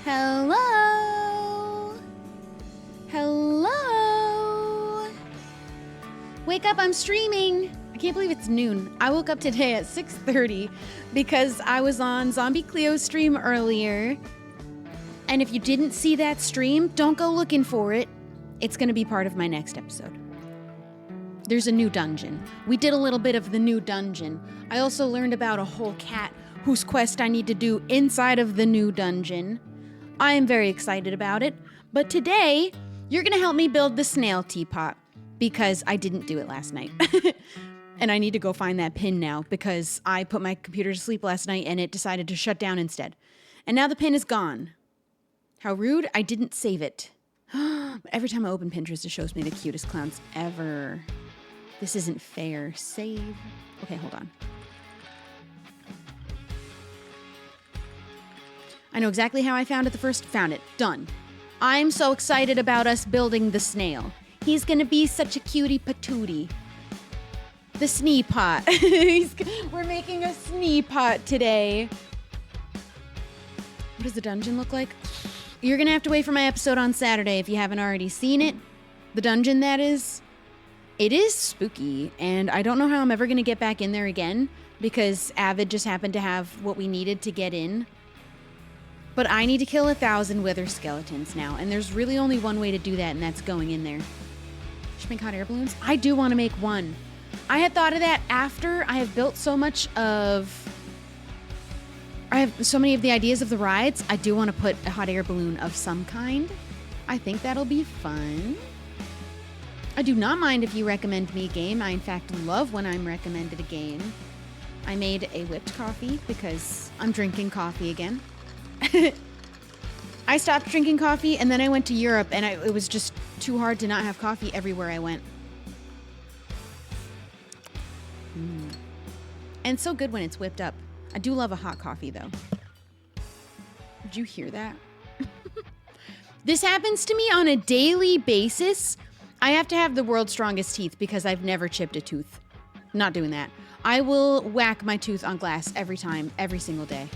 Hello? Hello? Wake up, I'm streaming. I can't believe it's noon. I woke up today at 6:30 because I was on Zombie Cleo's stream earlier. And if you didn't see that stream, don't go looking for it. It's going to be part of my next episode. There's a new dungeon. We did a little bit of the new dungeon. I also learned about a whole cat whose quest I need to do inside of the new dungeon. I am very excited about it. But today, you're going to help me build the snail teapot because I didn't do it last night. And I need to go find that pin now because I put my computer to sleep last night and it decided to shut down instead. And now the pin is gone. How rude. I didn't save it. Every time I open Pinterest, it shows me the cutest clowns ever. This isn't fair. Save. Okay, hold on. I know exactly how I found it the first. Found it. Done. I'm so excited about us building the snail. He's gonna be such a cutie patootie. The snee pot. We're making a snee pot today. What does the dungeon look like? You're gonna have to wait for my episode on Saturday if you haven't already seen it. The dungeon, that is. It is spooky, and I don't know how I'm ever gonna get back in there again because Avid just happened to have what we needed to get in. But I need to kill 1,000 wither skeletons now, and there's really only one way to do that, and that's going in there. Should make hot air balloons? I do want to make one. I had thought of that after I have built so much of... I have so many of the ideas of the rides. I do want to put a hot air balloon of some kind. I think that'll be fun. I do not mind if you recommend me a game. I, in fact, love when I'm recommended a game. I made a whipped coffee because I'm drinking coffee again. I stopped drinking coffee and then I went to Europe and it was just too hard to not have coffee everywhere I went. And so good when it's whipped up. I do love a hot coffee though. Did you hear that? This happens to me on a daily basis. I have to have the world's strongest teeth because I've never chipped a tooth. Not doing that. I will whack my tooth on glass every time, every single day.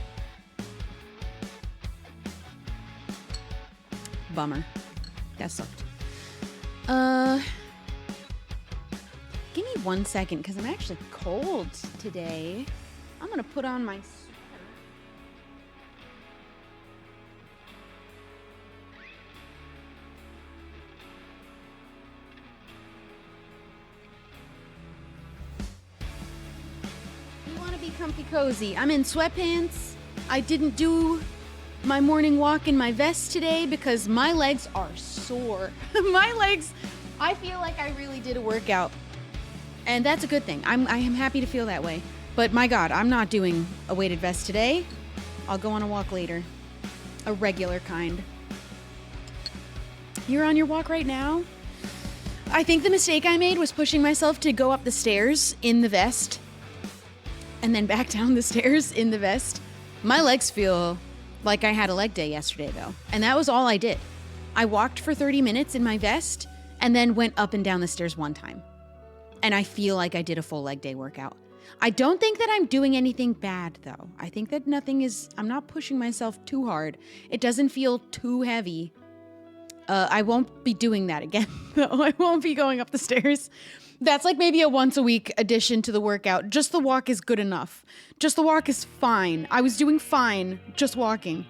Bummer. That sucked. Give me 1 second because I'm actually cold today. I'm gonna put on my sweater. You want to be comfy cozy. I'm in sweatpants. I didn't do my morning walk in my vest today because my legs are sore. My legs, I feel like I really did a workout. And that's a good thing. I am happy to feel that way. But my God, I'm not doing a weighted vest today. I'll go on a walk later. A regular kind. You're on your walk right now? I think the mistake I made was pushing myself to go up the stairs in the vest and then back down the stairs in the vest. My legs feel like I had a leg day yesterday, though. And that was all I did. I walked for 30 minutes in my vest and then went up and down the stairs one time. And I feel like I did a full leg day workout. I don't think that I'm doing anything bad, though. I think that I'm not pushing myself too hard. It doesn't feel too heavy. I won't be doing that again, though. I won't be going up the stairs. That's like maybe a once a week addition to the workout. Just the walk is good enough. Just the walk is fine. I was doing fine just walking.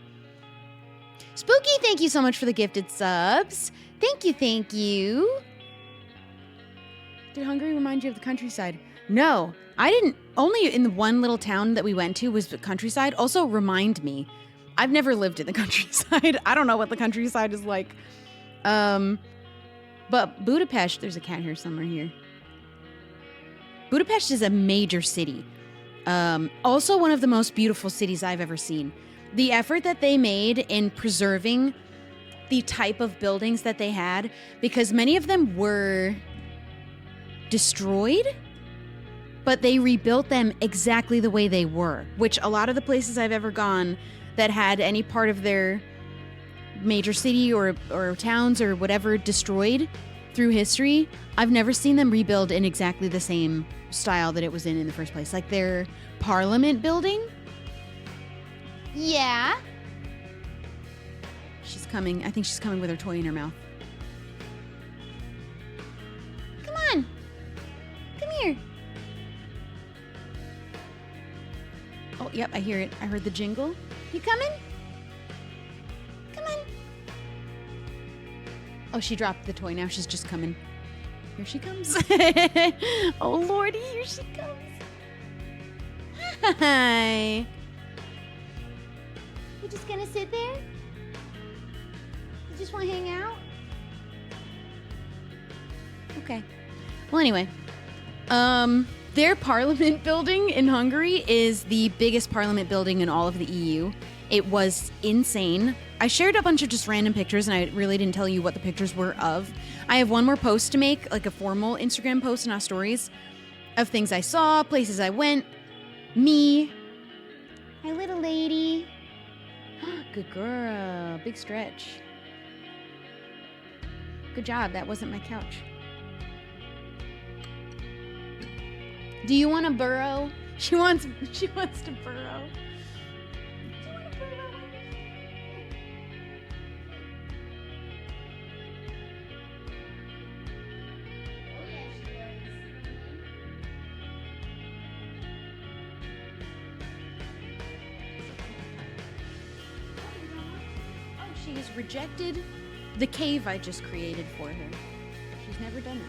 Spooky, thank you so much for the gifted subs. Thank you, thank you. Did Hungary remind you of the countryside? No, I didn't. Only in the one little town that we went to was the countryside. Also, remind me. I've never lived in the countryside. I don't know what the countryside is like. But Budapest, there's a cat here somewhere here. Budapest is a major city. Also one of the most beautiful cities I've ever seen. The effort that they made in preserving the type of buildings that they had, because many of them were destroyed, but they rebuilt them exactly the way they were, which a lot of the places I've ever gone that had any part of their major city or towns or whatever destroyed through history, I've never seen them rebuild in exactly the same style that it was in the first place. Like their parliament building. Yeah. She's coming. I think she's coming with her toy in her mouth. Come on. Come here. Oh, yep, I hear it. I heard the jingle. You coming? Come on. Oh, she dropped the toy. Now she's just coming. Here she comes. Oh, Lordy, here she comes. Hi. You just gonna sit there? You just want to hang out? Okay. Well, anyway. Their parliament building in Hungary is the biggest parliament building in all of the EU. It was insane. I shared a bunch of just random pictures, and I really didn't tell you what the pictures were of. I have one more post to make, like a formal Instagram post in our stories of things I saw, places I went, me, my little lady. Good girl. Big stretch. Good job. That wasn't my couch. Do you want to burrow? She wants to burrow. Do you want to burrow? Oh, she has rejected the cave I just created for her. She's never done it.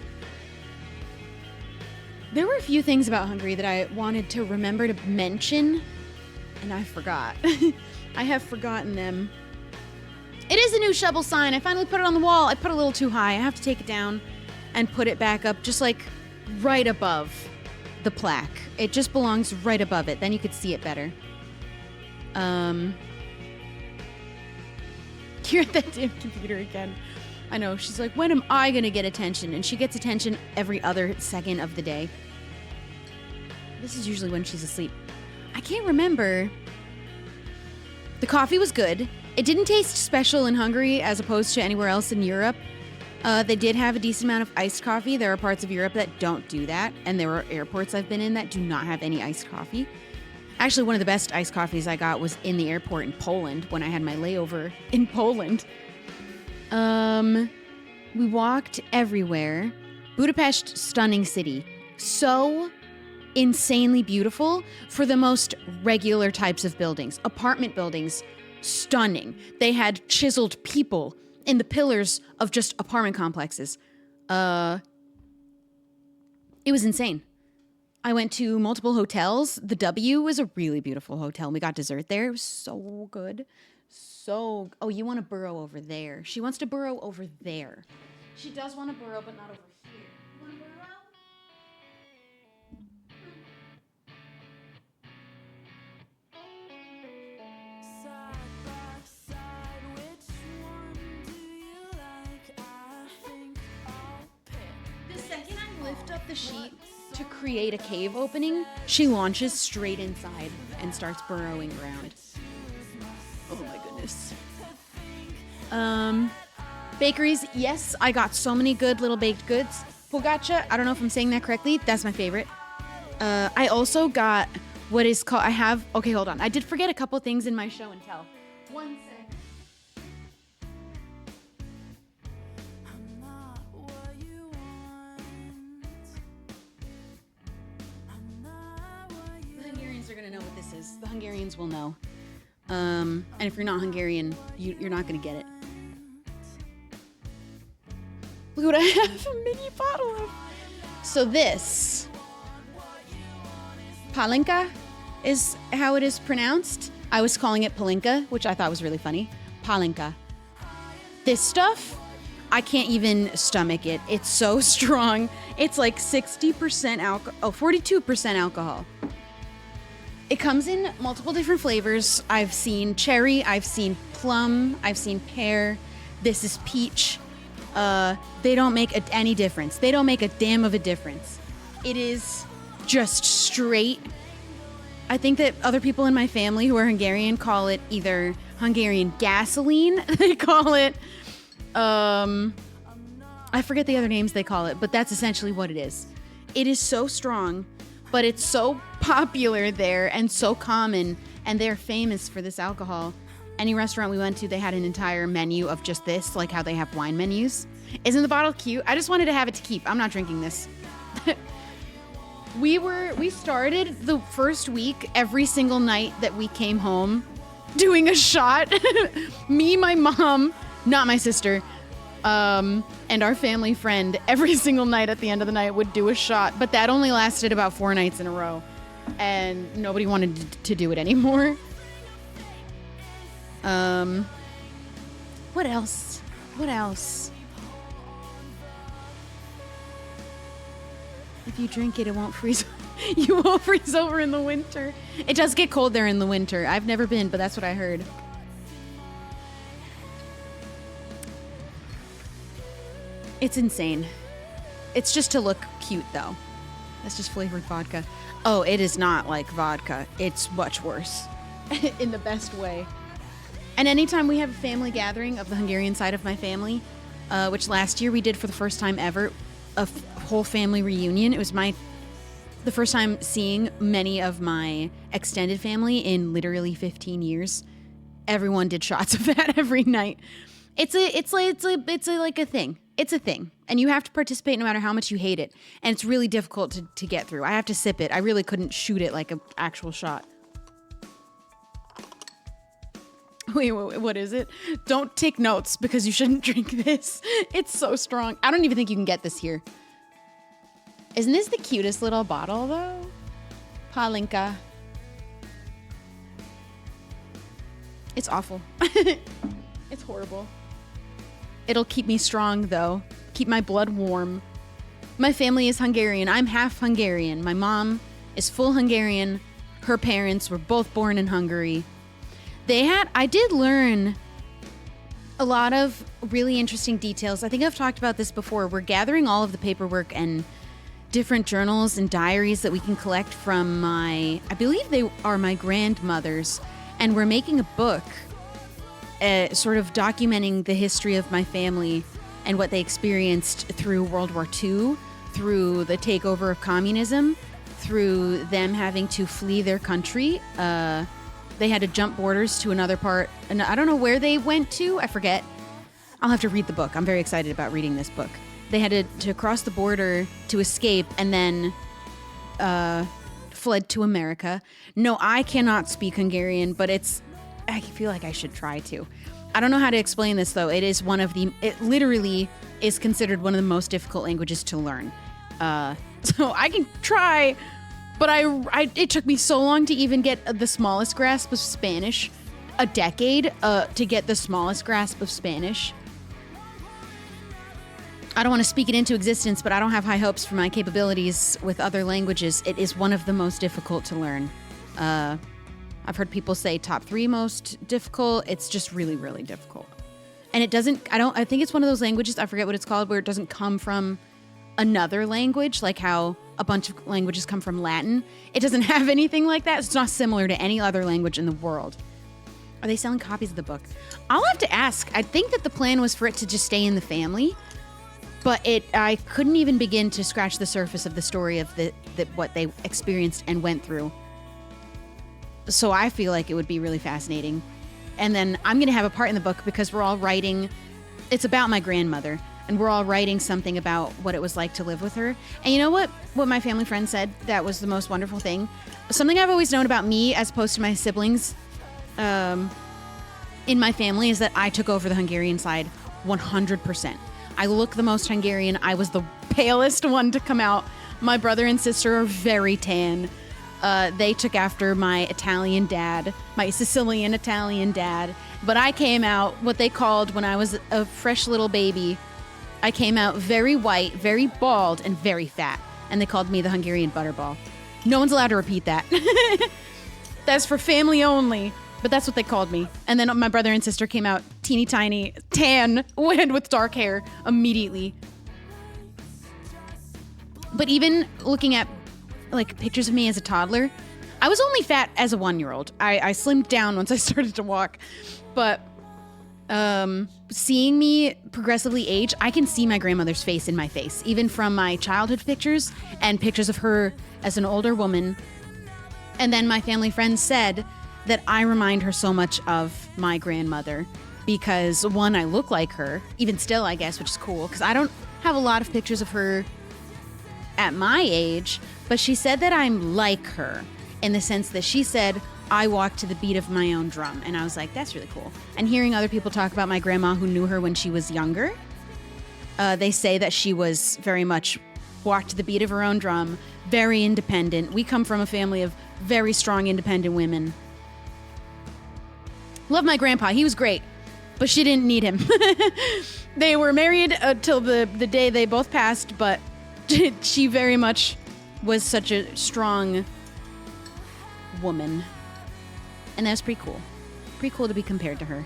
There were a few things about Hungary that I wanted to remember to mention, and I forgot. I have forgotten them. It is a new shovel sign. I finally put it on the wall. I put it a little too high. I have to take it down and put it back up, just like right above the plaque. It just belongs right above it. Then you could see it better. You're at that damn computer again. I know. She's like, when am I going to get attention? And she gets attention every other second of the day. This is usually when she's asleep. I can't remember. The coffee was good. It didn't taste special in Hungary as opposed to anywhere else in Europe. They did have a decent amount of iced coffee. There are parts of Europe that don't do that. And there are airports I've been in that do not have any iced coffee. Actually, one of the best iced coffees I got was in the airport in Poland when I had my layover in Poland. We walked everywhere. Budapest, stunning city. So insanely beautiful for the most regular types of buildings. Apartment buildings, stunning. They had chiseled people in the pillars of just apartment complexes. It was insane. I went to multiple hotels. The W was a really beautiful hotel. We got dessert there. It was so good. Oh, you want to burrow over there. She wants to burrow over there. She does want to burrow, but not over here. You want to burrow? Side by side, which one do you like? I think I'll pick. The second I lift up the sheet to create a cave opening, she launches straight inside and starts burrowing around. Oh my goodness. Bakeries, yes, I got so many good little baked goods. Pogača, I don't know if I'm saying that correctly. That's my favorite. I also got what is called, okay, hold on. I did forget a couple things in my show and tell. 1 sec. The Hungarians are going to know what this is. The Hungarians will know. And if you're not Hungarian, you're not going to get it. Look what I have, a mini bottle of. So this, Palinka is how it is pronounced. I was calling it Palinka, which I thought was really funny. Palinka. This stuff, I can't even stomach it. It's so strong. It's like 60% alcohol, 42% alcohol. It comes in multiple different flavors. I've seen cherry, I've seen plum, I've seen pear. This is peach. They don't make any difference. They don't make a damn of a difference. It is just straight. I think that other people in my family who are Hungarian call it either Hungarian gasoline. They call it, I forget the other names they call it, but that's essentially what it is. It is so strong, but it's so popular there and so common, and they're famous for this alcohol. Any restaurant we went to, they had an entire menu of just this, like how they have wine menus. Isn't the bottle cute? I just wanted to have it to keep. I'm not drinking this. We started the first week every single night that we came home doing a shot. Me, my mom, not my sister, and our family friend every single night at the end of the night would do a shot. But that only lasted about 4 nights in a row. And nobody wanted to do it anymore. What else? What else? If you drink it, it won't freeze. You won't freeze over in the winter. It does get cold there in the winter. I've never been, but that's what I heard. It's insane. It's just to look cute, though. That's just flavored vodka. Oh, it is not like vodka. It's much worse. In the best way. And anytime we have a family gathering of the Hungarian side of my family, which last year we did for the first time ever, a whole family reunion. It was the first time seeing many of my extended family in literally 15 years. Everyone did shots of that every night. It's like a thing. It's a thing. And you have to participate no matter how much you hate it. And it's really difficult to get through. I have to sip it. I really couldn't shoot it like an actual shot. Wait, what is it? Don't take notes because you shouldn't drink this. It's so strong. I don't even think you can get this here. Isn't this the cutest little bottle, though? Palinka. It's awful. It's horrible. It'll keep me strong, though. Keep my blood warm. My family is Hungarian. I'm half Hungarian. My mom is full Hungarian. Her parents were both born in Hungary. I did learn a lot of really interesting details. I think I've talked about this before. We're gathering all of the paperwork and different journals and diaries that we can collect from I believe they are my grandmother's, and we're making a book sort of documenting the history of my family and what they experienced through World War II, through the takeover of communism, through them having to flee their country. They had to jump borders to another part, and I don't know where they went to. I forget. I'll have to read the book. I'm very excited about reading this book. They had to cross the border to escape, and then fled to America. No, I cannot speak Hungarian, but I feel like I should try to. I don't know how to explain this, though. It literally is considered one of the most difficult languages to learn. So I can try. But it took me so long to even get the smallest grasp of Spanish. A decade to get the smallest grasp of Spanish. I don't want to speak it into existence, but I don't have high hopes for my capabilities with other languages. It is one of the most difficult to learn. I've heard people say top 3 most difficult. It's just really, really difficult. And I think it's one of those languages, I forget what it's called, where it doesn't come from another language, like how a bunch of languages come from Latin. It doesn't have anything like that. It's not similar to any other language in the world. Are they selling copies of the book? I'll have to ask. I think that the plan was for it to just stay in the family, but I couldn't even begin to scratch the surface of the story of what they experienced and went through. So I feel like it would be really fascinating. And then I'm going to have a part in the book because we're all writing. It's about my grandmother. And we're all writing something about what it was like to live with her. And you know what my family friend said that was the most wonderful thing? Something I've always known about me as opposed to my siblings in my family is that I took over the Hungarian side 100%. I look the most Hungarian. I was the palest one to come out. My brother and sister are very tan. They took after my Italian dad, my Sicilian Italian dad. But I came out what they called when I was a fresh little baby. I came out very white, very bald, and very fat. And they called me the Hungarian butterball. No one's allowed to repeat that. That's for family only. But that's what they called me. And then my brother and sister came out teeny tiny, tan, with dark hair immediately. But even looking at like pictures of me as a toddler, I was only fat as a 1-year-old. I slimmed down once I started to walk. But seeing me progressively age, I can see my grandmother's face in my face, even from my childhood pictures and pictures of her as an older woman. And then my family friends said that I remind her so much of my grandmother because, one, I look like her, even still, I guess, which is cool because I don't have a lot of pictures of her at my age, but she said that I'm like her in the sense that she said, I walk to the beat of my own drum. And I was like, that's really cool. And hearing other people talk about my grandma who knew her when she was younger, they say that she was very much walked to the beat of her own drum, very independent. We come from a family of very strong, independent women. Love my grandpa. He was great, but she didn't need him. They were married till the day they both passed, but she very much was such a strong woman. And that's pretty cool. Pretty cool to be compared to her.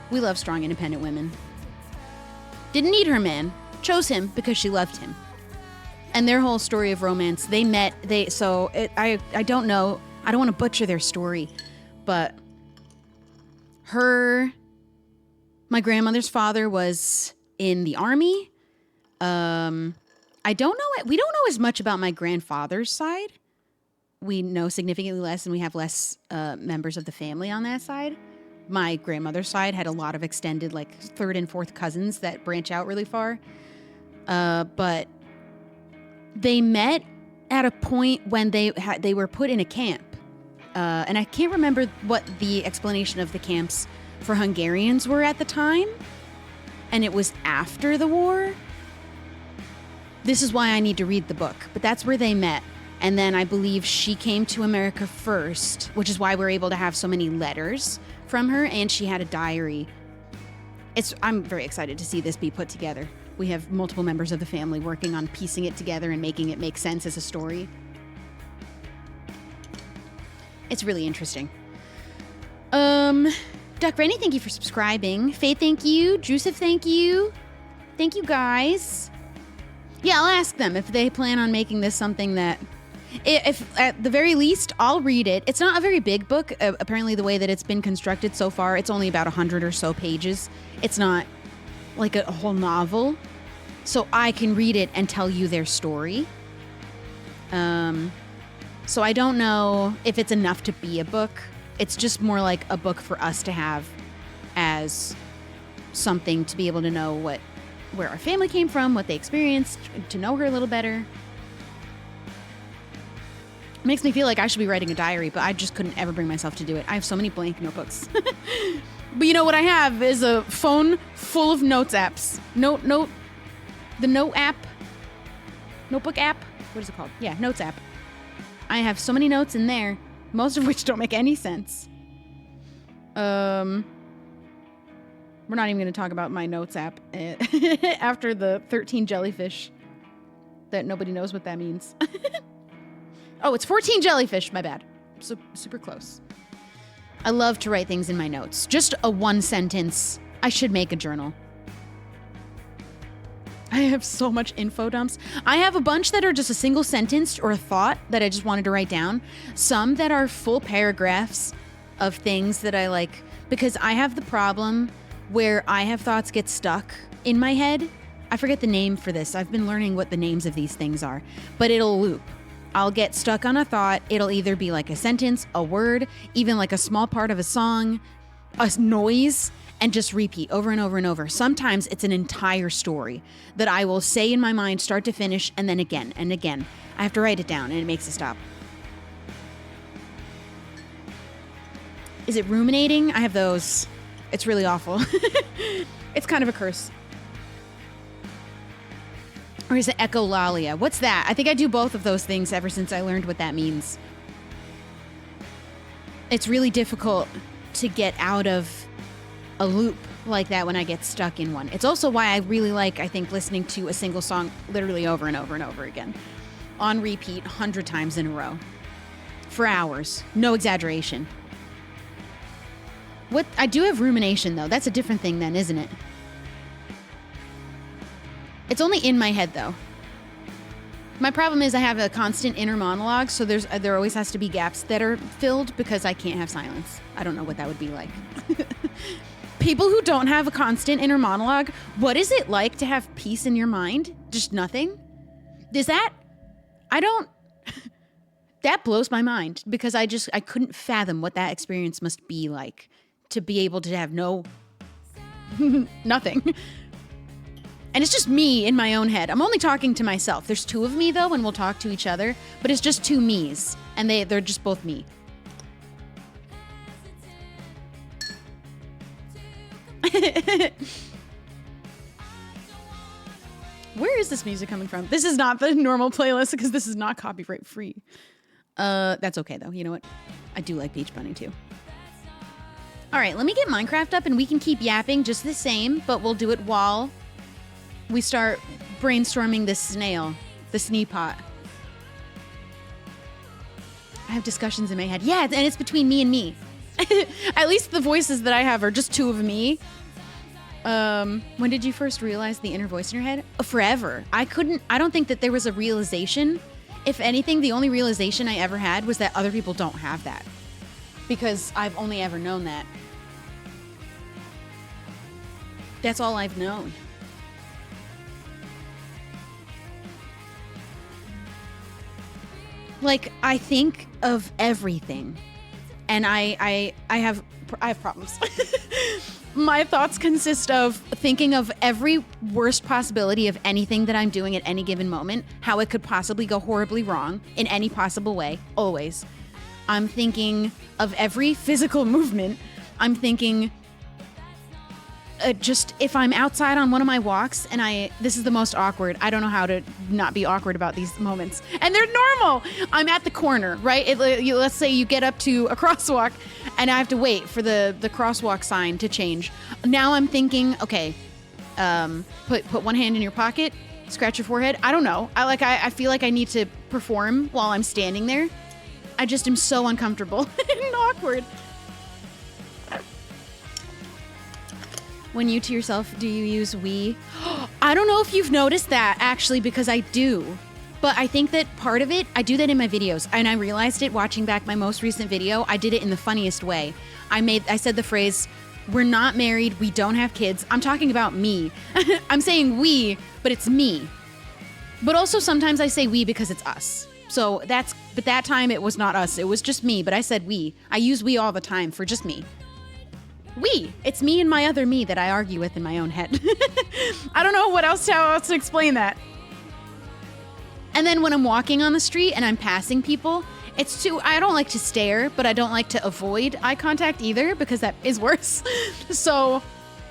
We love strong, independent women. Didn't need her man. Chose him because she loved him. And their whole story of romance, they met, I don't know, I don't want to butcher their story, but my grandmother's father was in the army. We don't know as much about my grandfather's side. We know significantly less, and we have less members of the family on that side. My grandmother's side had a lot of extended, like, third and fourth cousins that branch out really far. But they met at a point when they were put in a camp. And I can't remember what the explanation of the camps for Hungarians were at the time. And it was after the war. This is why I need to read the book. But that's where they met. And then I believe she came to America first, which is why we're able to have so many letters from her. And she had a diary. I'm very excited to see this be put together. We have multiple members of the family working on piecing it together and making it make sense as a story. It's really interesting. Duck Rennie, thank you for subscribing. Faye, thank you. Joseph, thank you. Thank you, guys. Yeah, I'll ask them if they plan on making this something that... If at the very least, I'll read it. It's not a very big book. Apparently, the way that it's been constructed so far, it's only about 100 or so pages. It's not like a whole novel. So I can read it and tell you their story. So I don't know if it's enough to be a book. It's just more like a book for us to have as something to be able to know where our family came from, what they experienced, to know her a little better. Makes me feel like I should be writing a diary, but I just couldn't ever bring myself to do it. I have so many blank notebooks. But you know what I have is a phone full of notes apps. The note app. Notebook app. What is it called? Yeah, notes app. I have so many notes in there, most of which don't make any sense. We're not even going to talk about my notes app after the 13 jellyfish that nobody knows what that means. Oh, it's 14 jellyfish. My bad. So super close. I love to write things in my notes. Just a one sentence. I should make a journal. I have so much info dumps. I have a bunch that are just a single sentence or a thought that I just wanted to write down. Some that are full paragraphs of things that I like, because I have the problem where I have thoughts get stuck in my head. I forget the name for this. I've been learning what the names of these things are, but it'll loop. I'll get stuck on a thought. It'll either be like a sentence, a word, even like a small part of a song, a noise, and just repeat over and over and over. Sometimes it's an entire story that I will say in my mind, start to finish, and then again and again. I have to write it down, and it makes it stop. Is it ruminating? I have those. It's really awful. It's kind of a curse. Or is it echolalia? What's that? I think I do both of those things ever since I learned what that means. It's really difficult to get out of a loop like that when I get stuck in one. It's also why I really like, I think, listening to a single song literally over and over and over again. On repeat, 100 times in a row. For hours. No exaggeration. I do have rumination, though. That's a different thing then, isn't it? It's only in my head, though. My problem is I have a constant inner monologue, so there always has to be gaps that are filled because I can't have silence. I don't know what that would be like. People who don't have a constant inner monologue, what is it like to have peace in your mind? Just nothing? Is that... That blows my mind because I couldn't fathom what that experience must be like to be able to have no, nothing. And it's just me in my own head. I'm only talking to myself. There's two of me though, and we'll talk to each other, but it's just two me's and they're just both me. Where is this music coming from? This is not the normal playlist because this is not copyright free. That's okay though. You know what? I do like Beach Bunny too. All right, let me get Minecraft up and we can keep yapping just the same, but we'll do it while we start brainstorming this snail, the snee pot. I have discussions in my head. Yeah, and it's between me and me. At least the voices that I have are just two of me. When did you first realize the inner voice in your head? Forever. I don't think that there was a realization. If anything, the only realization I ever had was that other people don't have that. Because I've only ever known that. That's all I've known. Like, I think of everything. And I have problems. My thoughts consist of thinking of every worst possibility of anything that I'm doing at any given moment, how it could possibly go horribly wrong in any possible way, always. I'm thinking of every physical movement. I'm thinking just if I'm outside on one of my walks and this is the most awkward. I don't know how to not be awkward about these moments. And they're normal. I'm at the corner, right? Let's say you get up to a crosswalk and I have to wait for the crosswalk sign to change. Now I'm thinking, okay, put one hand in your pocket, scratch your forehead. I don't know. I feel like I need to perform while I'm standing there. I just am so uncomfortable and awkward. When you to yourself, do you use we? I don't know if you've noticed that, actually, because I do. But I think that part of it, I do that in my videos. And I realized it watching back my most recent video. I did it in the funniest way. I said the phrase, we're not married, we don't have kids. I'm talking about me. I'm saying we, but it's me. But also sometimes I say we because it's us. But that time it was not us, it was just me, but I said we. I use we all the time for just me. We. It's me and my other me that I argue with in my own head. I don't know how else to explain that. And then when I'm walking on the street and I'm passing people, I don't like to stare, but I don't like to avoid eye contact either because that is worse. So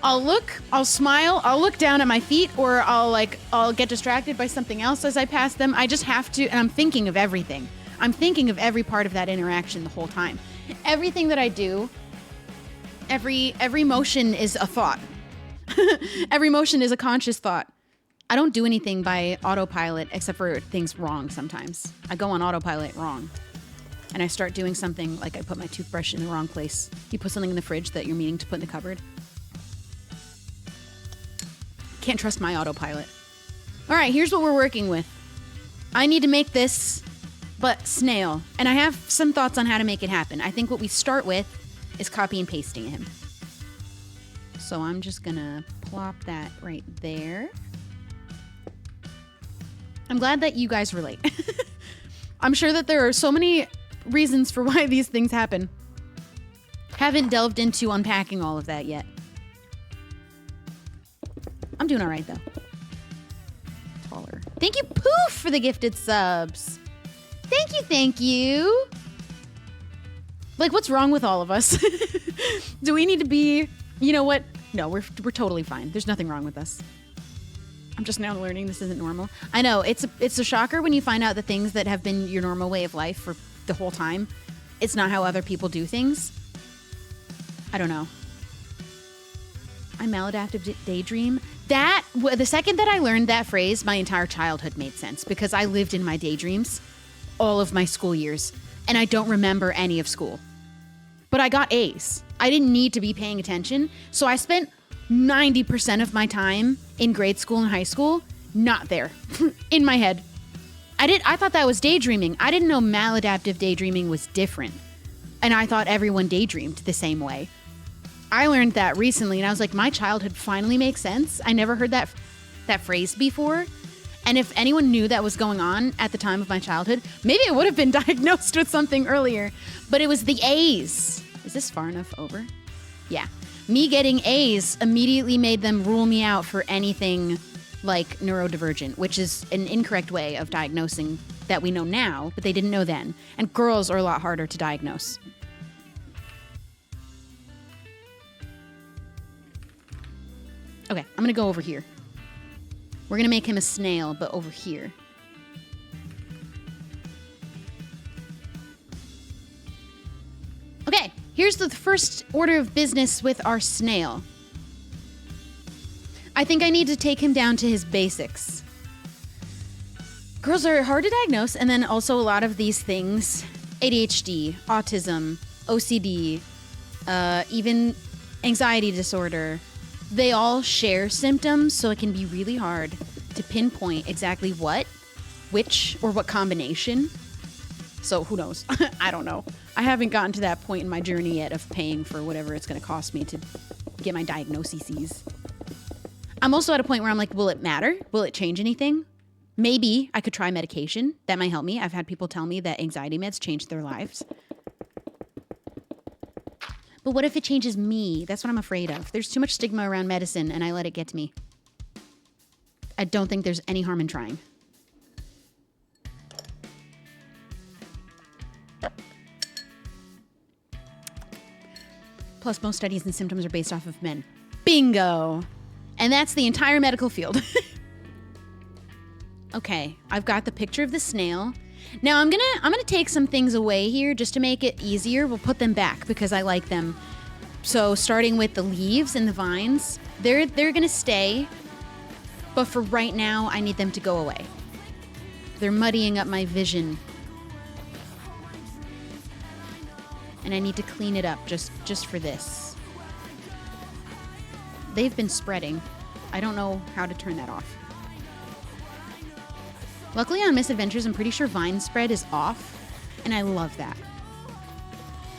I'll look, I'll smile, I'll look down at my feet, or I'll get distracted by something else as I pass them. I just have to, and I'm thinking of everything. I'm thinking of every part of that interaction the whole time. Everything that I do, every motion is a thought. Every motion is a conscious thought. I don't do anything by autopilot except for things wrong sometimes. I go on autopilot wrong. And I start doing something like I put my toothbrush in the wrong place. You put something in the fridge that you're meaning to put in the cupboard. Can't trust my autopilot. All right, here's what we're working with. I need to make this, but snail. And I have some thoughts on how to make it happen. I think what we start with is copy and pasting him. So I'm just gonna plop that right there. I'm glad that you guys relate. I'm sure that there are so many reasons for why these things happen. Haven't delved into unpacking all of that yet. I'm doing all right though. Taller. Thank you, Poof, for the gifted subs. Thank you. Like, what's wrong with all of us? Do we need to be, you know what? No, we're totally fine. There's nothing wrong with us. I'm just now learning this isn't normal. I know, it's a shocker when you find out the things that have been your normal way of life for the whole time. It's not how other people do things. I don't know. I maladaptive daydream. The second that I learned that phrase, my entire childhood made sense because I lived in my daydreams all of my school years and I don't remember any of school. But I got A's. I didn't need to be paying attention. So I spent 90% of my time in grade school and high school not there in my head. I thought that was daydreaming. I didn't know maladaptive daydreaming was different. And I thought everyone daydreamed the same way. I learned that recently and I was like, my childhood finally makes sense. I never heard that phrase before. And if anyone knew that was going on at the time of my childhood, maybe I would have been diagnosed with something earlier. But it was the A's. Is this far enough over? Yeah. Me getting A's immediately made them rule me out for anything like neurodivergent, which is an incorrect way of diagnosing that we know now, but they didn't know then. And girls are a lot harder to diagnose. Okay, I'm gonna go over here. We're gonna make him a snail, but over here. Okay, here's the first order of business with our snail. I think I need to take him down to his basics. Girls are hard to diagnose, and then also a lot of these things, ADHD, autism, OCD, even anxiety disorder, they all share symptoms, so it can be really hard to pinpoint exactly what, which, or what combination. So who knows? I don't know. I haven't gotten to that point in my journey yet of paying for whatever it's going to cost me to get my diagnoses. I'm also at a point where I'm like, will it matter? Will it change anything? Maybe I could try medication. That might help me. I've had people tell me that anxiety meds changed their lives. But what if it changes me? That's what I'm afraid of. There's too much stigma around medicine, and I let it get to me. I don't think there's any harm in trying. Plus, most studies and symptoms are based off of men. Bingo! And that's the entire medical field. Okay, I've got the picture of the snail. Now I'm gonna take some things away here just to make it easier. We'll put them back because I like them. So starting with the leaves and the vines, they're gonna stay. But for right now, I need them to go away. They're muddying up my vision. And I need to clean it up just for this. They've been spreading. I don't know how to turn that off. Luckily on Misadventures, I'm pretty sure vine spread is off, and I love that.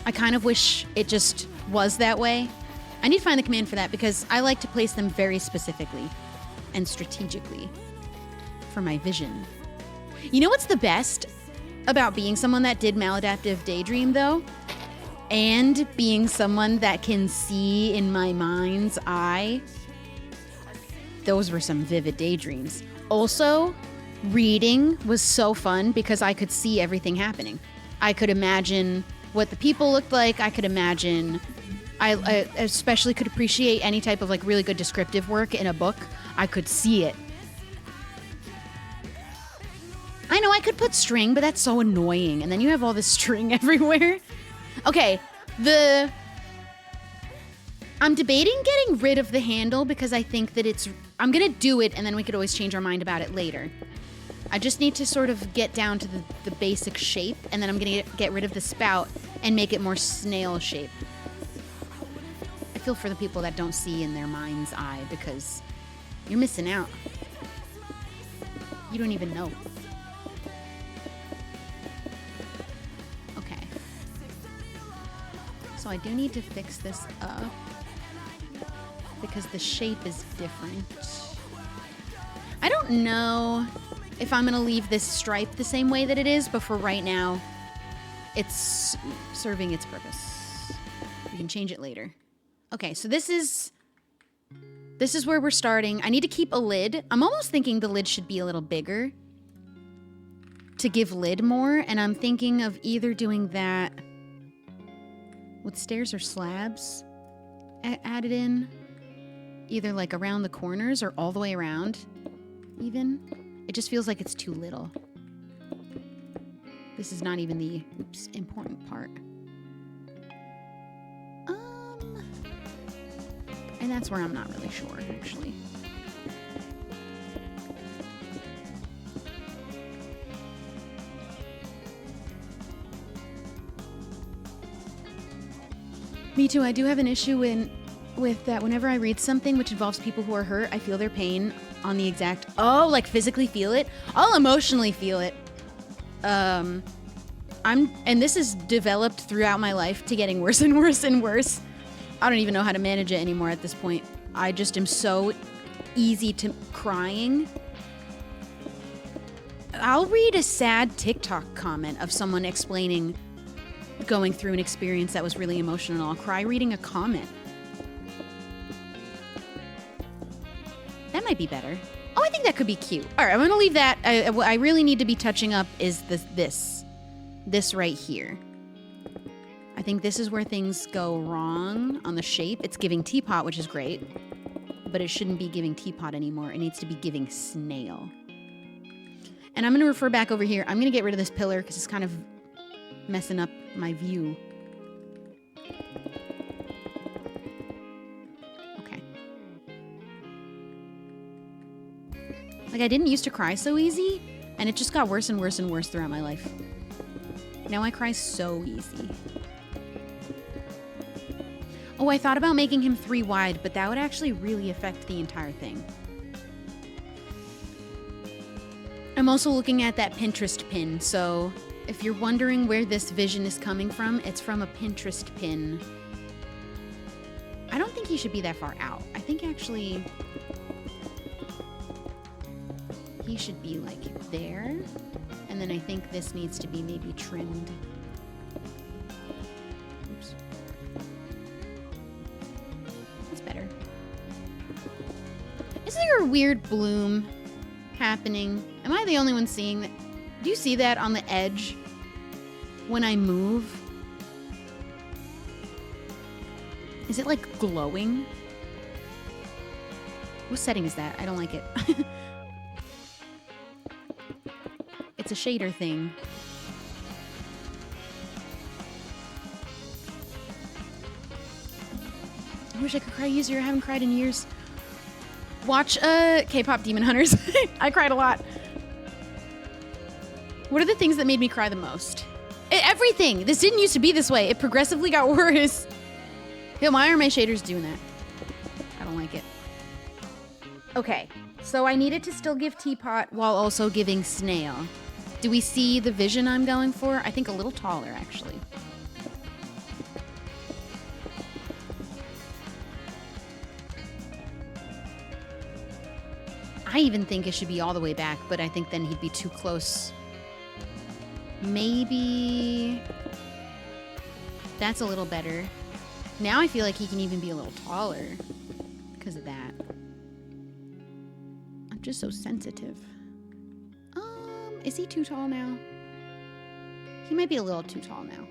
I kind of wish it just was that way. I need to find the command for that because I like to place them very specifically and strategically for my vision. You know what's the best about being someone that did maladaptive daydream, though? And being someone that can see in my mind's eye? Those were some vivid daydreams. Also, reading was so fun because I could see everything happening. I could imagine what the people looked like. I could imagine, I especially could appreciate any type of like really good descriptive work in a book. I could see it. I know I could put string, but that's so annoying. And then you have all this string everywhere. Okay, I'm debating getting rid of the handle because I think that I'm gonna do it and then we could always change our mind about it later. I just need to sort of get down to the basic shape, and then I'm gonna get rid of the spout and make it more snail shape. I feel for the people that don't see in their mind's eye because you're missing out. You don't even know. Okay. So I do need to fix this up because the shape is different. I don't know if I'm gonna leave this stripe the same way that it is, but for right now, it's serving its purpose. We can change it later. Okay, so this is where we're starting. I need to keep a lid. I'm almost thinking the lid should be a little bigger to give lid more, and I'm thinking of either doing that with stairs or slabs added in, either like around the corners or all the way around even. It just feels like it's too little. This is not even the important part. And that's where I'm not really sure, actually. Me too. I do have an issue with that whenever I read something which involves people who are hurt, I feel their pain on the exact, like physically feel it. I'll emotionally feel it. And this is developed throughout my life to getting worse and worse and worse. I don't even know how to manage it anymore at this point. I just am so easy to crying I'll read a sad TikTok comment of someone explaining going through an experience that was really emotional. I'll cry reading a comment. That might be better. Oh, I think that could be cute. All right, I'm gonna leave that. What I really need to be touching up is this right here. I think this is where things go wrong on the shape. It's giving teapot, which is great, but it shouldn't be giving teapot anymore. It needs to be giving snail. And I'm gonna refer back over here. I'm gonna get rid of this pillar because it's kind of messing up my view. Okay. Like, I didn't used to cry so easy, and it just got worse and worse and worse throughout my life. Now I cry so easy. Oh, I thought about making him 3 wide, but that would actually really affect the entire thing. I'm also looking at that Pinterest pin, so if you're wondering where this vision is coming from, it's from a Pinterest pin. I don't think he should be that far out. I think actually he should be like there, and then I think this needs to be maybe trimmed. Oops. That's better. Is there a weird bloom happening? Am I the only one seeing that? Do you see that on the edge when I move? Is it like glowing? What setting is that? I don't like it. It's a shader thing. I wish I could cry easier. I haven't cried in years. Watch K-pop Demon Hunters. I cried a lot. What are the things that made me cry the most? Everything. This didn't used to be this way. It progressively got worse. Yo, why are my shaders doing that? I don't like it. Okay, so I needed to still give teapot while also giving snail. Do we see the vision I'm going for? I think a little taller, actually. I even think it should be all the way back, but I think then he'd be too close. Maybe that's a little better. Now I feel like he can even be a little taller because of that. I'm just so sensitive. Is he too tall now? He might be a little too tall now.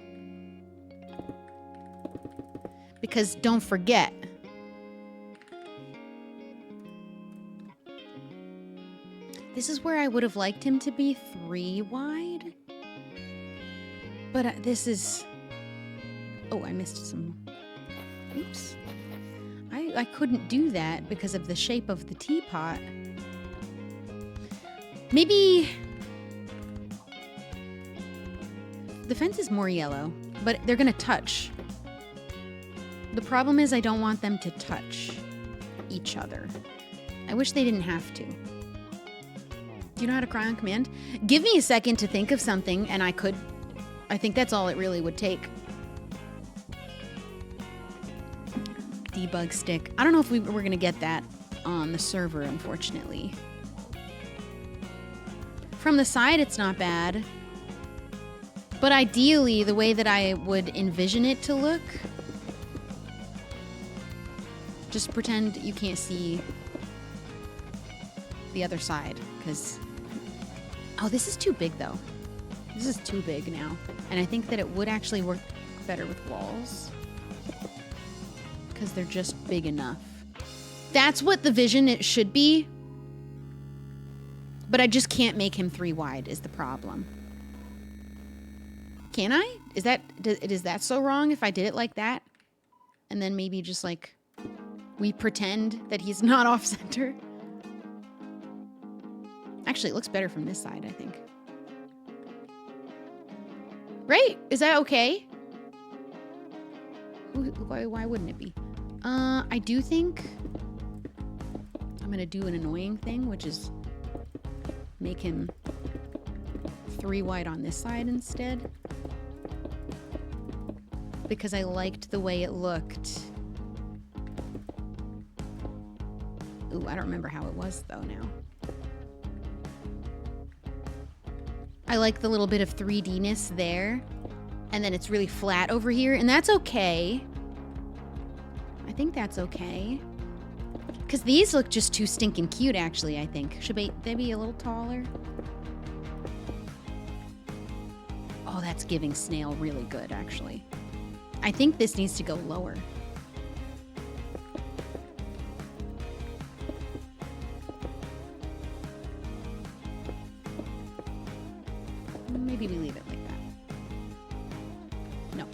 Because don't forget, this is where I would have liked him to be 3 wide. But this is... Oh, I missed some... Oops. I couldn't do that because of the shape of the teapot. Maybe... The fence is more yellow, but they're gonna touch. The problem is I don't want them to touch each other. I wish they didn't have to. Do you know how to cry on command? Give me a second to think of something, and I could. I think that's all it really would take. Debug stick. I don't know if we're going to get that on the server, unfortunately. From the side, it's not bad. But ideally, the way that I would envision it to look... Just pretend you can't see the other side, because... Oh, this is too big, though. This is too big now. And I think that it would actually work better with walls. Because they're just big enough. That's what the vision it should be. But I just can't make him 3 wide is the problem. Can I? Is that so wrong if I did it like that? And then maybe just like we pretend that he's not off center? Actually, it looks better from this side, I think. Right? Is that okay? Why wouldn't it be? I do think I'm gonna do an annoying thing, which is make him 3 wide on this side instead. Because I liked the way it looked. Ooh, I don't remember how it was though now. I like the little bit of 3D-ness there. And then it's really flat over here. And that's okay. I think that's okay. Because these look just too stinking cute, actually, I think. Should they be a little taller? Oh, that's giving snail really good, actually. I think this needs to go lower. Maybe we leave it like that. No.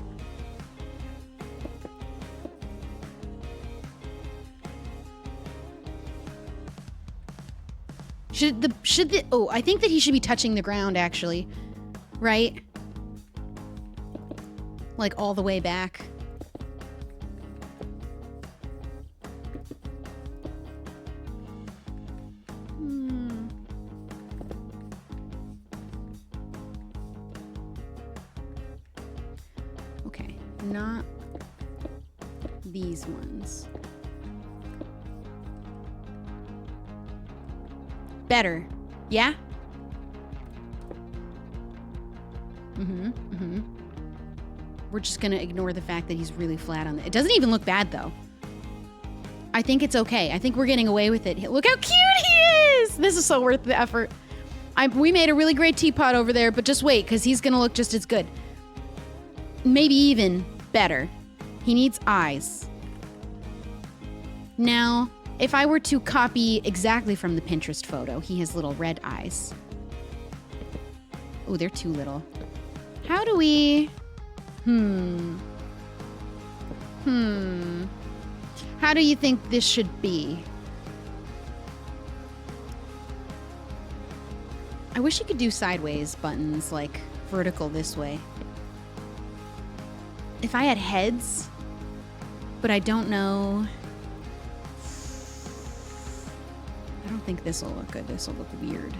Oh, I think that he should be touching the ground, actually. Right? Like all the way back. Okay, not these ones. Better. Yeah? We're just gonna ignore the fact that he's really flat on it. Doesn't even look bad, though. I think it's okay. I think we're getting away with it. Look how cute he is! This is so worth the effort. We made a really great teapot over there, but just wait, because he's gonna look just as good. Maybe even better. He needs eyes. Now, if I were to copy exactly from the Pinterest photo, he has little red eyes. Oh, they're too little. How do we... How do you think this should be? I wish you could do sideways buttons, like vertical this way. If I had heads, but I don't know. I don't think this will look good. This will look weird.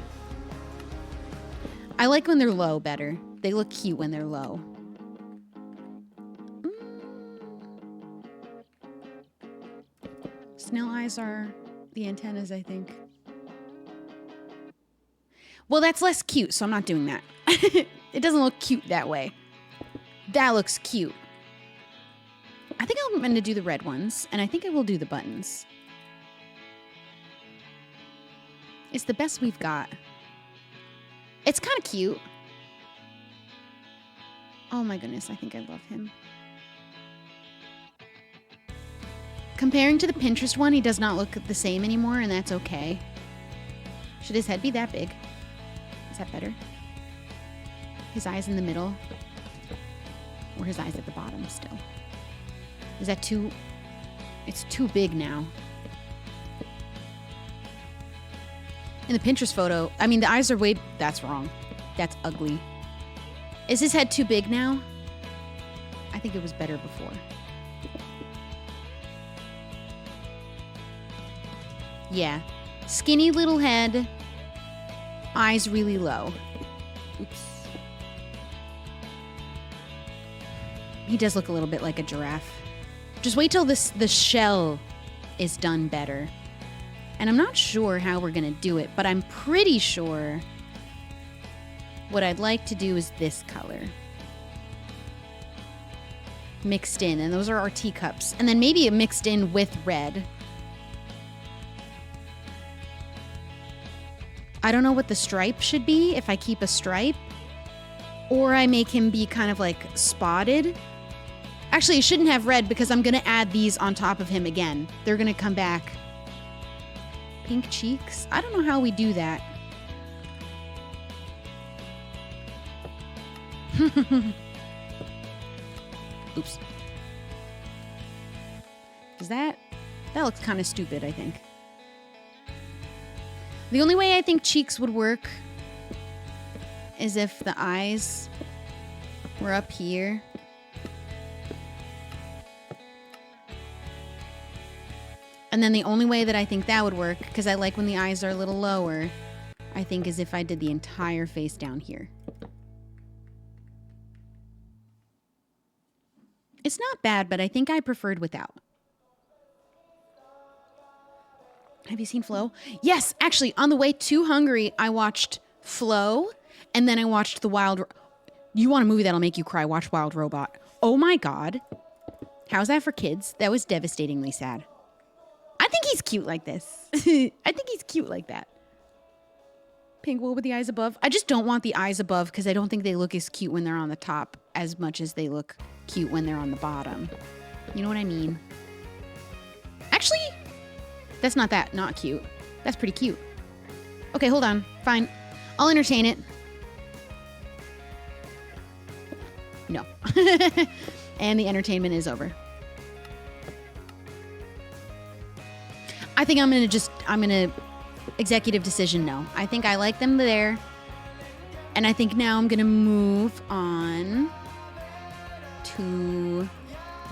I like when they're low better. They look cute when they're low. Snail eyes are the antennas, I think. Well, that's less cute, so I'm not doing that. It doesn't look cute that way. That looks cute. I think I'm going to do the red ones, and I think I will do the buttons. It's the best we've got. It's kind of cute. Oh my goodness, I think I love him. Comparing to the Pinterest one, he does not look the same anymore, and that's okay. Should his head be that big? Is that better? His eyes in the middle? Or his eyes at the bottom still? Is that too... It's too big now. In the Pinterest photo, I mean, the eyes are way... That's wrong. That's ugly. Is his head too big now? I think it was better before. Yeah. Skinny little head. Eyes really low. Oops. He does look a little bit like a giraffe. Just wait till the shell is done better. And I'm not sure how we're going to do it, but I'm pretty sure what I'd like to do is this color. Mixed in, and those are our teacups. And then maybe it mixed in with red. I don't know what the stripe should be, if I keep a stripe. Or I make him be kind of like spotted. Actually, it shouldn't have red because I'm going to add these on top of him again. They're going to come back. Pink cheeks? I don't know how we do that. Oops. Does that looks kind of stupid, I think. The only way I think cheeks would work is if the eyes were up here. And then the only way that I think that would work, because I like when the eyes are a little lower, I think is if I did the entire face down here. It's not bad, but I think I preferred without. Have you seen Flow? Yes, actually, on the way to Hungary, I watched Flow, And then I watched You want a movie that'll make you cry? Watch Wild Robot. Oh my God. How's that for kids? That was devastatingly sad. I think he's cute like this. I think he's cute like that. Pink wool with the eyes above. I just don't want the eyes above because I don't think they look as cute when they're on the top as much as they look cute when they're on the bottom. You know what I mean? Actually, that's not cute. That's pretty cute. Okay, hold on. Fine. I'll entertain it. No. And the entertainment is over. I think I'm gonna executive decision no. I think I like them there. And I think now I'm gonna move on to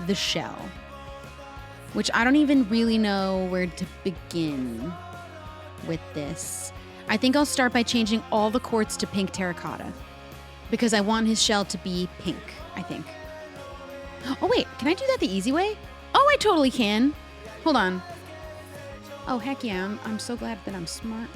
the shell, which I don't even really know where to begin with this. I think I'll start by changing all the quartz to pink terracotta because I want his shell to be pink, I think. Oh wait, can I do that the easy way? Oh, I totally can. Hold on. Oh, heck yeah, I'm so glad that I'm smart.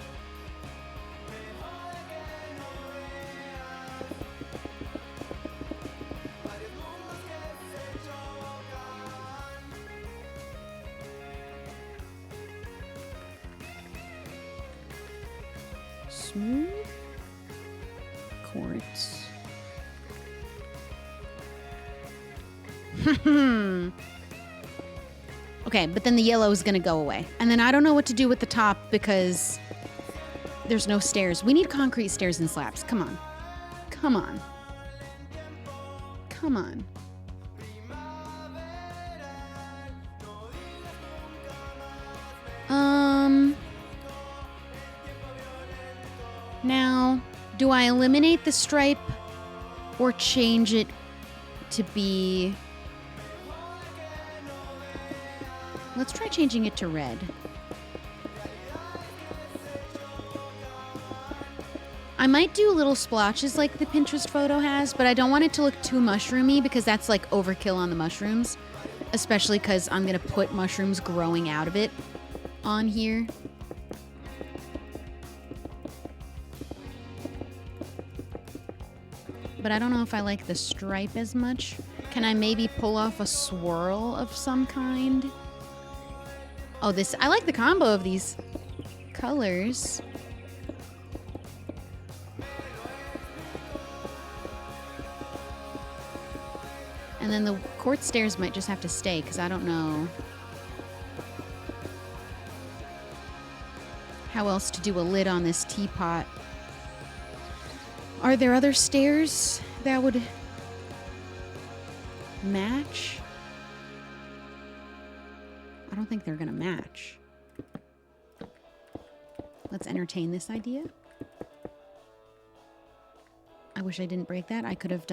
Smooth quartz. Okay, but then the yellow is going to go away. And then I don't know what to do with the top because there's no stairs. We need concrete stairs and slabs. Come on. Come on. Come on. Now, do I eliminate the stripe or change it to be... Let's try changing it to red. I might do little splotches like the Pinterest photo has, but I don't want it to look too mushroomy because that's like overkill on the mushrooms, especially because I'm going to put mushrooms growing out of it on here. But I don't know if I like the stripe as much. Can I maybe pull off a swirl of some kind? Oh, I like the combo of these colors. And then the quartz stairs might just have to stay because I don't know how else to do a lid on this teapot. Are there other stairs that would match? I don't think they're gonna match. Let's entertain this idea. I wish I didn't break that. I could have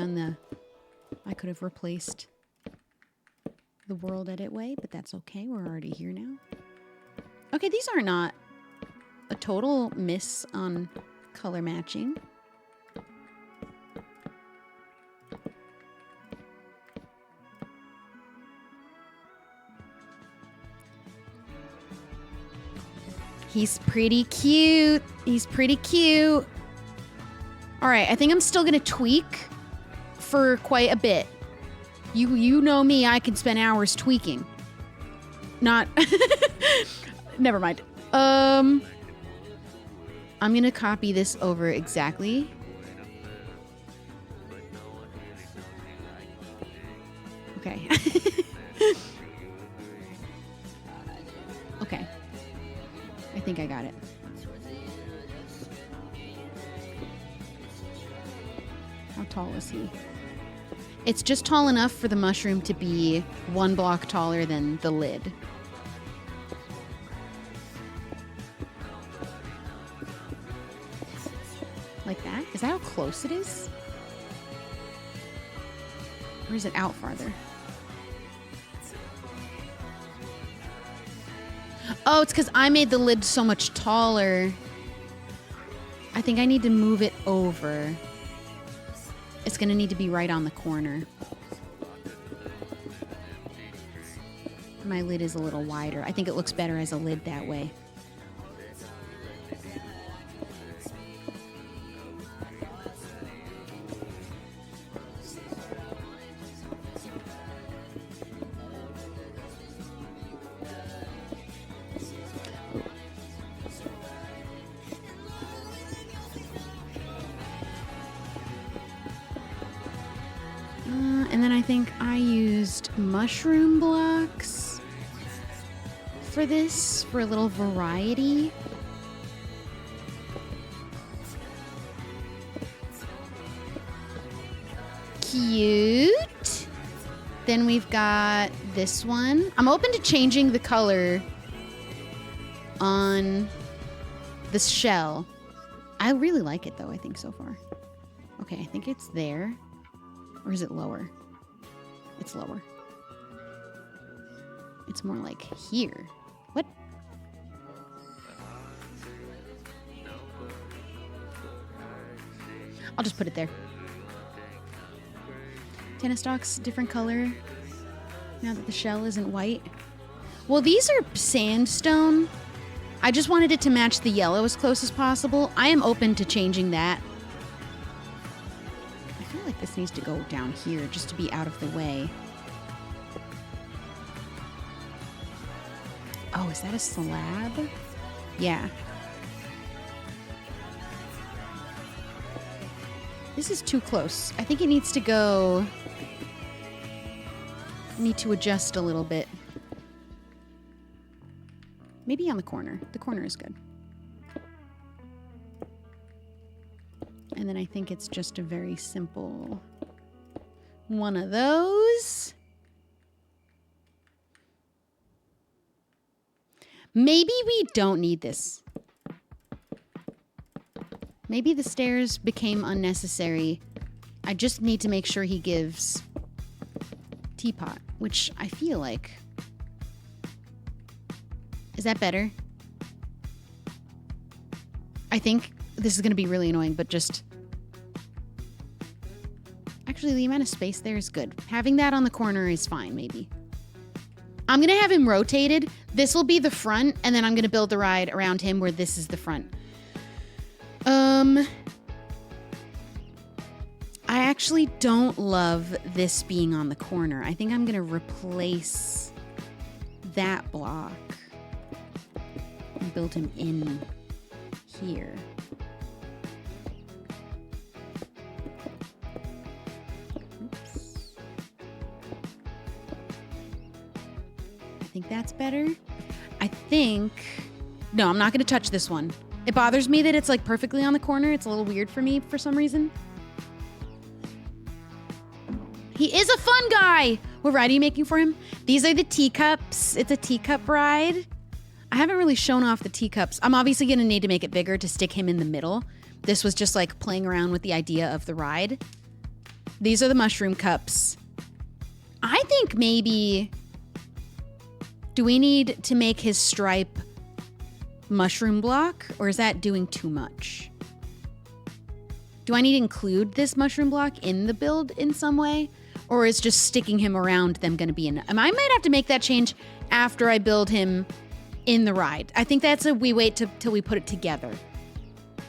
replaced the world edit way, but that's okay. We're already here now. Okay, these are not a total miss on color matching. He's pretty cute. He's pretty cute. All right, I think I'm still gonna tweak for quite a bit. You know me, I can spend hours tweaking. Not, never mind. I'm gonna copy this over exactly. Okay. Okay. I think I got it. How tall is he? It's just tall enough for the mushroom to be 1 block taller than the lid. Like that? Is that how close it is? Or is it out farther? Oh, it's because I made the lid so much taller. I think I need to move it over. It's going to need to be right on the corner. My lid is a little wider. I think it looks better as a lid that way. think I used mushroom blocks for this, for a little variety. Cute. Then we've got this one. I'm open to changing the color on the shell. I really like it though, I think so far. Okay, I think it's there. Or is it lower? It's lower. It's more like here. What? I'll just put it there. Tennis stalks, different color. Now that the shell isn't white. Well, these are sandstone. I just wanted it to match the yellow as close as possible. I am open to changing that. I feel like this needs to go down here just to be out of the way. Oh, is that a slab? Yeah. This is too close. I think it needs to go... I need to adjust a little bit. Maybe on the corner. The corner is good. And then I think it's just a very simple one of those. Maybe we don't need this. Maybe the stairs became unnecessary. I just need to make sure he gives teapot, which I feel like... Is that better? I think this is going to be really annoying, but just... Actually, the amount of space there is good. Having that on the corner is fine, maybe. I'm going to have him rotated. This will be the front, and then I'm going to build the ride around him where this is the front. I actually don't love this being on the corner. I think I'm going to replace that block and build him in here. Oops. I think that's better. I think... No, I'm not going to touch this one. It bothers me that it's like perfectly on the corner. It's a little weird for me for some reason. He is a fun guy. What ride are you making for him? These are the teacups. It's a teacup ride. I haven't really shown off the teacups. I'm obviously going to need to make it bigger to stick him in the middle. This was just like playing around with the idea of the ride. These are the mushroom cups. I think maybe... Do we need to make his stripe mushroom block? Or is that doing too much? Do I need to include this mushroom block in the build in some way? Or is just sticking him around them going to be enough? I might have to make that change after I build him in the ride. I think that's a we wait till we put it together.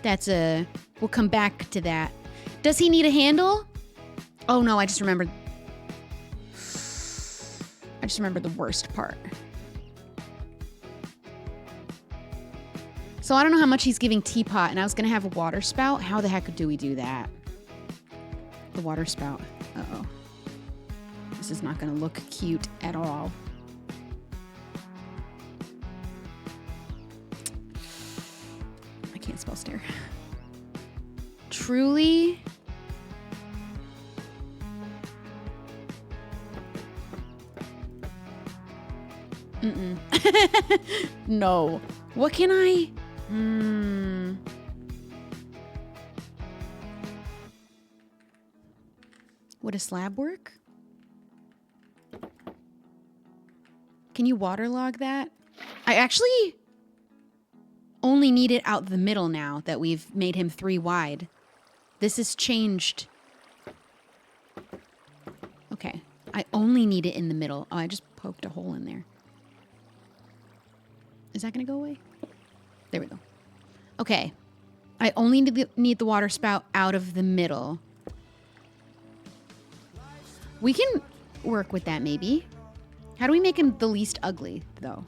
That's a... We'll come back to that. Does he need a handle? Oh no, I just remembered the worst part. So I don't know how much he's giving teapot, and I was going to have a water spout. How the heck do we do that? The water spout. Uh-oh. This is not going to look cute at all. I can't spell stare. Truly? Mm-mm. No. What can I... Would a slab work? Can you waterlog that? I actually only need it out the middle now that we've made him 3 wide. This has changed. Okay. I only need it in the middle. Oh, I just poked a hole in there. Is that going to go away? There we go. Okay. I only need the water spout out of the middle. We can work with that, maybe. How do we make him the least ugly, though?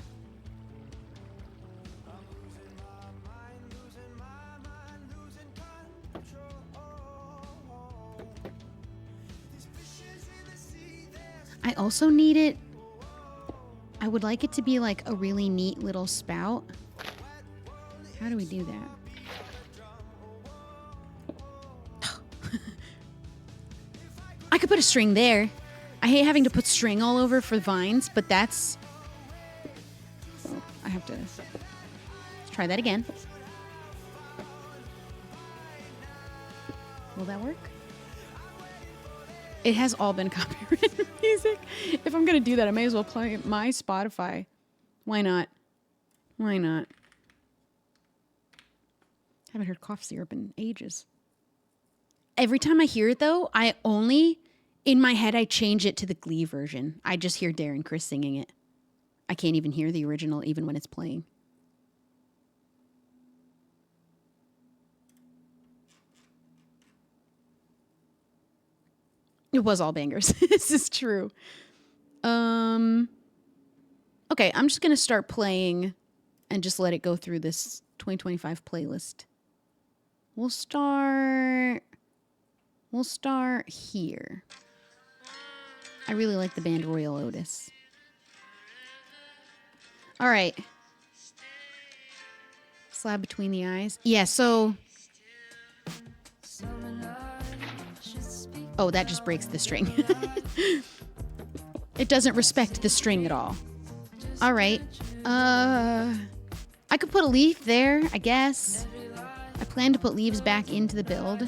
I also need it. I would like it to be like a really neat little spout. How do we do that? I could put a string there. I hate having to put string all over for vines, but that's... Oh, I have to... Let's try that again. Will that work? It has all been copyrighted music. If I'm going to do that, I may as well play my Spotify. Why not? Why not? Haven't heard cough syrup in ages. Every time I hear it, though, I only... In my head, I change it to the Glee version. I just hear Darren Criss singing it. I can't even hear the original, even when it's playing. It was all bangers. This is true. Okay, I'm just going to start playing and just let it go through this 2025 playlist. We'll start here. I really like the band Royal Otis. All right. Slab between the eyes. Yeah, so... Oh, that just breaks the string. It doesn't respect the string at all. All right. I could put a leaf there, I guess. I plan to put leaves back into the build.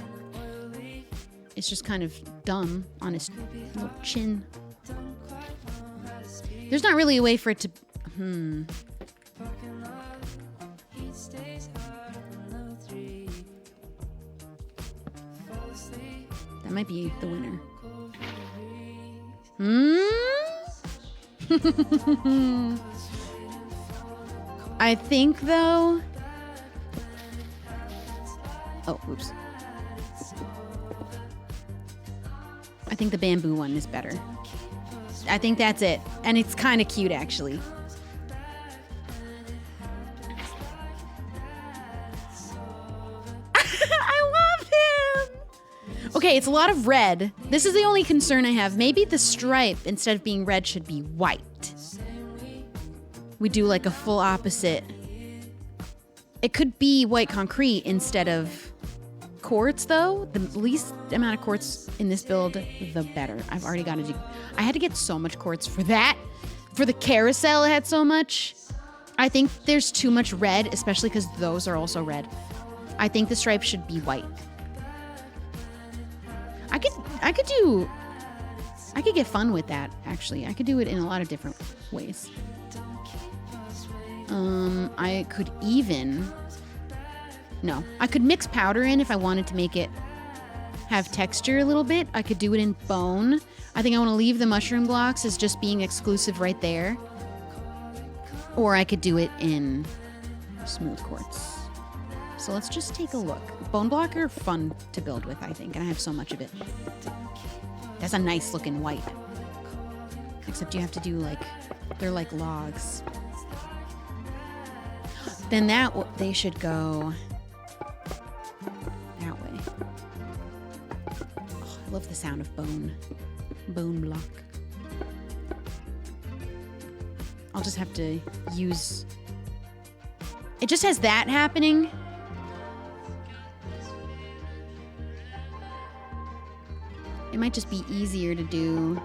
It's just kind of dumb on his little chin. There's not really a way for it to... That might be the winner. I think, though... Oh, oops. I think the bamboo one is better. I think that's it. And it's kind of cute, actually. I love him! Okay, it's a lot of red. This is the only concern I have. Maybe the stripe, instead of being red, should be white. We do like a full opposite. It could be white concrete instead of quartz, though. The least amount of quartz in this build, the better. I've already got to do... I had to get so much quartz for that. For the carousel, it had so much. I think there's too much red, especially because those are also red. I think the stripe should be white. I could get fun with that, actually. I could do it in a lot of different ways. I could even... No, I could mix powder in if I wanted to make it have texture a little bit. I could do it in bone. I think I want to leave the mushroom blocks as just being exclusive right there. Or I could do it in smooth quartz. So let's just take a look. Bone block are fun to build with, I think, and I have so much of it. That's a nice looking white. Except you have to do like, they're like logs. Then they should go that way. Oh, I love the sound of bone block. I'll just have to use... It just has that happening. It might just be easier to do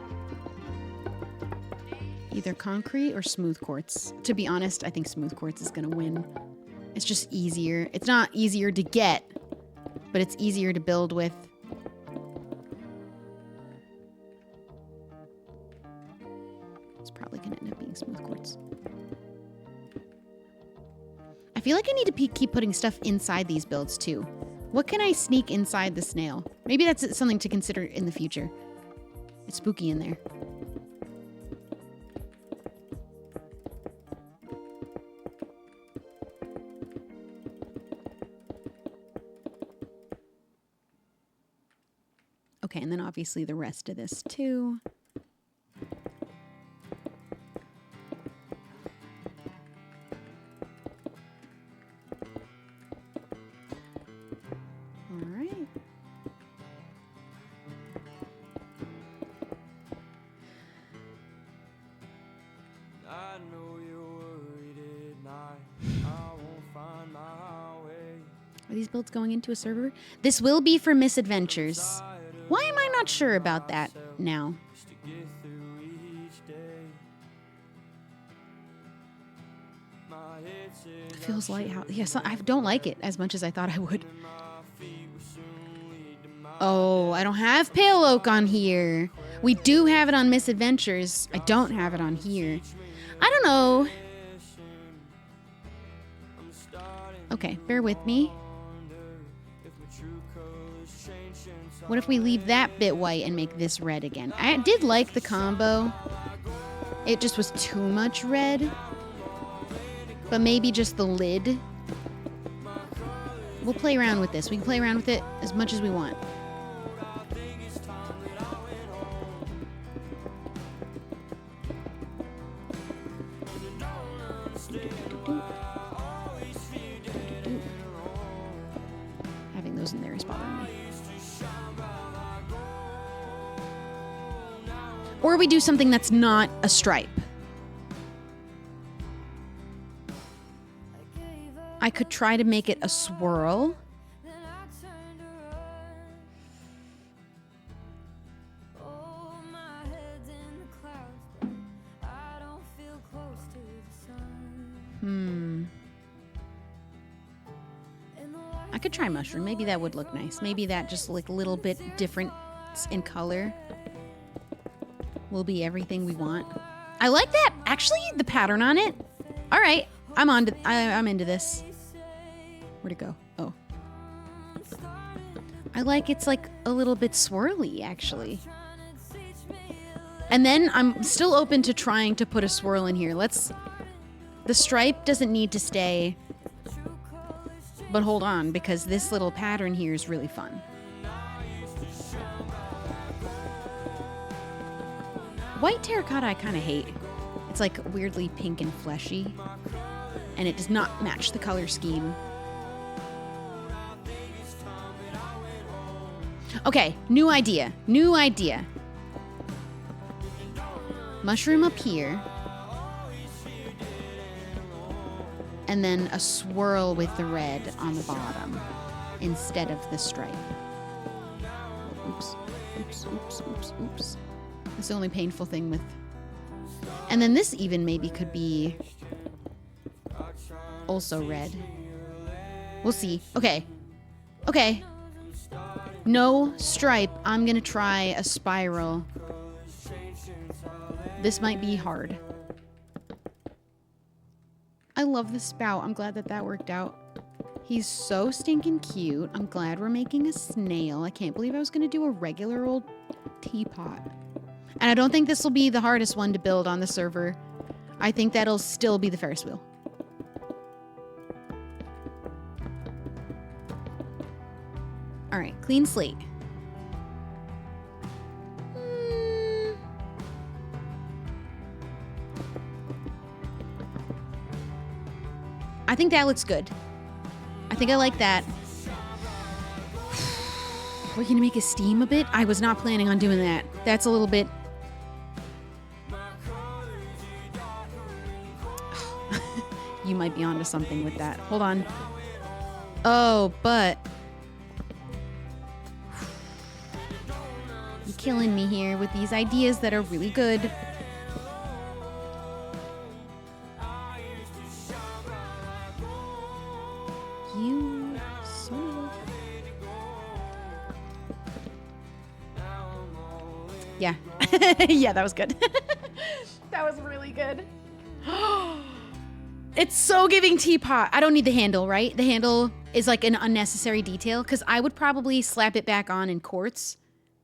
either concrete or smooth quartz. To be honest, I think smooth quartz is going to win. It's just easier. It's not easier to get, but it's easier to build with. It's probably going to end up being smooth quartz. I feel like I need to keep putting stuff inside these builds too. What can I sneak inside the snail? Maybe that's something to consider in the future. It's spooky in there. Okay, and then obviously the rest of this too. these builds going into a server? This will be for misadventures. Why am I not sure about that now? It feels lighthouse. Yes, I don't like it as much as I thought I would. Oh, I don't have Pale Oak on here. We do have it on Misadventures. I don't have it on here. I don't know. Okay, bear with me. What if we leave that bit white and make this red again? I did like the combo. It just was too much red. But maybe just the lid. We'll play around with this. We can play around with it as much as we want. Having those in there is bothering me. Or we do something that's not a stripe. I could try to make it a swirl. I could try mushroom. Maybe that would look nice. Maybe that just like a little bit different in color will be everything we want. I like that. Actually, the pattern on it. All right. I'm into this. Where'd it go? Oh. I like it's like a little bit swirly, actually. And then I'm still open to trying to put a swirl in here. The stripe doesn't need to stay. But hold on, because this little pattern here is really fun. White terracotta I kind of hate. It's like weirdly pink and fleshy. And it does not match the color scheme. Okay, new idea. New idea. Mushroom up here. And then a swirl with the red on the bottom instead of the stripe. Oops, oops, oops, oops, oops. That's the only painful thing with... And then this even maybe could be also red. We'll see. Okay. Okay. No stripe. I'm gonna try a spiral. This might be hard. I love the spout. I'm glad that worked out. He's so stinking cute. I'm glad we're making a snail. I can't believe I was gonna do a regular old teapot. And I don't think this will be the hardest one to build on the server. I think that'll still be the Ferris wheel. All right, clean slate. I think that looks good. I think I like that. We're gonna make it steam a bit? I was not planning on doing that. That's a little bit... You might be onto something with that. Hold on. Oh, but... You're killing me here with these ideas that are really good. You son of... Yeah. Yeah, that was good. That was really good. It's so giving teapot. I don't need the handle, right? The handle is like an unnecessary detail because I would probably slap it back on in quartz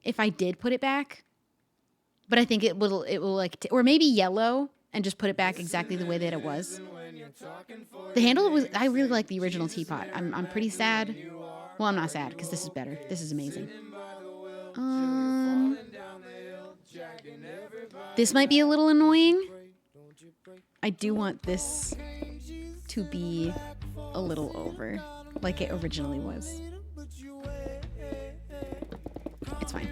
if I did put it back. But I think it will like, or maybe yellow and just put it back exactly the way that it was. The handle was, I really like the original teapot. I'm pretty sad. Well, I'm not sad because this is better. This is amazing. This might be a little annoying. I do want this to be a little over, like it originally was. It's fine.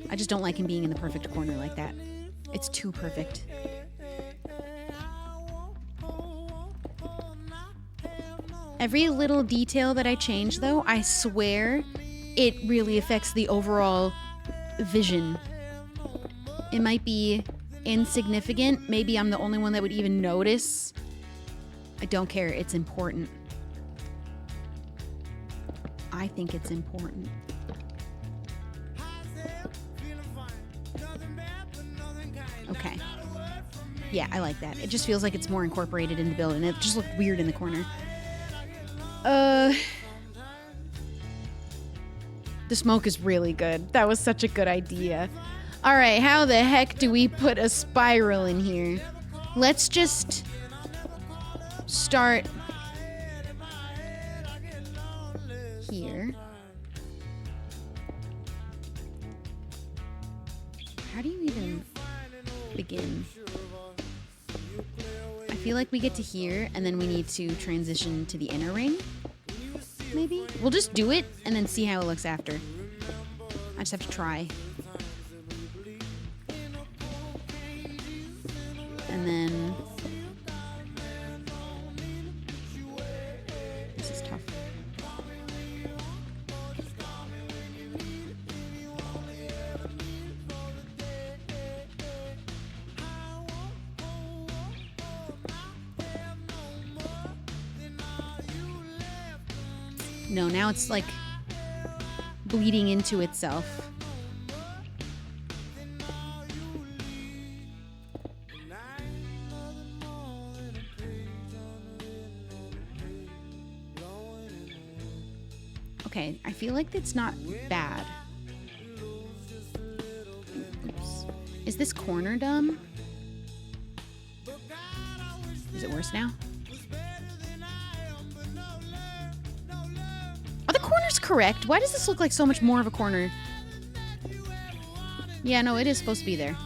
I just don't like him being in the perfect corner like that. It's too perfect. Every little detail that I change, though, I swear it really affects the overall vision. It might be insignificant. Maybe I'm the only one that would even notice. I don't care. It's important. I think it's important. Okay. Yeah, I like that. It just feels like it's more incorporated in the build, and it just looked weird in the corner. The smoke is really good. That was such a good idea. All right, how the heck do we put a spiral in here? Let's just start here. How do you even begin? I feel like we get to here, and then we need to transition to the inner ring. Maybe? We'll just do it, and then see how it looks after. I just have to try. And then... This is tough. No, now it's like bleeding into itself. Okay, I feel like it's not bad. Oops. Is this corner dumb? Is it worse now? Are the corners correct? Why does this look like so much more of a corner? Yeah, no, it is supposed to be there.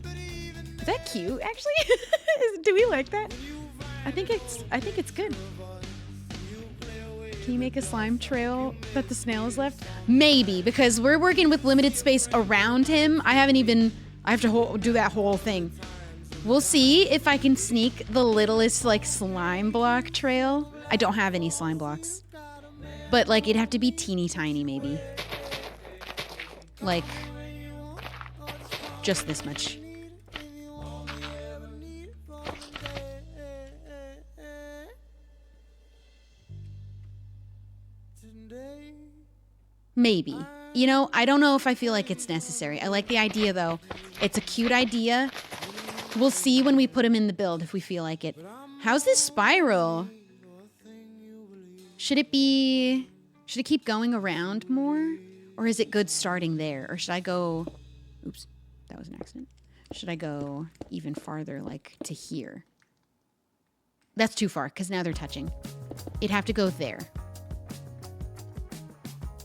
Is that cute, actually? Do we like that? I think it's good. Can you make a slime trail that the snail has left? Maybe, because we're working with limited space around him. I have to do that whole thing. We'll see if I can sneak the littlest, like, slime block trail. I don't have any slime blocks. But, like, it'd have to be teeny tiny, maybe. Like, just this much. Maybe. You know, I don't know if I feel like it's necessary. I like the idea, though. It's a cute idea. We'll see when we put him in the build if we feel like it. How's this spiral? Should it keep going around more? Or is it good starting there? Or should I go... Oops, that was an accident. Should I go even farther, like, to here? That's too far, because now they're touching. It'd have to go there.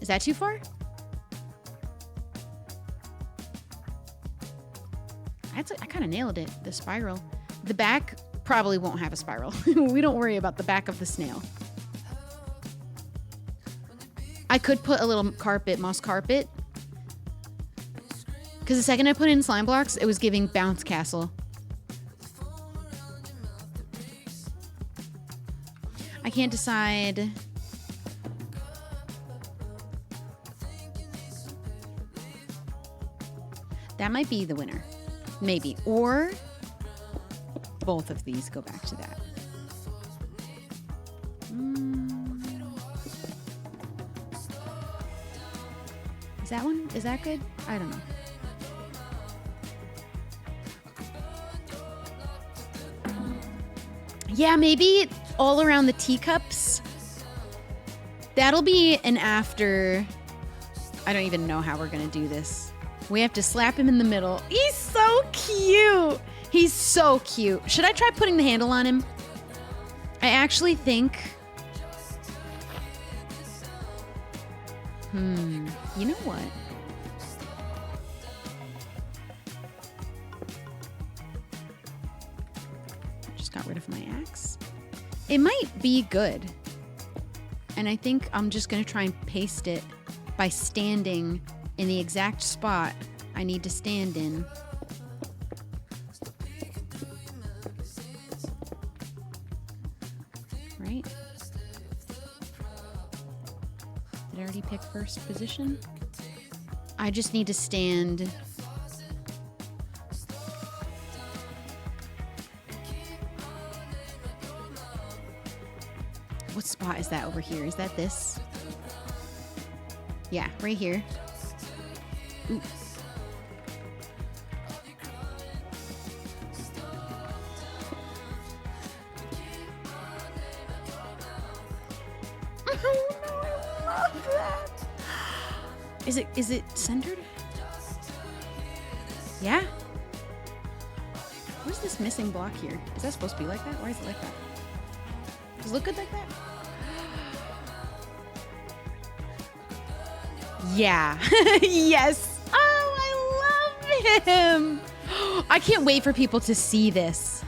Is that too far? I kind of nailed it, the spiral. The back probably won't have a spiral. We don't worry about the back of the snail. I could put a little carpet, moss carpet. Because the second I put in slime blocks, it was giving bounce castle. I can't decide... That might be the winner. Maybe. Or both of these go back to that. Is that one? Is that good? I don't know. Yeah, maybe all around the teacups. That'll be an after... I don't even know how we're going to do this. We have to slap him in the middle. He's so cute. He's so cute. Should I try putting the handle on him? I actually think... You know what? Just got rid of my axe. It might be good. And I think I'm just going to try and paste it by standing in the exact spot I need to stand in. Right? Did I already pick first position? I just need to stand... What spot is that over here? Is that this? Yeah, right here. Ooh. Oh no, I love that. Is it centered? Yeah. Where's this missing block here? Is that supposed to be like that? Why is it like that? Does it look good like that? Yeah. Yes. Oh, I love him. I can't wait for people to see this.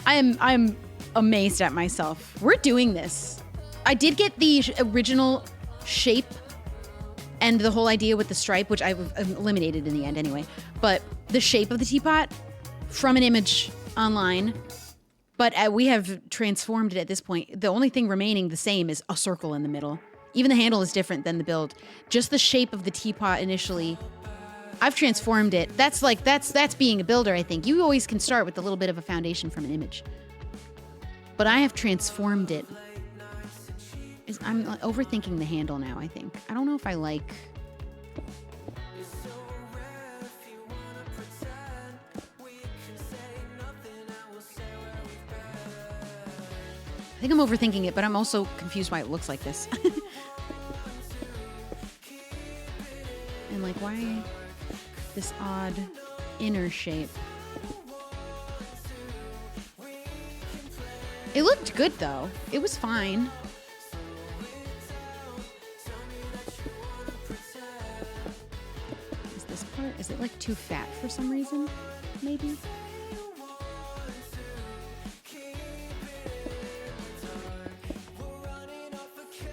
I'm amazed at myself. We're doing this. I did get the original shape and the whole idea with the stripe, which I eliminated in the end anyway. But the shape of the teapot from an image online. But we have transformed it at this point. The only thing remaining the same is a circle in the middle. Even the handle is different than the build. Just the shape of the teapot initially. I've transformed it. That's being a builder, I think. You always can start with a little bit of a foundation from an image. But I have transformed it. I'm overthinking the handle now, I think. I don't know if I like... I think I'm overthinking it, but I'm also confused why it looks like this. And like, why this odd inner shape? It looked good though. It was fine. Is this part, is it like too fat for some reason? Maybe?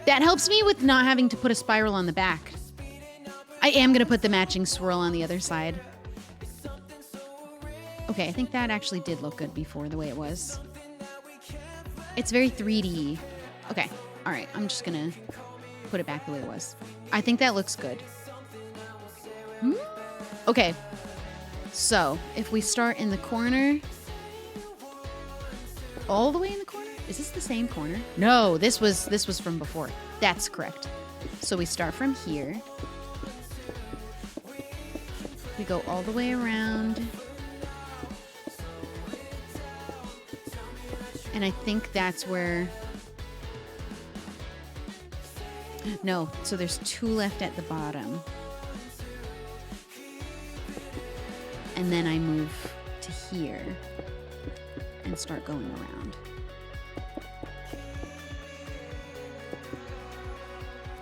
That helps me with not having to put a spiral on the back. I am going to put the matching swirl on the other side. Okay, I think that actually did look good before, the way it was. It's very 3D. Okay, all right, I'm just going to put it back the way it was. I think that looks good. Okay, so if we start in the corner, all the way in the corner? Is this the same corner? No, this was from before. That's correct. So we start from here. We go all the way around. And I think that's where... No, so there's 2 left at the bottom. And then I move to here and start going around.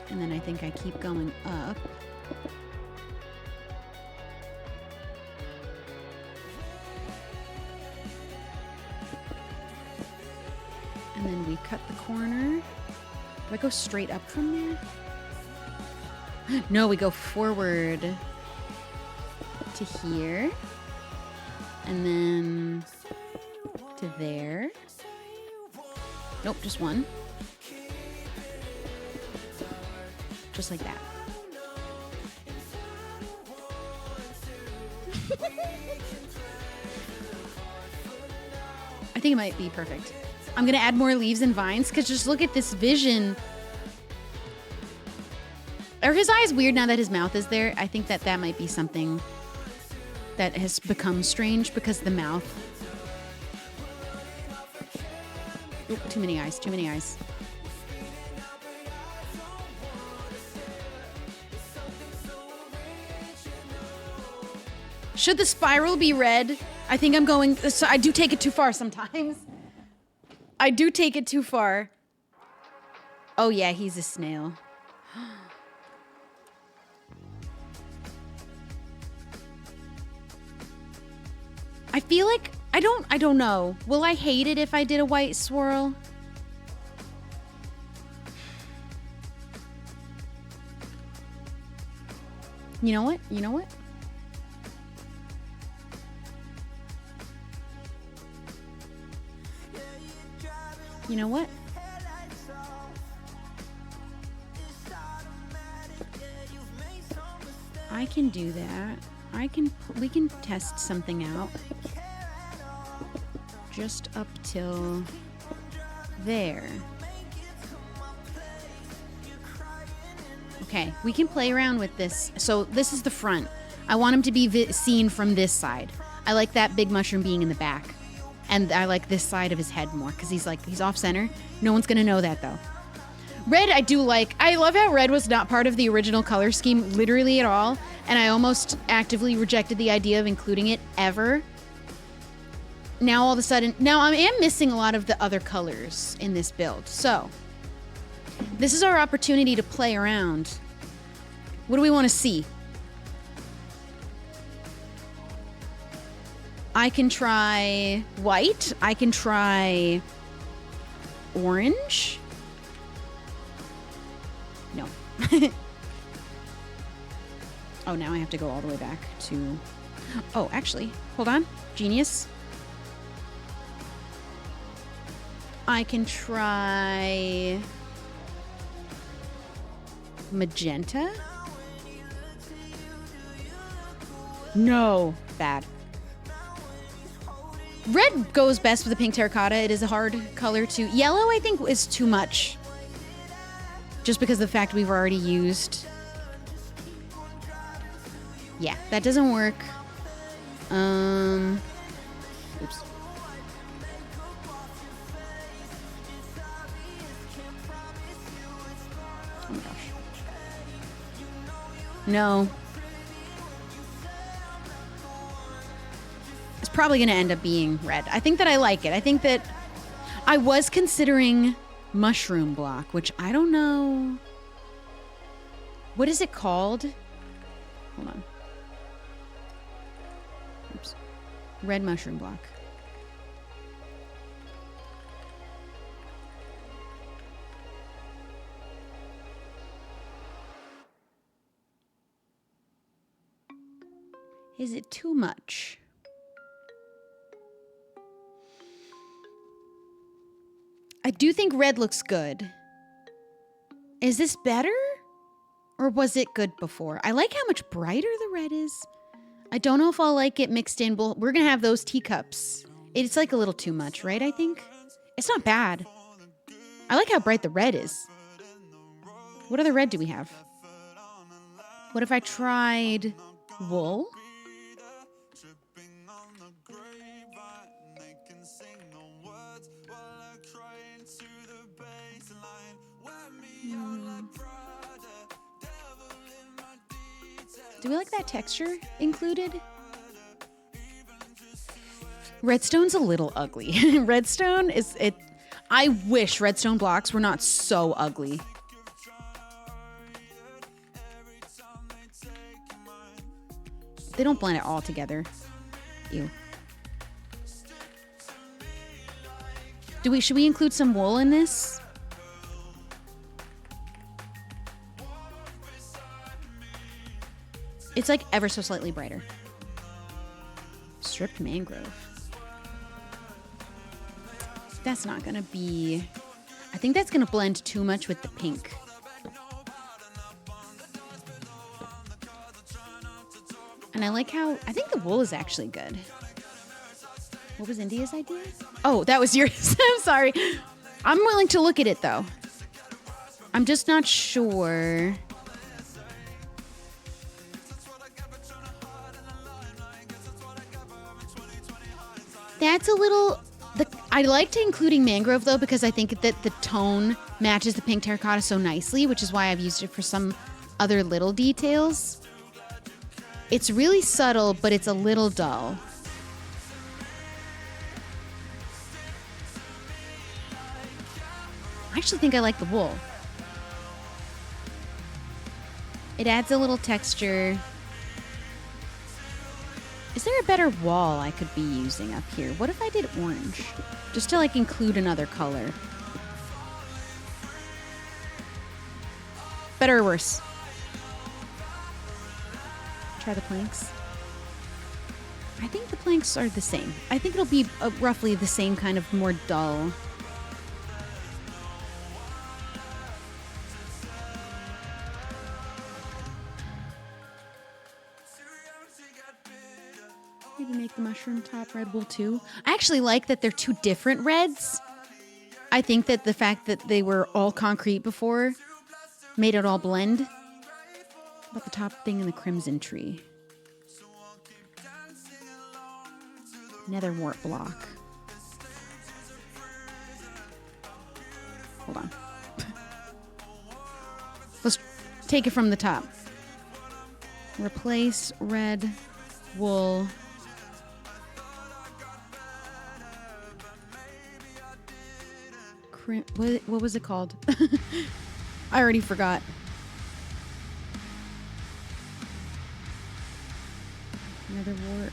And then I think I keep going up. And then we cut the corner. Do I go straight up from there? No, we go forward to here. And then to there. Nope, just one. Just like that. I think it might be perfect. I'm going to add more leaves and vines because just look at this vision. Are his eyes weird now that his mouth is there? I think that that might be something that has become strange because the mouth. Ooh, too many eyes, too many eyes. Should the spiral be red? I think I'm going, so I do take it too far sometimes. I do take it too far. Oh yeah, he's a snail. I feel like, I don't know. Will I hate it if I did a white swirl? You know what? You know what? You know what? I can do that. We can test something out. Just up till there. Okay, we can play around with this. So this is the front. I want him to be seen from this side. I like that big mushroom being in the back. And I like this side of his head more because he's off center. No one's going to know that though. Red, I do like. I love how red was not part of the original color scheme literally at all. And I almost actively rejected the idea of including it ever. Now all of a sudden, now I am missing a lot of the other colors in this build. So this is our opportunity to play around. What do we want to see? I can try white. I can try orange. No. Oh, now I have to go all the way back to... Oh, actually, hold on. Genius. I can try... magenta? No. Bad. Red goes best with the pink terracotta. It is a hard color to... Yellow, I think, is too much. Just because of the fact we've already used... Yeah, that doesn't work. Oops. Oh my gosh. No. It's probably going to end up being red. I think that I like it. I think that I was considering mushroom block, which I don't know. What is it called? Hold on. Oops. Red mushroom block. Is it too much? I do think red looks good. Is this better? Or was it good before? I like how much brighter the red is. I don't know if I'll like it mixed in. We're going to have those teacups. It's like a little too much, right? I think. It's not bad. I like how bright the red is. What other red do we have? What if I tried wool? Do we like that texture included? Redstone's a little ugly. Redstone is it. I wish redstone blocks were not so ugly. They don't blend it all together. Ew. Should we include some wool in this? It's like ever so slightly brighter. Stripped mangrove. That's not gonna be... I think that's gonna blend too much with the pink. And I like how... I think the wool is actually good. What was India's idea? Oh, that was yours. I'm sorry. I'm willing to look at it, though. I'm just not sure... That's a little... I liked including mangrove, though, because I think that the tone matches the pink terracotta so nicely, which is why I've used it for some other little details. It's really subtle, but it's a little dull. I actually think I like the wool. It adds a little texture. Is there a better wall I could be using up here? What if I did orange? Just to, like, include another color. Better or worse? Try the planks. I think the planks are the same. I think it'll be roughly the same kind of more dull. the mushroom top red wool too. I actually like that they're two different reds. I think that the fact that they were all concrete before made it all blend. About the top thing in the crimson tree. Netherwort block. Hold on. Let's take it from the top. Replace red wool. What was it called? I already forgot. Netherwort.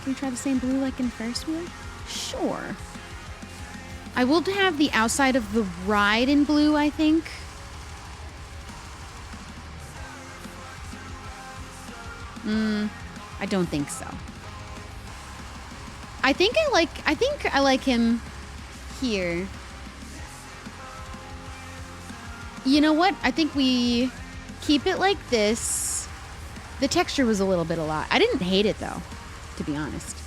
Can we try the same blue like in Ferris wheel? Sure. I will have the outside of the ride in blue, I think. I don't think so. I think I like him here. You know what? I think we keep it like this. The texture was a little bit a lot. I didn't hate it though, to be honest.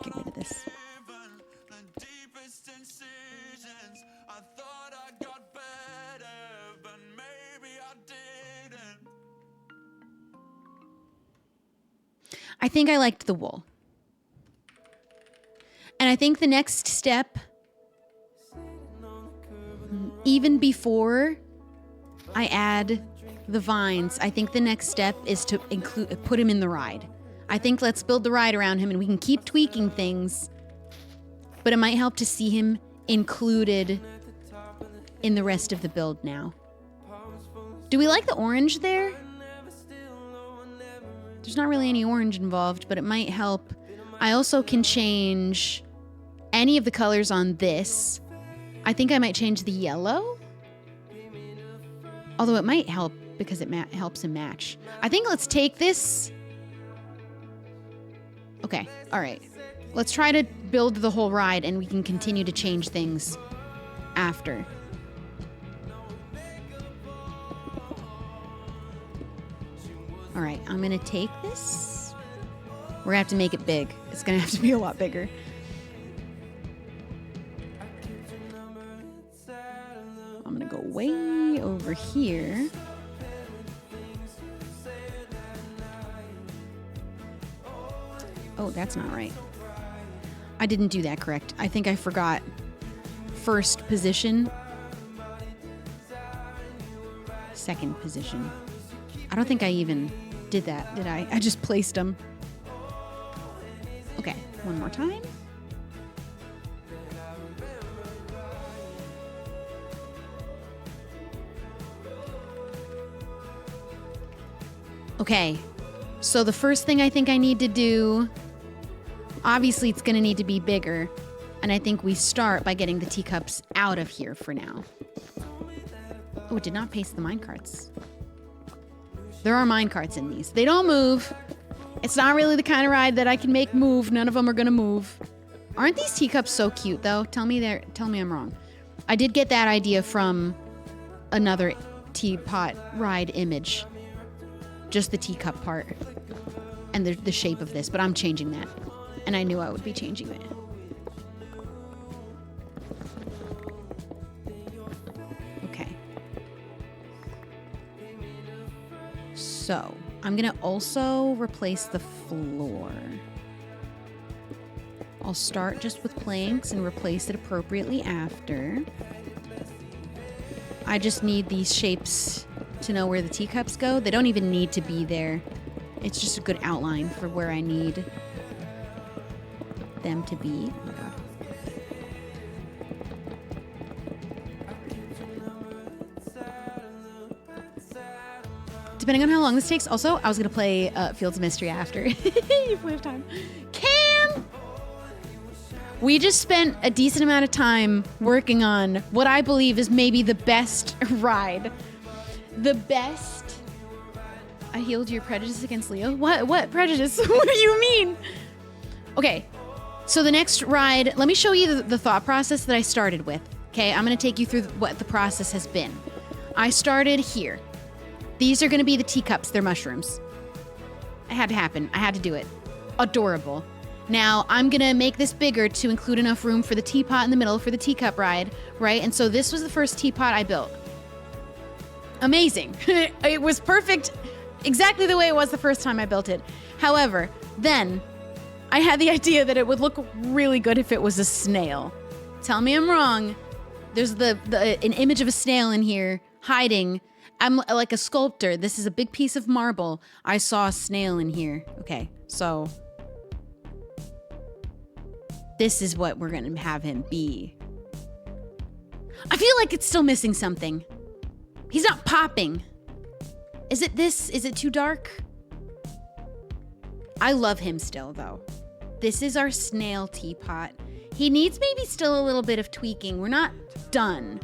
Get rid of this. I think I liked the wool. And I think the next step, even before I add the vines, I think the next step is to put him in the ride. I think let's build the ride around him and we can keep tweaking things, but it might help to see him included in the rest of the build now. Do we like the orange there? There's not really any orange involved, but it might help. I also can change any of the colors on this. I think I might change the yellow. Although it might help because it helps him match. I think let's take this. Okay, all right. Let's try to build the whole ride and we can continue to change things after. All right, I'm gonna take this. We're gonna have to make it big. It's gonna have to be a lot bigger. I'm gonna go way over here. Oh, that's not right. I didn't do that correct. I think I forgot first position. Second position. I don't think I even did that, did I? I just placed them. Okay, one more time. Okay, so the first thing I think I need to do, obviously it's gonna need to be bigger, and I think we start by getting the teacups out of here for now. Oh, it did not paste the minecarts. There are minecarts in these. They don't move. It's not really the kind of ride that I can make move. None of them are gonna move. Aren't these teacups so cute though? Tell me I'm wrong. I did get that idea from another teapot ride image. Just the teacup part. And the shape of this, but I'm changing that. And I knew I would be changing that. Okay. So, I'm gonna also replace the floor. I'll start just with planks and replace it appropriately after. I just need these shapes to know where the teacups go. They don't even need to be there. It's just a good outline for where I need them to be. Oh my God. To depending on how long this takes. Also, I was gonna play Fields of Mystery after if we have time. Cam, we just spent a decent amount of time working on what I believe is maybe the best ride. The best. I healed your prejudice against Leo. What prejudice? What do you mean? Okay, so the next ride. Let me show you the thought process that I started with. Okay, I'm gonna take you through what the process has been. I started here. These are gonna be the teacups. They're mushrooms. It had to happen. I had to do it. Adorable. Now, I'm gonna make this bigger to include enough room for the teapot in the middle for the teacup ride, right? And so this was the first teapot I built. Amazing. It was perfect, exactly the way it was the first time I built it. However, then I had the idea that it would look really good if it was a snail. Tell me I'm wrong. There's an image of a snail in here hiding. I'm like a sculptor. This is a big piece of marble. I saw a snail in here. Okay, so this is what we're gonna have him be. I feel like it's still missing something. He's not popping. Is it this? Is it too dark? I love him still, though. This is our snail teapot. He needs maybe still a little bit of tweaking. We're not done.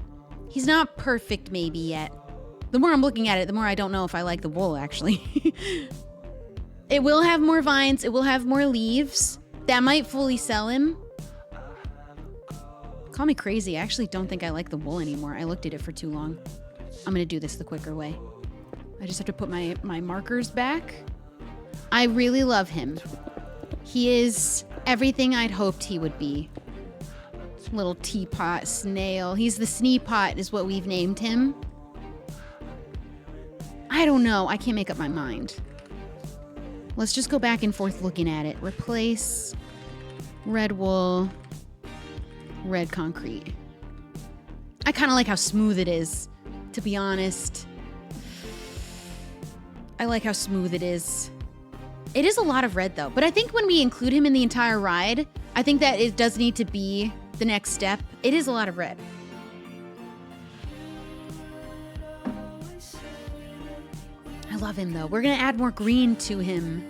He's not perfect maybe yet. The more I'm looking at it, the more I don't know if I like the wool, actually. It will have more vines. It will have more leaves. That might fully sell him. Call me crazy. I actually don't think I like the wool anymore. I looked at it for too long. I'm gonna do this the quicker way. I just have to put my markers back. I really love him. He is everything I'd hoped he would be. Little teapot snail. He's the Sneapot is what we've named him. I don't know. I can't make up my mind. Let's just go back and forth looking at it. Replace red wool, red concrete. I kind of like how smooth it is, to be honest. I like how smooth it is. It is a lot of red, though. But I think when we include him in the entire ride, I think that it does need to be the next step. It is a lot of red. I love him, though. We're going to add more green to him.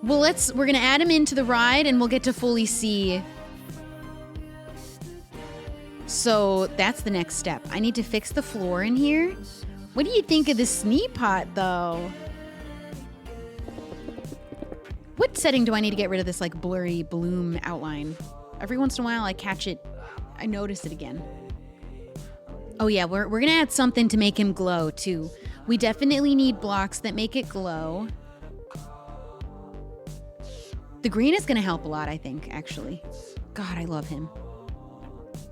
Well, we're going to add him into the ride, and we'll get to fully see. So that's the next step. I need to fix the floor in here. What do you think of the Sneapot, though? What setting do I need to get rid of this, like, blurry bloom outline? Every once in a while, I catch it. I notice it again. Oh, yeah, we're going to add something to make him glow, too. We definitely need blocks that make it glow. The green is going to help a lot, I think, actually. God, I love him.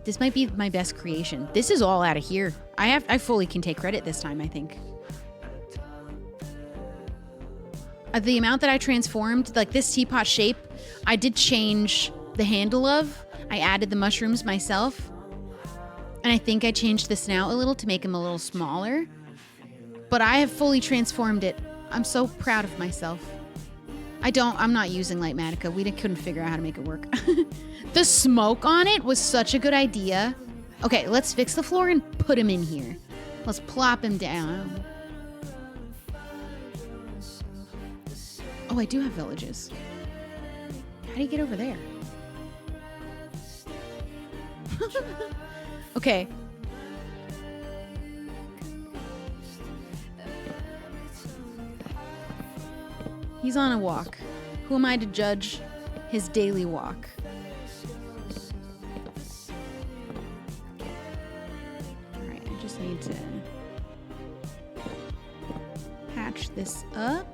This might be my best creation. This is all out of here. I fully can take credit this time, I think. The amount that I transformed, like this teapot shape, I did change the handle of. I added the mushrooms myself. And I think I changed the snout a little to make him a little smaller. But I have fully transformed it. I'm so proud of myself. I'm not using Lightmatica. We couldn't figure out how to make it work. The smoke on it was such a good idea. Okay, let's fix the floor and put him in here. Let's plop him down. Oh, I do have villages. How do you get over there? Okay. He's on a walk. Who am I to judge his daily walk? Alright, I just need to patch this up.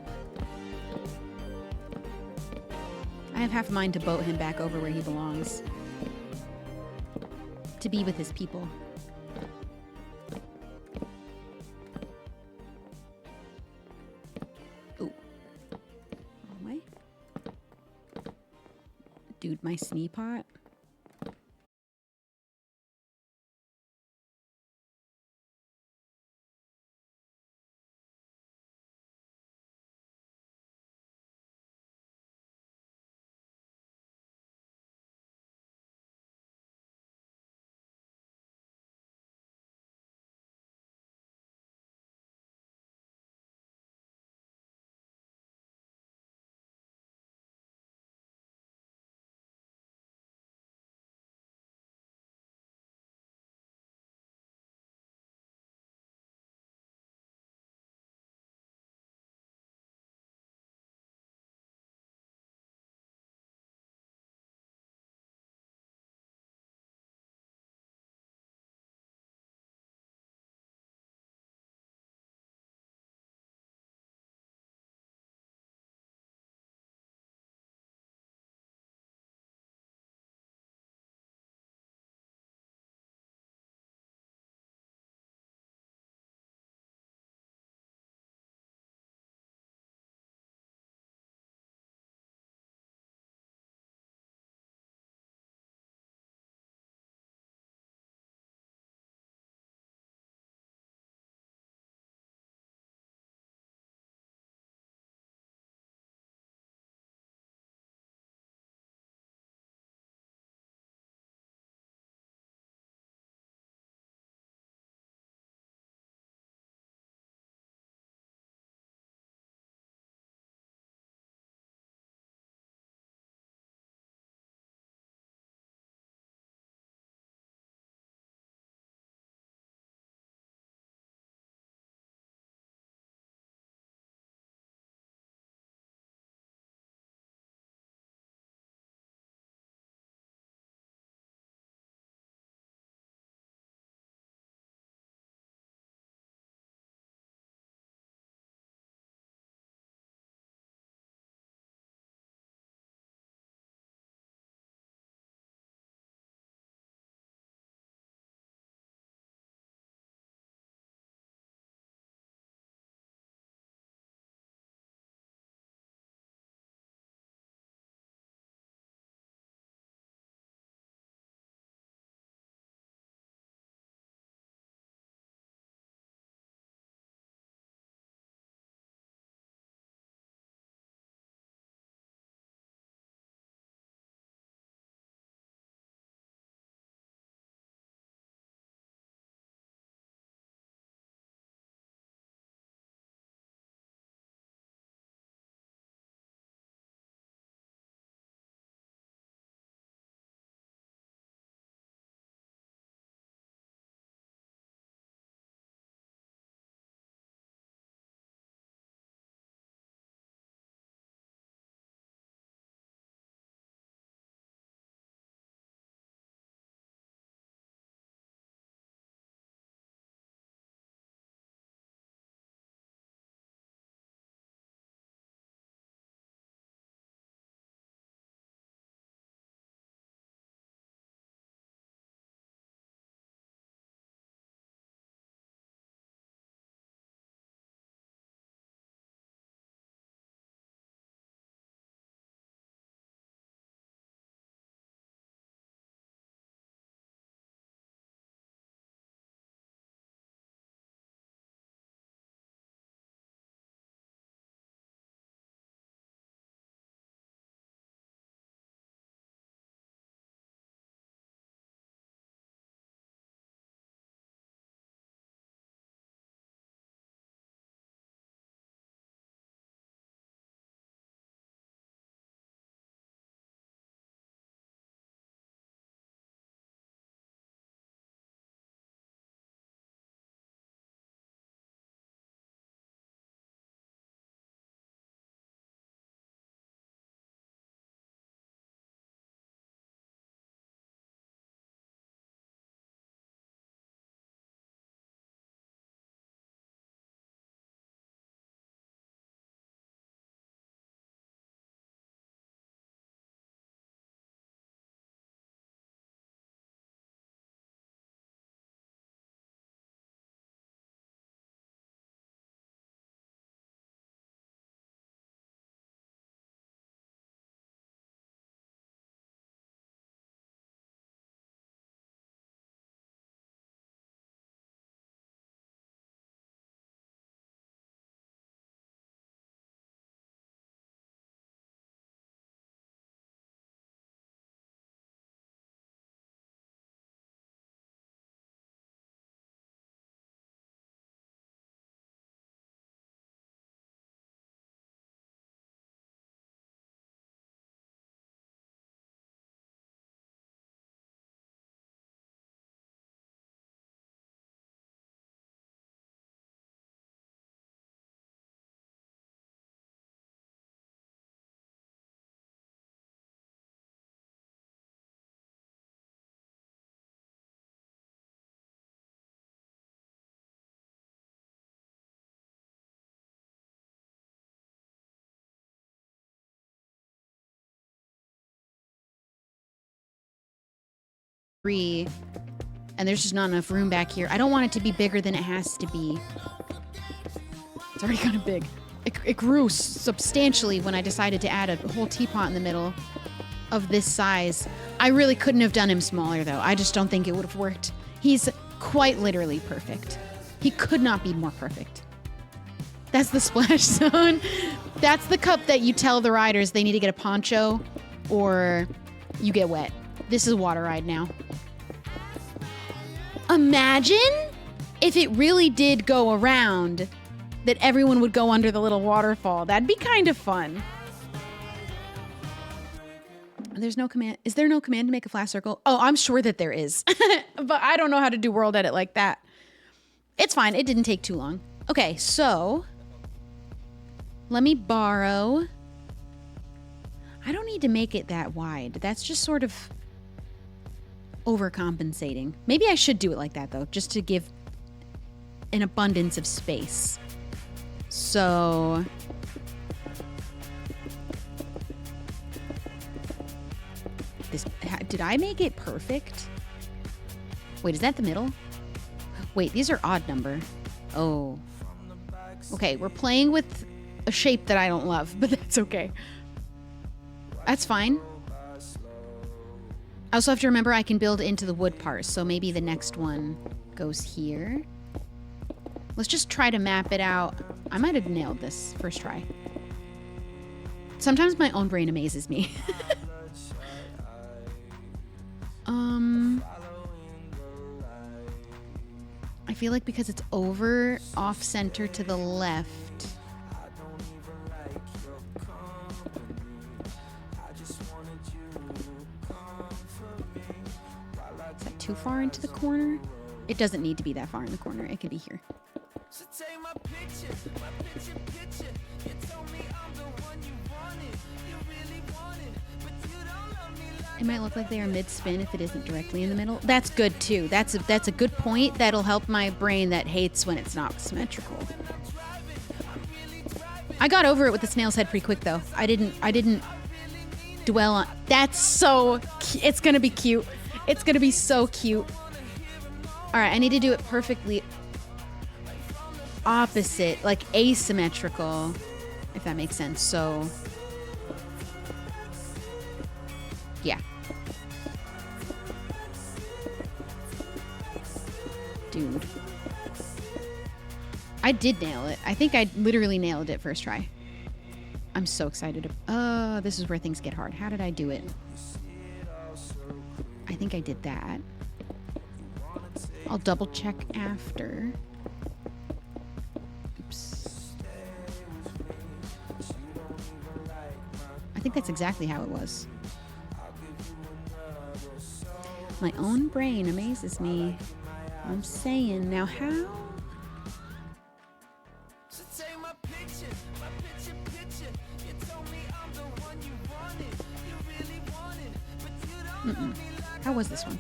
I have half a mind to boat him back over where he belongs. To be with his people. Ooh. Wrong way. Dude, my Sneapot. 3, and there's just not enough room back here. I don't want it to be bigger than it has to be. It's already kind of big. It grew substantially when I decided to add a whole teapot in the middle of this size. I really couldn't have done him smaller, though. I just don't think it would have worked. He's quite literally perfect. He could not be more perfect. That's the splash zone. That's the cup that you tell the riders they need to get a poncho or you get wet. This is a water ride now. Imagine if it really did go around that everyone would go under the little waterfall. That'd be kind of fun. There's no command. Is there no command to make a flat circle? Oh, I'm sure that there is. But I don't know how to do world edit like that. It's fine. It didn't take too long. Okay, so let me borrow. I don't need to make it that wide. That's just sort of overcompensating. Maybe I should do it like that, though, just to give an abundance of space. So did I make it perfect? Wait, is that the middle? Wait, these are odd number. Oh. Okay, we're playing with a shape that I don't love, but that's okay. That's fine. I also have to remember I can build into the wood part, so maybe the next one goes here. Let's just try to map it out. I might have nailed this first try. Sometimes my own brain amazes me. I feel like because it's over off center to the left. Is that too far into the corner? It doesn't need to be that far in the corner. It can be here. It might look like they are mid-spin if it isn't directly in the middle. That's good too. That's a good point. That'll help my brain that hates when it's not symmetrical. I got over it with the snail's head pretty quick though. I didn't dwell on. That's so. It's gonna be cute. It's gonna be so cute. All right, I need to do it perfectly opposite, like asymmetrical, if that makes sense. So, yeah. Dude. I did nail it. I think I literally nailed it first try. I'm so excited. This is where things get hard. How did I do it? I think I did that. I'll double check after. Oops. I think that's exactly how it was. My own brain amazes me. I'm saying, now how? How was this one?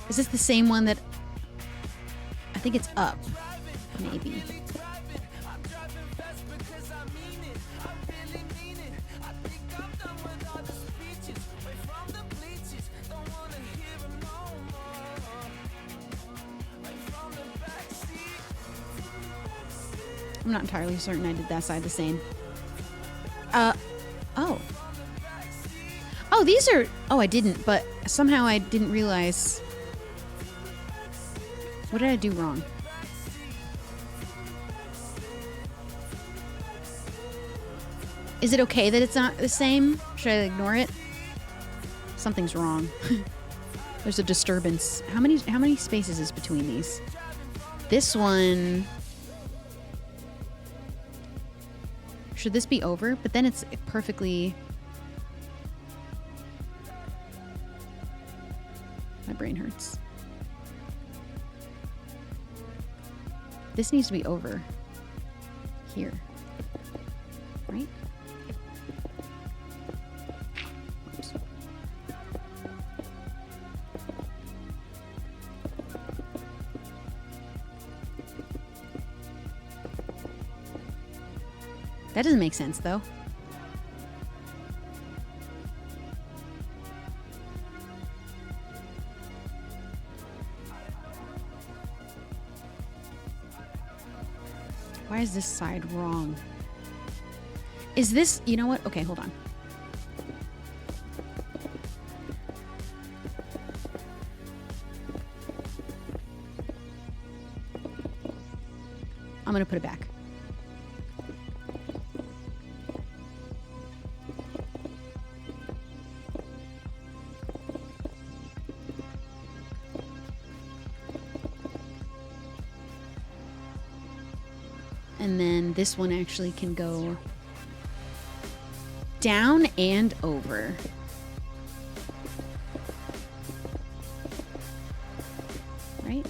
Is this the same one that... I think it's up, maybe. I'm not entirely certain I did that side the same. Oh. Oh, these are... Oh, I didn't, but somehow I didn't realize... What did I do wrong? Is it okay that it's not the same? Should I ignore it? Something's wrong. There's a disturbance. How many spaces is between these? This one... Should this be over? But then it's perfectly... My brain hurts. This needs to be over here, right? Oops. That doesn't make sense, though. Why is this side wrong? Is this, you know what? Okay, hold on. I'm gonna put it back. And then this one actually can go down and over. Right?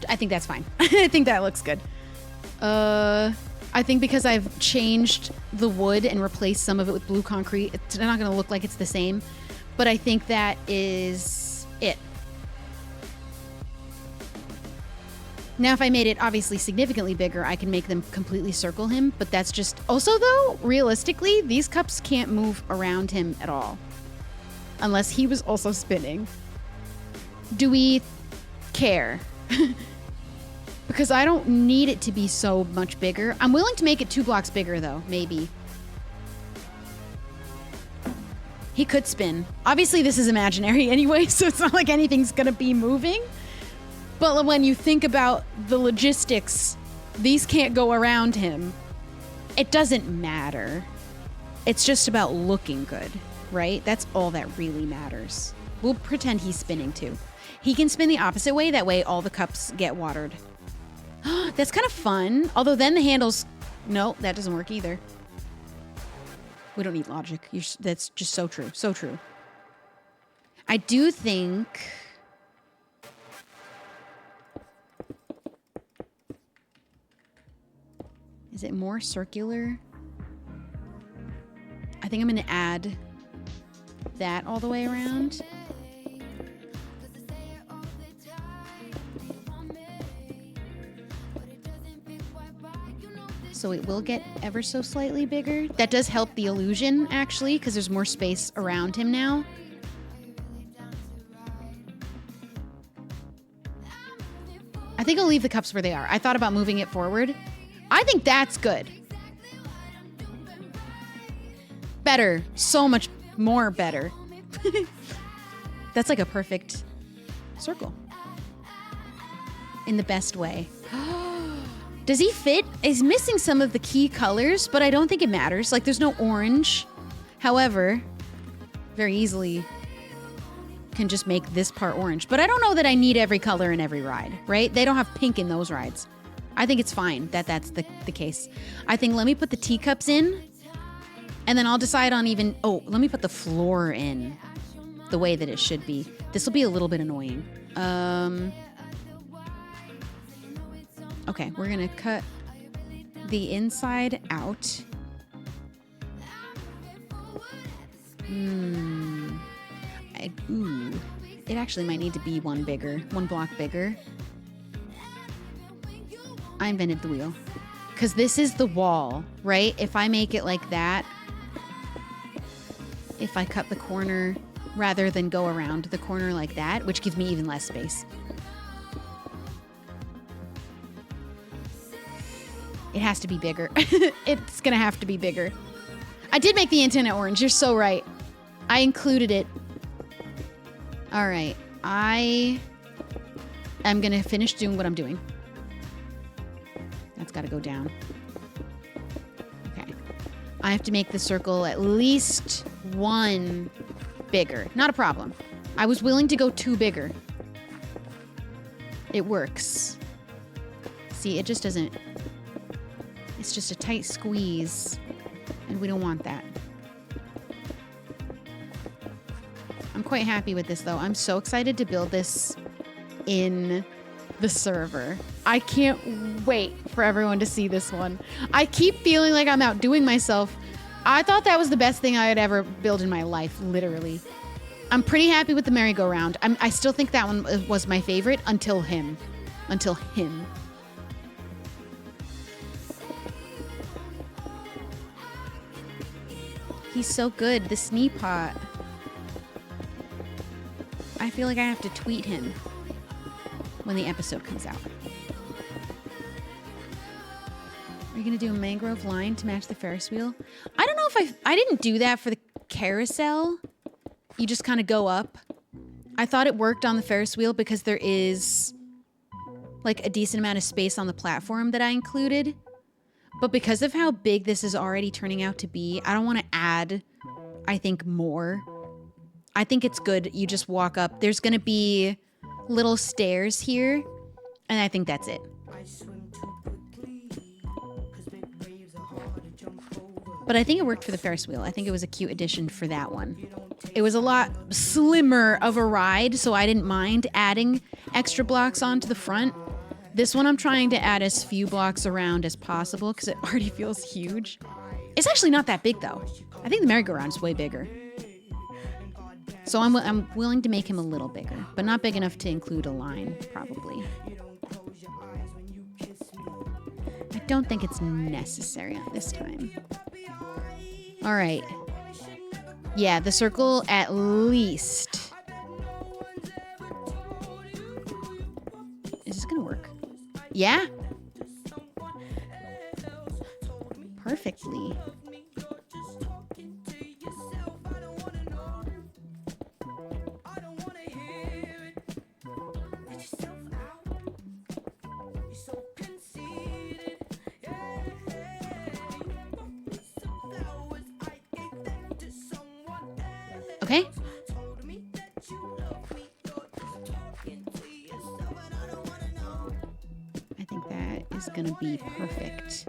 I think that's fine. I think that looks good. I think because I've changed the wood and replaced some of it with blue concrete, it's not going to look like it's the same. But I think that is it. Now, if I made it obviously significantly bigger, I can make them completely circle him, but that's just... Also, though, realistically, these cups can't move around him at all. Unless he was also spinning. Do we care? Because I don't need it to be so much bigger. I'm willing to make it 2 blocks bigger, though, maybe. He could spin. Obviously, this is imaginary anyway, so it's not like anything's gonna be moving. But when you think about the logistics, these can't go around him. It doesn't matter. It's just about looking good, right? That's all that really matters. We'll pretend he's spinning too. He can spin the opposite way. That way all the cups get watered. That's kind of fun. Although then the handles... No, that doesn't work either. We don't need logic. That's just so true. So true. I do think... Is it more circular? I think I'm going to add that all the way around. So it will get ever so slightly bigger. That does help the illusion, actually, because there's more space around him now. I think I'll leave the cups where they are. I thought about moving it forward. I think that's good. Better. So much more better. That's like a perfect circle. In the best way. Does he fit? He's missing some of the key colors, but I don't think it matters. Like, there's no orange. However, very easily can just make this part orange. But I don't know that I need every color in every ride, right? They don't have pink in those rides. I think it's fine that that's the case. I think let me put the teacups in, and then I'll decide on even... Oh, let me put the floor in the way that it should be. This will be a little bit annoying. Okay, we're going to cut the inside out. Ooh. It actually might need to be one block bigger. I invented the wheel. Because this is the wall, right? If I make it like that, if I cut the corner rather than go around the corner like that, which gives me even less space. It has to be bigger. It's going to have to be bigger. I did make the antenna orange. You're so right. I included it. All right. I am going to finish doing what I'm doing. That's got to go down. Okay. I have to make the circle at least one bigger. Not a problem. I was willing to go 2 bigger. It works. See, it just doesn't... It's just a tight squeeze, and we don't want that. I'm quite happy with this, though. I'm so excited to build this in the server. I can't wait for everyone to see this one. I keep feeling like I'm outdoing myself. I thought that was the best thing I had ever built in my life, literally. I'm pretty happy with the merry-go-round. I still think that one was my favorite until him. Until him. He's so good, the Snee Pot. I feel like I have to tweet him. when the episode comes out. Are you going to do a mangrove line to match the Ferris wheel? I don't know if I didn't do that for the carousel. You just kind of go up. I thought it worked on the Ferris wheel because there is like a decent amount of space on the platform that I included. But because of how big this is already turning out to be, I don't want to add, I think, more. I think it's good you just walk up. There's going to be little stairs here, and I think that's it. But I think it worked for the Ferris wheel. I think it was a cute addition for that one. It was a lot slimmer of a ride, so I didn't mind adding extra blocks onto the front. This one I'm trying to add as few blocks around as possible because it already feels huge. It's actually not that big, though. I think the merry-go-round is way bigger. So I'm willing to make him a little bigger, but not big enough to include a line, probably. I don't think it's necessary at this time. All right. Yeah, the circle at least. Is this gonna work? Yeah? Perfectly. Okay. I think that is gonna be perfect.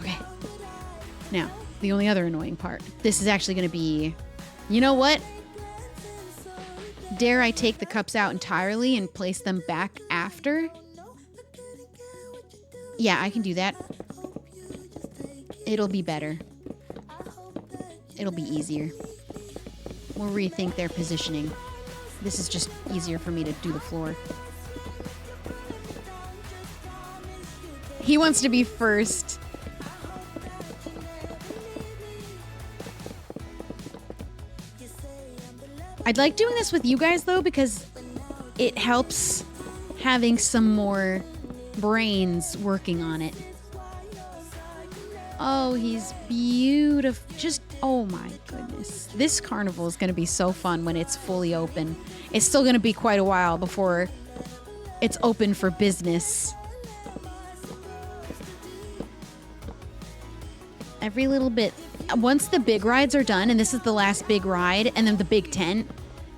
Okay. Now, the only other annoying part. This is actually going to be... You know what? Dare I take the cups out entirely and place them back after? Yeah, I can do that. It'll be better. It'll be easier. We'll rethink their positioning. This is just easier for me to do the floor. He wants to be first. I'd like doing this with you guys, though, because it helps having some more brains working on it. Oh, he's beautiful. Just, oh my goodness. This carnival is going to be so fun when it's fully open. It's still going to be quite a while before it's open for business. Every little bit. Once the big rides are done, and this is the last big ride, and then the big tent,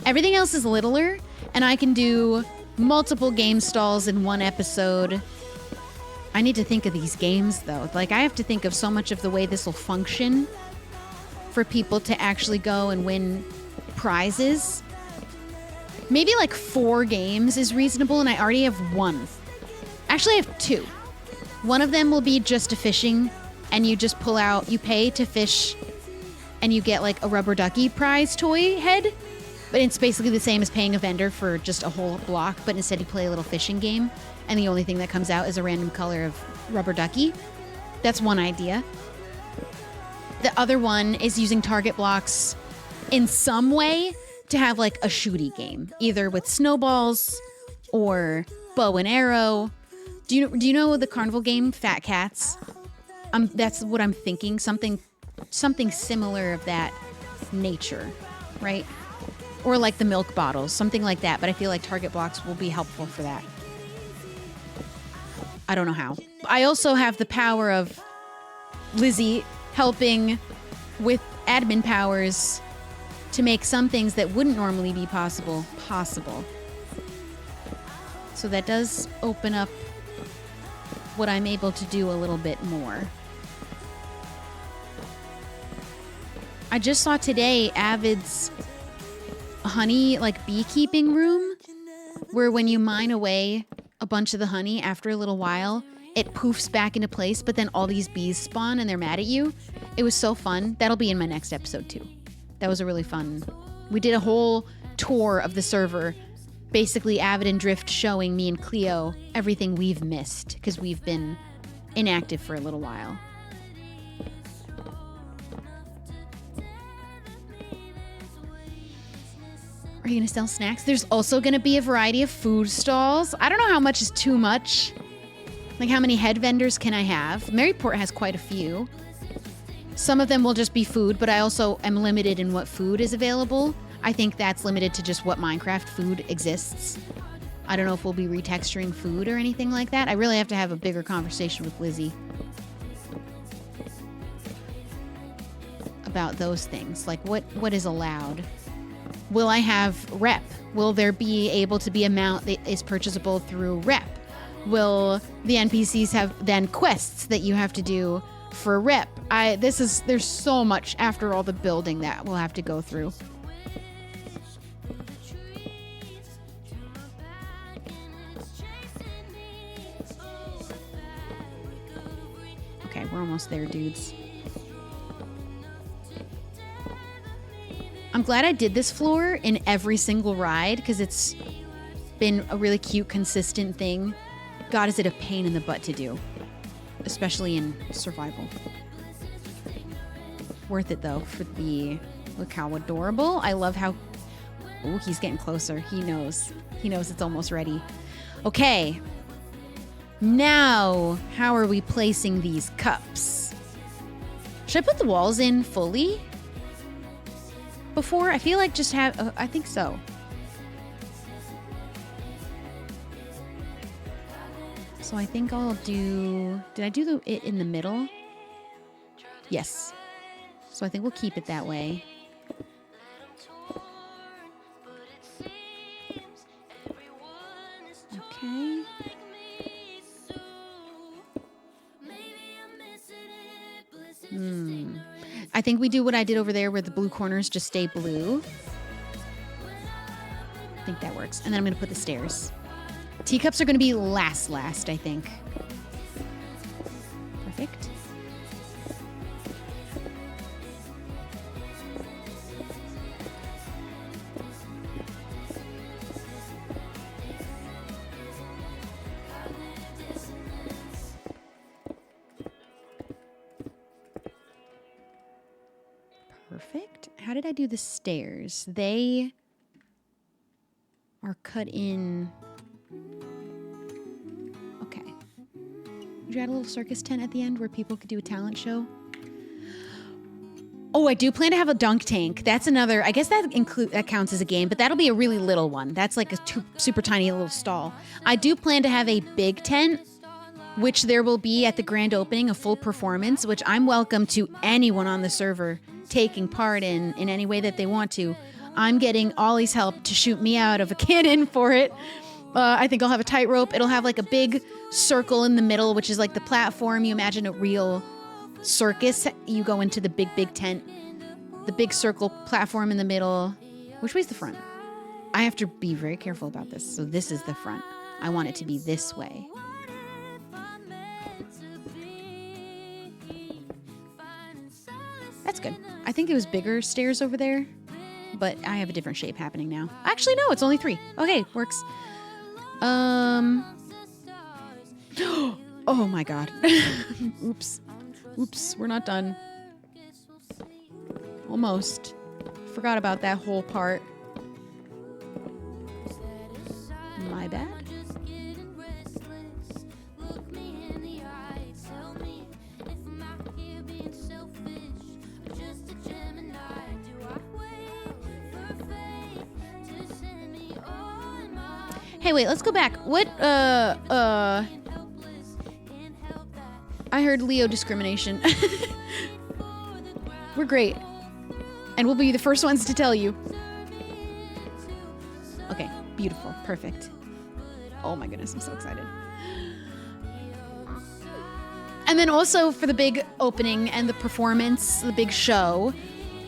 everything else is littler, and I can do multiple game stalls in one episode. I need to think of these games, though. Like, I have to think of so much of the way this will function for people to actually go and win prizes. Maybe like 4 games is reasonable, and I already have 1. Actually, I have 2. One of them will be just a fishing, and you just pull out, you pay to fish, and you get like a rubber ducky prize toy head. But it's basically the same as paying a vendor for just a whole block, but instead you play a little fishing game, and the only thing that comes out is a random color of rubber ducky. That's one idea. The other one is using target blocks in some way to have like a shooty game, either with snowballs or bow and arrow. Do you know the carnival game Fat Cats? That's what I'm thinking. Something similar of that nature, right? Or like the milk bottles, something like that. But I feel like target blocks will be helpful for that. I don't know how. I also have the power of Lizzie helping with admin powers to make some things that wouldn't normally be possible. So that does open up what I'm able to do a little bit more. I just saw today Avid's honey, like, beekeeping room, where when you mine away a bunch of the honey, after a little while, it poofs back into place, but then all these bees spawn and they're mad at you. It was so fun. That'll be in my next episode, too. That was a really fun... We did a whole tour of the server, basically Avid and Drift showing me and Cleo everything we've missed, because we've been inactive for a little while. Are you going to sell snacks? There's also going to be a variety of food stalls. I don't know how much is too much. Like, how many head vendors can I have? Maryport has quite a few. Some of them will just be food, but I also am limited in what food is available. I think that's limited to just what Minecraft food exists. I don't know if we'll be retexturing food or anything like that. I really have to have a bigger conversation with Lizzie about those things. Like, what is allowed? Will I have rep? Will there be able to be a mount that is purchasable through rep? Will the NPCs have then quests that you have to do for rep? There's so much after all the building that we'll have to go through. Okay, we're almost there, dudes. I'm glad I did this floor in every single ride, because it's been a really cute, consistent thing. God, is it a pain in the butt to do, especially in survival. Worth it, though, for the... Look how adorable. I love how... Oh, he's getting closer. He knows. He knows it's almost ready. Okay. Now, how are we placing these cups? Should I put the walls in fully? Before? I feel like just have... I think so. So I think I'll do... Did I do it in the middle? Yes. So I think we'll keep it that way. Okay. I think we do what I did over there where the blue corners just stay blue. I think that works. And then I'm going to put the stairs. Teacups are going to be last, I think. Perfect. Perfect. How did I do the stairs? They are cut in. Okay. Would you add a little circus tent at the end where people could do a talent show? Oh, I do plan to have a dunk tank. That's another, I guess that counts as a game, but that'll be a really little one. That's like a super tiny little stall. I do plan to have a big tent, which there will be at the grand opening, a full performance, which I'm welcome to anyone on the server taking part in any way that they want to. I'm getting Ollie's help to shoot me out of a cannon for it. I think I'll have a tightrope. It'll have like a big circle in the middle, which is like the platform. You imagine a real circus. You go into the big tent, the big circle platform in the middle. Which way's the front? I have to be very careful about this. So this is the front. I want it to be this way. That's good. I think it was bigger stairs over there, but I have a different shape happening now. Actually, no, it's only 3. Okay, works. Oh my God. Oops, we're not done. Almost. Forgot about that whole part. My bad. Hey, wait, let's go back. What, I heard Leo discrimination. We're great. And we'll be the first ones to tell you. Okay, beautiful, perfect. Oh my goodness, I'm so excited. And then also for the big opening and the performance, the big show,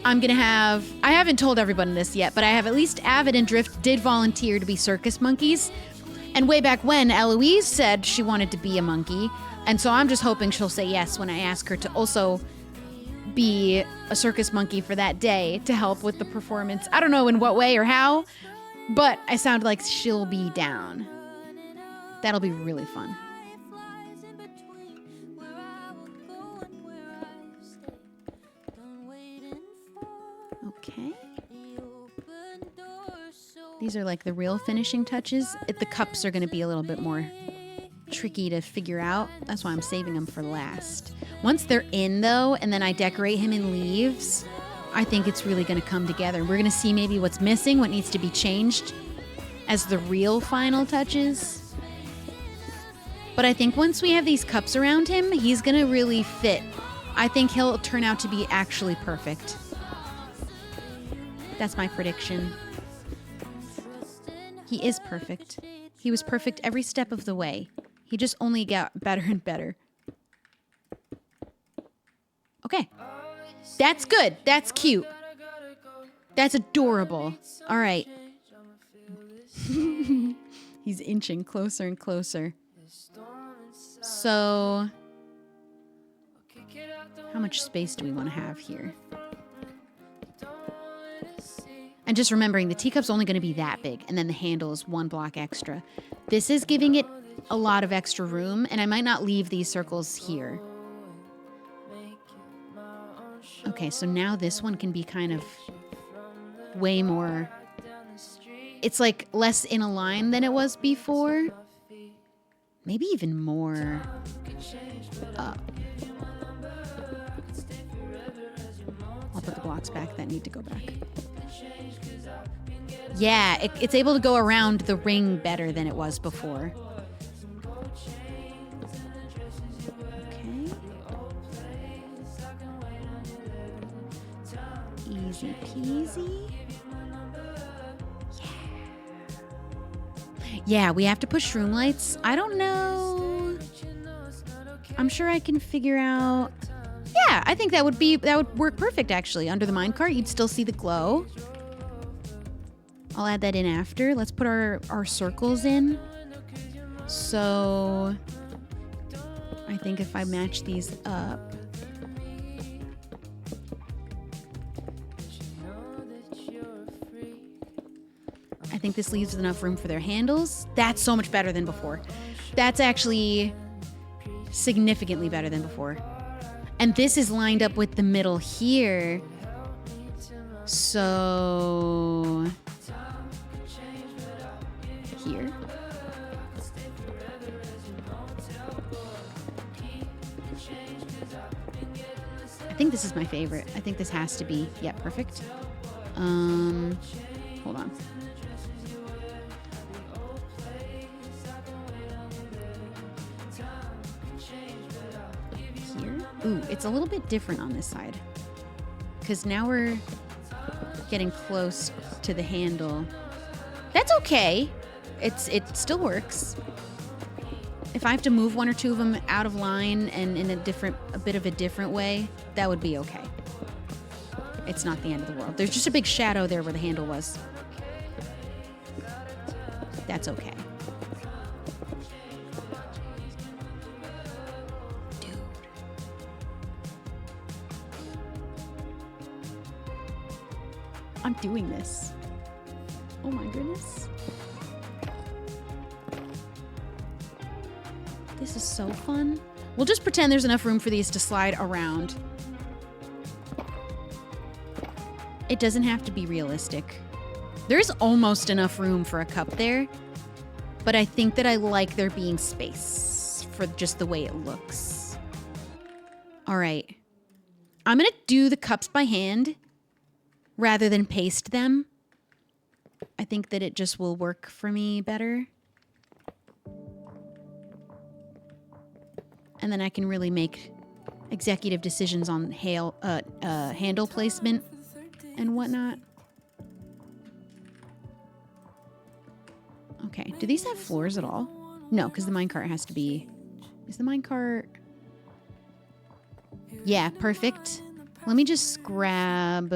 I'm gonna have, I haven't told everyone this yet, but I have at least Avid and Drift did volunteer to be circus monkeys. And way back when, Eloise said she wanted to be a monkey. And so I'm just hoping she'll say yes when I ask her to also be a circus monkey for that day to help with the performance. I don't know in what way or how, but I sound like she'll be down. That'll be really fun. Okay. These are like the real finishing touches. The cups are going to be a little bit more tricky to figure out. That's why I'm saving them for last. Once they're in though, and then I decorate him in leaves, I think it's really going to come together. We're going to see maybe what's missing, what needs to be changed as the real final touches. But I think once we have these cups around him, he's going to really fit. I think he'll turn out to be actually perfect. That's my prediction. He is perfect. He was perfect every step of the way. He just only got better and better. Okay. That's good. That's cute. That's adorable. All right. He's inching closer and closer. So, how much space do we want to have here? And just remembering the teacup's only going to be that big, and then the handle is 1 block extra. This is giving it a lot of extra room, and I might not leave these circles here. Okay, so now this one can be kind of way more... It's like less in a line than it was before. Maybe even more up. I'll put the blocks back that need to go back. Yeah, it's able to go around the ring better than it was before. Okay. Easy peasy. Yeah, we have to push room lights. I don't know. I'm sure I can figure out Yeah, I think that would work perfect actually. Under the minecart, you'd still see the glow. I'll add that in after. Let's put our circles in. So I think if I match these up, I think this leaves enough room for their handles. That's so much better than before. That's actually significantly better than before. And this is lined up with the middle here. So here. I think this is my favorite. I think this has to be, yeah, perfect. Hold on. Here. Ooh, it's a little bit different on this side. Because now we're getting close to the handle. That's okay. It still works. If I have to move one or two of them out of line and in a bit of a different way, that would be okay. It's not the end of the world. There's just a big shadow there where the handle was. That's okay. Dude. I'm doing this. Oh my goodness. This is so fun. We'll just pretend there's enough room for these to slide around. It doesn't have to be realistic. There's almost enough room for a cup there, but I think that I like there being space for just the way it looks. All right. I'm gonna do the cups by hand rather than paste them. I think that it just will work for me better. And then I can really make executive decisions on handle placement and whatnot. Okay, do these have floors at all? No, because the minecart has to be... Is the minecart... Yeah, perfect. Let me just grab...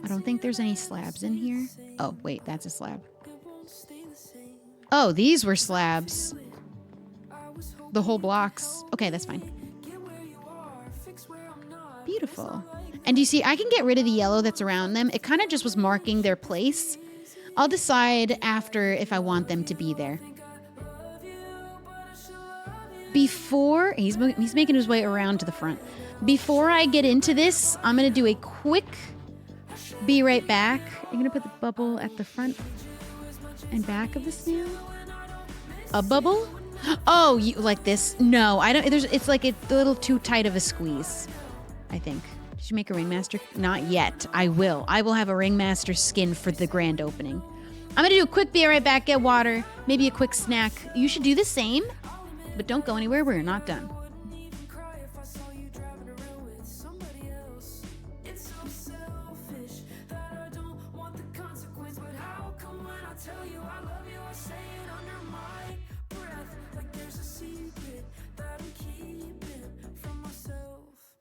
I don't think there's any slabs in here. Oh, wait, that's a slab. Oh, these were slabs. The whole blocks. Okay, that's fine. Beautiful. And do you see, I can get rid of the yellow that's around them. It kind of just was marking their place. I'll decide after if I want them to be there. Before, he's making his way around to the front. Before I get into this, I'm going to do a quick be right back. I'm going to put the bubble at the front and back of the snail. A bubble? Oh, you like this? No, I don't. It's like a little too tight of a squeeze, I think. Did you make a ringmaster? Not yet. I will. I will have a ringmaster skin for the grand opening. I'm going to do a quick be right back, get water, maybe a quick snack. You should do the same, but don't go anywhere. We're not done.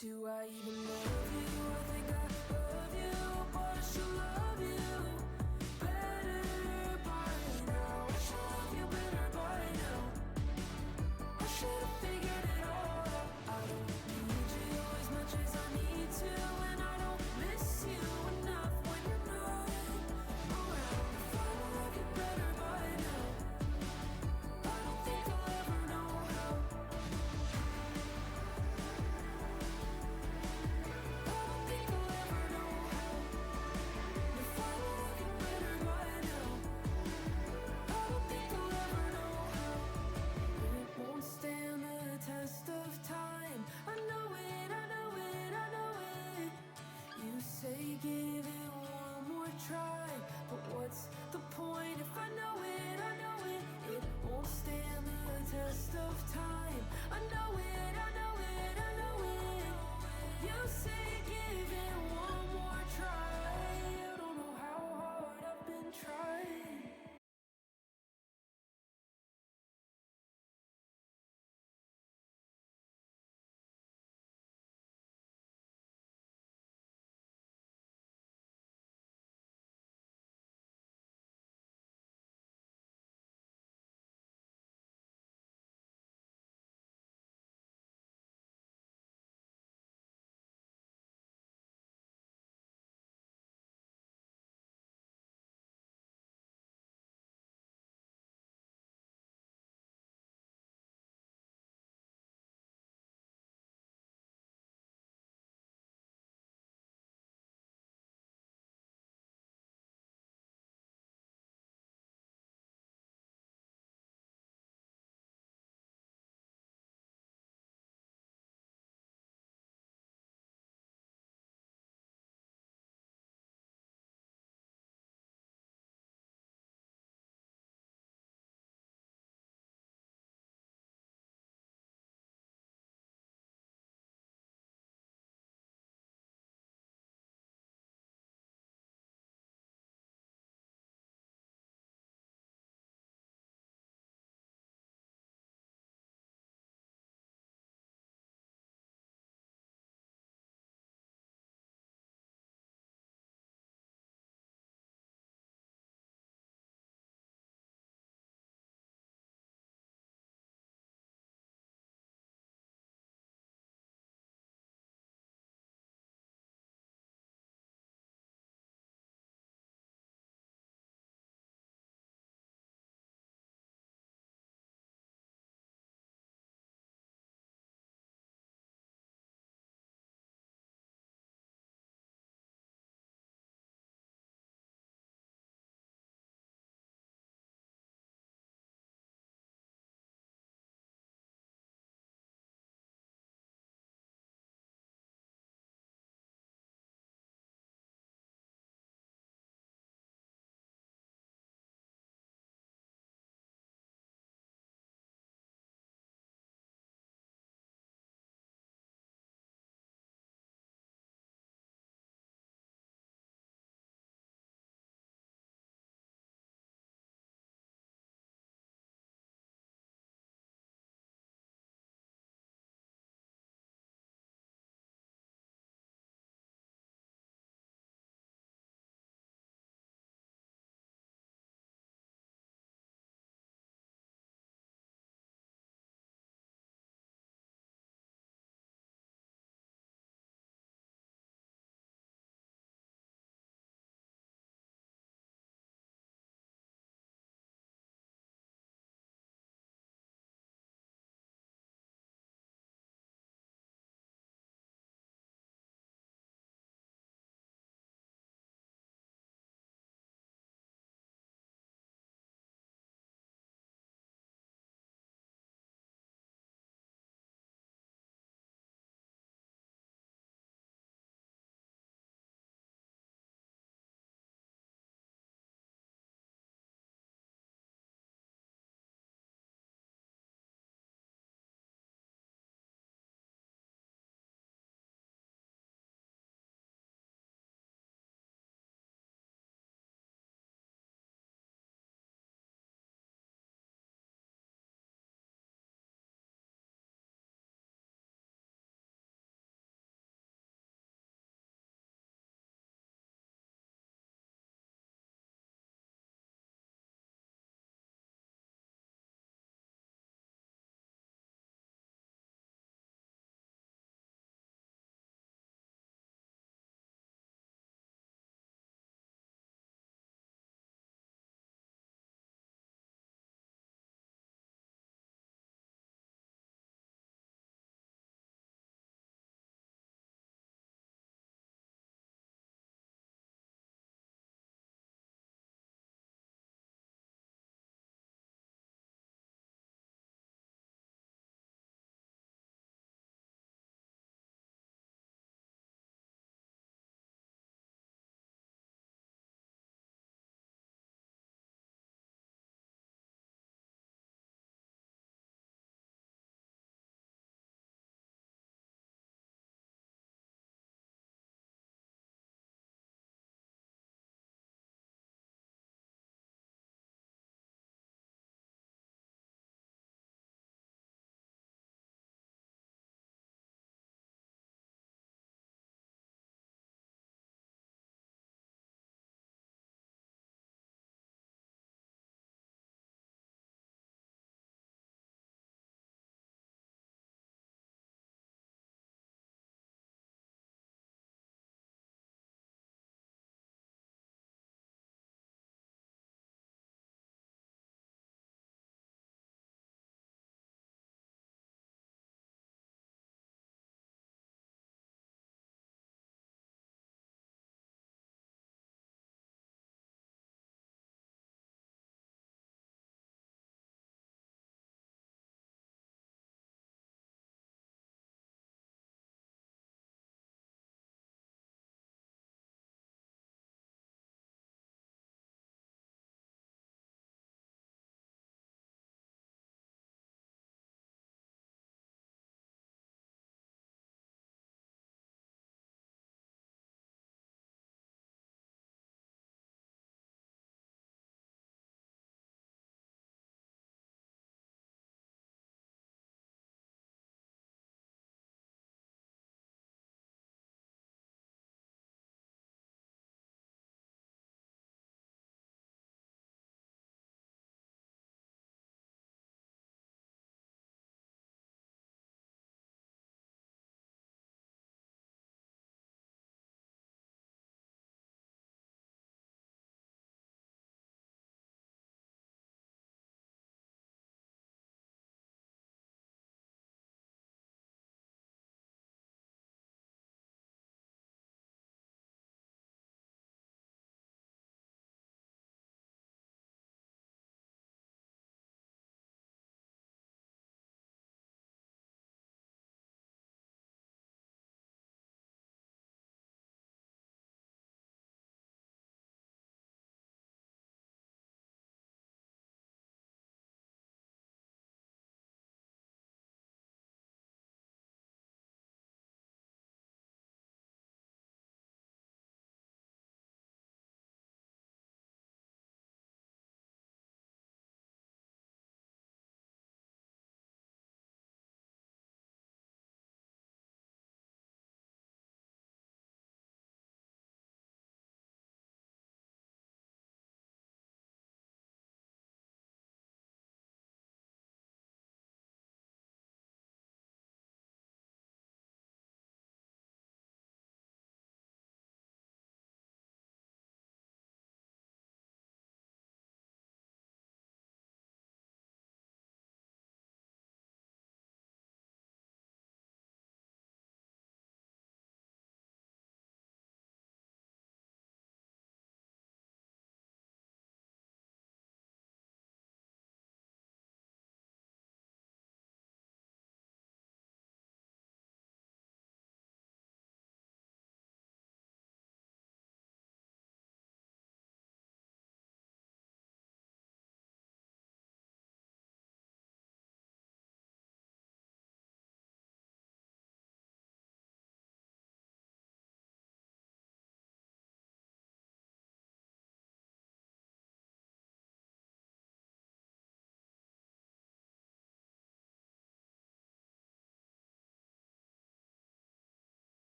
Do I even love you? I think I love you, but I should love you better by now. I should love you better by now. I should have figured it all out. I don't need you as much as I need to, and I don't miss you enough when you're not around. If I don't love you better by now, I don't think I'll ever know how. I don't think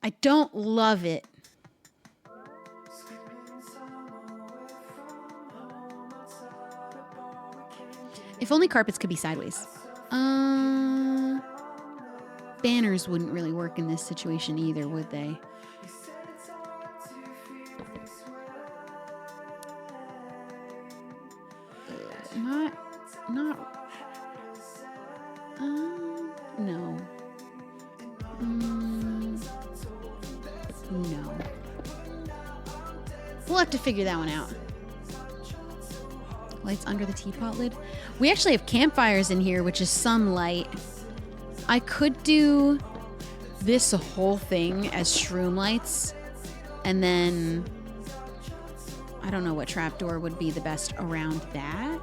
I don't love it. If only carpets could be sideways. Banners wouldn't really work in this situation either, would they? Not, no. No. We'll have to figure that one out. Lights under the teapot lid. We actually have campfires in here, which is some light. I could do this whole thing as shroom lights, and then I don't know what trapdoor would be the best around that.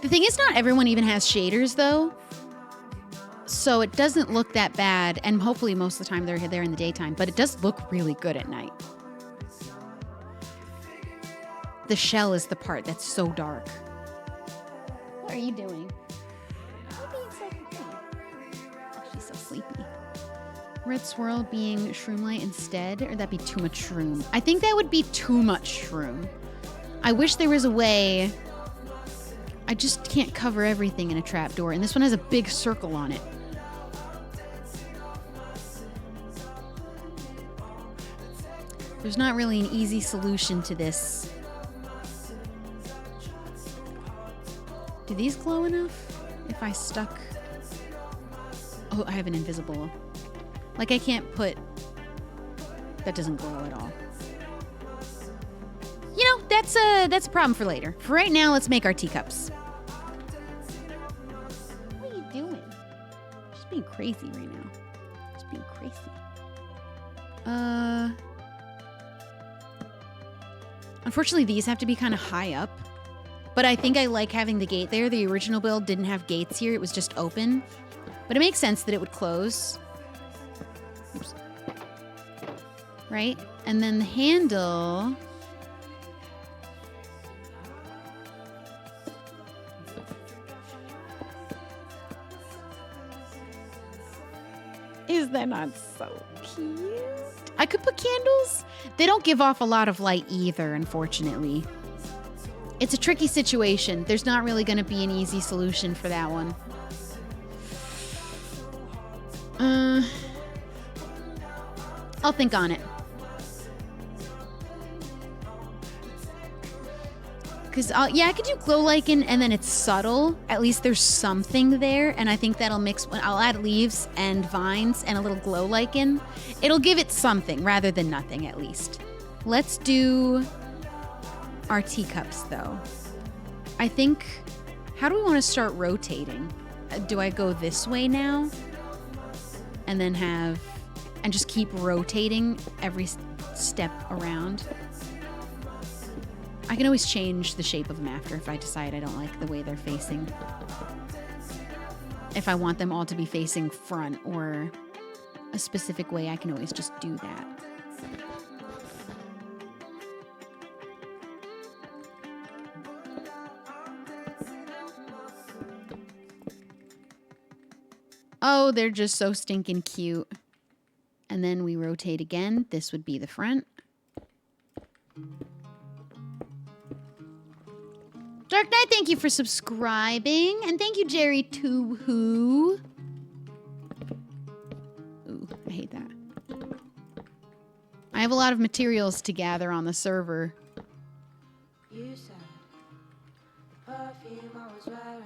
The thing is, not everyone even has shaders, though. So it doesn't look that bad, and hopefully most of the time they're there in the daytime, but it does look really good at night. The shell is the part that's so dark. What are you doing? Oh, she's so sleepy. Red swirl being shroom light instead, or that'd be too much shroom? I think that would be too much shroom. I wish there was a way. I just can't cover everything in a trapdoor, and this one has a big circle on it. There's not really an easy solution to this. Do these glow enough? If I stuck... Oh, I have an invisible. Like, I can't put... That doesn't glow at all. You know, that's a problem for later. For right now, let's make our teacups. What are you doing? Just being crazy right now. Just being crazy. Unfortunately, these have to be kind of high up. But I think I like having the gate there. The original build didn't have gates here. It was just open. But it makes sense that it would close. Oops. Right? And then the handle... Is that not so cute? I could put candles. They don't give off a lot of light either, unfortunately. It's a tricky situation. There's not really going to be an easy solution for that one. I'll think on it. Because, yeah, I could do glow lichen and then it's subtle. At least there's something there. And I think that'll mix. I'll add leaves and vines and a little glow lichen. It'll give it something rather than nothing, at least. Let's do our teacups, though. I think, how do we want to start rotating? Do I go this way now? And then and just keep rotating every step around? I can always change the shape of them after if I decide I don't like the way they're facing. If I want them all to be facing front or a specific way, I can always just do that. Oh, they're just so stinking cute. And then we rotate again. This would be the front. Dark Knight, thank you for subscribing. And thank you, Jerry Toohoo. Ooh, I hate that. I have a lot of materials to gather on the server. You said the perfume I was wearing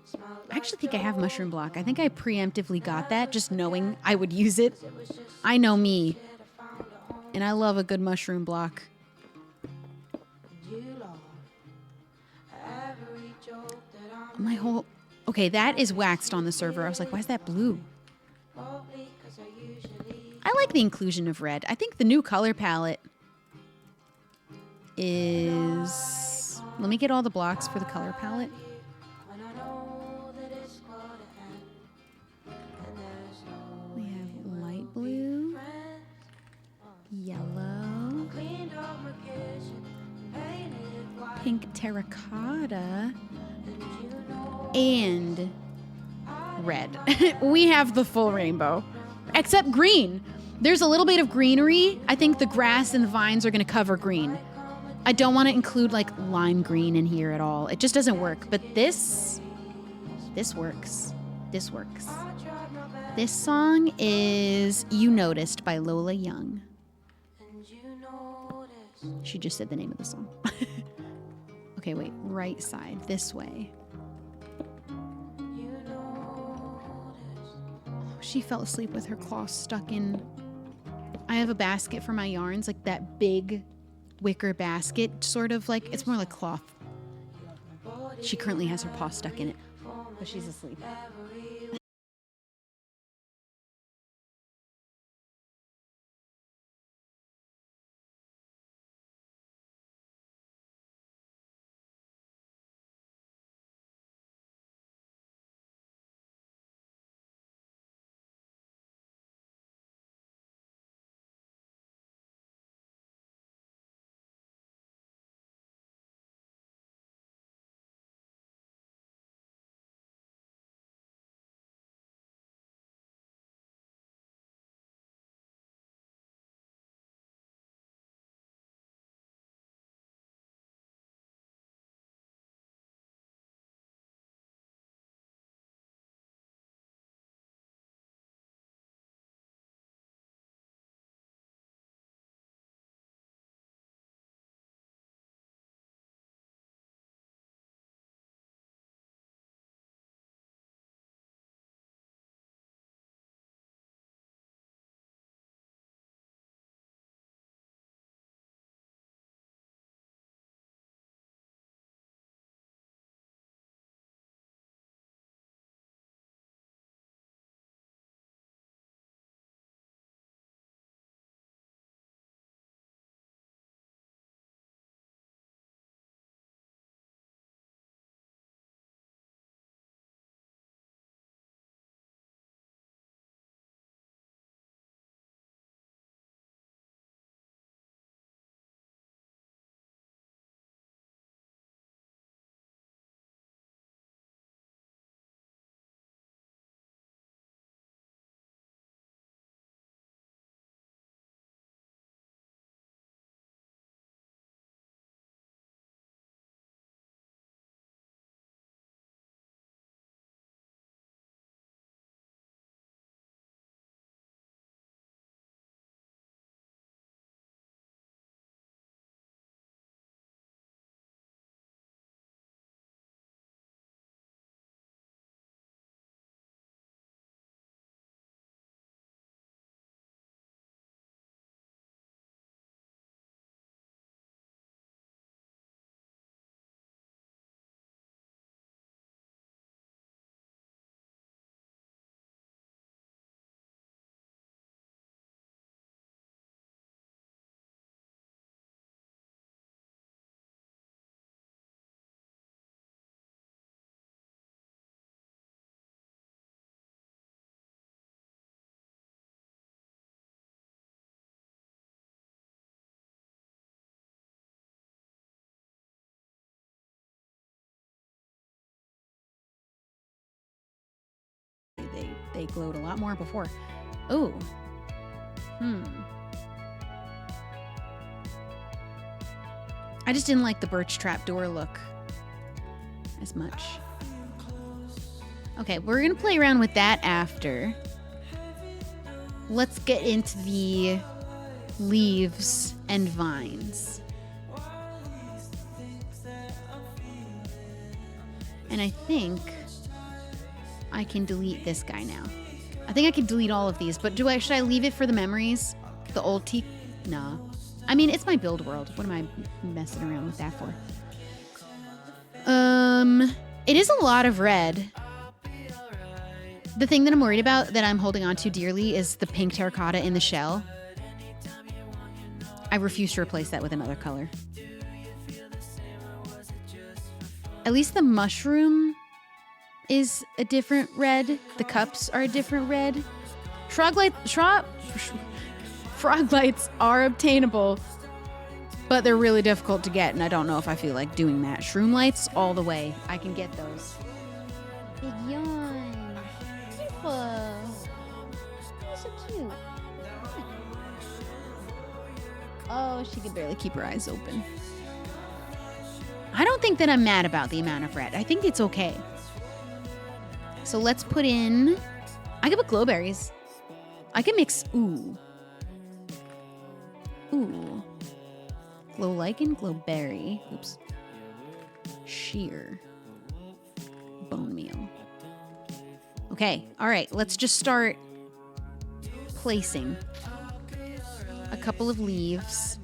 smelled I actually think I have mushroom block. I think I preemptively got that just knowing I would use it. I know me. And I love a good mushroom block. My whole... Okay, that is waxed on the server. I was like, why is that blue? I like the inclusion of red. I think the new color palette is... Let me get all the blocks for the color palette. pink terracotta, and red. We have the full rainbow, except green. There's a little bit of greenery. I think the grass and the vines are going to cover green. I don't want to include like lime green in here at all. It just doesn't work. But this works. This works. This song is You Noticed by Lola Young. She just said the name of the song. Okay, wait. Right side. This way. Oh, she fell asleep with her claw stuck in... I have a basket for my yarns, like that big wicker basket, sort of like... It's more like cloth. She currently has her paw stuck in it, but she's asleep. They glowed a lot more before. Oh. I just didn't like the birch trap door look as much. Okay, we're gonna play around with that after. Let's get into the leaves and vines. And I think I can delete this guy now. I think I can delete all of these, but should I leave it for the memories? The old tea? Nah. I mean, it's my build world. What am I messing around with that for? It is a lot of red. The thing that I'm worried about, that I'm holding on to dearly, is the pink terracotta in the shell. I refuse to replace that with another color. At least the mushroom is a different red. The cups are a different red. Frog lights are obtainable But they're really difficult to get, and I don't know if I feel like doing that. Shroom lights all the way. I can get those. Big yawn. Beautiful. You're so cute. Oh, she could barely keep her eyes open. I don't think that I'm mad about the amount of red. I think it's okay. So let's put in... I could put glowberries. I can mix... Ooh. Ooh. Glow lichen, glowberry. Oops. Sheer. Bone meal. Okay. All right. Let's just start placing a couple of leaves.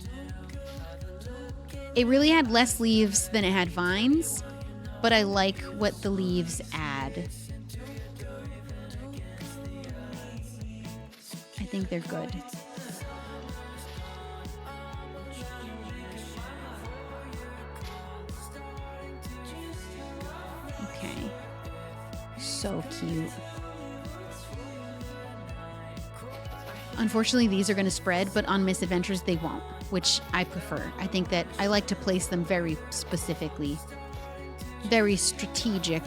It really had less leaves than it had vines, but I like what the leaves add. I think they're good. Okay. So cute. Unfortunately, these are going to spread, but on Misadventures they won't, which I prefer. I think that I like to place them very specifically. Very strategic.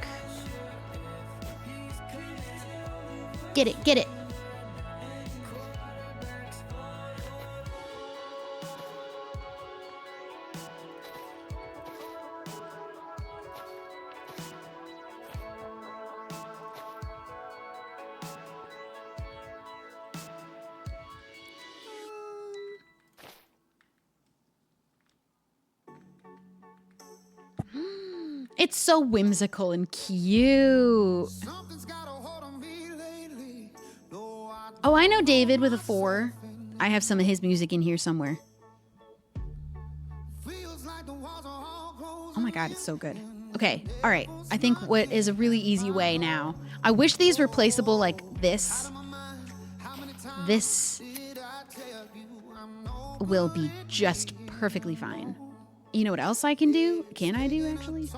Get it, get it. It's so whimsical and cute. Oh, I know David with a 4. I have some of his music in here somewhere. Oh my god, it's so good. Okay, all right. I think what is a really easy way now. I wish these were placeable like this. This will be just perfectly fine. You know what else I can do? Can I do, actually?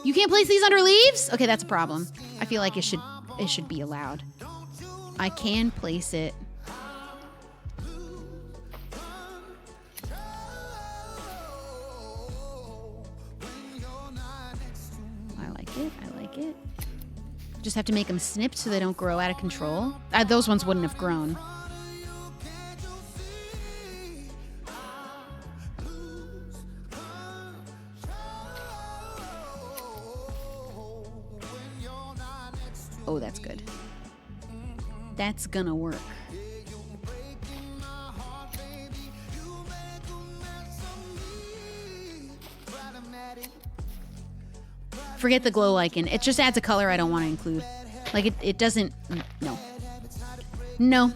You can't place these under leaves? Okay, that's a problem. I feel like it should be allowed. I can place it. I like it. I like it. Just have to make them snipped so they don't grow out of control. Those ones wouldn't have grown. Oh, that's good. That's gonna work. Forget the glow lichen. It just adds a color I don't want to include. Like, it doesn't... No. No.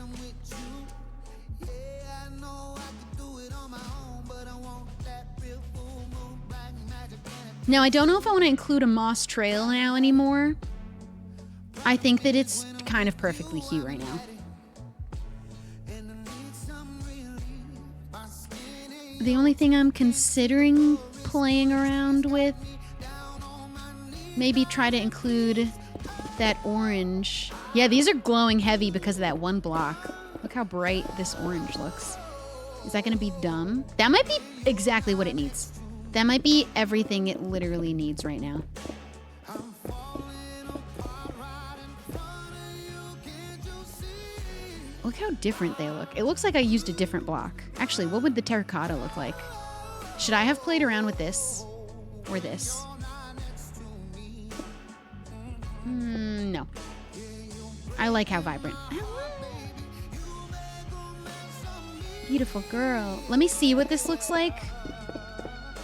Now, I don't know if I want to include a moss trail now anymore. I think that it's kind of perfectly cute right now. The only thing I'm considering playing around with, maybe try to include that orange. Yeah, these are glowing heavy because of that one block. Look how bright this orange looks. Is that going to be dumb? That might be exactly what it needs. That might be everything it literally needs right now. Look how different they look. It looks like I used a different block. Actually, what would the terracotta look like? Should I have played around with this? Or this? No. I like how vibrant. Beautiful girl. Let me see what this looks like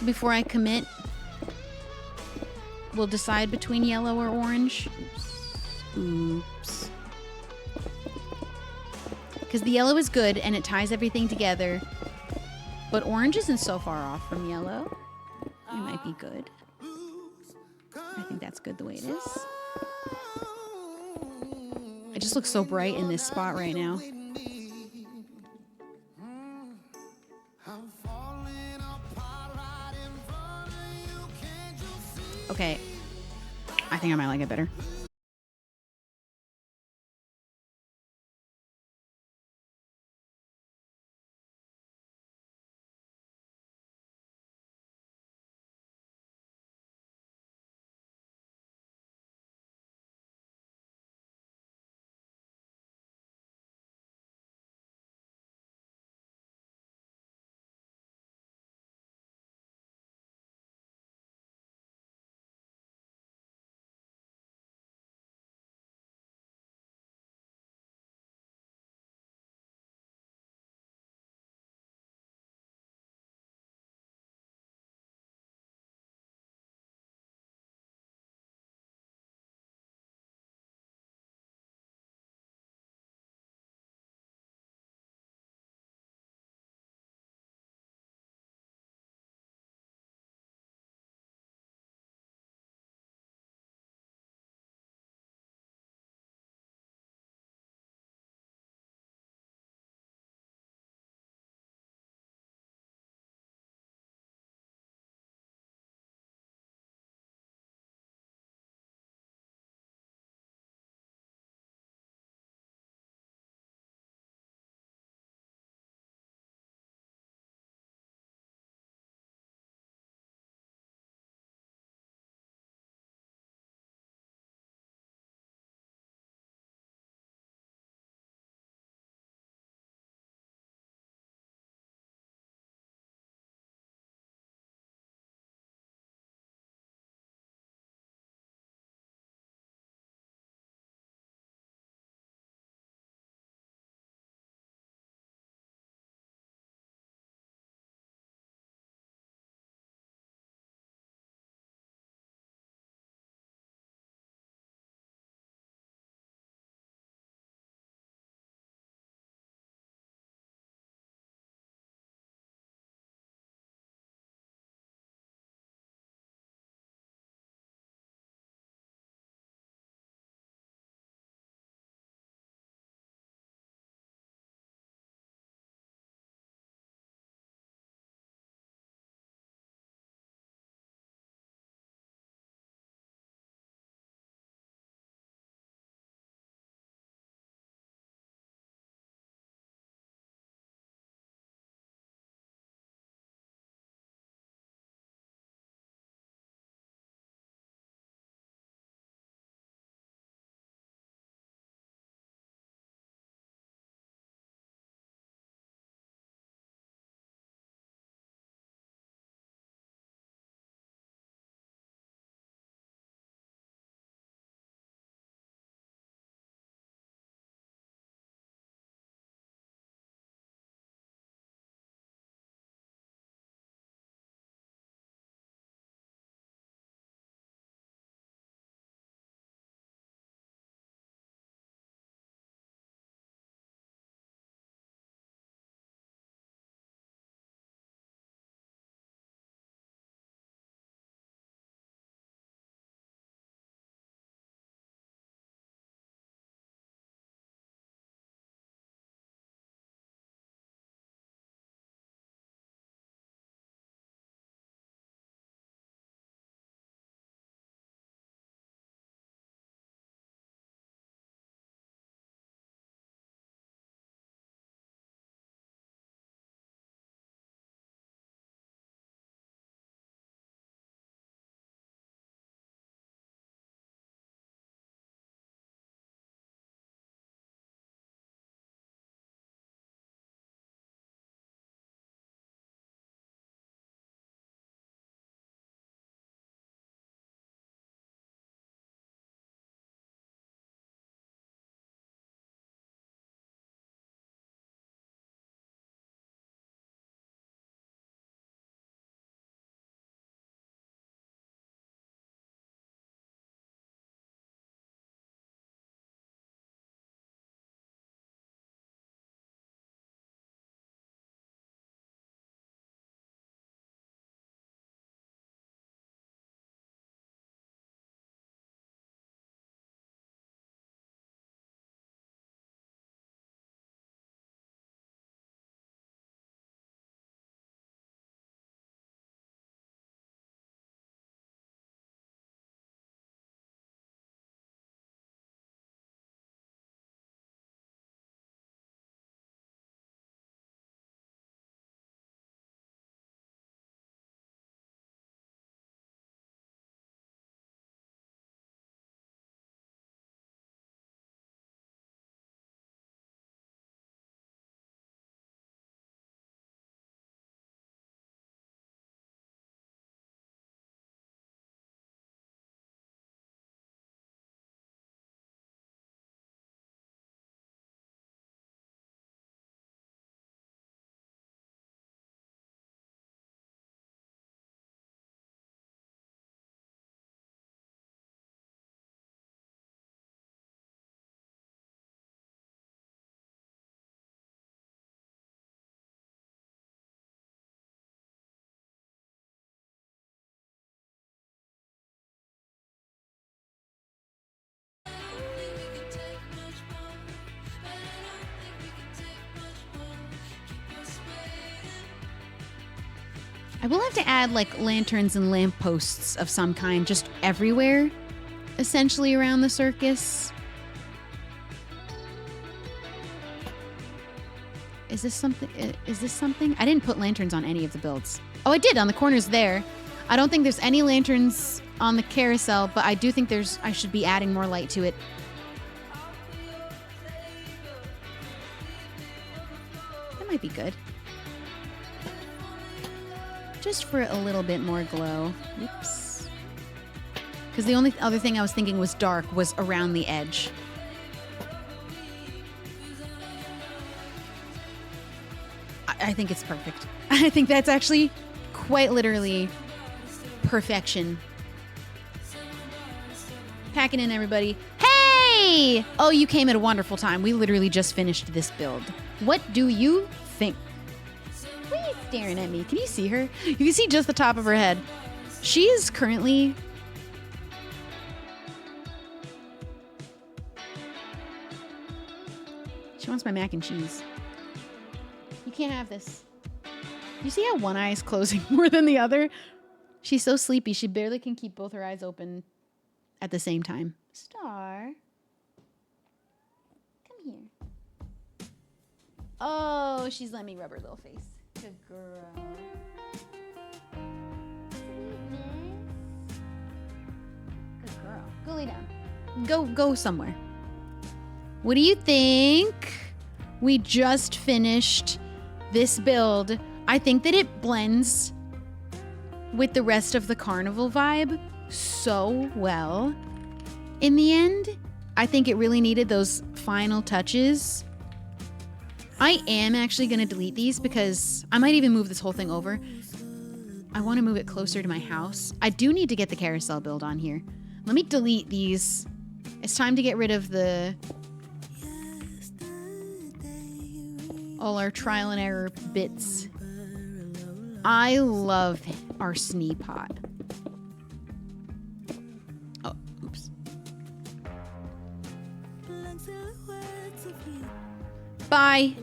before I commit. We'll decide between yellow or orange. Oops. Because the yellow is good and it ties everything together. But orange isn't so far off from yellow. It might be good. I think that's good the way it is. It just looks so bright in this spot right now. Okay. I think I might like it better. I will have to add like lanterns and lampposts of some kind just everywhere, essentially around the circus. Is this something? Is this something? I didn't put lanterns on any of the builds. Oh, I did on the corners there. I don't think there's any lanterns on the carousel, but I do think I should be adding more light to it. That might be good. Just for a little bit more glow. Oops. Because the only other thing I was thinking was dark was around the edge. I think it's perfect. I think that's actually quite literally perfection. Packing in, everybody. Hey! Oh, you came at a wonderful time. We literally just finished this build. What do you think? Why are you staring at me? Can you see her? You can see just the top of her head. She is currently... She wants my mac and cheese. You can't have this. You see how one eye is closing more than the other? She's so sleepy, she barely can keep both her eyes open at the same time. Star. Come here. Oh, she's letting me rub her little face. Good girl. Sweetness. Good girl. Go lay down. Go somewhere. What do you think? We just finished this build. I think that it blends with the rest of the carnival vibe so well. In the end, I think it really needed those final touches. I am actually going to delete these because I might even move this whole thing over. I want to move it closer to my house. I do need to get the carousel build on here. Let me delete these. It's time to get rid of all our trial and error bits. I love our snee pot. Oh, oops. Bye.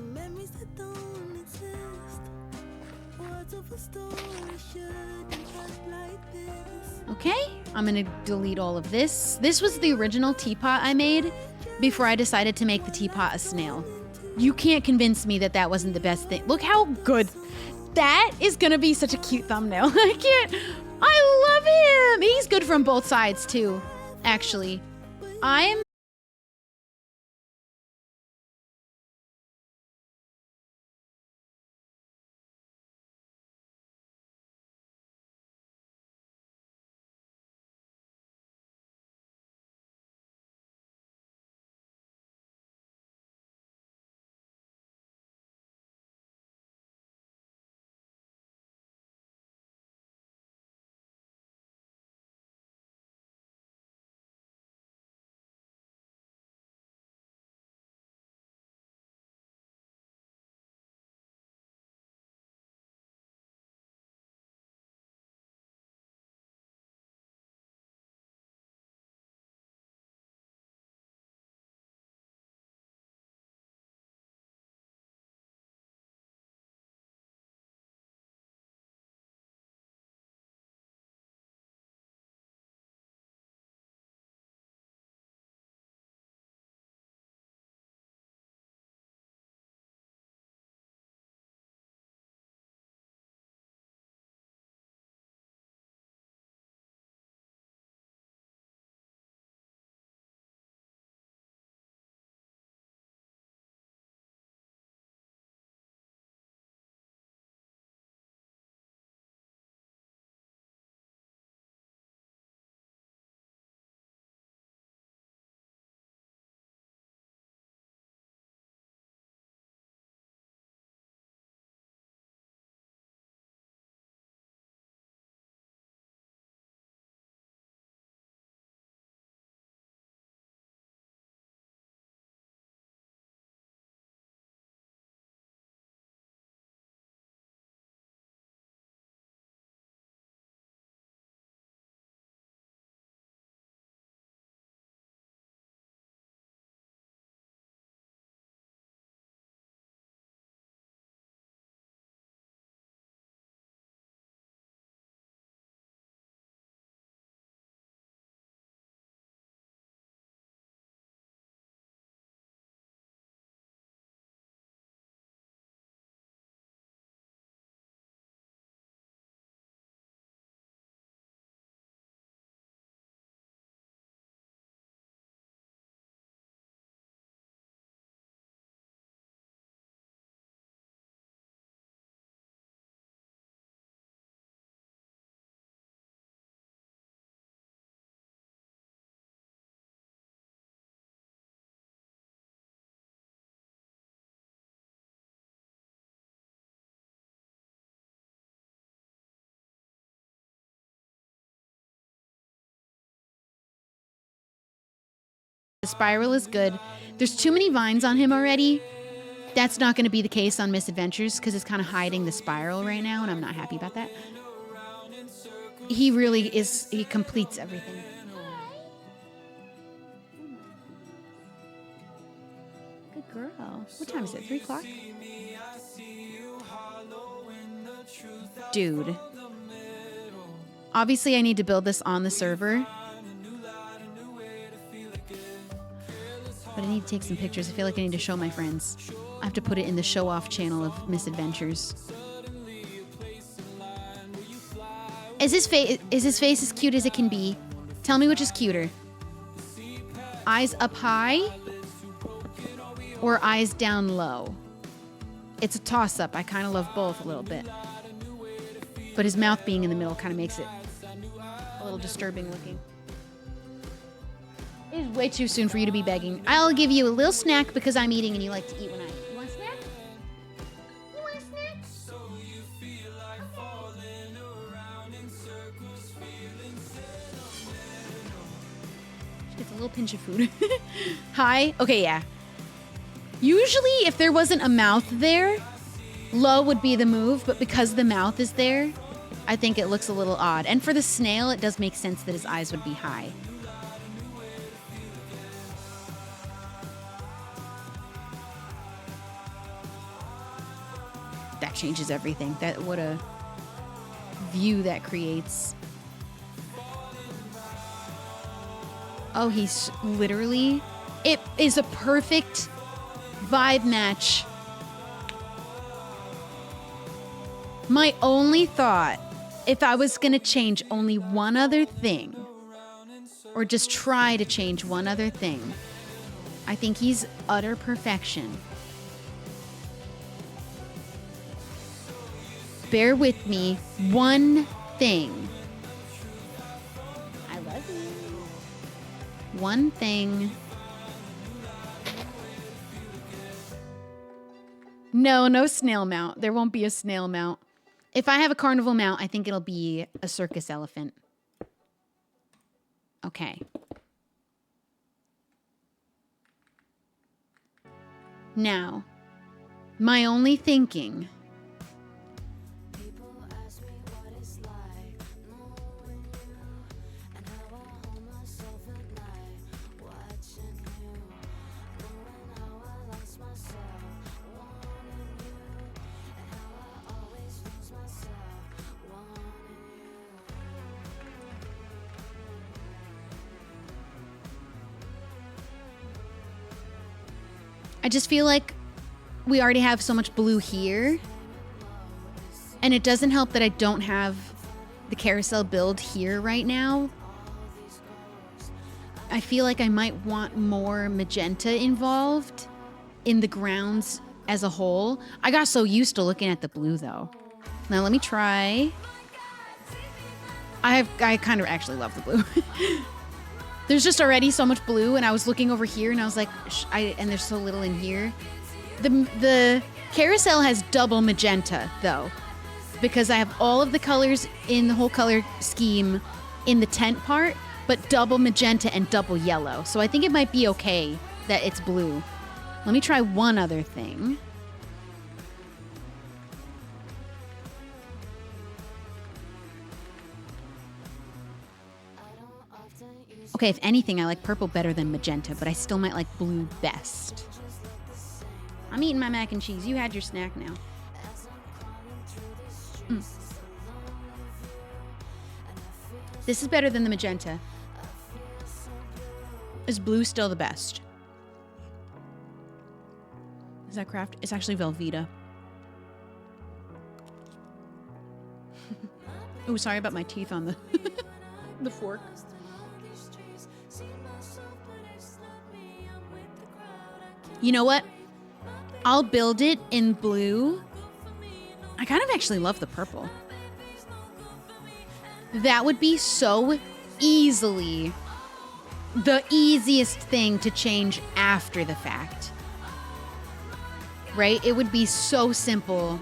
Okay, I'm gonna delete all of this. This was the original teapot I made before I decided to make the teapot a snail. You can't convince me that that wasn't the best thing. Look how good. That is gonna be such a cute thumbnail. I can't. I love him. He's good from both sides too, actually. I'm The spiral is good. There's too many vines on him already. That's not going to be the case on Misadventures because it's kind of hiding the spiral right now, and I'm not happy about that. He really is, he completes everything. Good girl. What time is it? 3 o'clock? Dude. Obviously, I need to build this on the server. But I need to take some pictures. I feel like I need to show my friends. I have to put it in the show-off channel of Misadventures. Is his face as cute as it can be? Tell me which is cuter. Eyes up high or eyes down low? It's a toss-up. I kind of love both a little bit. But his mouth being in the middle kind of makes it a little disturbing looking. It is way too soon for you to be begging. I'll give you a little snack because I'm eating and you like to eat when I eat. You want a snack? You want a snack? She gets a little pinch of food. Hi? Okay, yeah. Usually, if there wasn't a mouth there, low would be the move, but because the mouth is there, I think it looks a little odd. And for the snail, it does make sense that his eyes would be high. That changes everything. What a view that creates. Oh, he's literally... It is a perfect vibe match. My only thought, if I was going to change only one other thing, or just try to change one other thing, I think he's utter perfection. Bear with me. One thing. I love you. One thing. No snail mount. There won't be a snail mount. If I have a carnival mount, I think it'll be a circus elephant. Okay. Now, my only thinking... I just feel like we already have so much blue here. And it doesn't help that I don't have the carousel build here right now. I feel like I might want more magenta involved in the grounds as a whole. I got so used to looking at the blue though. Now let me try. I kind of actually love the blue. There's just already so much blue, and I was looking over here, and I was like, and there's so little in here. The carousel has double magenta, though, because I have all of the colors in the whole color scheme in the tent part, but double magenta and double yellow. So I think it might be okay that it's blue. Let me try one other thing. Okay, if anything, I like purple better than magenta, but I still might like blue best. I'm eating my mac and cheese. You had your snack now. This is better than the magenta. Is blue still the best? Is that craft? It's actually Velveeta. Oh, sorry about my teeth on the the fork. You know what? I'll build it in blue. I kind of actually love the purple. That would be so easily the easiest thing to change after the fact. Right? It would be so simple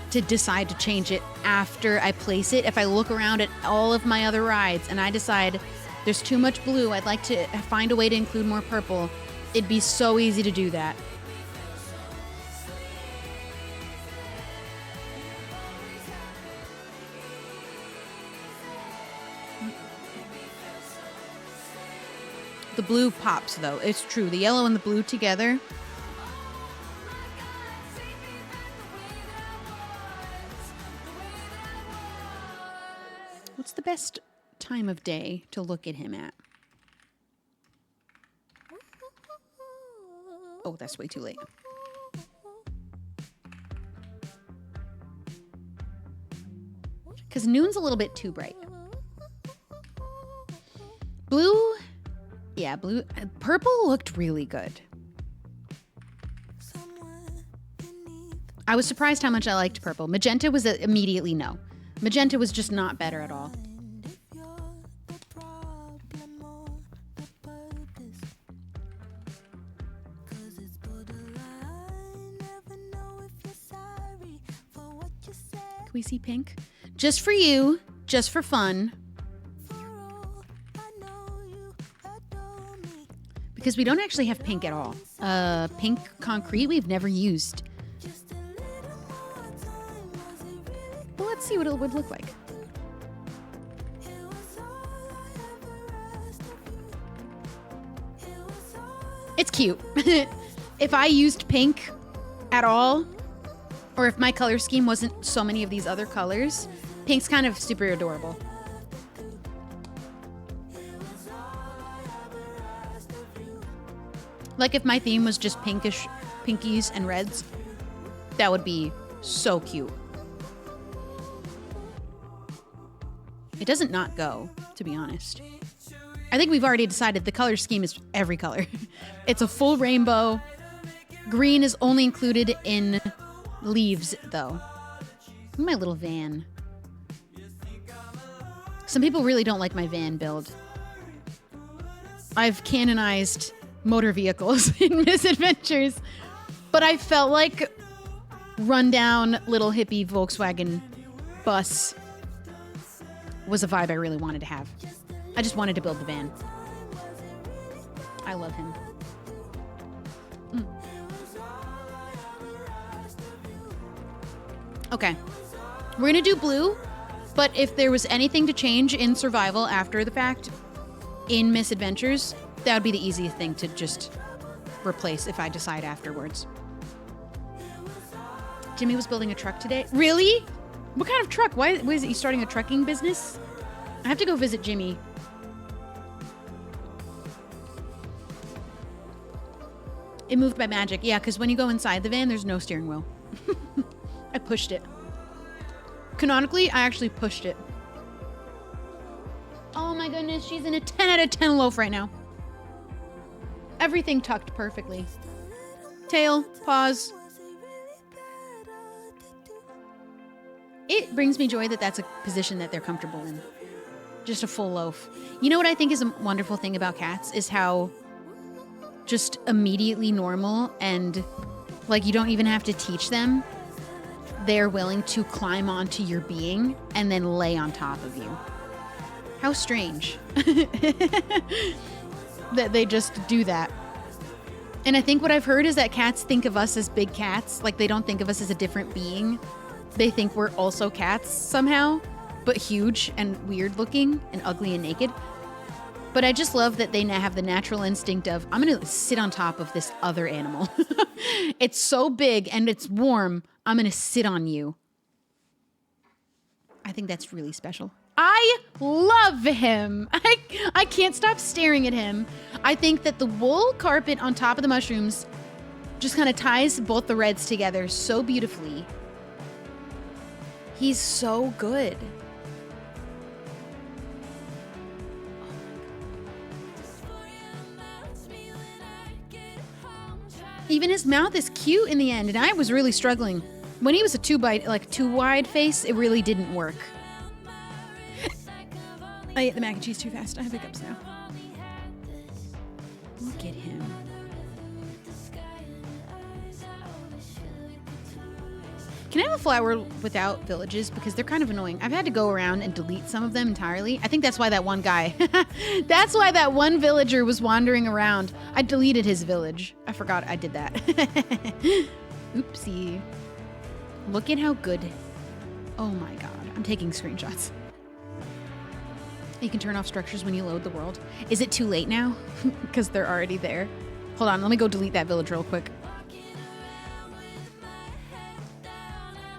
to decide to change it after I place it. If I look around at all of my other rides and I decide There's too much blue. I'd like to find a way to include more purple. It'd be so easy to do that. The blue pops, though. It's true. The yellow and the blue together. What's the best time of day to look at him at? Oh, that's way too late. Because noon's a little bit too bright. Blue... Yeah, blue. Purple looked really good. I was surprised how much I liked purple. Magenta was immediately no. Magenta was just not better at all. Can we see pink? Just for you, just for fun. Because we don't actually have pink at all. Pink concrete we've never used. Well, let's see what it would look like. It's cute. If I used pink at all, or if my color scheme wasn't so many of these other colors, pink's kind of super adorable. Like if my theme was just pinkies and reds, that would be so cute. It doesn't not go, to be honest. I think we've already decided the color scheme is every color. It's a full rainbow. Green is only included in leaves, though. My little van. Some people really don't like my van build. I've canonized motor vehicles in Misadventures, but I felt like rundown little hippie Volkswagen bus was a vibe I really wanted to have. I just wanted to build the van. I love him. Okay, we're gonna do blue, but if there was anything to change in survival after the fact in Misadventures, that would be the easiest thing to just replace if I decide afterwards. Jimmy was building a truck today. Really? What kind of truck? Why is he starting a trucking business? I have to go visit Jimmy. It moved by magic. Yeah, because when you go inside the van, there's no steering wheel. I pushed it. Canonically, I actually pushed it. Oh my goodness, she's in a 10 out of 10 loaf right now. Everything tucked perfectly. Tail, paws. It brings me joy that that's a position that they're comfortable in. Just a full loaf. You know what I think is a wonderful thing about cats is how just immediately normal and like you don't even have to teach them. They're willing to climb onto your being and then lay on top of you. How strange. That they just do that. And I think what I've heard is that cats think of us as big cats. Like they don't think of us as a different being. They think we're also cats somehow, but huge and weird looking and ugly and naked. But I just love that they now have the natural instinct of, I'm going to sit on top of this other animal. It's so big and it's warm. I'm going to sit on you. I think that's really special. I love him. I can't stop staring at him. I think that the wool carpet on top of the mushrooms just kind of ties both the reds together so beautifully. He's so good. Even his mouth is cute in the end, and I was really struggling. When he was a too wide face, it really didn't work. I ate the mac and cheese too fast. I have hiccups now. Look at him. Can I have a flower without villages? Because they're kind of annoying. I've had to go around and delete some of them entirely. I think that's why that one guy, that's why that one villager was wandering around. I deleted his village. I forgot I did that. Oopsie. Look at how good. Oh my God. I'm taking screenshots. You can turn off structures when you load the world. Is it too late now? Because they're already there. Hold on. Let me go delete that village real quick.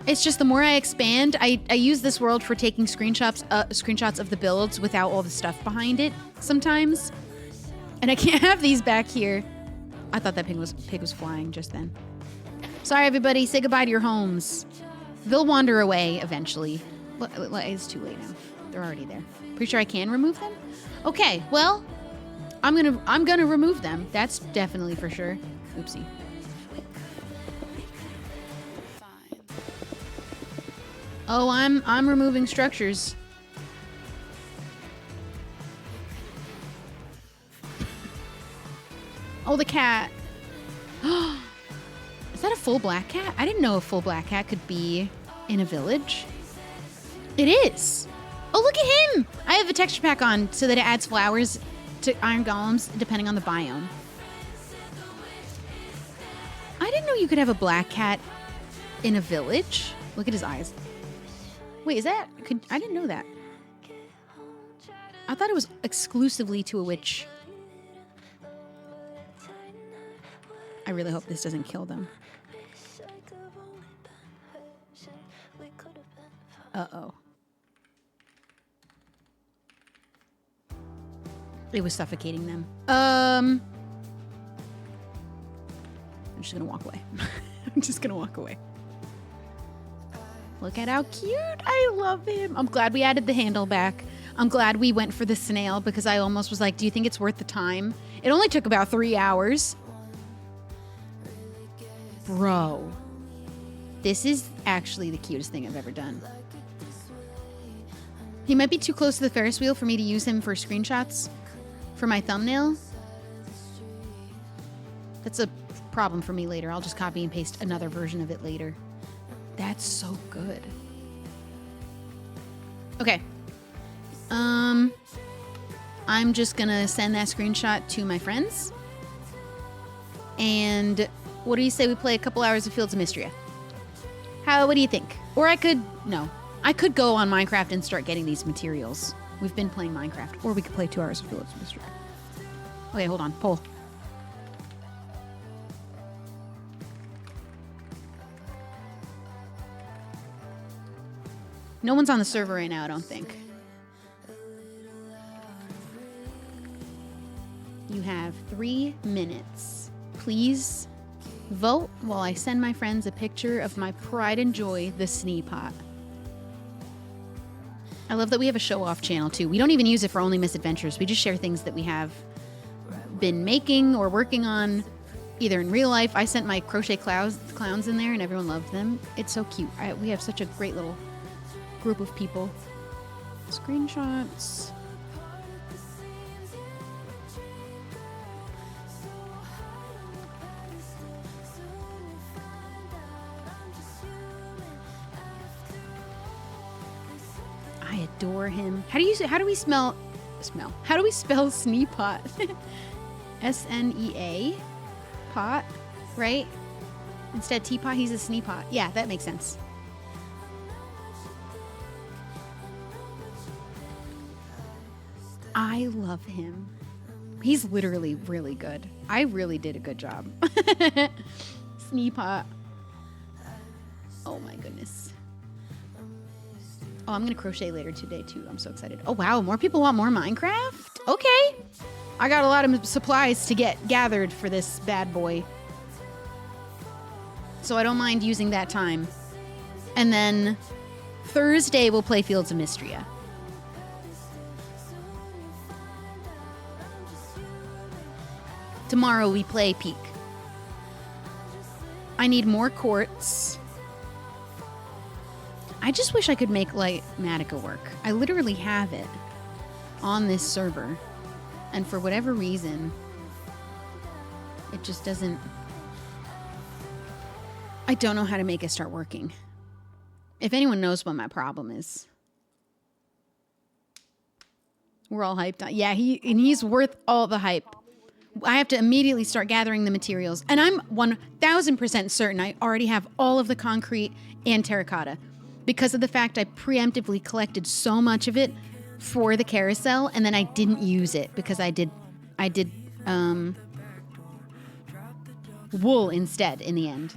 It's just the more I expand, I use this world for taking screenshots of the builds without all the stuff behind it sometimes. And I can't have these back here. I thought that pig was flying just then. Sorry, everybody. Say goodbye to your homes. They'll wander away eventually. It's too late now. They're already there. Pretty sure I can remove them? Okay, well, I'm gonna remove them. That's definitely for sure. Oopsie. Oh, I'm removing structures. Oh, the cat. Is that a full black cat? I didn't know a full black cat could be in a village. It is. Oh, look at him. I have a texture pack on so that it adds flowers to iron golems depending on the biome. I didn't know you could have a black cat in a village. Look at his eyes. Wait, is that... I didn't know that. I thought it was exclusively to a witch. I really hope this doesn't kill them. Uh-oh. It was suffocating them. I'm just gonna walk away. I'm just gonna walk away. Look at how cute. I love him. I'm glad we added the handle back. I'm glad we went for the snail because I almost was like, do you think it's worth the time? It only took about 3 hours. Bro. This is actually the cutest thing I've ever done. He might be too close to the Ferris wheel for me to use him for screenshots for my thumbnail. That's a problem for me later. I'll just copy and paste another version of it later. That's so good. Okay. I'm just gonna send that screenshot to my friends. And what do you say we play a couple hours of Fields of Mystria? What do you think? Or I could go on Minecraft and start getting these materials. We've been playing Minecraft. Or we could play 2 hours of Fields of Mystria. Okay, hold on. Poll. No one's on the server right now, I don't think. You have 3 minutes. Please vote while I send my friends a picture of my pride and joy, the Snee Pot. I love that we have a show-off channel, too. We don't even use it for Only Misadventures. We just share things that we have been making or working on, either in real life. I sent my crochet clowns in there, and everyone loved them. It's so cute. We have such a great little group of people. Screenshots. I adore him. How do we spell Sneepot? S-N-E-A pot, right? Instead teapot, he's a Sneepot. Yeah, that makes sense. I love him. He's literally really good. I really did a good job. Sneepot. Oh my goodness. Oh, I'm gonna crochet later today too. I'm so excited. Oh wow, more people want more Minecraft? Okay. I got a lot of supplies to get gathered for this bad boy. So I don't mind using that time. And then Thursday we'll play Fields of Mystria. Tomorrow we play Peak. I need more quartz. I just wish I could make Matica work. I literally have it on this server. And for whatever reason, it just doesn't... I don't know how to make it start working. If anyone knows what my problem is. We're all hyped on. Yeah, he's worth all the hype. I have to immediately start gathering the materials. And I'm 1000% certain I already have all of the concrete and terracotta because of the fact I preemptively collected so much of it for the carousel and then I didn't use it because I did wool instead in the end.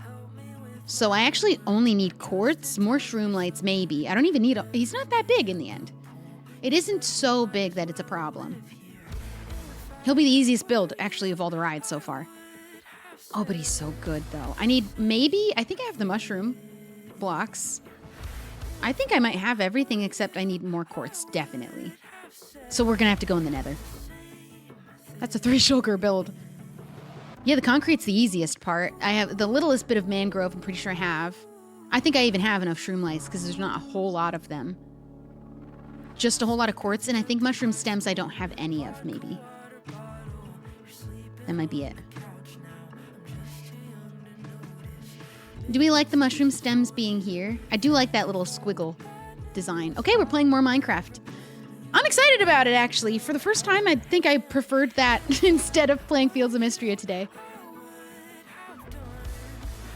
So I actually only need quartz, more shroom lights maybe. I don't even need he's not that big in the end. It isn't so big that it's a problem. He'll be the easiest build, actually, of all the rides so far. Oh, but he's so good, though. I think I have the mushroom blocks. I think I might have everything, except I need more quartz, definitely. So we're going to have to go in the nether. That's a 3 shulker build. Yeah, the concrete's the easiest part. I have the littlest bit of mangrove, I'm pretty sure I have. I think I even have enough shroom lights, because there's not a whole lot of them. Just a whole lot of quartz, and I think mushroom stems I don't have any of, maybe. That might be it. Do we like the mushroom stems being here? I do like that little squiggle design. Okay, we're playing more Minecraft. I'm excited about it, actually. For the first time, I think I preferred that instead of playing Fields of Mystria today.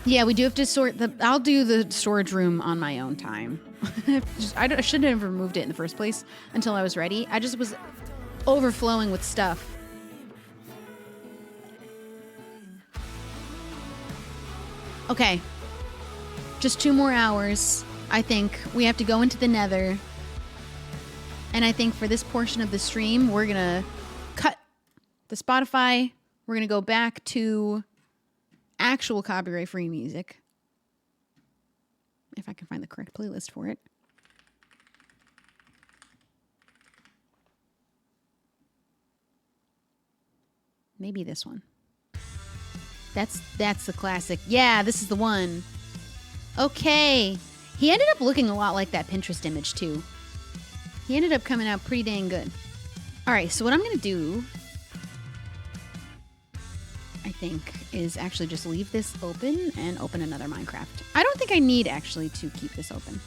Yeah, we do have to sort the... I'll do the storage room on my own time. I shouldn't have removed it in the first place until I was ready. I just was overflowing with stuff. Okay. Just 2 more hours. I think we have to go into the nether. And I think for this portion of the stream, we're going to cut the Spotify. We're going to go back to actual copyright-free music. If I can find the correct playlist for it. Maybe this one. That's the classic. Yeah, this is the one. Okay. He ended up looking a lot like that Pinterest image, too. He ended up coming out pretty dang good. All right, so what I'm going to do, I think, is actually just leave this open and open another Minecraft. I don't think I need, actually, to keep this open.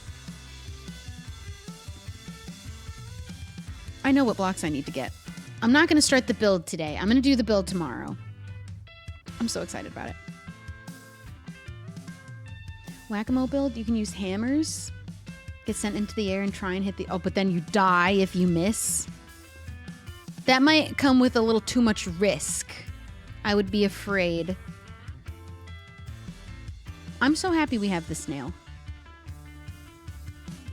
I know what blocks I need to get. I'm not going to start the build today. I'm going to do the build tomorrow. I'm so excited about it. Whack-a-mole build, you can use hammers. Get sent into the air and try and hit the... Oh, but then you die if you miss. That might come with a little too much risk. I would be afraid. I'm so happy we have the snail.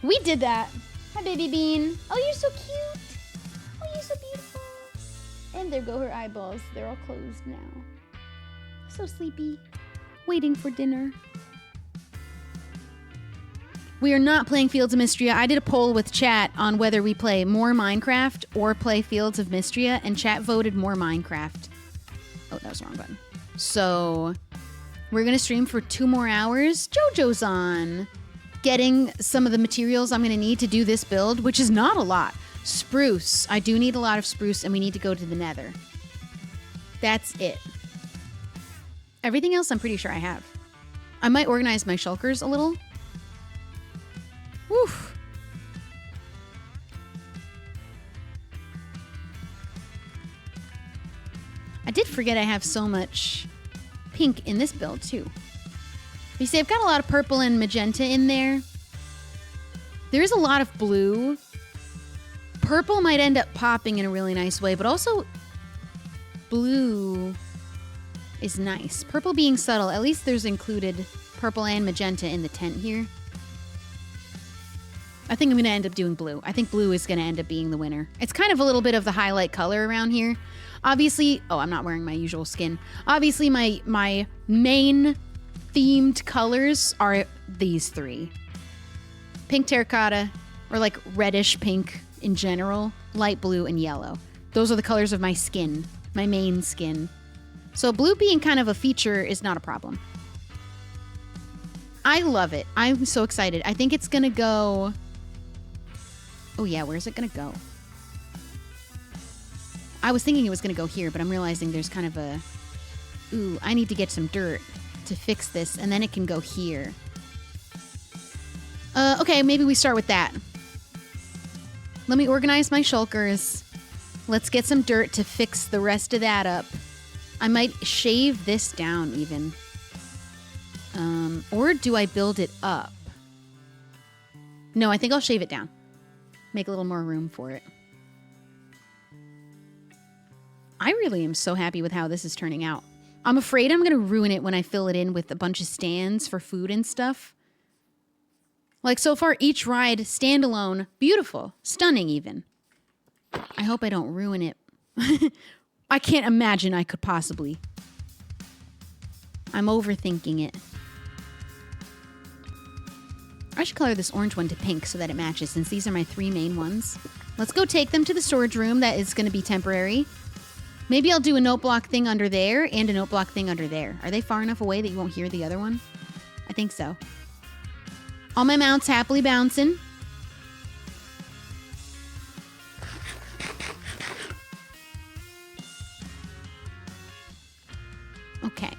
We did that. Hi, baby bean. Oh, you're so cute. Oh, you're so beautiful. And there go her eyeballs. They're all closed now. So sleepy. Waiting for dinner. We are not playing Fields of Mystria. I did a poll with chat on whether we play more Minecraft or play Fields of Mystria, and chat voted more Minecraft. Oh, that was the wrong button. So, we're going to stream for 2 more hours. JoJo's on. Getting some of the materials I'm going to need to do this build, which is not a lot. Spruce. I do need a lot of spruce, and we need to go to the nether. That's it. Everything else I'm pretty sure I have. I might organize my shulkers a little. Woof. I did forget I have so much pink in this build, too. You see, I've got a lot of purple and magenta in there. There's a lot of blue. Purple might end up popping in a really nice way, but also blue is nice. Purple being subtle, at least there's included purple and magenta in the tent here. I think I'm going to end up doing blue. I think blue is going to end up being the winner. It's kind of a little bit of the highlight color around here. Obviously, oh, I'm not wearing my usual skin. Obviously, my main themed colors are these 3. Pink terracotta, or like reddish pink in general, light blue, and yellow. Those are the colors of my skin, my main skin. So blue being kind of a feature is not a problem. I love it. I'm so excited. I think it's going to go... Oh yeah, where's it gonna go? I was thinking it was gonna go here, but I'm realizing there's kind of a... Ooh, I need to get some dirt to fix this, and then it can go here. Okay, maybe we start with that. Let me organize my shulkers. Let's get some dirt to fix the rest of that up. I might shave this down even. Or do I build it up? No, I think I'll shave it down. Make a little more room for it. I really am so happy with how this is turning out. I'm afraid I'm going to ruin it when I fill it in with a bunch of stands for food and stuff. Like, so far, each ride, standalone, beautiful, stunning even. I hope I don't ruin it. I can't imagine I could possibly. I'm overthinking it. I should color this orange one to pink so that it matches, since these are my 3 main ones. Let's go take them to the storage room that is going to be temporary. Maybe I'll do a note block thing under there and a note block thing under there. Are they far enough away that you won't hear the other one? I think so. All my mounts happily bouncing. Okay.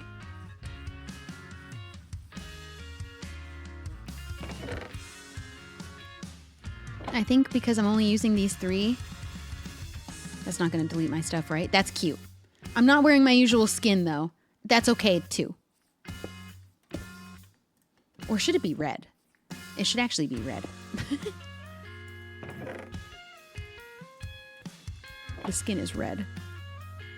I think because I'm only using these 3, that's not going to delete my stuff, right? That's cute. I'm not wearing my usual skin, though. That's okay, too. Or should it be red? It should actually be red. The skin is red.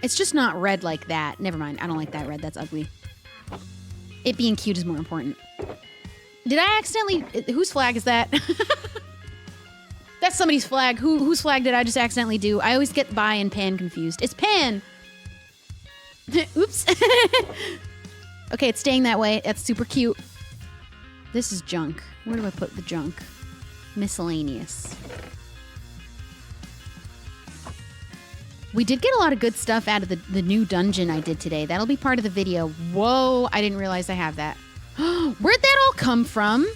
It's just not red like that. Never mind. I don't like that red. That's ugly. It being cute is more important. Did I accidentally... Whose flag is that? That's somebody's flag. Whose flag did I just accidentally do? I always get Bi and Pan confused. It's Pan! Oops. Okay, it's staying that way. That's super cute. This is junk. Where do I put the junk? Miscellaneous. We did get a lot of good stuff out of the new dungeon I did today. That'll be part of the video. Whoa, I didn't realize I have that. Where'd that all come from?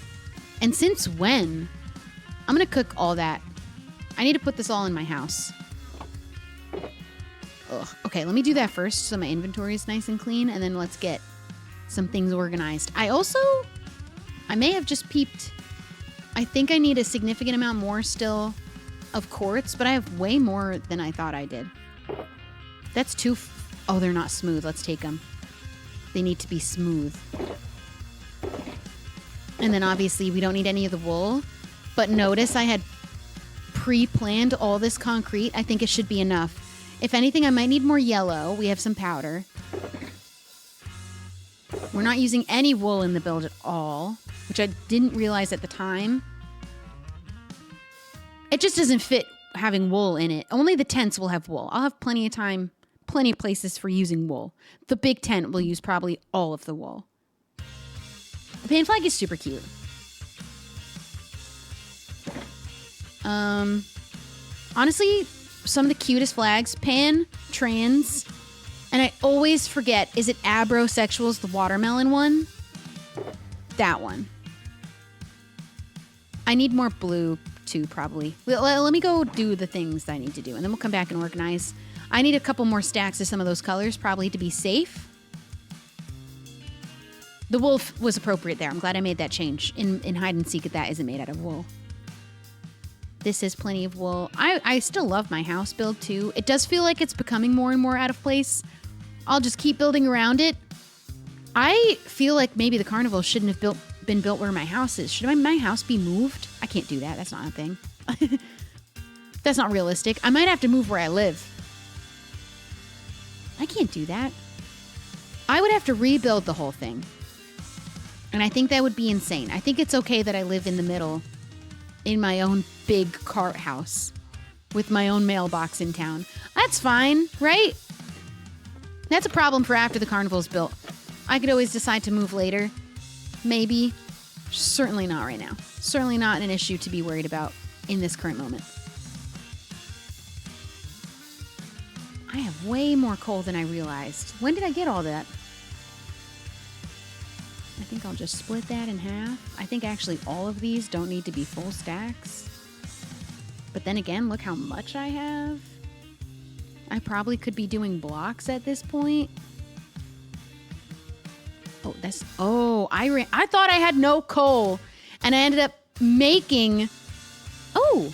And since when? I'm gonna cook all that. I need to put this all in my house. Ugh. Okay, let me do that first so my inventory is nice and clean, and then let's get some things organized. I may have just peeped. I think I need a significant amount more still of quartz, but I have way more than I thought I did. That's too... Oh, they're not smooth. Let's take them. They need to be smooth. And then obviously we don't need any of the wool. But notice I had pre-planned all this concrete. I think it should be enough. If anything, I might need more yellow. We have some powder. We're not using any wool in the build at all, which I didn't realize at the time. It just doesn't fit having wool in it. Only the tents will have wool. I'll have plenty of time, plenty of places for using wool. The big tent will use probably all of the wool. The pan flag is super cute. Honestly, some of the cutest flags, pan, trans, and I always forget, is it abrosexuals, the watermelon one? That one. I need more blue too, probably. Let me go do the things that I need to do, and then we'll come back and organize. I need a couple more stacks of some of those colors, probably to be safe. The wolf was appropriate there. I'm glad I made that change. In hide and seek, that isn't made out of wool. This is plenty of wool. I still love my house build too. It does feel like it's becoming more and more out of place. I'll just keep building around it. I feel like maybe the carnival shouldn't have been built where my house is. Should my house be moved? I can't do that. That's not a thing. That's not realistic. I might have to move where I live. I can't do that. I would have to rebuild the whole thing. And I think that would be insane. I think it's okay that I live in the middle in my own big cart house with my own mailbox in town. That's fine, right? That's a problem for after the carnival's built. I could always decide to move later. Maybe. Certainly not right now. Certainly not an issue to be worried about in this current moment. I have way more coal than I realized. When did I get all that? I think I'll just split that in half. I think actually all of these don't need to be full stacks. But then again, look how much I have. I probably could be doing blocks at this point. Oh, I thought I had no coal. And I ended up making... Oh!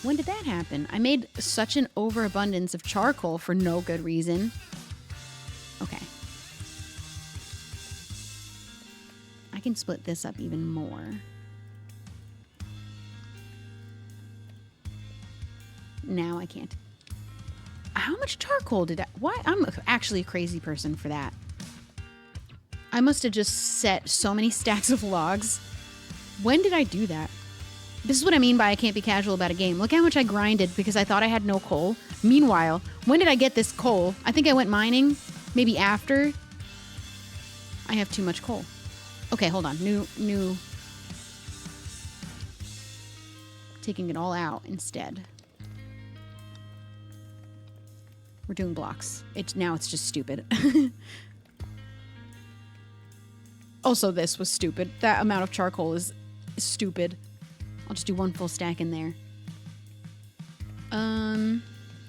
When did that happen? I made such an overabundance of charcoal for no good reason. Okay. I can split this up even more. Now I can't. How much charcoal did I... Why? I'm actually a crazy person for that. I must have just set so many stacks of logs. When did I do that? This is what I mean by I can't be casual about a game. Look how much I grinded because I thought I had no coal. Meanwhile, when did I get this coal? I think I went mining. Maybe after. I have too much coal. Okay, hold on. New. Taking it all out instead. We're doing blocks. Now it's just stupid. Also, this was stupid. That amount of charcoal is stupid. I'll just do one full stack in there. Do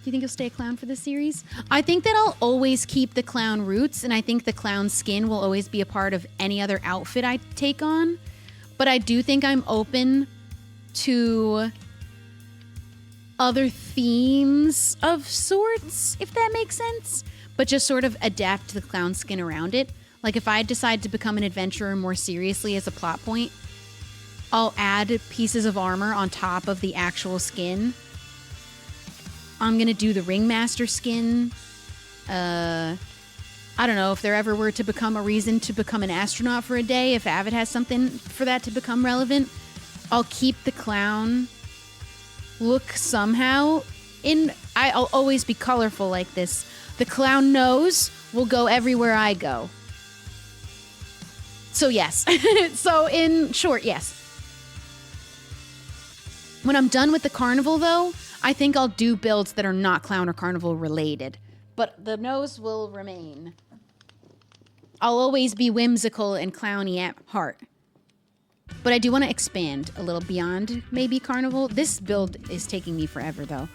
you think you'll stay a clown for this series? I think that I'll always keep the clown roots, and I think the clown skin will always be a part of any other outfit I take on. But I do think I'm open to other themes of sorts, if that makes sense. But just sort of adapt the clown skin around it. Like if I decide to become an adventurer more seriously as a plot point, I'll add pieces of armor on top of the actual skin. I'm going to do the ringmaster skin. I don't know if there ever were to become a reason to become an astronaut for a day, if Avid has something for that to become relevant. I'll keep the clown look somehow. I'll always be colorful like this. The clown nose will go everywhere I go. So yes. So in short, yes. When I'm done with the carnival, though, I think I'll do builds that are not clown or carnival related. But the nose will remain. I'll always be whimsical and clowny at heart. But I do want to expand a little beyond maybe carnival. This build is taking me forever, though.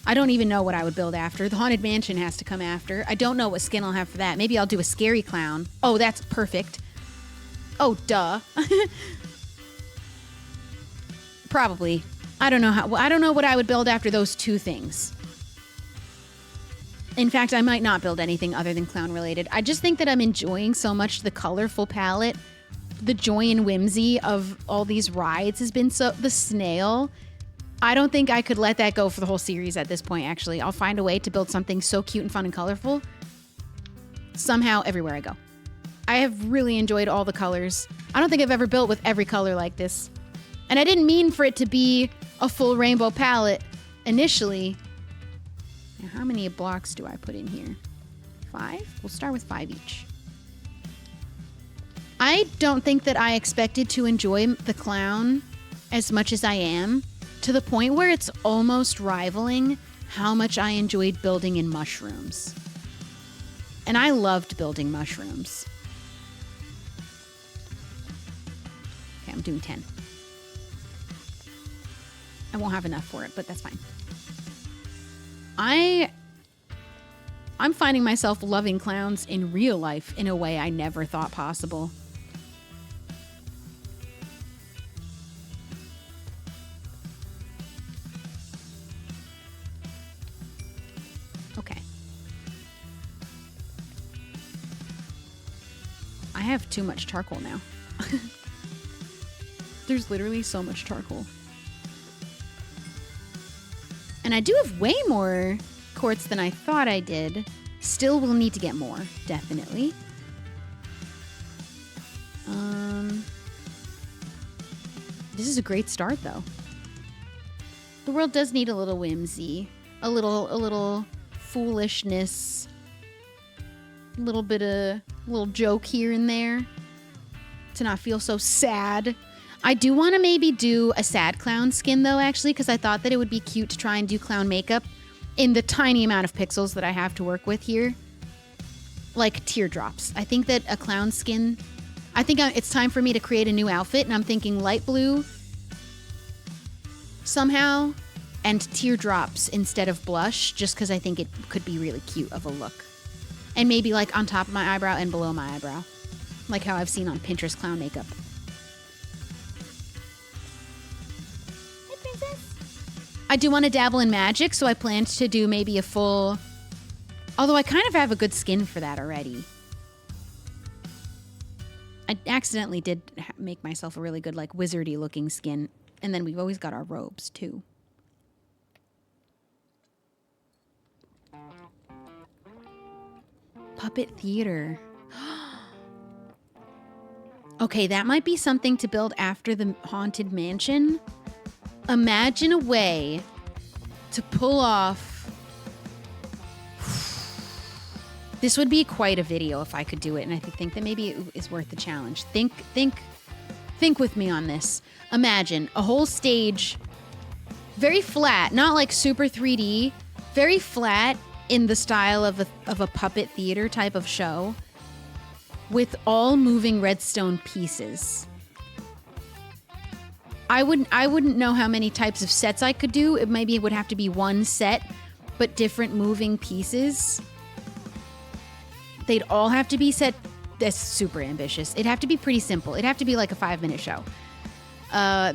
I don't even know what I would build after. The Haunted Mansion has to come after. I don't know what skin I'll have for that. Maybe I'll do a scary clown. Oh, that's perfect. Oh, duh. Probably. I don't know what I would build after those two things. In fact, I might not build anything other than clown related. I just think that I'm enjoying so much the colorful palette. The joy and whimsy of all these rides has been so... The snail. I don't think I could let that go for the whole series at this point, actually. I'll find a way to build something so cute and fun and colorful. Somehow, everywhere I go. I have really enjoyed all the colors. I don't think I've ever built with every color like this. And I didn't mean for it to be a full rainbow palette initially. Now, how many blocks do I put in here? 5? We'll start with 5 each. I don't think that I expected to enjoy the clown as much as I am, to the point where it's almost rivaling how much I enjoyed building in mushrooms. And I loved building mushrooms. Okay, I'm doing 10. I won't have enough for it, but that's fine. I'm finding myself loving clowns in real life in a way I never thought possible. Okay. I have too much charcoal now. There's literally so much charcoal. And I do have way more quartz than I thought I did. Still will need to get more, definitely. This is a great start, though. The world does need a little whimsy, a little foolishness, a little joke here and there to not feel so sad. I do want to maybe do a sad clown skin, though, actually, because I thought that it would be cute to try and do clown makeup in the tiny amount of pixels that I have to work with here. Like teardrops. I think that a clown skin... I think it's time for me to create a new outfit, and I'm thinking light blue somehow, and teardrops instead of blush, just because I think it could be really cute of a look. And maybe like on top of my eyebrow and below my eyebrow. Like how I've seen on Pinterest clown makeup. I do want to dabble in magic, so I planned to do maybe a full... Although I kind of have a good skin for that already. I accidentally did make myself a really good, like, wizardy looking skin. And then we've always got our robes, too. Puppet theater. Okay, that might be something to build after the Haunted Mansion. Imagine a way to pull off... This would be quite a video if I could do it, and I think that maybe it is worth the challenge. Think with me on this. Imagine a whole stage, very flat, not like super 3D, very flat in the style of a puppet theater type of show, with all moving redstone pieces. I wouldn't know how many types of sets I could do. It would have to be one set, but different moving pieces. They'd all have to be set. That's super ambitious. It'd have to be pretty simple. It'd have to be like a 5-minute show.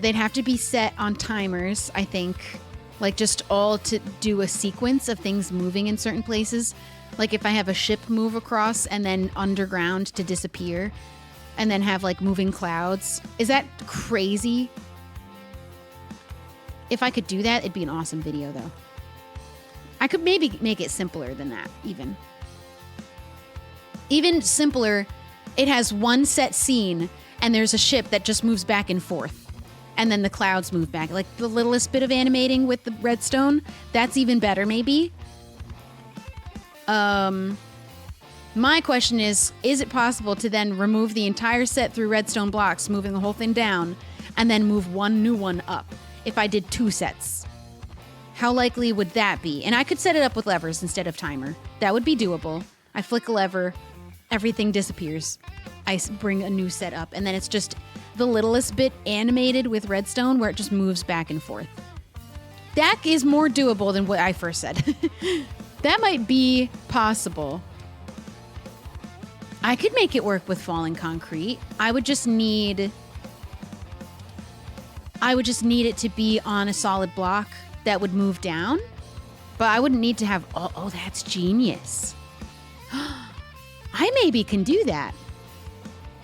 They'd have to be set on timers, I think. Like just all to do a sequence of things moving in certain places. Like if I have a ship move across and then underground to disappear. And then have like moving clouds. Is that crazy? If I could do that, it'd be an awesome video though. I could maybe make it simpler than that, even. Even simpler, it has one set scene and there's a ship that just moves back and forth. And then the clouds move back. Like the littlest bit of animating with the redstone, that's even better maybe. My question is it possible to then remove the entire set through redstone blocks, moving the whole thing down, and then move one new one up if I did 2 sets? How likely would that be? And I could set it up with levers instead of timer. That would be doable. I flick a lever, everything disappears. I bring a new set up, and then it's just the littlest bit animated with redstone where it just moves back and forth. That is more doable than what I first said. That might be possible. I could make it work with falling concrete. I would just need it to be on a solid block that would move down. But I wouldn't need to have... Oh, that's genius. I maybe can do that.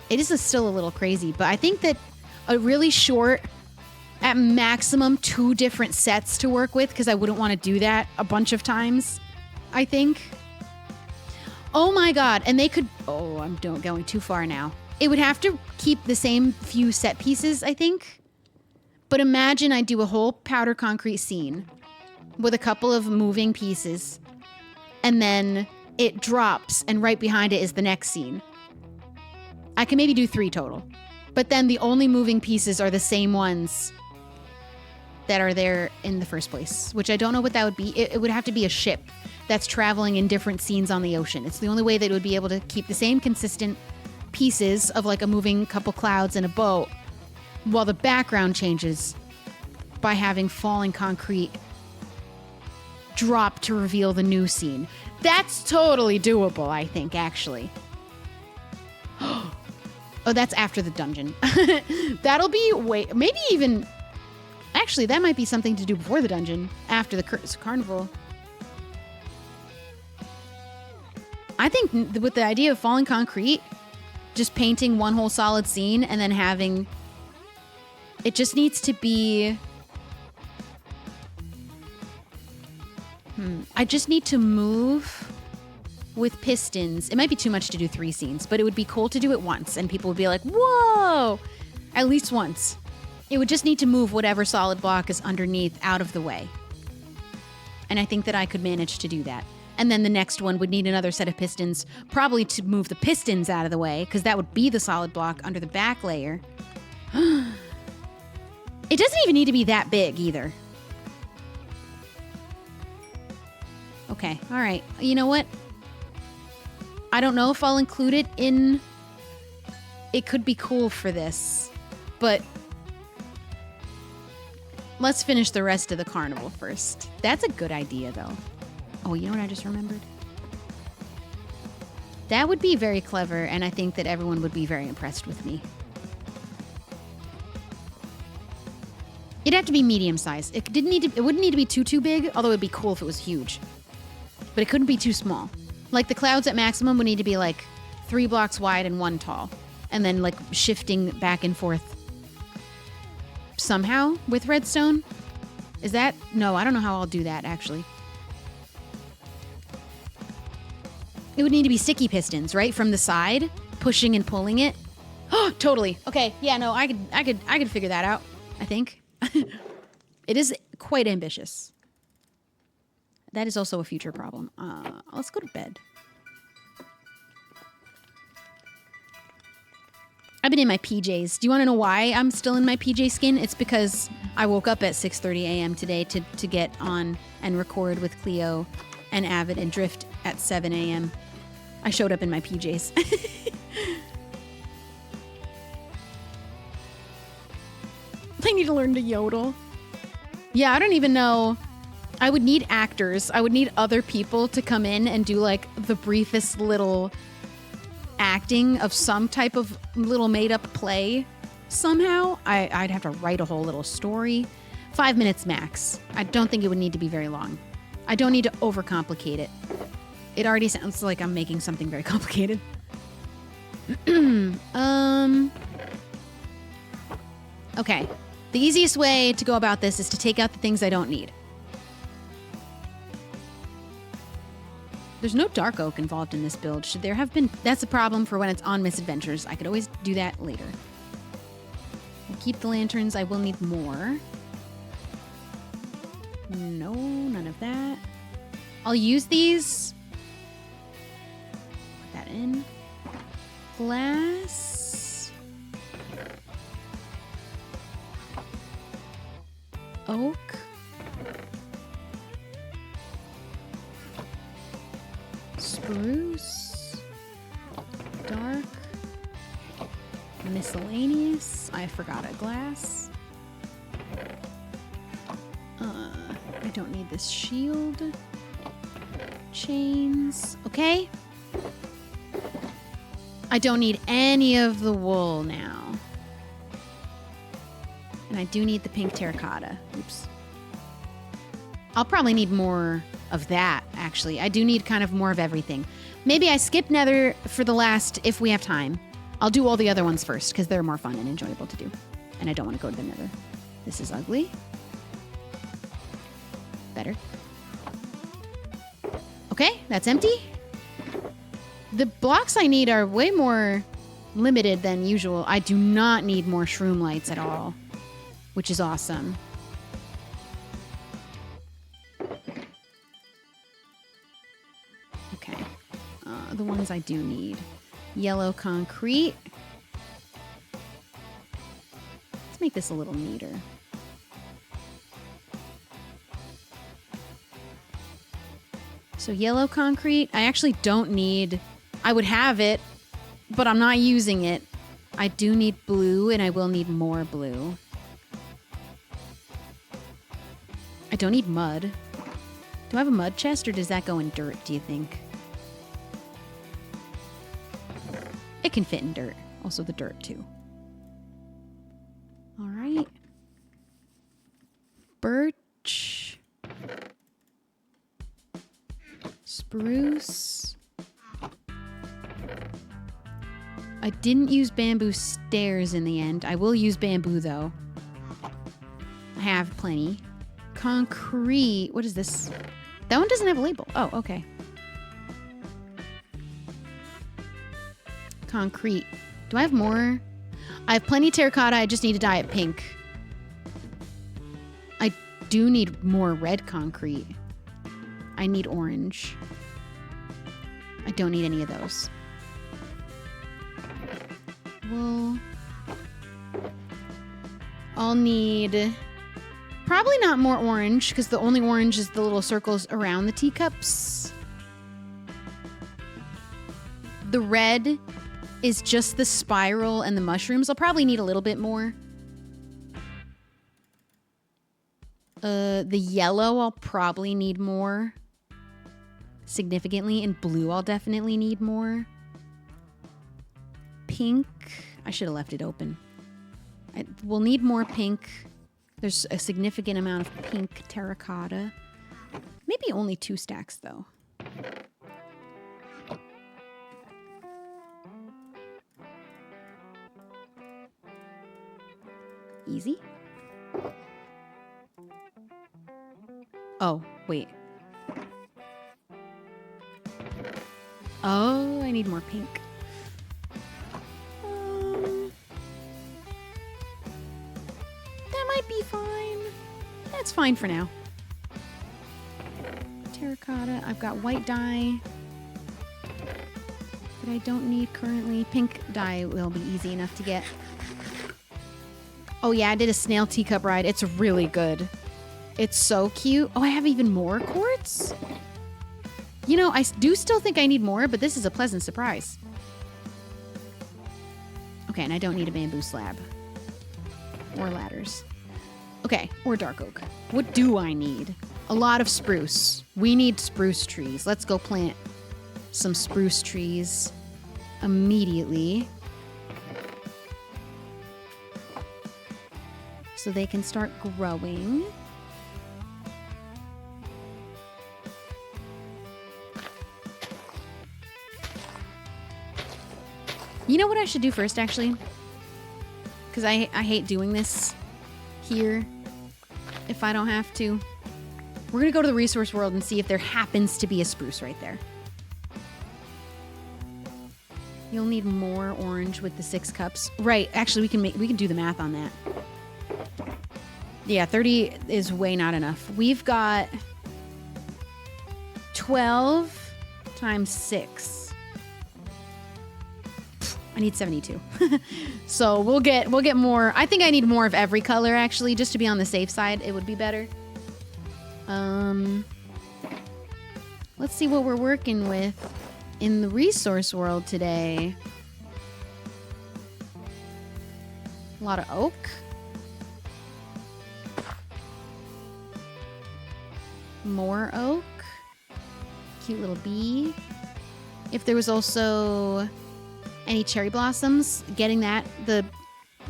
It is still a little crazy, but I think that a really short, at maximum 2 different sets to work with, because I wouldn't want to do that a bunch of times, I think. Oh my god, and they could... Oh, I'm going too far now. It would have to keep the same few set pieces, I think. But imagine I do a whole powder concrete scene with a couple of moving pieces, and then it drops, and right behind it is the next scene. I can maybe do 3 total. But then the only moving pieces are the same ones that are there in the first place, which I don't know what that would be. It would have to be a ship that's traveling in different scenes on the ocean. It's the only way that it would be able to keep the same consistent pieces of like a moving couple clouds and a boat while the background changes by having falling concrete drop to reveal the new scene. That's totally doable, I think, actually. Oh, that's after the dungeon. That'll be maybe even... Actually, that might be something to do before the dungeon, after the carnival. I think with the idea of falling concrete, just painting one whole solid scene and then having... It just needs to be... I just need to move with pistons. It might be too much to do 3 scenes, but it would be cool to do it once, and people would be like, whoa! At least once. It would just need to move whatever solid block is underneath out of the way. And I think that I could manage to do that. And then the next one would need another set of pistons, probably to move the pistons out of the way, because that would be the solid block under the back layer. It doesn't even need to be that big either. Okay, all right. You know what? I don't know if I'll include it in... It could be cool for this, but let's finish the rest of the carnival first. That's a good idea, though. Oh, you know what I just remembered? That would be very clever, and I think that everyone would be very impressed with me. It'd have to be medium size. It wouldn't need to be too big, although it'd be cool if it was huge. But it couldn't be too small. Like the clouds at maximum would need to be like 3 blocks wide and 1 tall. And then like shifting back and forth somehow with redstone. Is that? No, I don't know how I'll do that actually. It would need to be sticky pistons, right? From the side, pushing and pulling it. Oh, totally. Okay. Yeah, no, I could figure that out, I think. It is quite ambitious. That is also a future problem. Let's go to bed. I've been in my PJs. Do you want to know why I'm still in my PJ skin? It's because I woke up at 6:30 a.m. today to get on and record with Cleo and Avid and Drift at 7 a.m. I showed up in my PJs. I need to learn to yodel. Yeah, I don't even know. I would need actors. I would need other people to come in and do like the briefest little acting of some type of little made-up play somehow. I'd have to write a whole little story. 5 minutes max. I don't think it would need to be very long. I don't need to overcomplicate it. It already sounds like I'm making something very complicated. Okay. The easiest way to go about this is to take out the things I don't need. There's no dark oak involved in this build. Should there have been? That's a problem for when it's on misadventures. I could always do that later. I'll keep the lanterns. I will need more. No, none of that. I'll use these. Put that in. Glass. Oak. Spruce. Dark. Miscellaneous. I forgot a glass. I don't need this shield. Chains. Okay. I don't need any of the wool now. And I do need the pink terracotta. Oops. I'll probably need more of that, actually. I do need kind of more of everything. Maybe I skip nether for the last, if we have time. I'll do all the other ones first, because they're more fun and enjoyable to do. And I don't want to go to the nether. This is ugly. Better. Okay, that's empty. The blocks I need are way more limited than usual. I do not need more shroom lights at all, which is awesome. Okay. The ones I do need. Yellow concrete. Let's make this a little neater. So yellow concrete, I actually don't need... I would have it, but I'm not using it. I do need blue, and I will need more blue. I don't need mud. Do I have a mud chest, or does that go in dirt, do you think? It can fit in dirt. Also the dirt, too. All right. Birch. Spruce. I didn't use bamboo stairs in the end. I will use bamboo, though. I have plenty. Concrete. What is this? That one doesn't have a label. Oh, okay. Concrete. Do I have more? I have plenty terracotta. I just need to dye it pink. I do need more red concrete. I need orange. I don't need any of those. Well, I'll need... Probably not more orange, because the only orange is the little circles around the teacups. The red is just the spiral and the mushrooms. I'll probably need a little bit more. The yellow I'll probably need more. Significantly. And blue I'll definitely need more. Pink. I should have left it open. We'll need more pink. There's a significant amount of pink terracotta. Maybe only 2 stacks, though. Easy. Oh, wait. Oh, I need more pink. That might be fine. That's fine for now. Terracotta. I've got white dye that I don't need currently. Pink dye will be easy enough to get. Oh yeah, I did a snail teacup ride. It's really good. It's so cute. Oh, I have even more quartz? You know, I do still think I need more, but this is a pleasant surprise. Okay, and I don't need a bamboo slab. Or ladders. Okay, or dark oak. What do I need? A lot of spruce. We need spruce trees. Let's go plant some spruce trees immediately. So they can start growing. You know what I should do first, actually? Because I hate doing this here if I don't have to. We're going to go to the resource world and see if there happens to be a spruce right there. You'll need more orange with the 6 cups. Right, actually we can do the math on that. Yeah, 30 is way not enough. We've got 12 times 6. I need 72. So we'll get more. I think I need more of every color, actually, just to be on the safe side. It would be better. Let's see what we're working with in the resource world today. A lot of oak. More oak. Cute little bee. If there was also any cherry blossoms, getting that, the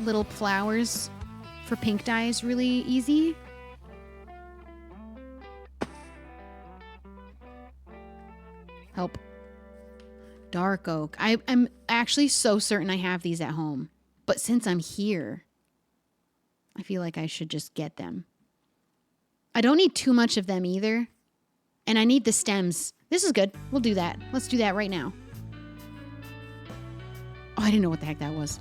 little flowers for pink dye is really easy. Help. Dark oak. I'm actually so certain I have these at home. But since I'm here, I feel like I should just get them. I don't need too much of them either. And I need the stems. This is good. We'll do that. Let's do that right now. Oh, I didn't know what the heck that was.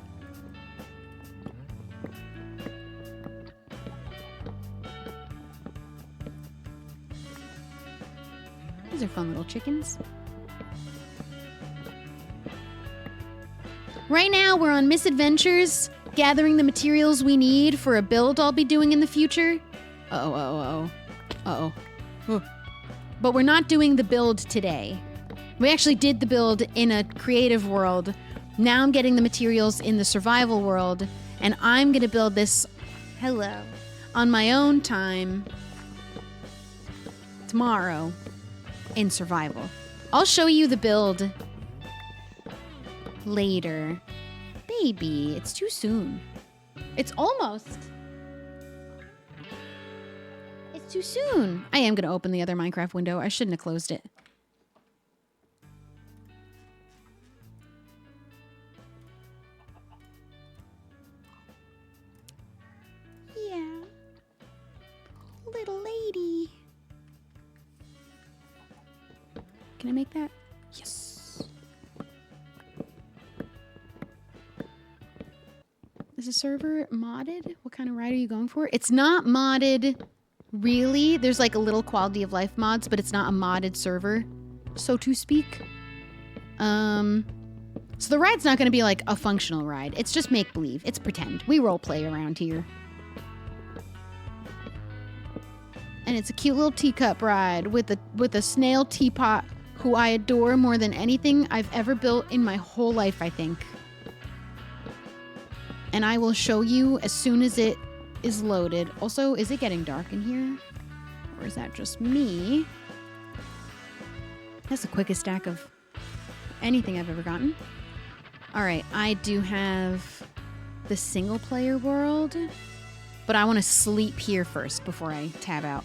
These are fun little chickens. Right now, we're on misadventures, gathering the materials we need for a build I'll be doing in the future. Uh-oh. But we're not doing the build today. We actually did the build in a creative world. Now I'm getting the materials in the survival world, and I'm gonna build this, on my own time tomorrow in survival. I'll show you the build later. Baby, it's too soon. It's almost. It's too soon. I am gonna open the other Minecraft window. I shouldn't have closed it. Little lady. Can I make that? Yes. Is the server modded? What kind of ride are you going for? It's not modded, really. There's like a little quality of life mods, but it's not a modded server, so to speak. So the ride's not going to be like a functional ride. It's just make-believe. It's pretend. We roleplay around here. And it's a cute little teacup ride with a snail teapot who I adore more than anything I've ever built in my whole life, I think. And I will show you as soon as it is loaded. Also, is it getting dark in here? Or is that just me? That's the quickest stack of anything I've ever gotten. All right, I do have the single player world. but I want to sleep here first before I tab out.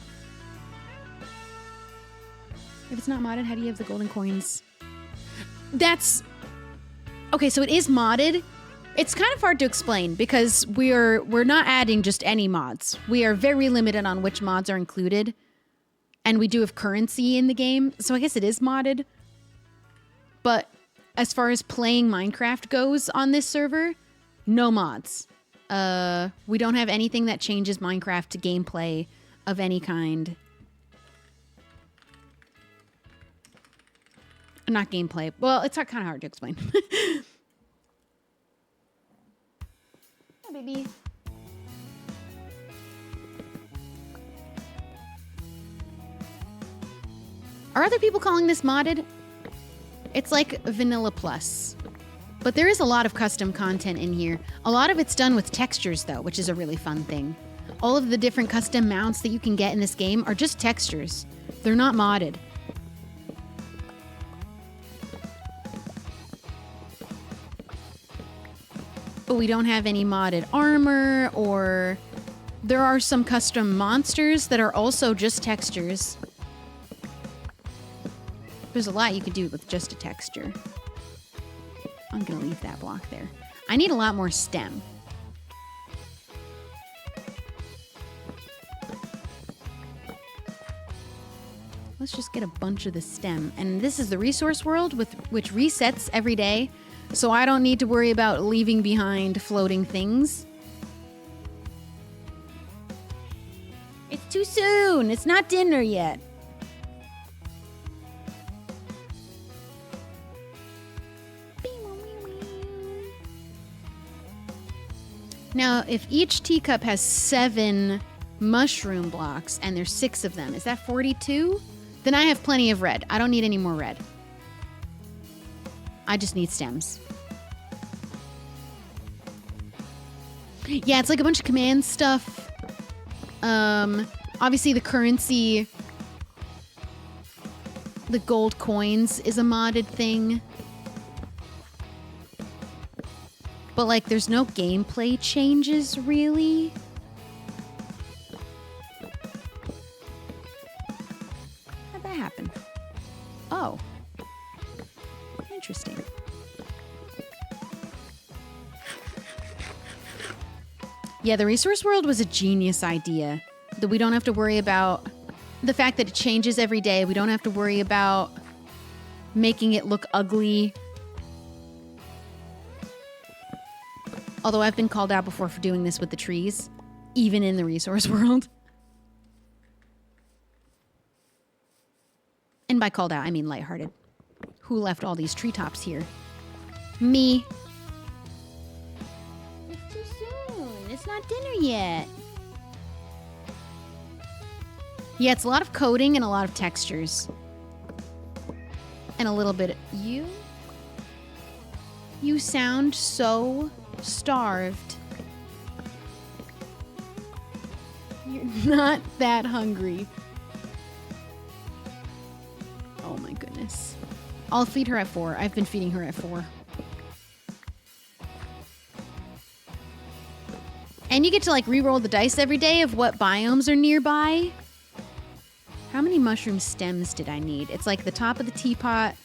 If it's not modded, how do you have the golden coins? That's... Okay, so it is modded. It's kind of hard to explain because we're not adding just any mods. We are very limited on which mods are included. And we do have currency in the game, so I guess it is modded. But as far as playing Minecraft goes on this server, no mods. We don't have anything that changes Minecraft to gameplay of any kind. Not gameplay. Well, it's kind of hard to explain. Oh, baby. Are other people calling this modded? It's like Vanilla Plus. But there is a lot of custom content in here. A lot of it's done with textures, though, which is a really fun thing. All of the different custom mounts that you can get in this game are just textures. They're not modded. But we don't have any modded armor, or there are some custom monsters that are also just textures. There's a lot you could do with just a texture. I'm gonna leave that block there. I need a lot more stem. Let's just get a bunch of the stem. And this is the resource world, which resets every day. So I don't need to worry about leaving behind floating things. It's too soon. It's not dinner yet. Now, if each teacup has 7 mushroom blocks, and there's 6 of them, is that 42? Then I have plenty of red. I don't need any more red. I just need stems. Yeah, it's like a bunch of command stuff. Obviously the currency, the gold coins is a modded thing. But like there's no gameplay changes really. How'd that happen? Oh. Interesting. Yeah, the resource world was a genius idea. That we don't have to worry about the fact that it changes every day. We don't have to worry about making it look ugly. Although I've been called out before for doing this with the trees, even in the resource world. And by called out, I mean lighthearted. Who left all these treetops here? Me. It's too soon. It's not dinner yet. Yeah, it's a lot of coding and a lot of textures. And a little bit... You sound so starved. You're not that hungry. Oh my goodness. I'll feed her at 4. I've been feeding her at 4. And you get to like re-roll the dice every day of what biomes are nearby. How many mushroom stems did I need? It's like the top of the teapot,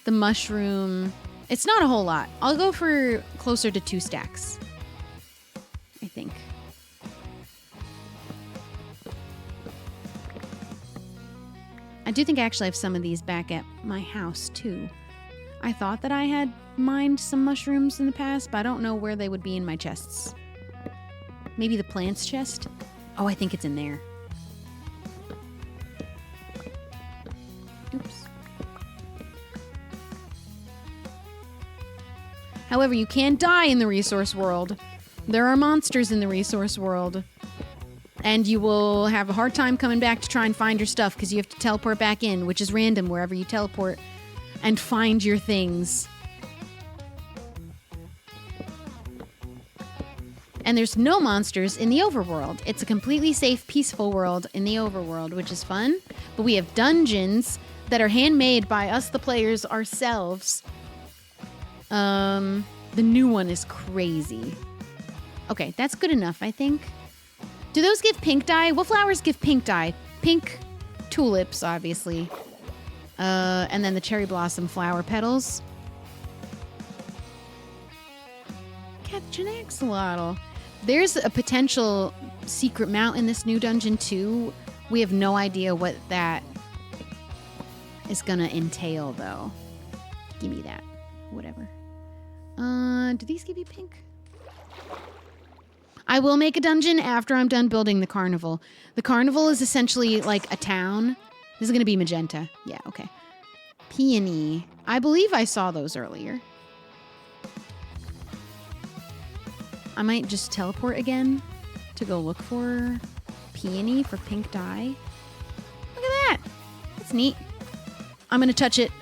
the mushroom. It's not a whole lot. I'll go for closer to 2 stacks, I think. I do think I actually have some of these back at my house, too. I thought that I had mined some mushrooms in the past, but I don't know where they would be in my chests. Maybe the plants chest? Oh, I think it's in there. Oops. However, you can die in the resource world. There are monsters in the resource world. And you will have a hard time coming back to try and find your stuff because you have to teleport back in, which is random wherever you teleport, and find your things. And there's no monsters in the overworld. It's a completely safe, peaceful world in the overworld, which is fun. But we have dungeons that are handmade by us, the players, ourselves. The new one is crazy. Okay, that's good enough, I think. Do those give pink dye? What flowers give pink dye? Pink tulips, obviously. And then the cherry blossom flower petals. Catch an axolotl. There's a potential secret mount in this new dungeon too. We have no idea what that is gonna entail though. Give me that. Whatever. Do these give you pink? I will make a dungeon after I'm done building the carnival. The carnival is essentially like a town. This is gonna be magenta. Yeah, okay. Peony. I believe I saw those earlier. I might just teleport again to go look for peony for pink dye. Look at that. That's neat. I'm gonna touch it.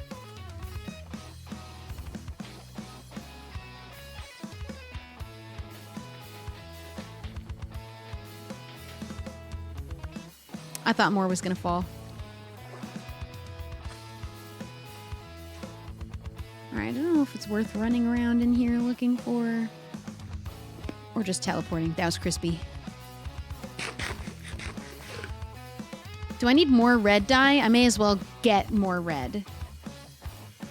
I thought more was gonna fall. Alright, I don't know if it's worth running around in here looking for... Or just teleporting. That was crispy. Do I need more red dye? I may as well get more red. Are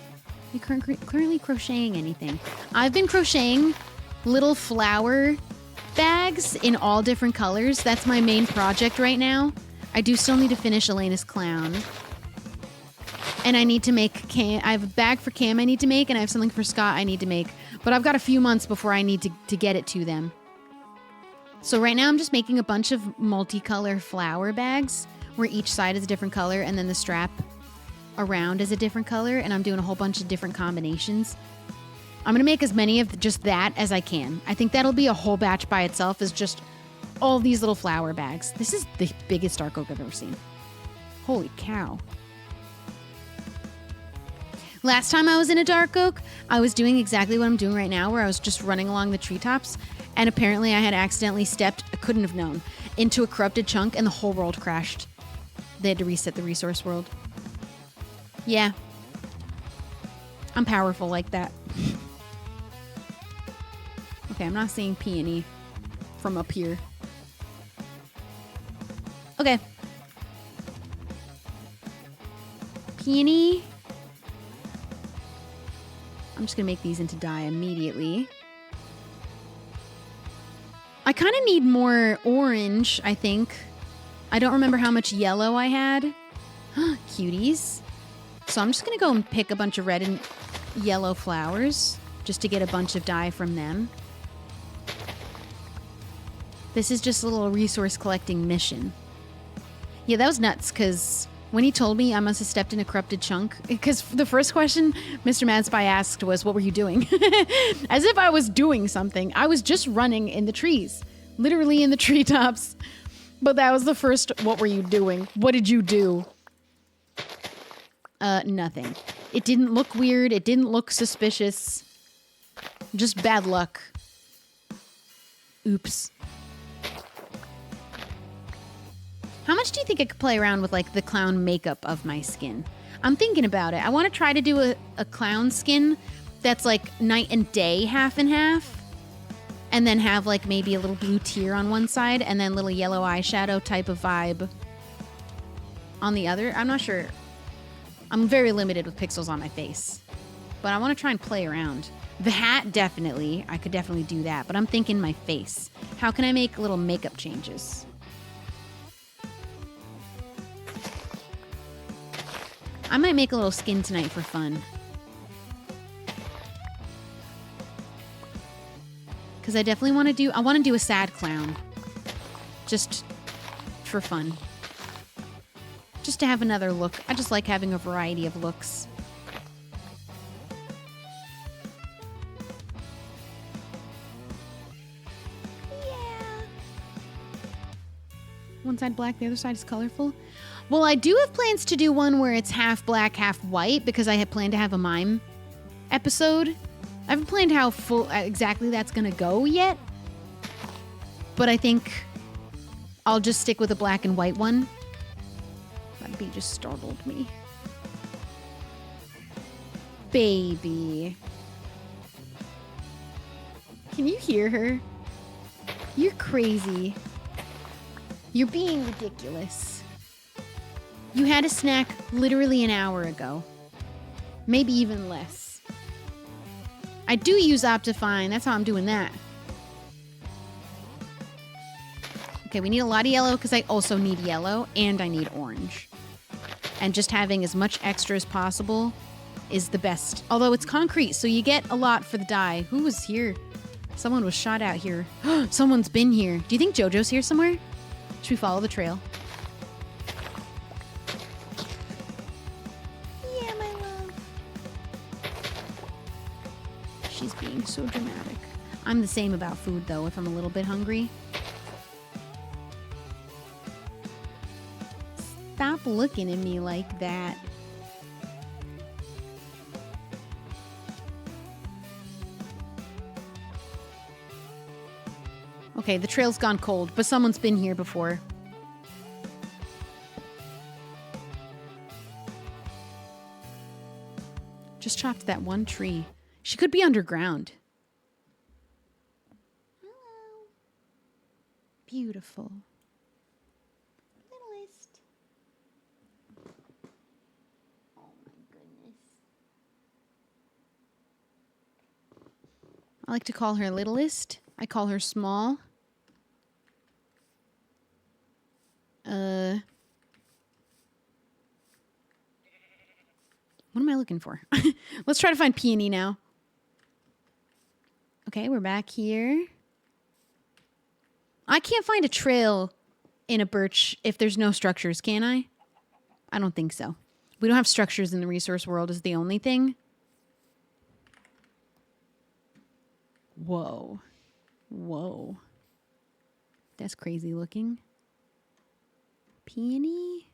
you currently crocheting anything? I've been crocheting little flower bags in all different colors. That's my main project right now. I do still need to finish Elena's clown. And I need to make Cam. I have a bag for Cam I need to make, and I have something for Scott I need to make. But I've got a few months before I need to get it to them. So right now I'm just making a bunch of multicolor flower bags where each side is a different color and then the strap around is a different color, and I'm doing a whole bunch of different combinations. I'm going to make as many of just that as I can. I think that'll be a whole batch by itself, is just all these little flower bags. This is the biggest dark oak I've ever seen. Holy cow. Last time I was in a dark oak, I was doing exactly what I'm doing right now, where I was just running along the treetops, and apparently I had accidentally stepped, I couldn't have known, into a corrupted chunk, and the whole world crashed. They had to reset the resource world. Yeah. I'm powerful like that. Okay, I'm not seeing peony from up here. Okay. Peony. I'm just gonna make these into dye immediately. I kind of need more orange, I think. I don't remember how much yellow I had. Cuties. So I'm just gonna go and pick a bunch of red and yellow flowers just to get a bunch of dye from them. This is just a little resource collecting mission. Yeah, that was nuts, because when he told me, I must have stepped in a corrupted chunk. Because the first question Mr. Mad Spy asked was, what were you doing? As if I was doing something. I was just running in the trees. Literally in the treetops. But that was the first, what were you doing? What did you do? Nothing. It didn't look weird. It didn't look suspicious. Just bad luck. Oops. How much do you think I could play around with, like, the clown makeup of my skin? I'm thinking about it. I want to try to do a clown skin that's, like, night and day, half and half. And then have, like, maybe a little blue tear on one side and then little yellow eyeshadow type of vibe on the other. I'm not sure. I'm very limited with pixels on my face. But I want to try and play around. The hat, definitely. I could definitely do that. But I'm thinking my face. How can I make little makeup changes? I might make a little skin tonight for fun. Because I definitely want to do... I want to do a sad clown. Just for fun. Just to have another look. I just like having a variety of looks. Yeah. One side black, the other side is colorful. Well, I do have plans to do one where it's half black, half white, because I had planned to have a mime episode. I haven't planned how full exactly that's going to go yet. But I think I'll just stick with a black and white one. That bee just startled me. Baby. Can you hear her? You're crazy. You're being ridiculous. You had a snack literally an hour ago. Maybe even less. I do use Optifine. That's how I'm doing that. Okay, we need a lot of yellow because I also need yellow and I need orange. And just having as much extra as possible is the best. Although it's concrete, so you get a lot for the dye. Who was here? Someone was shot out here. Someone's been here. Do you think JoJo's here somewhere? Should we follow the trail? Yeah, my love. She's being so dramatic. I'm the same about food, though, if I'm a little bit hungry. Stop looking at me like that. Okay, the trail's gone cold, but someone's been here before. Just chopped that one tree. She could be underground. Hello. Beautiful. Littlest. Oh my goodness. I like to call her littlest. I call her small. What am I looking for? Let's try to find peony now. Okay, we're back here. I can't find a trail in a birch if there's no structures, can I? I don't think so. We don't have structures in the resource world is the only thing. Whoa. Whoa. That's crazy looking. Peony?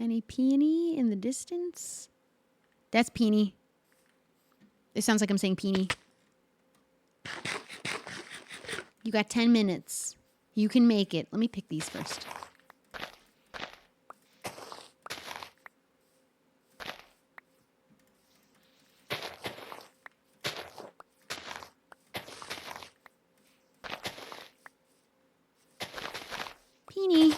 Any peony in the distance? That's peony. It sounds like I'm saying peony. You got 10 minutes. You can make it. Let me pick these first. Peony.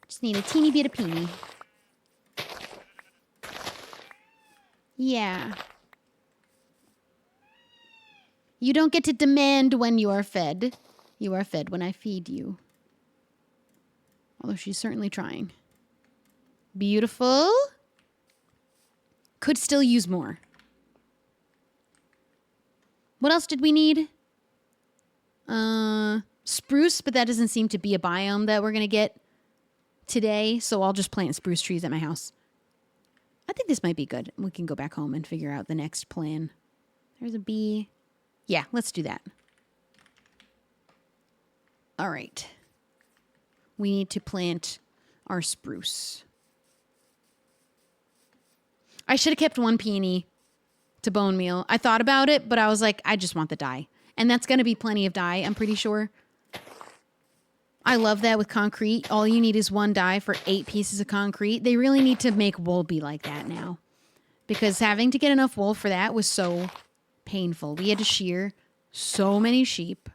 Just need a teeny bit of peony. Yeah. You don't get to demand when you are fed. You are fed when I feed you. Although she's certainly trying. Beautiful. Could still use more. What else did we need? Spruce, but that doesn't seem to be a biome that we're going to get today, so I'll just plant spruce trees at my house. I think this might be good. We can go back home and figure out the next plan. There's a bee. Yeah, let's do that. All right. We need to plant our spruce. I should have kept one peony to bone meal. I thought about it, but I was like, I just want the dye. And that's going to be plenty of dye, I'm pretty sure. I love that with concrete. All you need is one dye for 8 pieces of concrete. They really need to make wool be like that now. Because having to get enough wool for that was so painful. We had to shear so many sheep.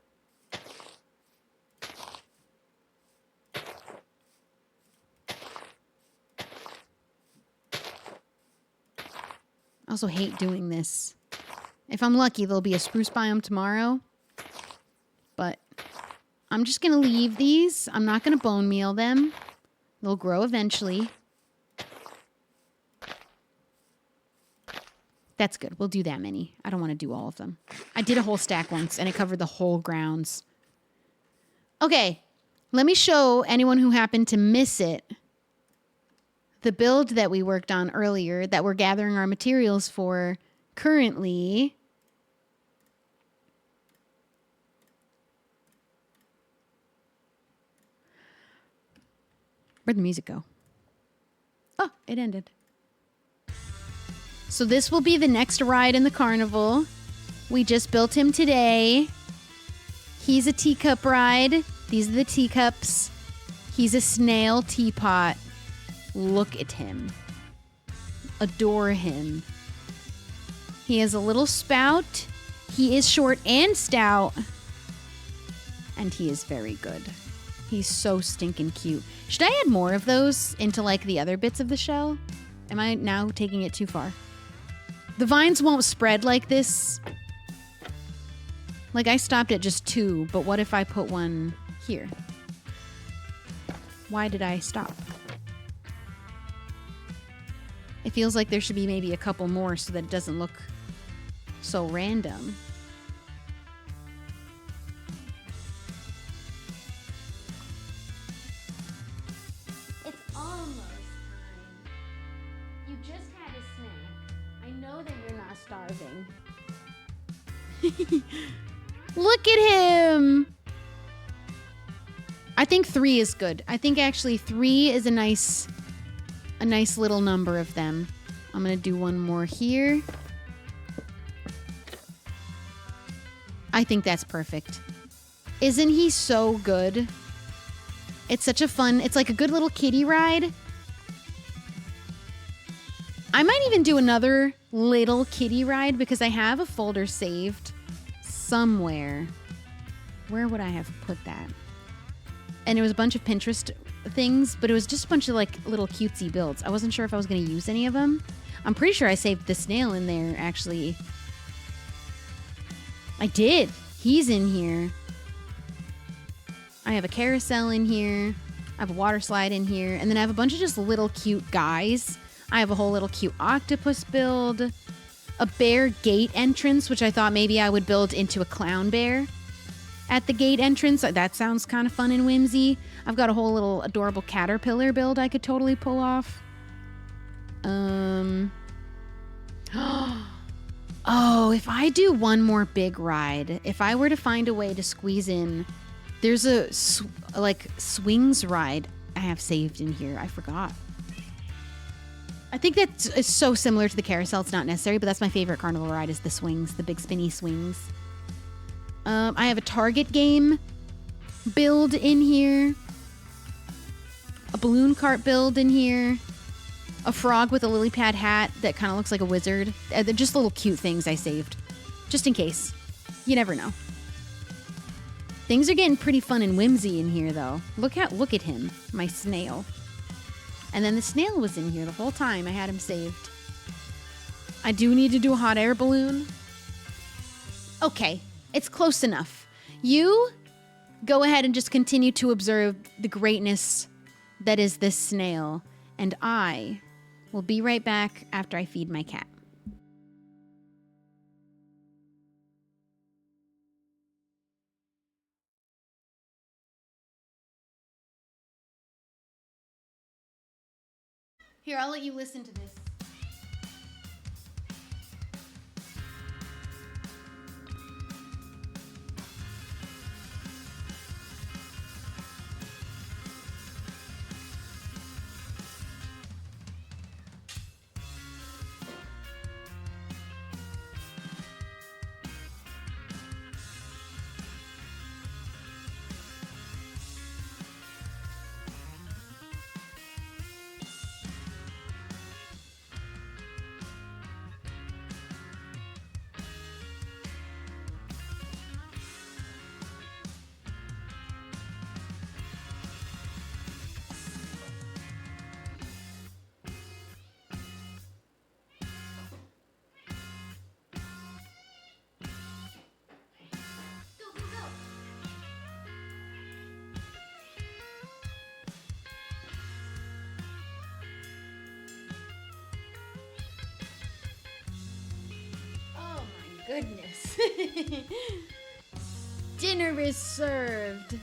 I also hate doing this. If I'm lucky, there'll be a spruce biome tomorrow. But I'm just going to leave these. I'm not going to bone meal them. They'll grow eventually. That's good. We'll do that many. I don't want to do all of them. I did a whole stack once, and it covered the whole grounds. Okay. Let me show anyone who happened to miss it the build that we worked on earlier that we're gathering our materials for currently. Where'd the music go? Oh, it ended. So this will be the next ride in the carnival. We just built him today. He's a teacup ride. These are the teacups. He's a snail teapot. Look at him. Adore him. He has a little spout He is short and stout. And he is very good. He's so stinking cute. Should I add more of those into like the other bits of the shell? Am I now taking it too far? The vines won't spread like this. Like I stopped at just 2, but what if I put one here? Why did I stop? It feels like there should be maybe a couple more so that it doesn't look so random. It's almost time. You just had a snack. I know that you're not starving. Look at him! I think 3 is good. I think actually 3 is a nice little number of them. I'm gonna do one more here. I think that's perfect. Isn't he so good? It's such a fun, it's like a good little kiddie ride. I might even do another little kiddie ride because I have a folder saved somewhere. Where would I have put that? And it was a bunch of Pinterest things, but it was just a bunch of like little cutesy builds. I wasn't sure if I was going to use any of them. I'm pretty sure I saved the snail in there, actually. I did. He's in here. I have a carousel in here. I have a water slide in here. And then I have a bunch of just little cute guys. I have a whole little cute octopus build. A bear gate entrance, which I thought maybe I would build into a clown bear at the gate entrance. That sounds kind of fun and whimsy. I've got a whole little adorable caterpillar build I could totally pull off. Oh, if I do one more big ride, if I were to find a way to squeeze in, there's a swings ride I have saved in here. I forgot. I think that's so similar to the carousel. It's not necessary, but that's my favorite carnival ride is the swings, the big spinny swings. I have a Target game build in here. A balloon cart build in here. A frog with a lily pad hat that kind of looks like a wizard. They're just little cute things I saved. Just in case. You never know. Things are getting pretty fun and whimsy in here, though. Look at him, my snail. And then the snail was in here the whole time. I had him saved. I do need to do a hot air balloon. Okay, it's close enough. You go ahead and just continue to observe the greatness that is this snail. And I will be right back after I feed my cat. Here, I'll let you listen to this. Goodness. Dinner is served.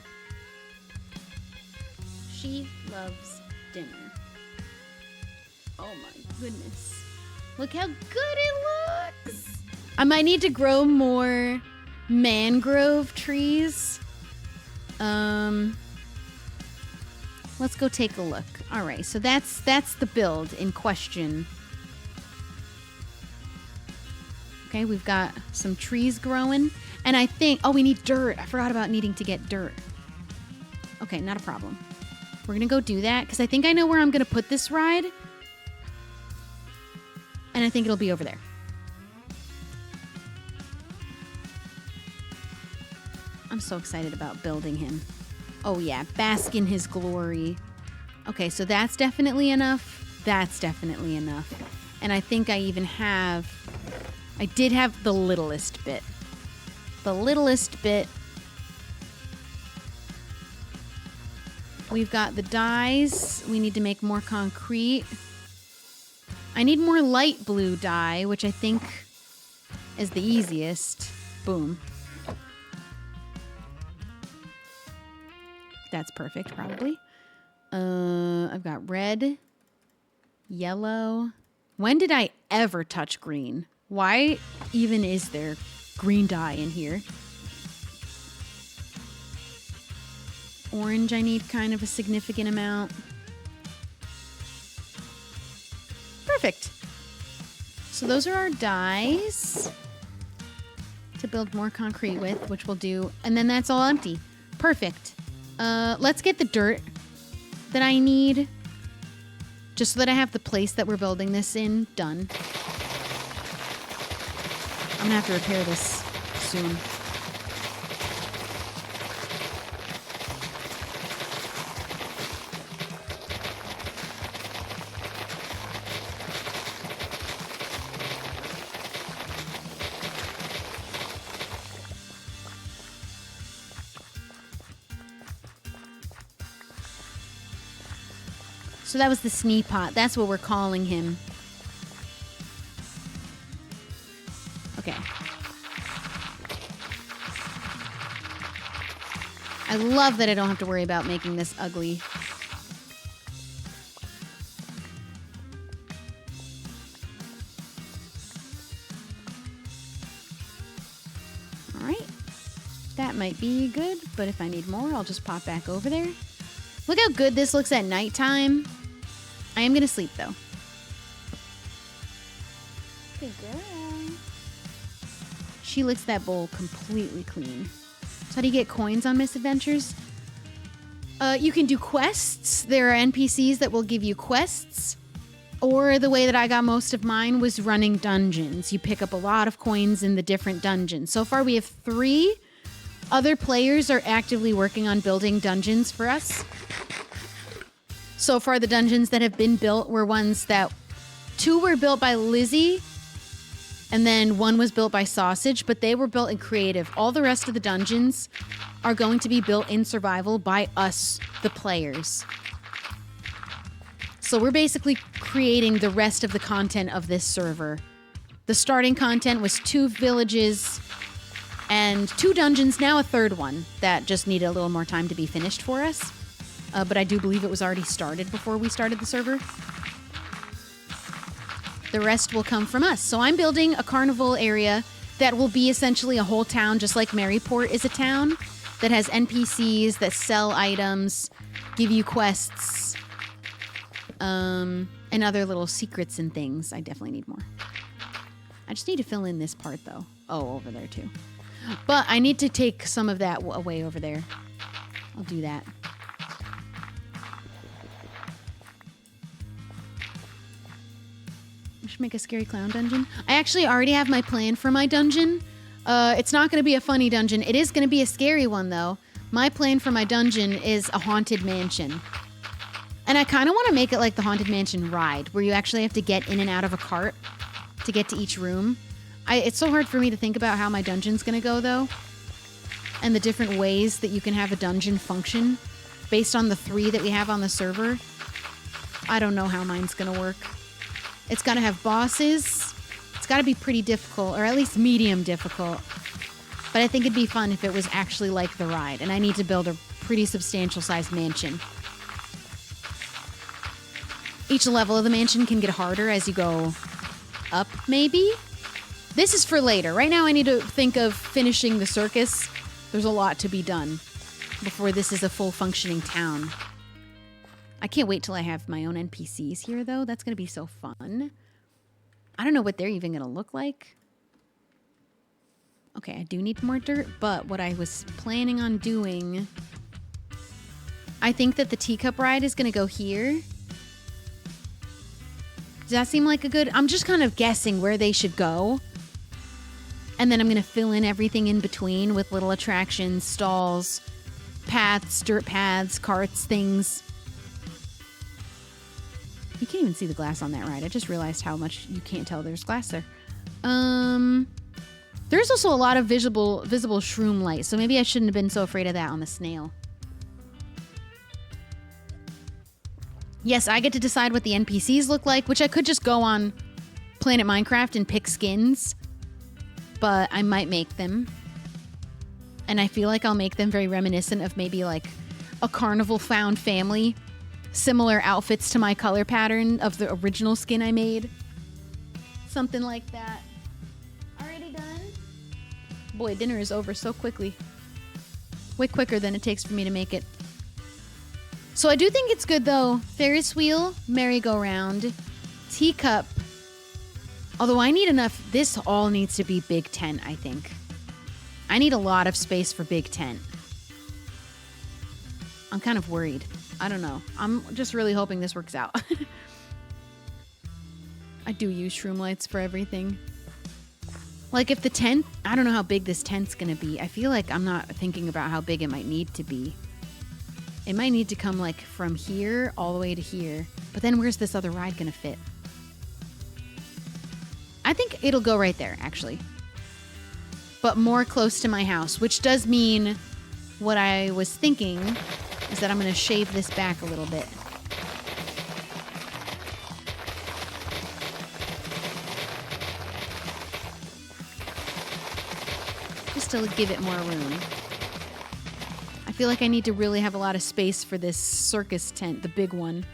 She loves dinner. Oh my goodness. Look how good it looks. I might need to grow more mangrove trees. Let's go take a look. All right, so that's the build in question. Okay, we've got some trees growing. And I think, oh, we need dirt. I forgot about needing to get dirt. Okay, not a problem. We're going to go do that because I think I know where I'm going to put this ride. And I think it'll be over there. I'm so excited about building him. Oh yeah, bask in his glory. Okay, so that's definitely enough. That's definitely enough. And I think I did have the littlest bit. The littlest bit. We've got the dyes. We need to make more concrete. I need more light blue dye, which I think is the easiest. Boom. That's perfect, probably. I've got red, yellow. When did I ever touch green? Why even is there green dye in here? Orange, I need kind of a significant amount. Perfect. So those are our dyes to build more concrete with, which we'll do. And then that's all empty. Perfect. Let's get the dirt that I need, just so that I have the place that we're building this in done. I'm gonna have to repair this soon. So that was the Sneepot. That's what we're calling him. Okay. I love that I don't have to worry about making this ugly. All right. That might be good, but if I need more, I'll just pop back over there. Look how good this looks at nighttime. I am gonna sleep though. Good girl. She licks that bowl completely clean. So how do you get coins on misadventures? You can do quests. There are NPCs that will give you quests. Or the way that I got most of mine was running dungeons. You pick up a lot of coins in the different dungeons. So far we have 3. Other players are actively working on building dungeons for us. So far, the dungeons that have been built were ones that 2 were built by Lizzie, and then 1 was built by Sausage, but they were built in creative. All the rest of the dungeons are going to be built in survival by us, the players. So we're basically creating the rest of the content of this server. The starting content was 2 villages and 2 dungeons, now a 3rd one that just needed a little more time to be finished for us. But I do believe it was already started before we started the server. The rest will come from us. So I'm building a carnival area that will be essentially a whole town, just like Maryport is a town, that has NPCs that sell items, give you quests, and other little secrets and things. I definitely need more. I just need to fill in this part, though. Oh, over there, too. But I need to take some of that away over there. I'll do that. I should make a scary clown dungeon. I actually already have my plan for my dungeon. It's not going to be a funny dungeon. It is going to be a scary one, though. My plan for my dungeon is a haunted mansion. And I kind of want to make it like the Haunted Mansion ride, where you actually have to get in and out of a cart to get to each room. It's so hard for me to think about how my dungeon's going to go, though. And the different ways that you can have a dungeon function based on the 3 that we have on the server. I don't know how mine's going to work. It's got to have bosses. It's got to be pretty difficult, or at least medium difficult. But I think it'd be fun if it was actually like the ride. And I need to build a pretty substantial sized mansion. Each level of the mansion can get harder as you go up, maybe? This is for later. Right now I need to think of finishing the circus. There's a lot to be done before this is a full functioning town. I can't wait till I have my own NPCs here, though. That's going to be so fun. I don't know what they're even going to look like. Okay, I do need more dirt, but what I was planning on doing... I think that the teacup ride is going to go here. Does that seem like a good... I'm just kind of guessing where they should go. And then I'm going to fill in everything in between with little attractions, stalls, paths, dirt paths, carts, things. You can't even see the glass on that ride. I just realized how much you can't tell there's glass there. There's also a lot of visible shroom light, so maybe I shouldn't have been so afraid of that on the snail. Yes, I get to decide what the NPCs look like, which I could just go on Planet Minecraft and pick skins, but I might make them. And I feel like I'll make them very reminiscent of maybe like a carnival found family. Similar outfits to my color pattern of the original skin I made. Something like that. Already done? Boy, dinner is over so quickly. Way quicker than it takes for me to make it. So I do think it's good though. Ferris wheel, merry-go-round, teacup. Although I need enough, this all needs to be big tent, I think. I need a lot of space for big tent. I'm kind of worried. I don't know. I'm just really hoping this works out. I do use shroom lights for everything. Like if the tent, I don't know how big this tent's gonna be. I feel like I'm not thinking about how big it might need to be. It might need to come like from here all the way to here. But then where's this other ride gonna fit? I think it'll go right there, actually. But more close to my house, which does mean what I was thinking is that I'm going to shave this back a little bit. Just to give it more room. I feel like I need to really have a lot of space for this circus tent, the big one.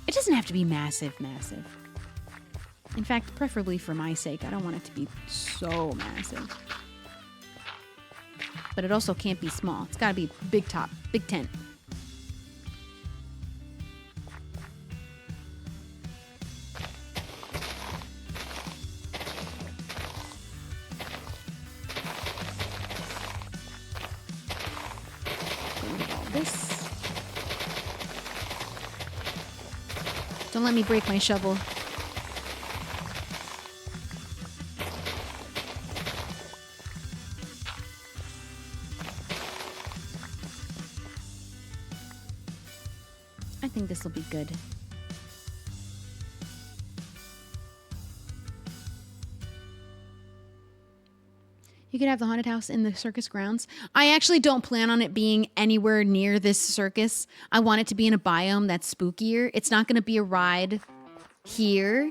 It doesn't have to be massive. In fact, preferably for my sake, I don't want it to be so massive. But it also can't be small. It's got to be big top, big tent. All this. Don't let me break my shovel. I think this will be good. You could have the haunted house in the circus grounds. I actually don't plan on it being anywhere near this circus. I want it to be in a biome that's spookier. It's not going to be a ride here,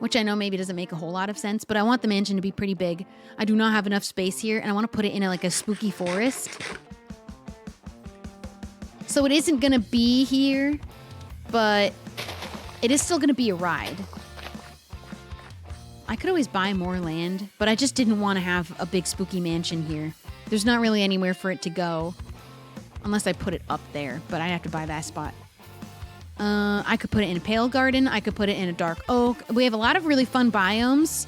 which I know maybe doesn't make a whole lot of sense, but I want the mansion to be pretty big. I do not have enough space here, and I want to put it in like a spooky forest. So it isn't going to be here, but it is still going to be a ride. I could always buy more land, but I just didn't want to have a big spooky mansion here. There's not really anywhere for it to go, unless I put it up there, but I'd have to buy that spot. I could put it in a pale garden. I could put it in a dark oak. We have a lot of really fun biomes.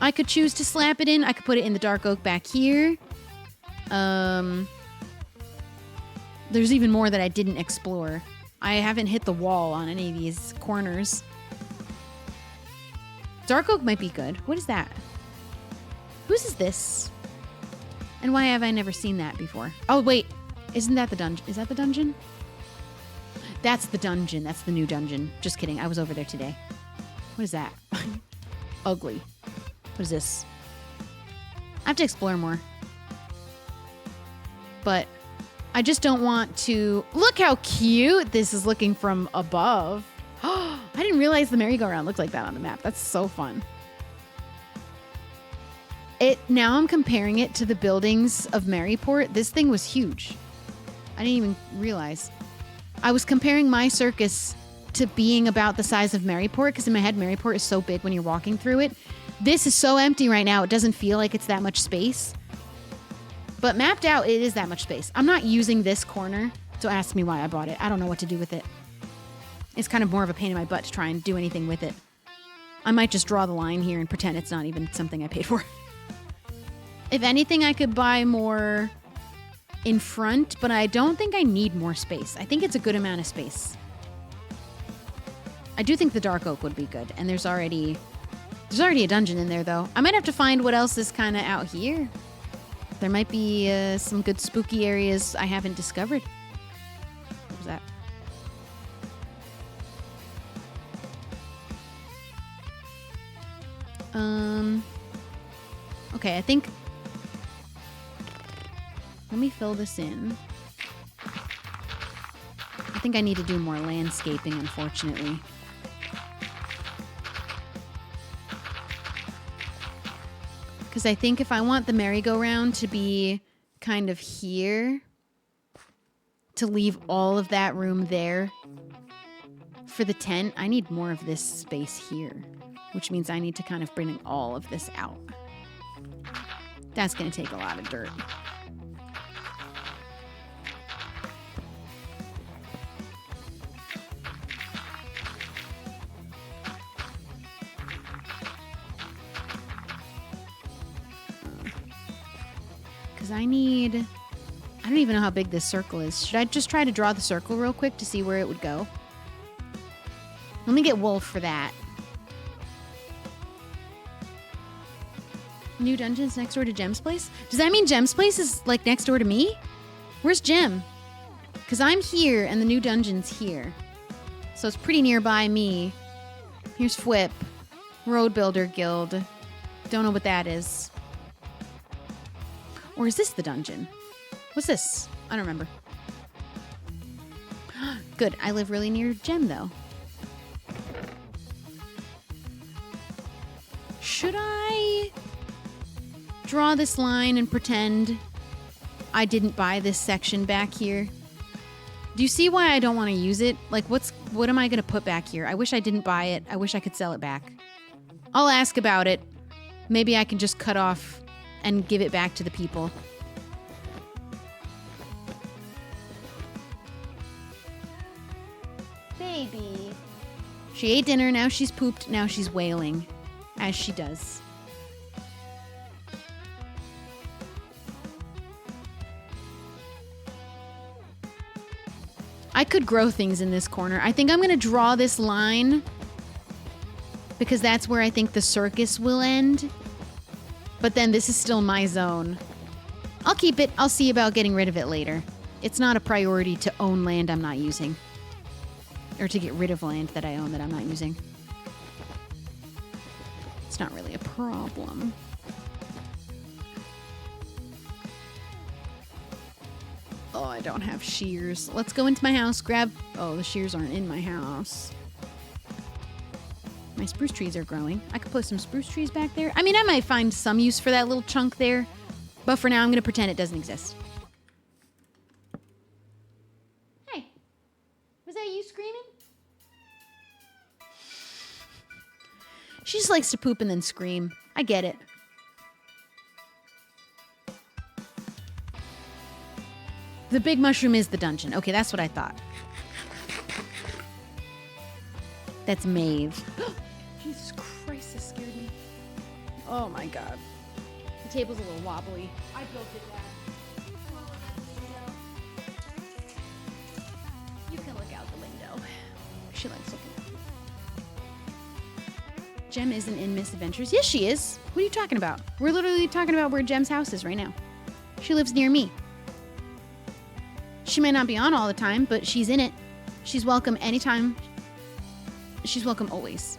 I could choose to slap it in. I could put it in the dark oak back here. There's even more that I didn't explore. I haven't hit the wall on any of these corners. Dark oak might be good. What is that? Whose is this? And why have I never seen that before? Oh, wait. Isn't that the dungeon? Is that the dungeon? That's the dungeon. That's the new dungeon. Just kidding. I was over there today. What is that? Ugly. What is this? I have to explore more. But I just don't want to... Look how cute this is looking from above. I didn't realize the merry-go-round looked like that on the map. That's so fun. Now I'm comparing it to the buildings of Maryport. This thing was huge. I didn't even realize. I was comparing my circus to being about the size of Maryport, because in my head, Maryport is so big when you're walking through it. This is so empty right now, it doesn't feel like it's that much space. But mapped out, it is that much space. I'm not using this corner, so ask me why I bought it. I don't know what to do with it. It's kind of more of a pain in my butt to try and do anything with it. I might just draw the line here and pretend it's not even something I paid for. If anything, I could buy more in front, but I don't think I need more space. I think it's a good amount of space. I do think the dark oak would be good, and there's already There's already a dungeon in there, though. I might have to find what else is kind of out here. There might be some good spooky areas I haven't discovered. What was that? Okay, I think... Let me fill this in. I think I need to do more landscaping, unfortunately. Because I think if I want the merry-go-round to be kind of here, to leave all of that room there for the tent, I need more of this space here, which means I need to kind of bring all of this out. That's going to take a lot of dirt. I don't even know how big this circle is. Should I just try to draw the circle real quick to see where it would go? Let me get Wolf for that. New dungeons next door to Jem's place? Does that mean Jem's place is like next door to me? Where's Jem? Because I'm here and the new dungeon's here. So it's pretty nearby me. Here's Fwip. Road Builder Guild. Don't know what that is. Or is this the dungeon? What's this? I don't remember. Good. I live really near Jem, though. Should I draw this line and pretend I didn't buy this section back here? Do you see why I don't want to use it? Like, what am I going to put back here? I wish I didn't buy it. I wish I could sell it back. I'll ask about it. Maybe I can just cut off and give it back to the people. Baby. She ate dinner, now she's pooped, now she's wailing. As she does. I could grow things in this corner. I think I'm going to draw this line because that's where I think the circus will end. But then this is still my zone. I'll keep it. I'll see about getting rid of it later. It's not a priority to own land I'm not using. Or to get rid of land that I own that I'm not using. It's not really a problem. Oh, I don't have shears. Let's go into my house, grab... Oh, the shears aren't in my house. My spruce trees are growing. I could put some spruce trees back there. I mean, I might find some use for that little chunk there. But for now, I'm going to pretend it doesn't exist. Hey. Was that you screaming? She just likes to poop and then scream. I get it. The big mushroom is the dungeon. Okay, that's what I thought. That's Maeve. Jesus Christ, this scared me. Oh my god. The table's a little wobbly. I built it bad. You can look out the window. She likes looking out. Jem isn't in Misadventures. Yes, she is. What are you talking about? We're literally talking about where Jem's house is right now. She lives near me. She may not be on all the time, but she's in it. She's welcome anytime. She's welcome always.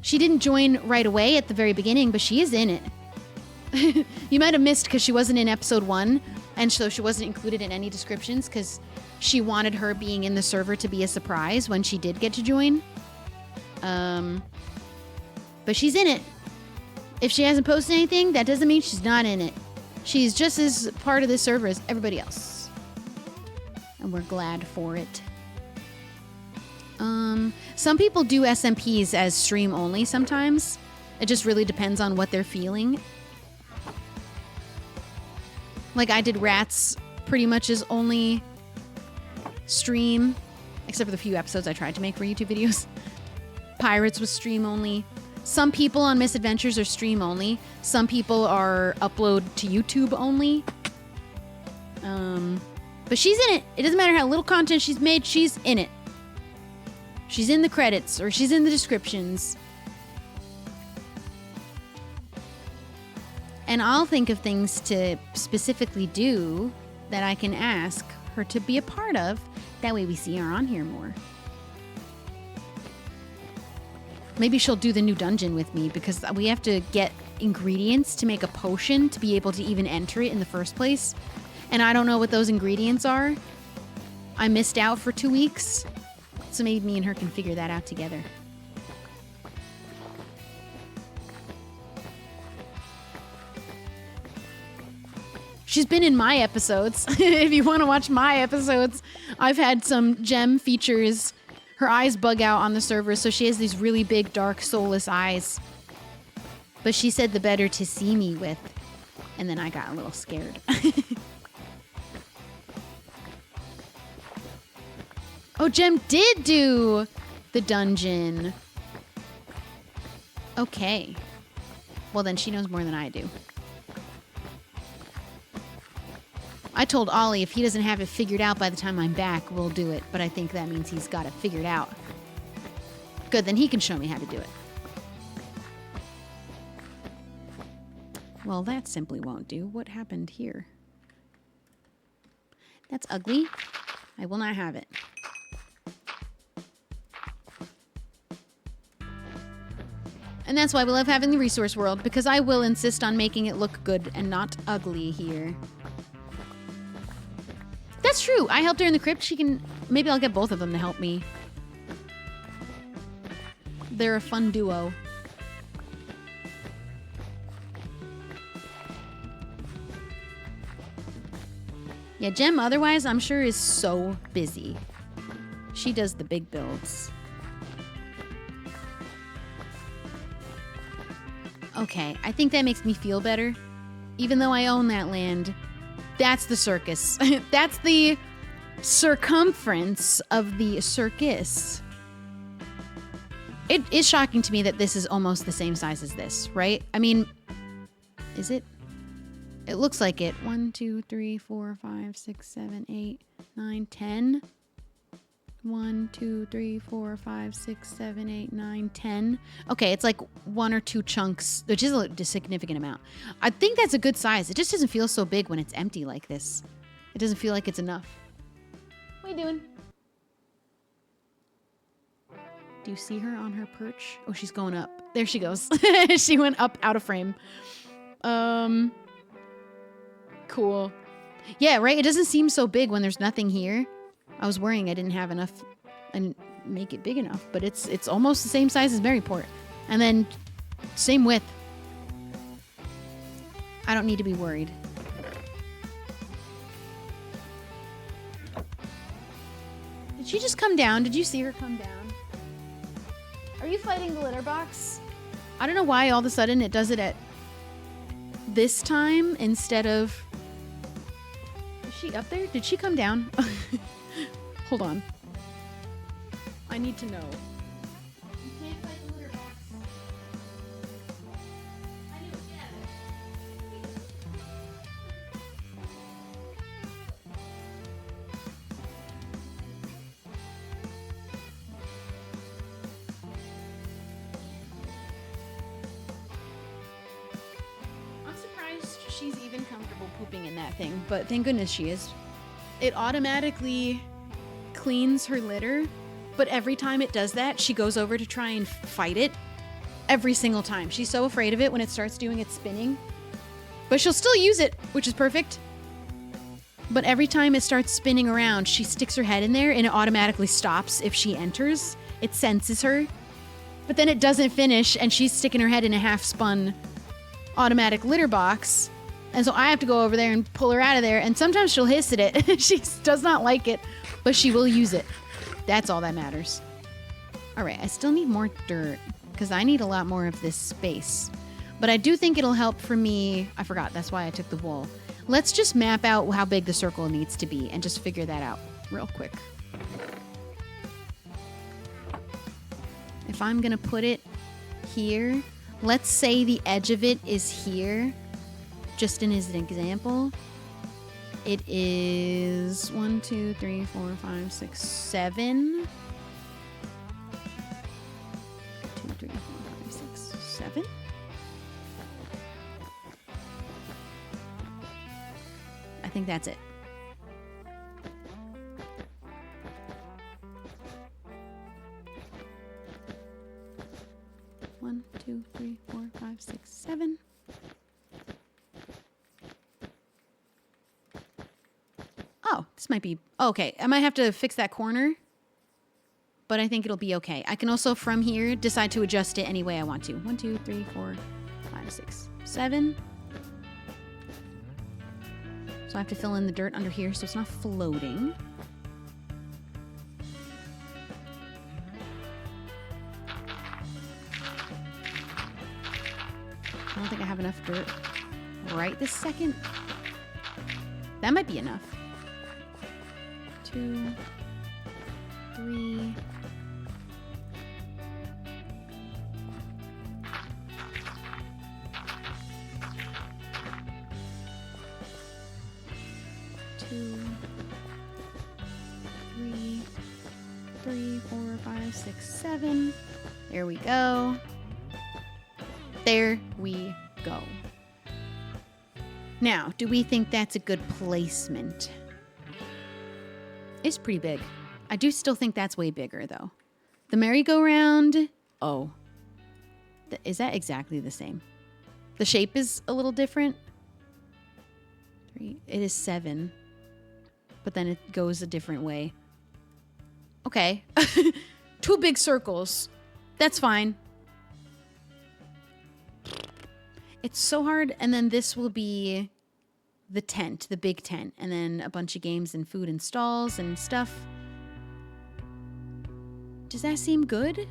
She didn't join right away at the very beginning, but she is in it. You might have missed because she wasn't in episode 1, and so she wasn't included in any descriptions because she wanted her being in the server to be a surprise when she did get to join. But she's in it. If she hasn't posted anything, that doesn't mean she's not in it. She's just as part of this server as everybody else. And we're glad for it. Some people do SMPs as stream only sometimes. It just really depends on what they're feeling. Like I did Rats pretty much as only stream, except for the few episodes I tried to make for YouTube videos. Pirates was stream only. Some people on Misadventures are stream only. Some people are upload to YouTube only. But she's in it. It doesn't matter how little content she's made, she's in it. She's in the credits, or she's in the descriptions. And I'll think of things to specifically do that I can ask her to be a part of. That way we see her on here more. Maybe she'll do the new dungeon with me because we have to get ingredients to make a potion to be able to even enter it in the first place. And I don't know what those ingredients are. I missed out for 2 weeks. So maybe me and her can figure that out together. She's been in my episodes. If you want to watch my episodes, I've had some gem features. Her eyes bug out on the server, so she has these really big, dark, soulless eyes. But she said the better to see me with. And then I got a little scared. Oh, Gem did do the dungeon. Okay. Well, then she knows more than I do. I told Ollie if he doesn't have it figured out by the time I'm back, we'll do it. But I think that means he's got it figured out. Good, then he can show me how to do it. Well, that simply won't do. What happened here? That's ugly. I will not have it. And that's why we love having the resource world, because I will insist on making it look good and not ugly here. That's true. I helped her in the crypt. She can... Maybe I'll get both of them to help me. They're a fun duo. Yeah, Gem otherwise I'm sure is so busy. She does the big builds. Okay, I think that makes me feel better. Even though I own that land, that's the circus. That's the circumference of the circus. It is shocking to me that this is almost the same size as this, right? I mean, is it? It looks like it. 1, 2, 3, 4, 5, 6, 7, 8, 9, 10. 1, 2, 3, 4, 5, 6, 7, 8, 9, 10. Okay, it's like 1 or 2 chunks, which is a significant amount. I think that's a good size. It just doesn't feel so big when it's empty like this. It doesn't feel like it's enough. What are you doing? Do you see her on her perch? Oh, she's going up. There she goes. She went up out of frame. Cool. Yeah, right? It doesn't seem so big when there's nothing here. I was worrying I didn't have enough and make it big enough, but it's almost the same size as Maryport. And then same width. I don't need to be worried. Did she just come down? Did you see her come down? Are you fighting the litter box? I don't know why all of a sudden it does it at this time instead of... Is she up there? Did she come down? Hold on. I need to know. You can't fight the litter box. I knew it, yeah. I'm surprised she's even comfortable pooping in that thing, but thank goodness she is. It automatically cleans her litter, but every time it does that, she goes over to try and fight it. Every single time. She's so afraid of it when it starts doing its spinning. But she'll still use it, which is perfect. But every time it starts spinning around, she sticks her head in there and it automatically stops if she enters. It senses her. But then it doesn't finish and she's sticking her head in a half-spun automatic litter box. And so I have to go over there and pull her out of there. And sometimes she'll hiss at it. She does not like it, but she will use it. That's all that matters. All right, I still need more dirt because I need a lot more of this space. But I do think it'll help for me. I forgot. That's why I took the wool. Let's just map out how big the circle needs to be and just figure that out real quick. If I'm going to put it here, let's say the edge of it is here. Just in as an example, it is 1, 2, 3, 4, 5, 6, 7. 2, 3, 4, 5, 6, 7. think that's it. One, two, three, 4, 5, 6, 7. Oh, this might be okay. I might have to fix that corner, but I think it'll be okay. I can also from here decide to adjust it any way I want to. 1, 2, 3, 4, 5, 6, 7. So I have to fill in the dirt under here so it's not floating. I don't think I have enough dirt right this second. That might be enough. 2, 3. Two, 3, 3, 4, 5, 6, 7. There we go. There we go. Now, do we think that's a good placement? It's pretty big. I do still think that's way bigger, though. The merry-go-round. Oh. Is that exactly the same? The shape is a little different. 3. It is 7. But then it goes a different way. Okay. 2 big circles. That's fine. It's so hard. And then this will be the tent, the big tent. And then a bunch of games and food and stalls and stuff. Does that seem good?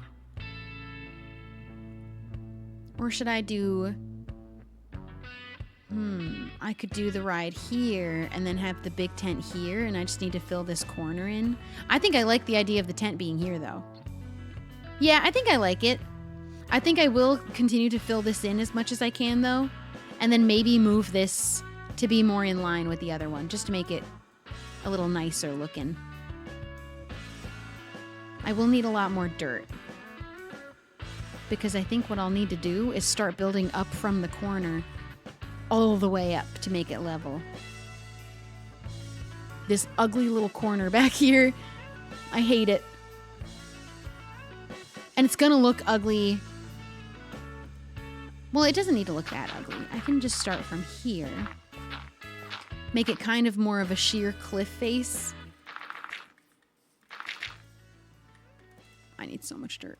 Or should I do... I could do the ride here and then have the big tent here, and I just need to fill this corner in. I think I like the idea of the tent being here, though. Yeah, I think I like it. I think I will continue to fill this in as much as I can, though, and then maybe move this to be more in line with the other one, just to make it a little nicer looking. I will need a lot more dirt, because I think what I'll need to do is start building up from the corner all the way up to make it level. This ugly little corner back here, I hate it. And it's gonna look ugly. Well, it doesn't need to look that ugly. I can just start from here. Make it kind of more of a sheer cliff face. I need so much dirt.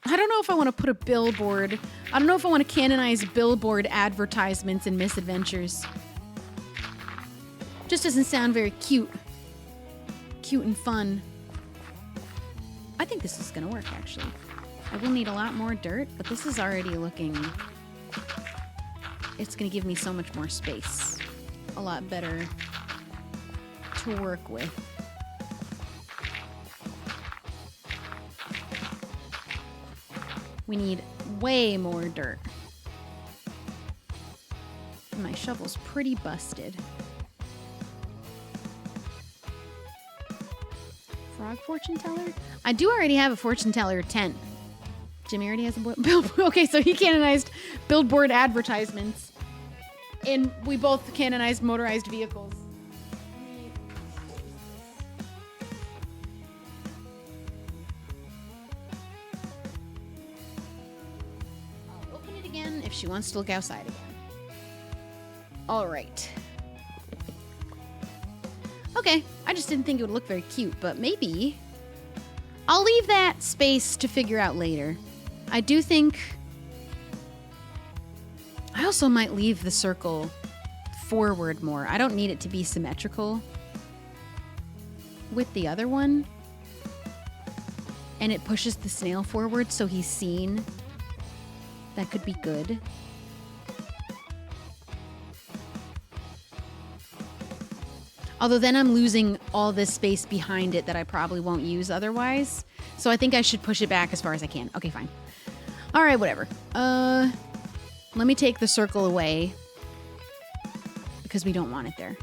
I don't know if I want to put a billboard. I don't know if I want to canonize billboard advertisements in misadventures. Just doesn't sound very cute. Cute and fun. I think this is going to work, actually. I will need a lot more dirt, but this is already looking... It's going to give me so much more space. A lot better to work with. We need way more dirt. My shovel's pretty busted. Frog fortune teller? I do already have a fortune teller tent. Jimmy already has a billboard. Okay, so he canonized billboard advertisements. And we both canonized motorized vehicles. I'll open it again if she wants to look outside again. All right. Okay, I just didn't think it would look very cute, but maybe I'll leave that space to figure out later. I do think I also might leave the circle forward more. I don't need it to be symmetrical with the other one. And it pushes the snail forward so he's seen. That could be good. Although then I'm losing all this space behind it that I probably won't use otherwise. So I think I should push it back as far as I can. Okay, fine. All right, whatever. Let me take the circle away because we don't want it there.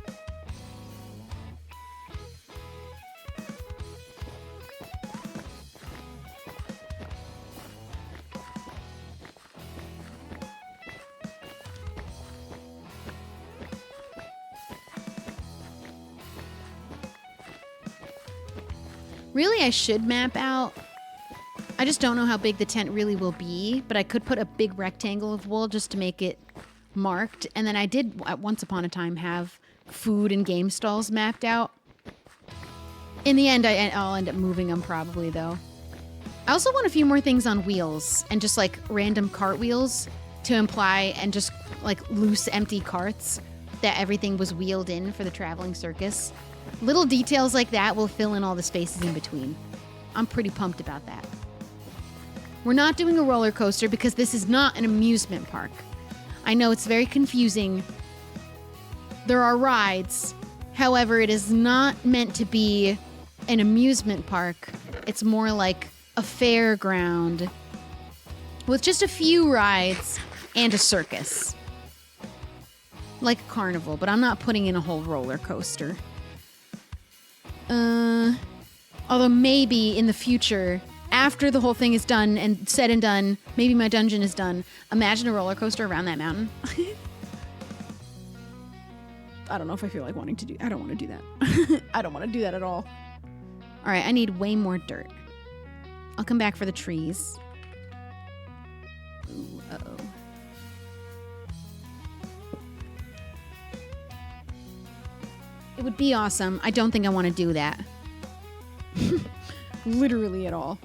Really, I should map out. I just don't know how big the tent really will be, but I could put a big rectangle of wool just to make it marked. And then I did, at once upon a time, have food and game stalls mapped out. In the end, I'll end up moving them probably, though. I also want a few more things on wheels and just, like, random cartwheels to imply, and just, like, loose, empty carts that everything was wheeled in for the traveling circus. Little details like that will fill in all the spaces in between. I'm pretty pumped about that. We're not doing a roller coaster because this is not an amusement park. I know it's very confusing. There are rides. However, it is not meant to be an amusement park. It's more like a fairground with just a few rides and a circus. Like a carnival, but I'm not putting in a whole roller coaster. Although maybe in the future, after the whole thing is done and said and done, maybe my dungeon is done, imagine a roller coaster around that mountain. I don't know if I feel like wanting to do. I don't want to do that. I don't want to do that at all. All right, I need way more dirt. I'll come back for the trees. Ooh, uh-oh. It would be awesome. I don't think I want to do that. Literally at all.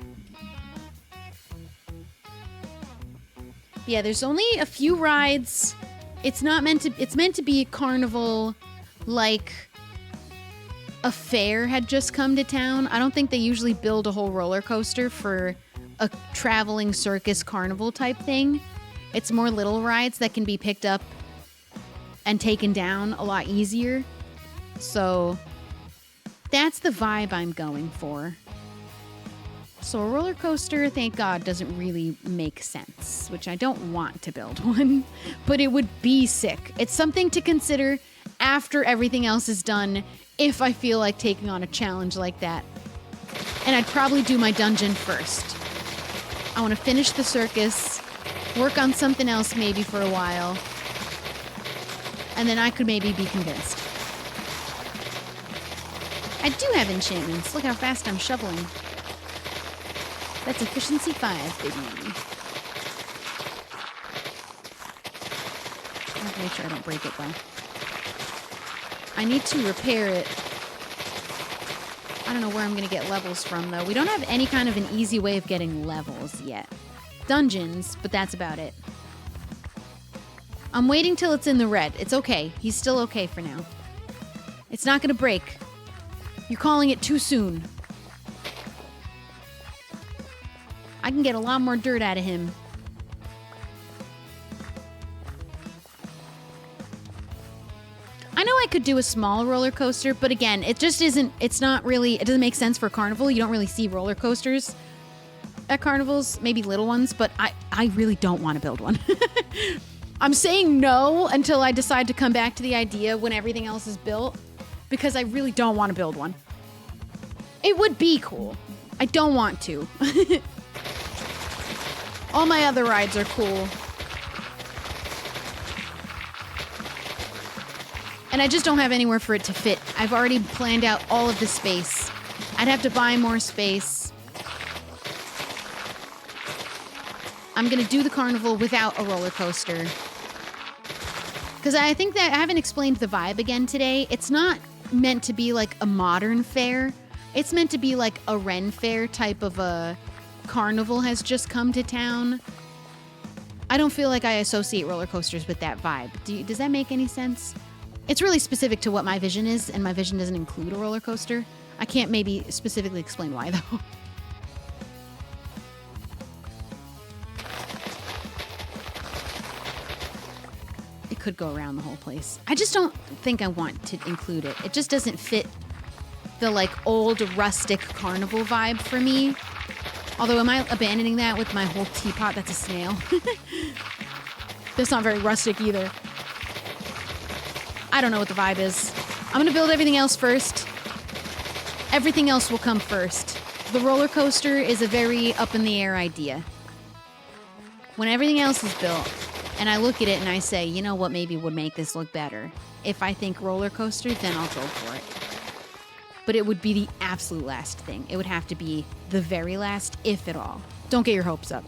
Yeah, there's only a few rides. It's meant to be a carnival, like a fair had just come to town. I don't think they usually build a whole roller coaster for a traveling circus carnival type thing. It's more little rides that can be picked up and taken down a lot easier. So that's the vibe I'm going for. So a roller coaster, thank God, doesn't really make sense, which I don't want to build one, but it would be sick. It's something to consider after everything else is done if I feel like taking on a challenge like that. And I'd probably do my dungeon first. I want to finish the circus, work on something else maybe for a while, and then I could maybe be convinced. I do have enchantments. Look how fast I'm shoveling. That's efficiency 5, baby. I have to make sure I don't break it, though. I need to repair it. I don't know where I'm going to get levels from, though. We don't have any kind of an easy way of getting levels yet. Dungeons, but that's about it. I'm waiting till it's in the red. It's okay. He's still okay for now. It's not going to break. You're calling it too soon. I can get a lot more dirt out of him. I know I could do a small roller coaster, but again, it just isn't, it's not really, it doesn't make sense for carnival. You don't really see roller coasters at carnivals, maybe little ones, but I really don't want to build one. I'm saying no until I decide to come back to the idea when everything else is built, because I really don't want to build one. It would be cool. I don't want to. All my other rides are cool. And I just don't have anywhere for it to fit. I've already planned out all of the space. I'd have to buy more space. I'm gonna do the carnival without a roller coaster. Because I think that I haven't explained the vibe again today. It's not meant to be like a modern fair. It's meant to be like a Ren fair type of a carnival has just come to town. I don't feel like I associate roller coasters with that vibe. Does that make any sense? It's really specific to what my vision is, and my vision doesn't include a roller coaster. I can't maybe specifically explain why, though. It could go around the whole place. I just don't think I want to include it. It just doesn't fit the, like, old rustic carnival vibe for me. Although, am I abandoning that with my whole teapot that's a snail? That's not very rustic either. I don't know what the vibe is. I'm gonna build everything else first. Everything else will come first. The roller coaster is a very up in the air idea. When everything else is built, and I look at it and I say, you know what maybe would make this look better? If I think roller coaster, then I'll go for it. But it would be the absolute last thing. It would have to be the very last, if at all. Don't get your hopes up.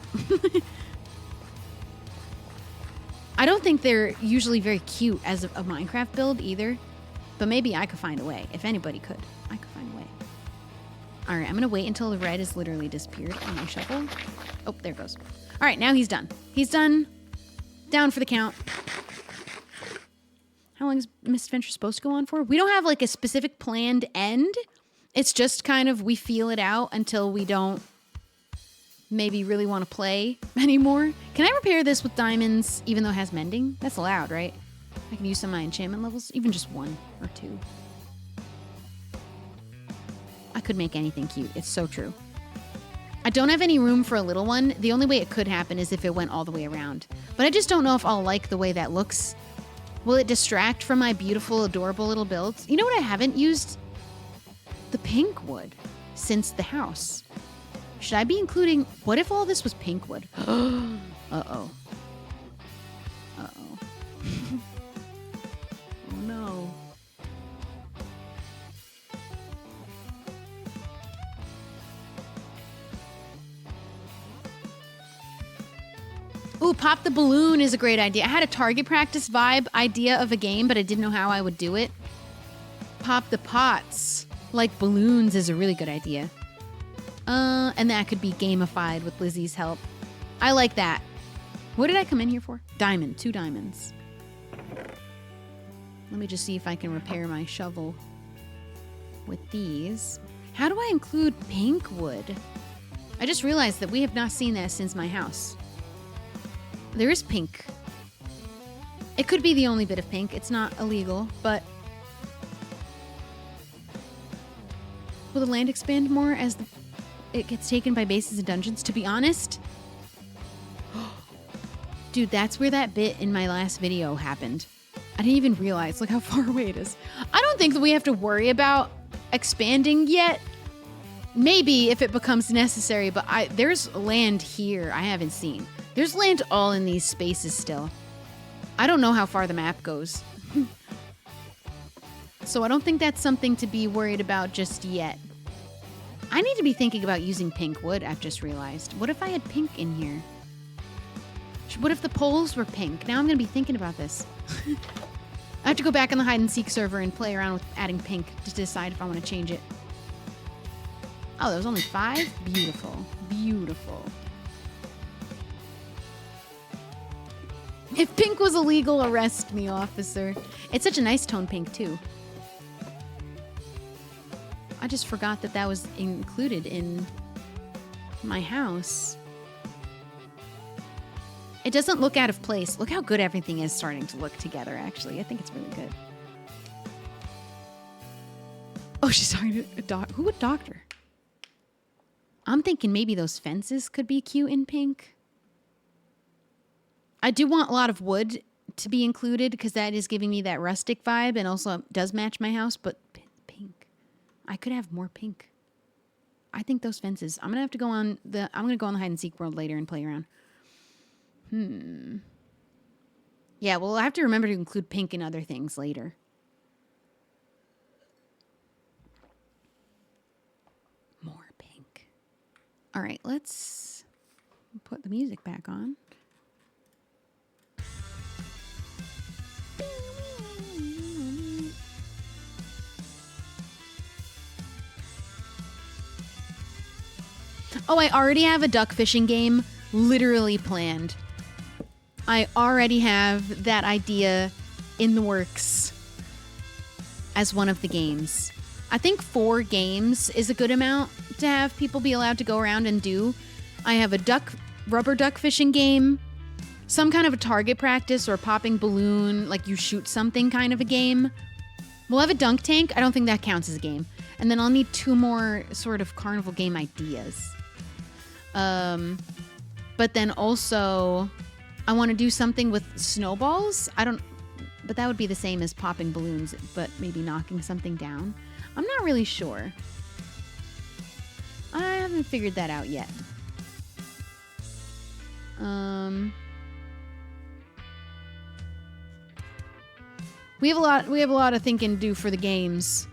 I don't think they're usually very cute as a Minecraft build either. But maybe I could find a way. If anybody could, I could find a way. All right, I'm going to wait until the red has literally disappeared on my shovel. Oh, there it goes. All right, now he's done. He's done. Down for the count. How long is Misadventure supposed to go on for? We don't have like a specific planned end. It's just kind of we feel it out until we don't maybe really want to play anymore. Can I repair this with diamonds even though it has mending? That's allowed, right? I can use some of my enchantment levels, even just 1 or 2. I could make anything cute. It's so true. I don't have any room for a little one. The only way it could happen is if it went all the way around. But I just don't know if I'll like the way that looks. Will it distract from my beautiful, adorable little builds? You know what I haven't used? The pink wood since the house. Should I be including... What if all this was pink wood? Uh-oh. Uh-oh. Oh, no. Ooh, pop the balloon is a great idea. I had a target practice vibe idea of a game, but I didn't know how I would do it. Pop the pots like balloons is a really good idea. And that could be gamified with Lizzie's help. I like that. What did I come in here for? Diamond, 2 diamonds. Let me just see if I can repair my shovel with these. How do I include pink wood? I just realized that we have not seen that since my house. There is pink. It could be the only bit of pink. It's not illegal, but... Will the land expand more as it gets taken by bases and dungeons? To be honest... Dude, that's where that bit in my last video happened. I didn't even realize, like, how far away it is. I don't think that we have to worry about expanding yet. Maybe if it becomes necessary, but there's land here I haven't seen. There's land all in these spaces still. I don't know how far the map goes. So I don't think that's something to be worried about just yet. I need to be thinking about using pink wood, I've just realized. What if I had pink in here? What if the poles were pink? Now I'm going to be thinking about this. I have to go back on the hide and seek server and play around with adding pink to decide if I want to change it. Oh, there was only 5? Beautiful. Beautiful. If pink was illegal, arrest me, officer. It's such a nice tone pink, too. I just forgot that that was included in my house. It doesn't look out of place. Look how good everything is starting to look together, actually. I think it's really good. Oh, she's talking to a doctor. Who would doctor? I'm thinking maybe those fences could be cute in pink. I do want a lot of wood to be included because that is giving me that rustic vibe and also does match my house, but pink. I could have more pink. I think those fences. I'm going to go on the hide and seek world later and play around. Yeah, well, I have to remember to include pink in other things later. More pink. All right, let's put the music back on. Oh, I already have a duck fishing game literally planned. I already have that idea in the works as one of the games. I think 4 games is a good amount to have people be allowed to go around and do. I have a rubber duck fishing game, some kind of a target practice or popping balloon, like you shoot something kind of a game. We'll have a dunk tank. I don't think that counts as a game. And then I'll need 2 more sort of carnival game ideas. But then also I want to do something with snowballs. But that would be the same as popping balloons, but maybe knocking something down. I'm not really sure. I haven't figured that out yet. We have a lot of thinking to do for the games.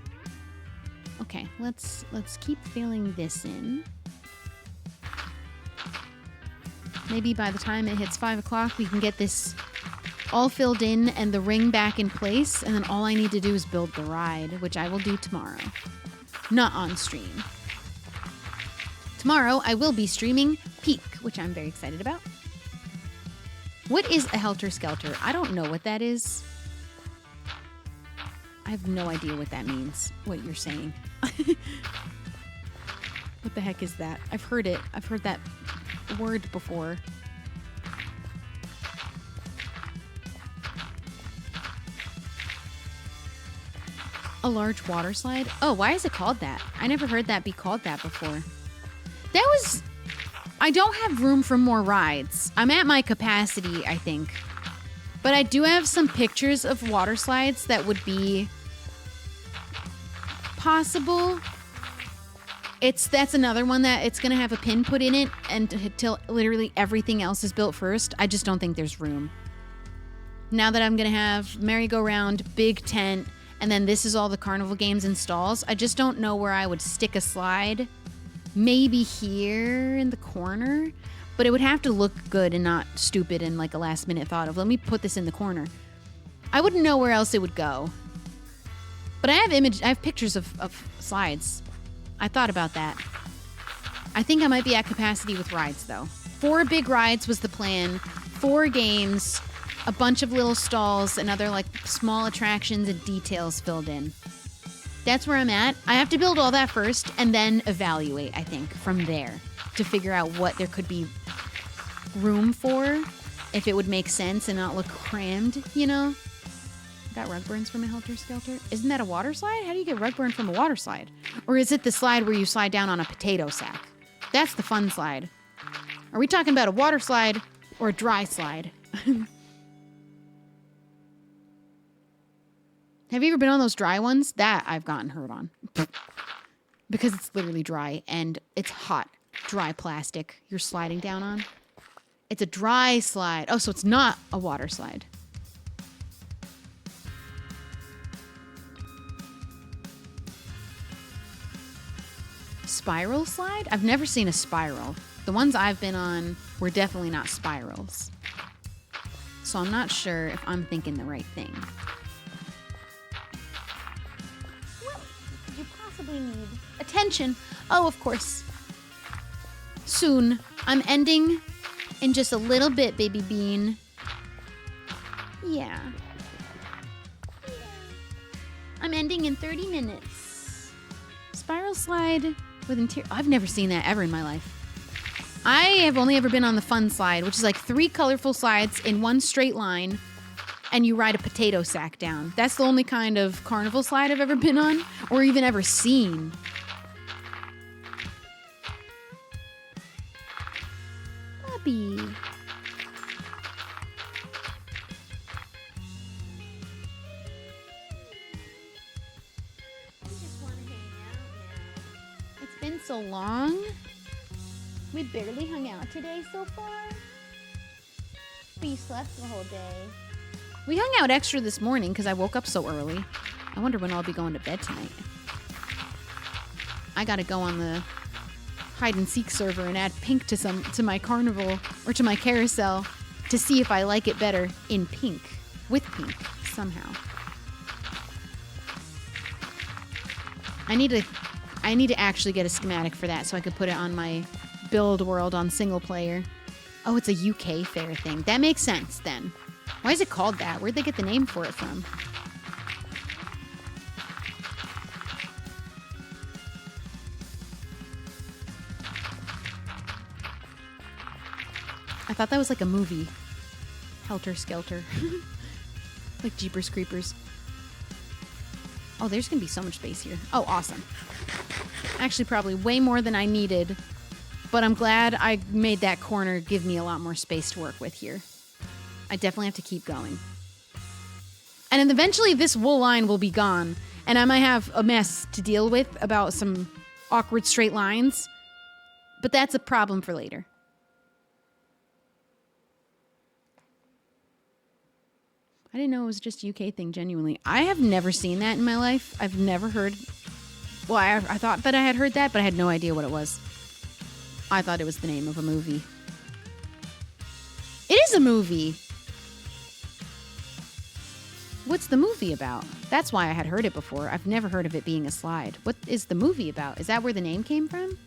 Okay, let's keep filling this in. Maybe by the time it hits 5 o'clock, we can get this all filled in and the ring back in place, and then all I need to do is build the ride, which I will do tomorrow. Not on stream. Tomorrow, I will be streaming Peak, which I'm very excited about. What is a Helter Skelter? I don't know what that is. I have no idea what that means, what you're saying. What the heck is that? I've heard it. I've heard that word before. A large water slide? Oh, why is it called that? I never heard that be called that before. I don't have room for more rides. I'm at my capacity, I think. But I do have some pictures of water slides that would be possible. That's another one that it's going to have a pin put in it until literally everything else is built first. I just don't think there's room. Now that I'm going to have merry-go-round, big tent, and then this is all the carnival games and stalls, I just don't know where I would stick a slide. Maybe here in the corner, but it would have to look good and not stupid and like a last minute thought of, let me put this in the corner. I wouldn't know where else it would go. But I have pictures of slides. I thought about that. I think I might be at capacity with rides though. 4 big rides was the plan, 4 games, a bunch of little stalls and other like small attractions and details filled in. That's where I'm at. I have to build all that first and then evaluate, I think, from there to figure out what there could be room for, if it would make sense and not look crammed, you know? Got rug burns from a Helter Skelter? Isn't that a water slide? How do you get rug burn from a water slide? Or is it the slide where you slide down on a potato sack? That's the fun slide. Are we talking about a water slide or a dry slide? Have you ever been on those dry ones? That I've gotten hurt on. Because it's literally dry and it's hot. Dry plastic you're sliding down on. It's a dry slide. Oh, so it's not a water slide. Spiral slide? I've never seen a spiral. The ones I've been on were definitely not spirals. So I'm not sure if I'm thinking the right thing. Need attention. Oh, of course. Soon. I'm ending in just a little bit, baby bean. Yeah. I'm ending in 30 minutes. Spiral slide with interior. I've never seen that ever in my life. I have only ever been on the fun slide, which is like 3 colorful slides in one straight line. And you ride a potato sack down. That's the only kind of carnival slide I've ever been on or even ever seen. Bobby. I just want to hang out now. It's been so long. We barely hung out today so far. We slept the whole day. We hung out extra this morning because I woke up so early. I wonder when I'll be going to bed tonight. I gotta go on the hide and seek server and add pink to my carnival or to my carousel to see if I like it better in pink, with pink somehow. I need to actually get a schematic for that so I could put it on my build world on single player. Oh, it's a UK fair thing. That makes sense then. Why is it called that? Where'd they get the name for it from? I thought that was like a movie. Helter Skelter. Like Jeepers Creepers. Oh, there's gonna be so much space here. Oh, awesome. Actually, probably way more than I needed But I'm glad I made that corner give me a lot more space to work with here. I definitely have to keep going. And then eventually this wool line will be gone, and I might have a mess to deal with about some awkward straight lines. But that's a problem for later. I didn't know it was just a UK thing, genuinely. I have never seen that in my life. I've never heard... Well, I thought that I had heard that, but I had no idea what it was. I thought it was the name of a movie. It is a movie! What's the movie about? That's why I had heard it before. I've never heard of it being a slide. What is the movie about? Is that where the name came from?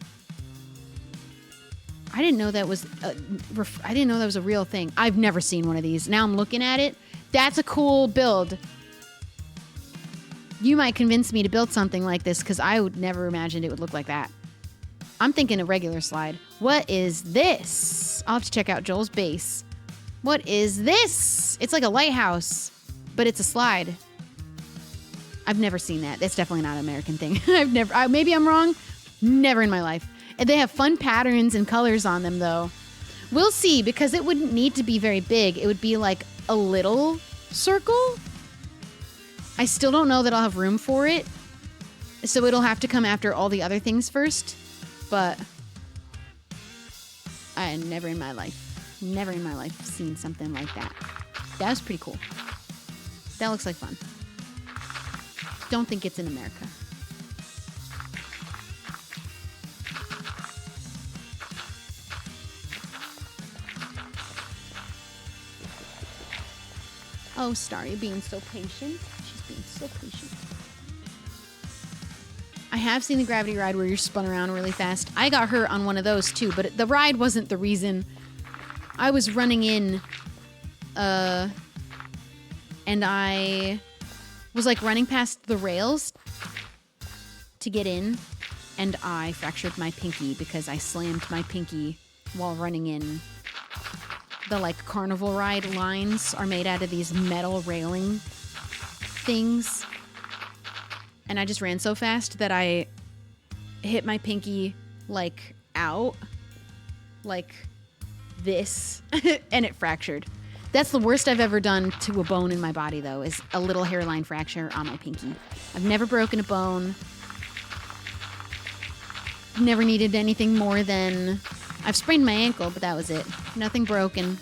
I didn't know that was a real thing. I've never seen one of these. Now I'm looking at it. That's a cool build. You might convince me to build something like this because I would never imagined it would look like that. I'm thinking a regular slide. What is this? I'll have to check out Joel's base. What is this? It's like a lighthouse, but it's a slide. I've never seen that. That's definitely not an American thing. Maybe I'm wrong. Never in my life. And they have fun patterns and colors on them, though. We'll see, because it wouldn't need to be very big. It would be like a little circle. I still don't know that I'll have room for it. So it'll have to come after all the other things first. But I never in my life seen something like that. That was pretty cool. That looks like fun. Don't think it's in America. Oh, Starry being so patient. She's being so patient. I have seen the gravity ride where you're spun around really fast. I got hurt on one of those too, but the ride wasn't the reason. I was running in, and I was like running past the rails to get in, and I fractured my pinky because I slammed my pinky while running in. The like carnival ride lines are made out of these metal railing things. And I just ran so fast that I hit my pinky like out like this and it fractured. That's the worst I've ever done to a bone in my body, though, is a little hairline fracture on my pinky. I've never broken a bone. Never needed anything more than... I've sprained my ankle, but that was it. Nothing broken.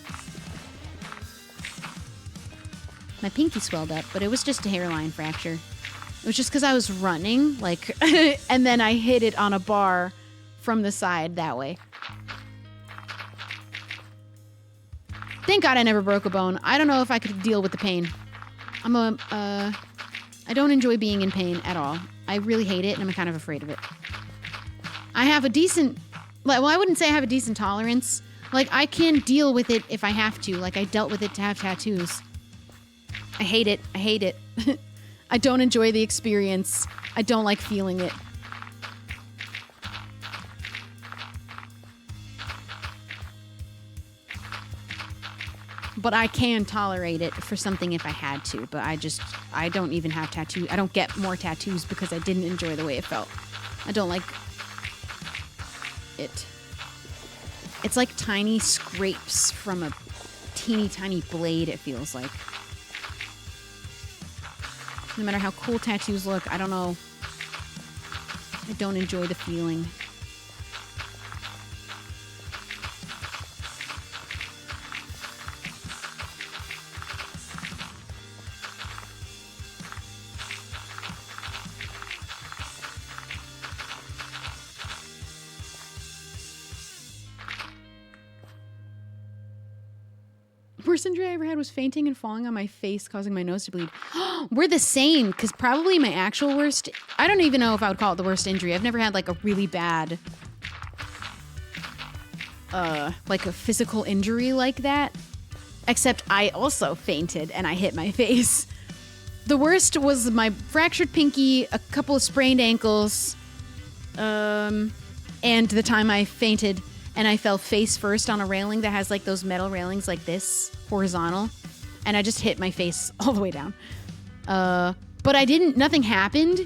My pinky swelled up, but it was just a hairline fracture. It was just because I was running, like, and then I hit it on a bar from the side that way. Thank God I never broke a bone. I don't know if I could deal with the pain. I don't enjoy being in pain at all. I really hate it, and I'm kind of afraid of it. I have a decent... Well, I wouldn't say I have a decent tolerance. Like, I can deal with it if I have to. Like, I dealt with it to have tattoos. I hate it. I hate it. I don't enjoy the experience. I don't like feeling it. But I can tolerate it for something if I had to. But I don't even have tattoos. I don't get more tattoos because I didn't enjoy the way it felt. I don't like it. It's like tiny scrapes from a teeny tiny blade, it feels like. No matter how cool tattoos look, I don't know. I don't enjoy the feeling. Worst injury I ever had was fainting and falling on my face, causing my nose to bleed. We're the same, because probably my actual worst... I don't even know if I would call it the worst injury. I've never had, like, a really bad... like, a physical injury like that. Except I also fainted, and I hit my face. The worst was my fractured pinky, a couple of sprained ankles, and the time I fainted... And I fell face first on a railing that has like those metal railings like this, horizontal. And I just hit my face all the way down. But nothing happened.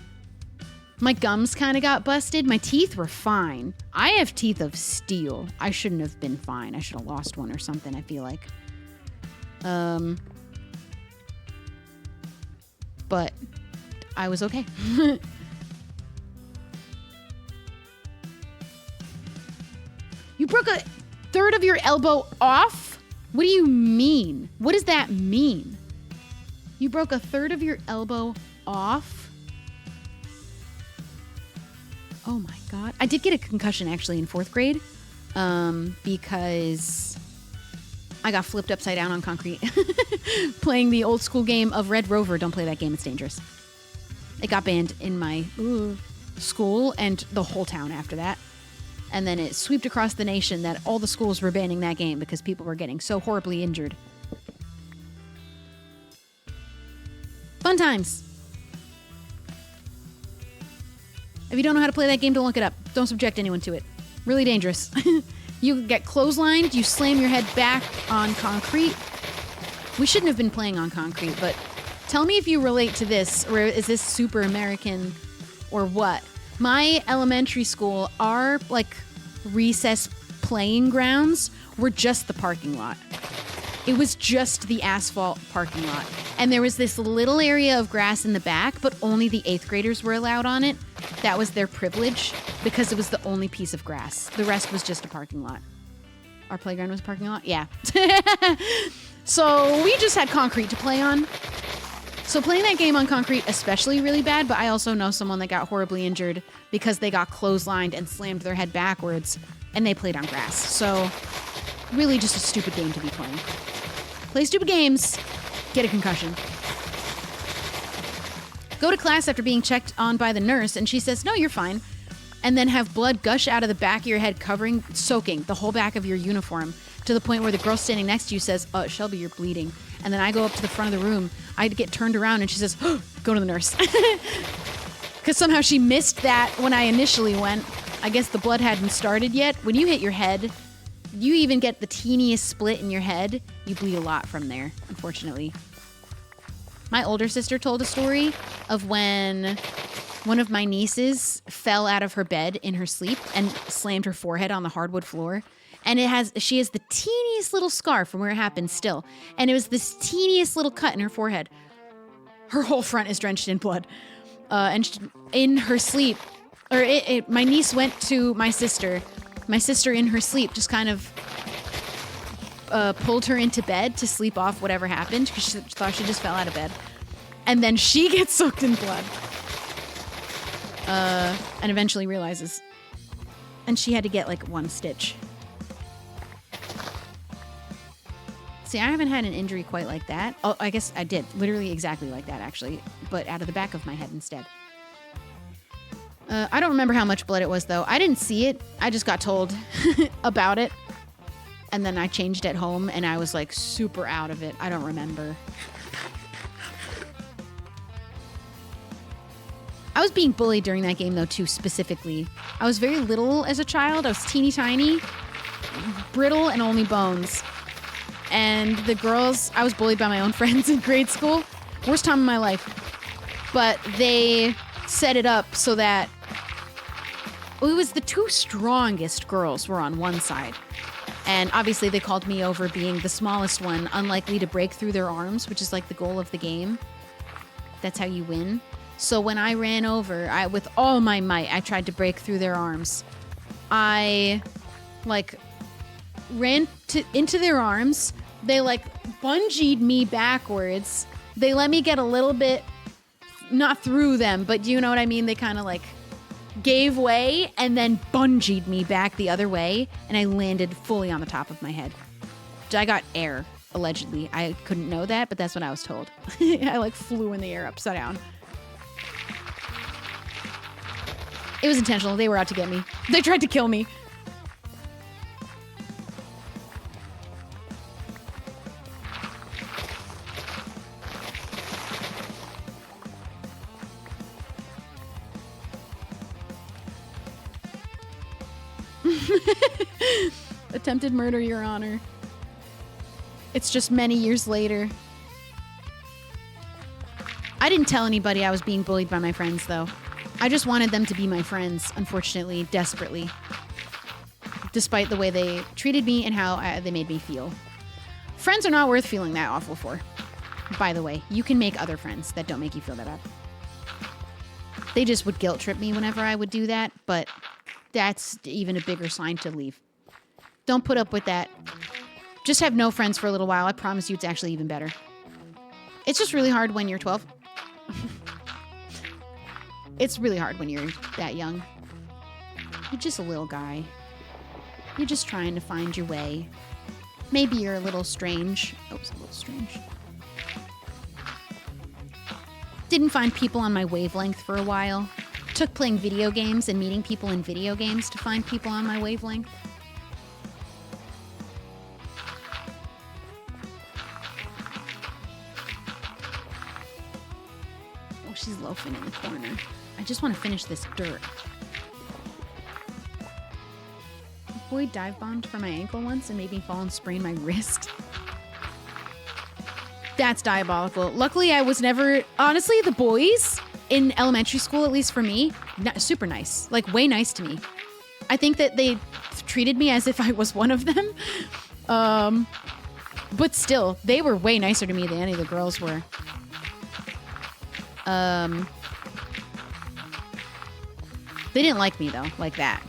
My gums kind of got busted. My teeth were fine. I have teeth of steel. I shouldn't have been fine. I should have lost one or something, I feel like. But I was okay. You broke a third of your elbow off? What do you mean? What does that mean? You broke a third of your elbow off? Oh my God. I did get a concussion actually in 4th grade because I got flipped upside down on concrete playing the old school game of Red Rover. Don't play that game. It's dangerous. It got banned in my school and the whole town after that. And then it swept across the nation that all the schools were banning that game because people were getting so horribly injured. Fun times. If you don't know how to play that game, don't look it up. Don't subject anyone to it. Really dangerous. You get clotheslined, you slam your head back on concrete. We shouldn't have been playing on concrete, but tell me if you relate to this, or is this super American or what? My elementary school, our like recess playing grounds were just the parking lot. It was just the asphalt parking lot. And there was this little area of grass in the back, but only the 8th graders were allowed on it. That was their privilege because it was the only piece of grass. The rest was just a parking lot. Our playground was a parking lot? Yeah. So we just had concrete to play on. So playing that game on concrete, especially really bad, but I also know someone that got horribly injured because they got clotheslined and slammed their head backwards and they played on grass. So really just a stupid game to be playing. Play stupid games, get a concussion. Go to class after being checked on by the nurse and she says, no, you're fine. And then have blood gush out of the back of your head, soaking the whole back of your uniform to the point where the girl standing next to you says, Shelby, you're bleeding. And then I go up to the front of the room. I get turned around and she says, go to the nurse. Because somehow she missed that when I initially went. I guess the blood hadn't started yet. When you hit your head, you even get the teeniest split in your head. You bleed a lot from there, unfortunately. My older sister told a story of when one of my nieces fell out of her bed in her sleep and slammed her forehead on the hardwood floor. And she has the teeniest little scar from where it happened still. And it was this teeniest little cut in her forehead. Her whole front is drenched in blood. In her sleep, my niece went to my sister. My sister in her sleep just kind of pulled her into bed to sleep off whatever happened because she thought she just fell out of bed. And then she gets soaked in blood. And eventually realizes. And she had to get like 1 stitch. See, I haven't had an injury quite like that. Oh, I guess I did. Literally exactly like that, actually. But out of the back of my head instead. I don't remember how much blood it was, though. I didn't see it. I just got told about it. And then I changed at home, and I was, like, super out of it. I don't remember. I was being bullied during that game, though, too, specifically. I was very little as a child. I was teeny tiny, brittle, and only bones. And the girls, I was bullied by my own friends in grade school. Worst time of my life. But they set it up so that it was the 2 strongest girls were on one side. And obviously they called me over being the smallest one, unlikely to break through their arms, which is like the goal of the game. That's how you win. So when I ran over, with all my might, I tried to break through their arms. I, ran into their arms. They, bungeed me backwards. They let me get a little bit, not through them, but you know what I mean? They kind of, gave way and then bungeed me back the other way, and I landed fully on the top of my head. I got air, allegedly. I couldn't know that, but that's what I was told. I, flew in the air upside down. It was intentional. They were out to get me. They tried to kill me. Attempted murder, Your Honor. It's just many years later. I didn't tell anybody I was being bullied by my friends, though. I just wanted them to be my friends, unfortunately, desperately. Despite the way they treated me and how they made me feel. Friends are not worth feeling that awful for. By the way, you can make other friends that don't make you feel that bad. They just would guilt trip me whenever I would do that, but that's even a bigger sign to leave. Don't put up with that. Just have no friends for a little while. I promise you it's actually even better. It's just really hard when you're 12. It's really hard when you're that young. You're just a little guy. You're just trying to find your way. Maybe you're a little strange. Oh, it's a little strange. Didn't find people on my wavelength for a while. Took playing video games and meeting people in video games to find people on my wavelength. Oh, she's loafing in the corner. I just want to finish this dirt. A boy dive bombed for my ankle once and made me fall and sprain my wrist. That's diabolical. Luckily, I was never... Honestly, the boys in elementary school, at least for me, super nice. Like, way nice to me. I think that they treated me as if I was one of them. But still, they were way nicer to me than any of the girls were. They didn't like me, though, like that.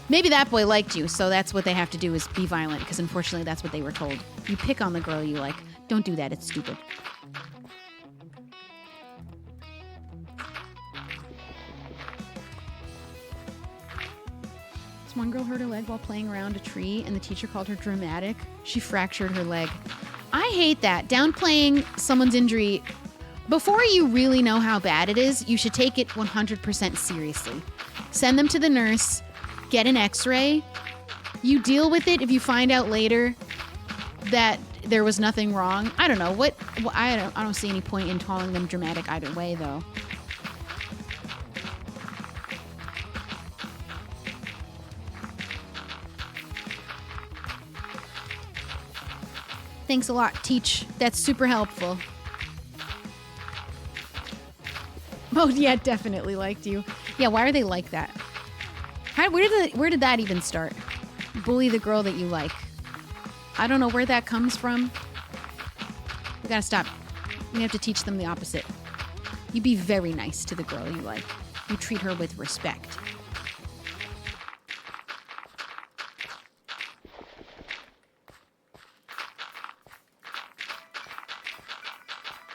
Maybe that boy liked you, so that's what they have to do is be violent, because unfortunately that's what they were told. You pick on the girl you like. Don't do that, it's stupid. This one girl hurt her leg while playing around a tree, and the teacher called her dramatic. She fractured her leg. I hate that. Downplaying someone's injury. Before you really know how bad it is, you should take it 100% seriously. Send them to the nurse, get an x-ray. You deal with it if you find out later that there was nothing wrong. I don't know. I don't see any point in calling them dramatic either way, though. Thanks a lot, Teach. That's super helpful. Oh, yeah, definitely liked you. Yeah, why are they like that? Where did that even start? Bully the girl that you like. I don't know where that comes from. We gotta stop. We have to teach them the opposite. You be very nice to the girl you like. You treat her with respect.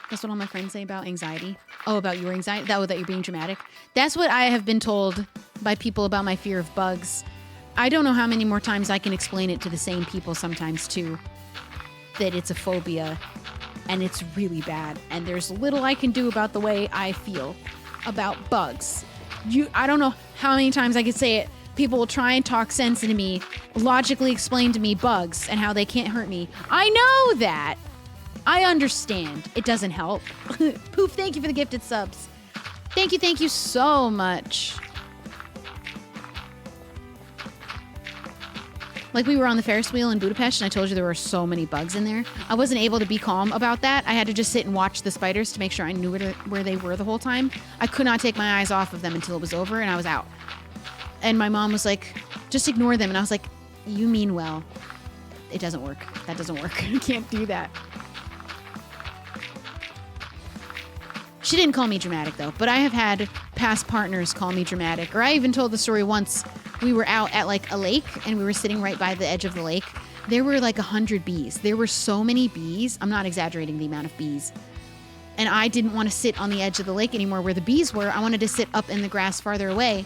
That's what all my friends say about anxiety. Oh, about your anxiety? That you're being dramatic? That's what I have been told by people about my fear of bugs. I don't know how many more times I can explain it to the same people sometimes, too. That it's a phobia, and it's really bad, and there's little I can do about the way I feel about bugs. I don't know how many times I could say it. People will try and talk sense into me, logically explain to me bugs and how they can't hurt me. I know that! I understand. It doesn't help. Poof, thank you for the gifted subs. Thank you so much. Like, we were on the Ferris wheel in Budapest, and I told you there were so many bugs in there. I wasn't able to be calm about that. I had to just sit and watch the spiders to make sure I knew where they were the whole time. I could not take my eyes off of them until it was over, and I was out. And my mom was like, just ignore them. And I was like, you mean well. It doesn't work. That doesn't work. I can't do that. She didn't call me dramatic, though, but I have had past partners call me dramatic. Or I even told the story once. We were out at, like, a lake, and we were sitting right by the edge of the lake. There were, like, 100 bees. There were so many bees. I'm not exaggerating the amount of bees. And I didn't want to sit on the edge of the lake anymore where the bees were. I wanted to sit up in the grass farther away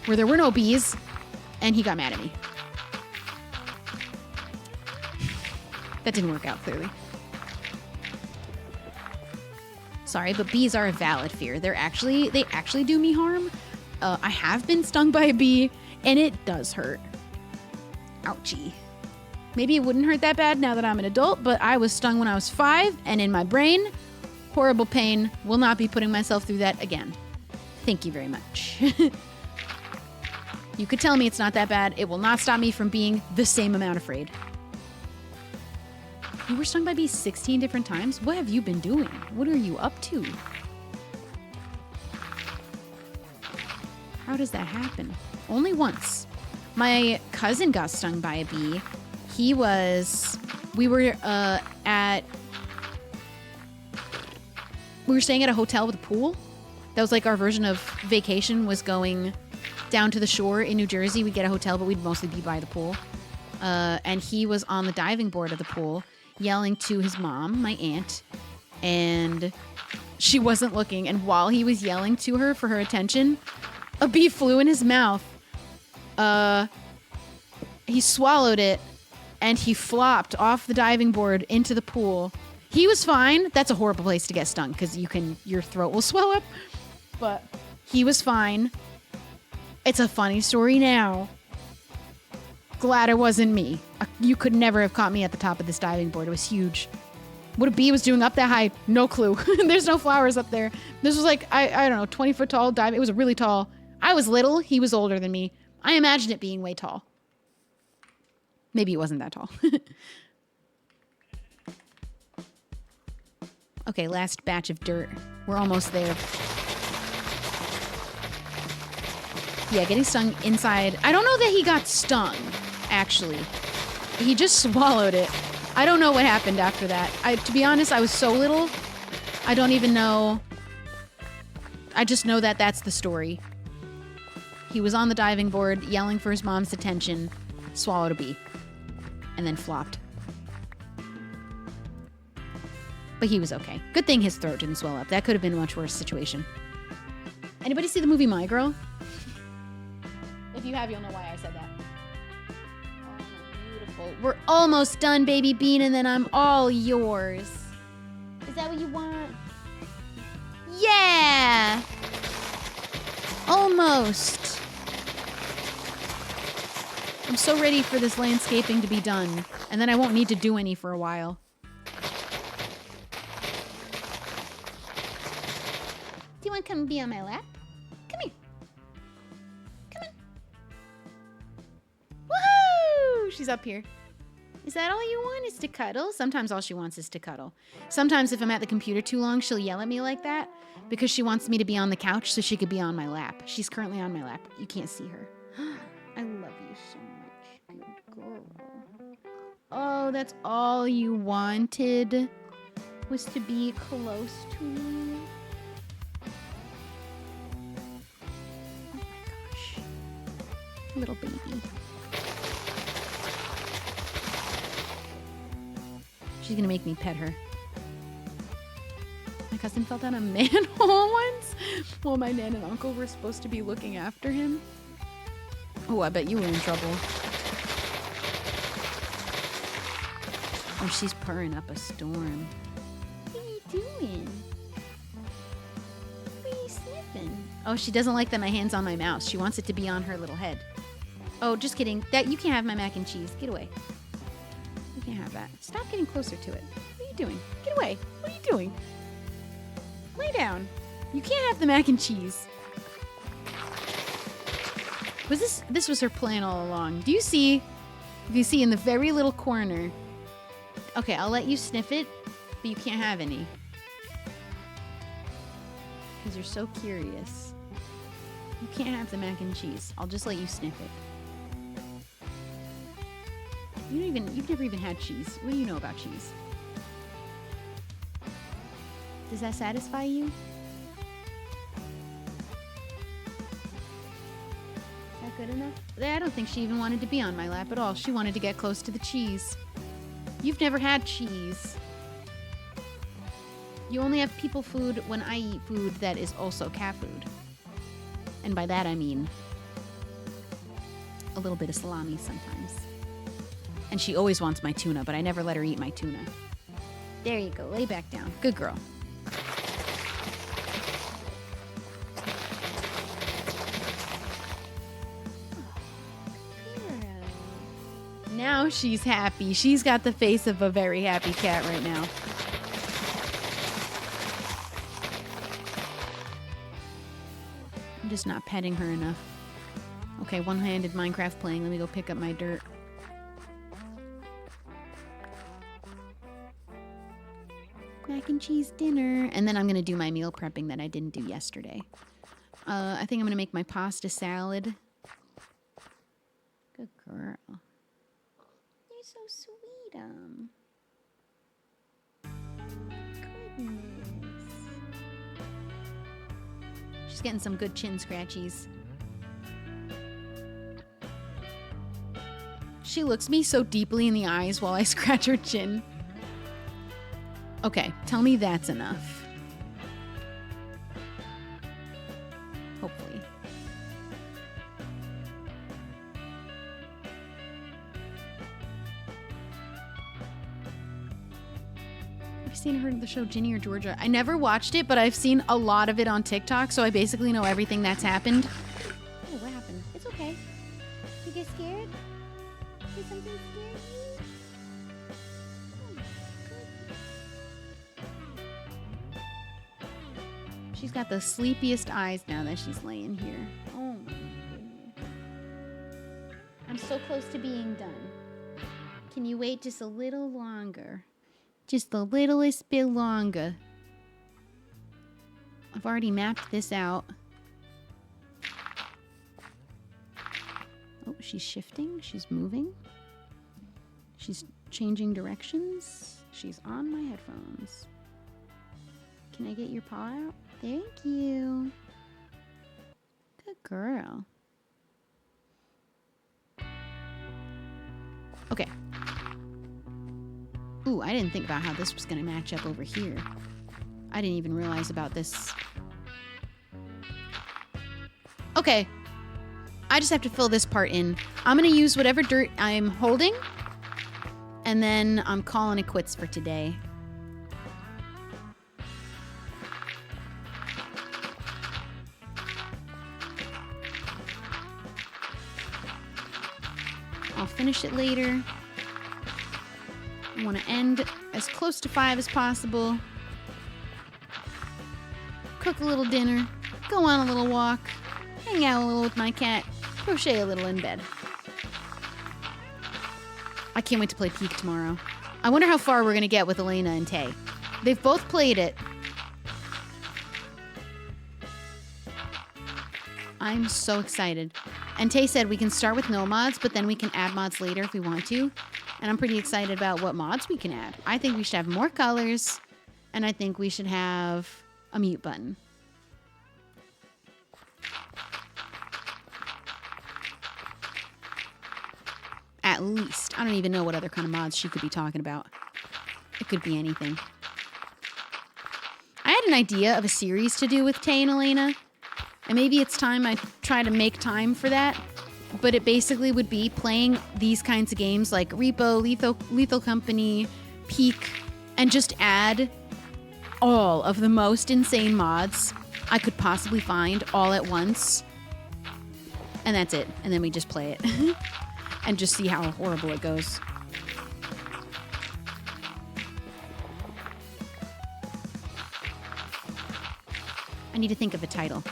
where there were no bees, and he got mad at me. That didn't work out, clearly. Sorry, but bees are a valid fear. They actually do me harm. I have been stung by a bee, and it does hurt. Ouchie. Maybe it wouldn't hurt that bad now that I'm an adult, but I was stung when I was 5, and in my brain, horrible pain. Will not be putting myself through that again. Thank you very much. You could tell me it's not that bad. It will not stop me from being the same amount afraid. You were stung by bees 16 different times? What have you been doing? What are you up to? How does that happen? Only once. My cousin got stung by a bee. We were staying at a hotel with a pool. That was like our version of vacation, was going down to the shore in New Jersey. We'd get a hotel, but we'd mostly be by the pool. And he was on the diving board of the pool yelling to his mom, my aunt, and she wasn't looking. And while he was yelling to her for her attention, a bee flew in his mouth. He swallowed it, and he flopped off the diving board into the pool. He was fine. That's a horrible place to get stung because your throat will swell up. But he was fine. It's a funny story now. Glad it wasn't me. You could never have caught me at the top of this diving board. It was huge. What a bee was doing up that high, no clue. There's no flowers up there. This was like, I don't know, 20-foot tall dive. It was really tall. I was little. He was older than me. I imagined it being way tall. Maybe it wasn't that tall. Okay, last batch of dirt. We're almost there. Yeah, getting stung inside. I don't know that he got stung, actually. He just swallowed it. I don't know what happened after that. To be honest, I was so little. I don't even know. I just know that that's the story. He was on the diving board, yelling for his mom's attention, swallowed a bee, and then flopped. But he was okay. Good thing his throat didn't swell up. That could have been a much worse situation. Anybody see the movie My Girl? If you have, you'll know why I said that. Oh, beautiful. We're almost done, baby bean, and then I'm all yours. Is that what you want? Yeah! Almost. I'm so ready for this landscaping to be done, and then I won't need to do any for a while. Do you want to come be on my lap? Come here. Come on. Woohoo! She's up here. Is that all you want, is to cuddle? Sometimes all she wants is to cuddle. Sometimes if I'm at the computer too long, she'll yell at me like that because she wants me to be on the couch so she could be on my lap. She's currently on my lap. You can't see her. I love you so much. Good girl. Oh, that's all you wanted, was to be close to me? Oh my gosh. Little baby. She's gonna make me pet her. My cousin fell down a manhole once while my nan and uncle were supposed to be looking after him. Oh, I bet you were in trouble. Oh, she's purring up a storm. What are you doing? What are you sniffing? Oh, she doesn't like that my hand's on my mouse. She wants it to be on her little head. Oh, just kidding. You can't have my mac and cheese. Get away. You can't have that. Stop getting closer to it. What are you doing? Get away. What are you doing? Lay down. You can't have the mac and cheese. This was her plan all along. Do you see? If you see in the very little corner. Okay, I'll let you sniff it, but you can't have any. Because you're so curious. You can't have the mac and cheese. I'll just let you sniff it. You've never even had cheese. What do you know about cheese? Does that satisfy you? Is that good enough? I don't think she even wanted to be on my lap at all. She wanted to get close to the cheese. You've never had cheese. You only have people food when I eat food that is also cat food. And by that I mean a little bit of salami sometimes. And she always wants my tuna, but I never let her eat my tuna. There you go. Lay back down. Good girl. Now she's happy. She's got the face of a very happy cat right now. I'm just not petting her enough. Okay, one-handed Minecraft playing. Let me go pick up my dirt. Mac and cheese dinner. And then I'm going to do my meal prepping that I didn't do yesterday. I think I'm gonna make my pasta salad. Good girl. You're so sweet, Goodness. She's getting some good chin scratchies. She looks me so deeply in the eyes while I scratch her chin. Okay, tell me that's enough. Hopefully. I've seen her in the show Ginny or Georgia. I never watched it, but I've seen a lot of it on TikTok, so I basically know everything that's happened. Oh, what happened? It's okay. Did you get scared? Did something scare you? Oh my goodness. She's got the sleepiest eyes now that she's laying here. Oh my goodness. I'm so close to being done. Can you wait just a little longer? Just the littlest bit longer. I've already mapped this out. Oh, she's shifting. She's moving. She's changing directions. She's on my headphones. Can I get your paw out? Thank you. Good girl. Okay. Ooh, I didn't think about how this was going to match up over here. I didn't even realize about this. Okay. I just have to fill this part in. I'm going to use whatever dirt I'm holding. And then I'm calling it quits for today. I'll finish it later. I want to end as close to 5 as possible. Cook a little dinner. Go on a little walk. Hang out a little with my cat. Crochet a little in bed. I can't wait to play Peak tomorrow. I wonder how far we're going to get with Elena and Tay. They've both played it. I'm so excited. And Tay said we can start with no mods, but then we can add mods later if we want to. And I'm pretty excited about what mods we can add. I think we should have more colors, and I think we should have a mute button. At least. I don't even know what other kind of mods she could be talking about. It could be anything. I had an idea of a series to do with Tay and Elena. And maybe it's time I try to make time for that. But it basically would be playing these kinds of games like Repo, Lethal Company, Peak, and just add all of the most insane mods I could possibly find all at once. And that's it. And then we just play it. And just see how horrible it goes. I need to think of a title.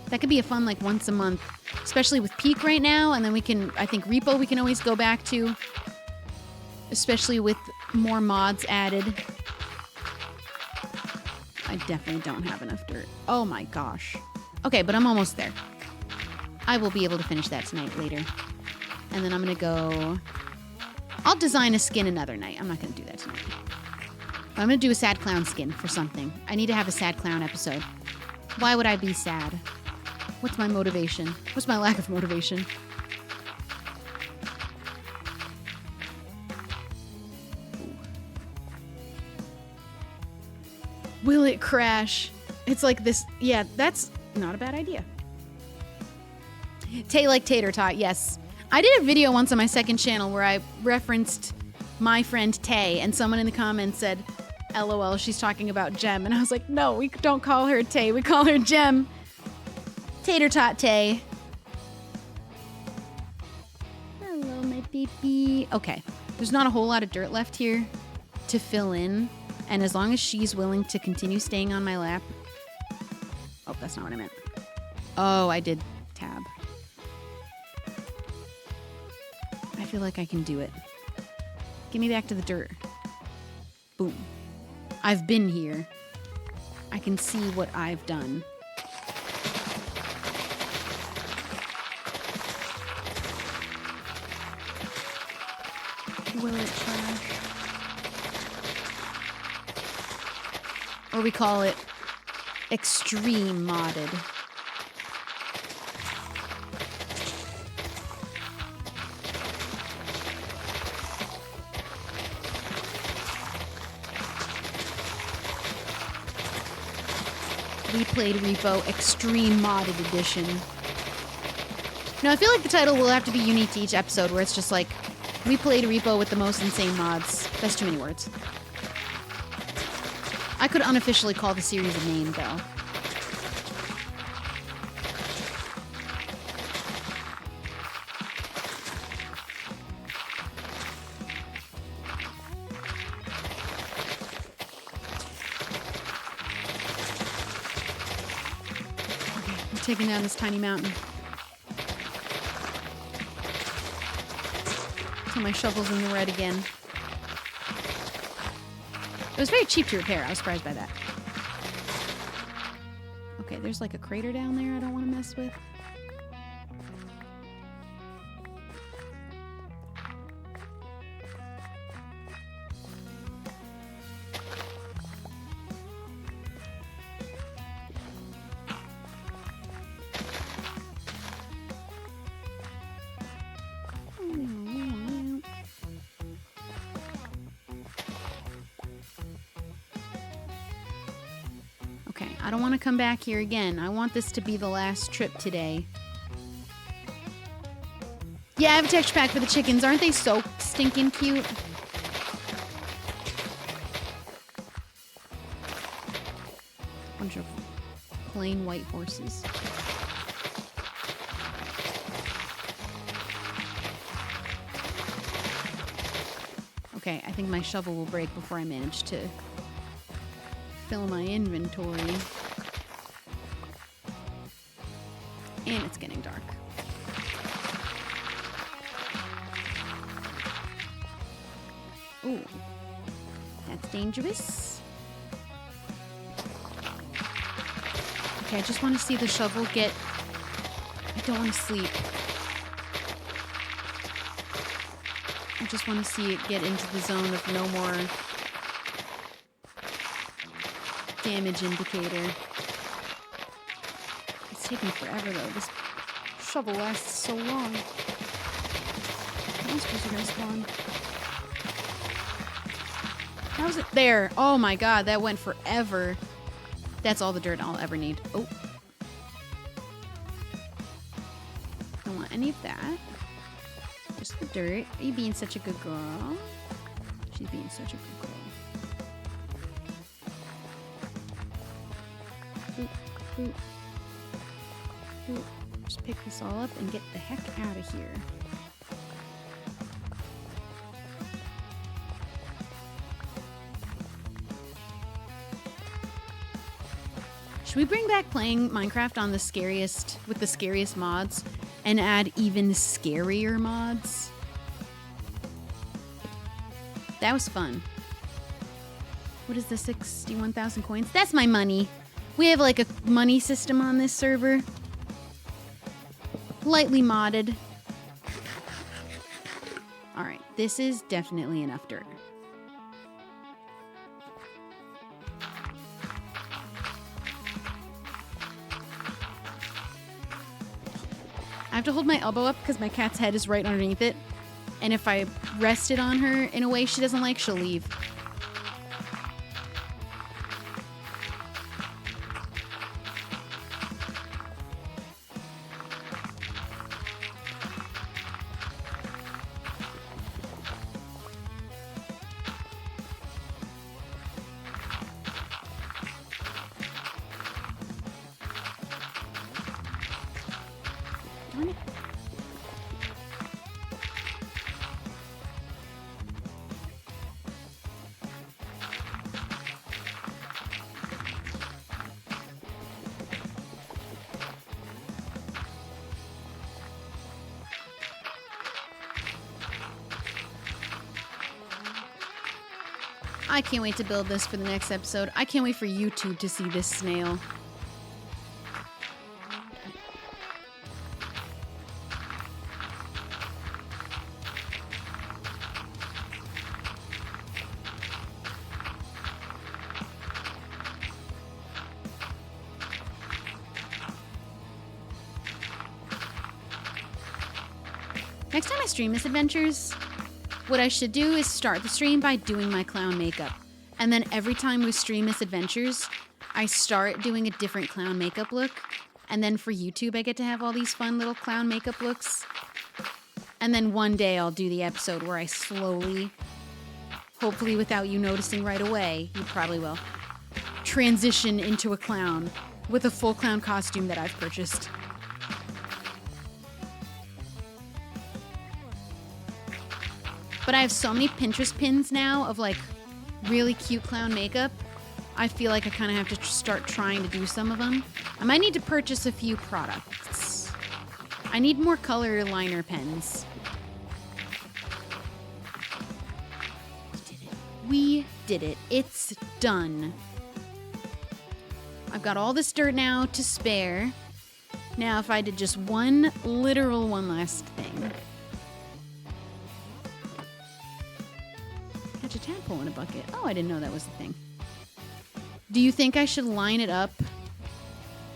That could be a fun, like, once a month, especially with Peak right now. And then we can, I think Repo we can always go back to, especially with more mods added. I definitely don't have enough dirt. Oh my gosh. Okay, but I'm almost there. I will be able to finish that tonight later. And then I'm going to go... I'll design a skin another night. I'm not going to do that tonight. But I'm going to do a sad clown skin for something. I need to have a sad clown episode. Why would I be sad? What's my motivation? What's my lack of motivation? Will it crash? It's like this. Yeah, that's not a bad idea. Tay like tater tot, yes. I did a video once on my second channel where I referenced my friend Tay, and someone in the comments said, LOL, she's talking about Gem. And I was like, no, we don't call her Tay, we call her Gem. Tater tot Tay. Hello, my baby. Okay, there's not a whole lot of dirt left here to fill in. And as long as she's willing to continue staying on my lap. Oh, that's not what I meant. Oh, I did tab. I feel like I can do it. Get me back to the dirt. Boom. I've been here. I can see what I've done. Will it trash? Or we call it extreme modded. We played Repo Extreme Modded Edition. Now, I feel like the title will have to be unique to each episode, where it's just like, we played Repo with the most insane mods. That's too many words. I could unofficially call the series a name, though. Taking down this tiny mountain. So my shovel's in the red again. It was very cheap to repair. I was surprised by that. Okay, there's like a crater down there I don't want to mess with. I don't want to come back here again. I want this to be the last trip today. Yeah, I have a texture pack for the chickens. Aren't they so stinking cute? Bunch of plain white horses. Okay, I think my shovel will break before I manage to fill my inventory. And it's getting dark. Ooh. That's dangerous. Okay, I just want to see the shovel get... I don't want to sleep. I just want to see it get into the zone of no more damage indicator. It's taking forever though. This shovel lasts so long. Monsters are gonna spawn. How's it there? Oh my god, that went forever. That's all the dirt I'll ever need. Oh. Don't want any of that. Just the dirt. Are you being such a good girl? She's being such a good girl. Oop. Oop. Just pick this all up and get the heck out of here. Should we bring back playing Minecraft on the scariest, with the scariest mods, and add even scarier mods? That was fun. What is the 61,000 coins? That's my money. We have like a money system on this server. Lightly modded. Alright, this is definitely enough dirt. I have to hold my elbow up because my cat's head is right underneath it. And if I rest it on her in a way she doesn't like, she'll leave. Darn it. I can't wait to build this for the next episode. I can't wait for YouTube to see this snail. Next time I stream Misadventures, what I should do is start the stream by doing my clown makeup. And then every time we stream Misadventures, I start doing a different clown makeup look. And then for YouTube, I get to have all these fun little clown makeup looks. And then one day I'll do the episode where I slowly, hopefully without you noticing right away, you probably will, transition into a clown with a full clown costume that I've purchased. But I have so many Pinterest pins now of like really cute clown makeup. I feel like I kind of have to start trying to do some of them. I might need to purchase a few products. I need more color liner pens. We did it. It's done. I've got all this dirt now to spare. Now if I did just one last thing. Catch a tadpole in a bucket. Oh, I didn't know that was the thing. Do you think I should line it up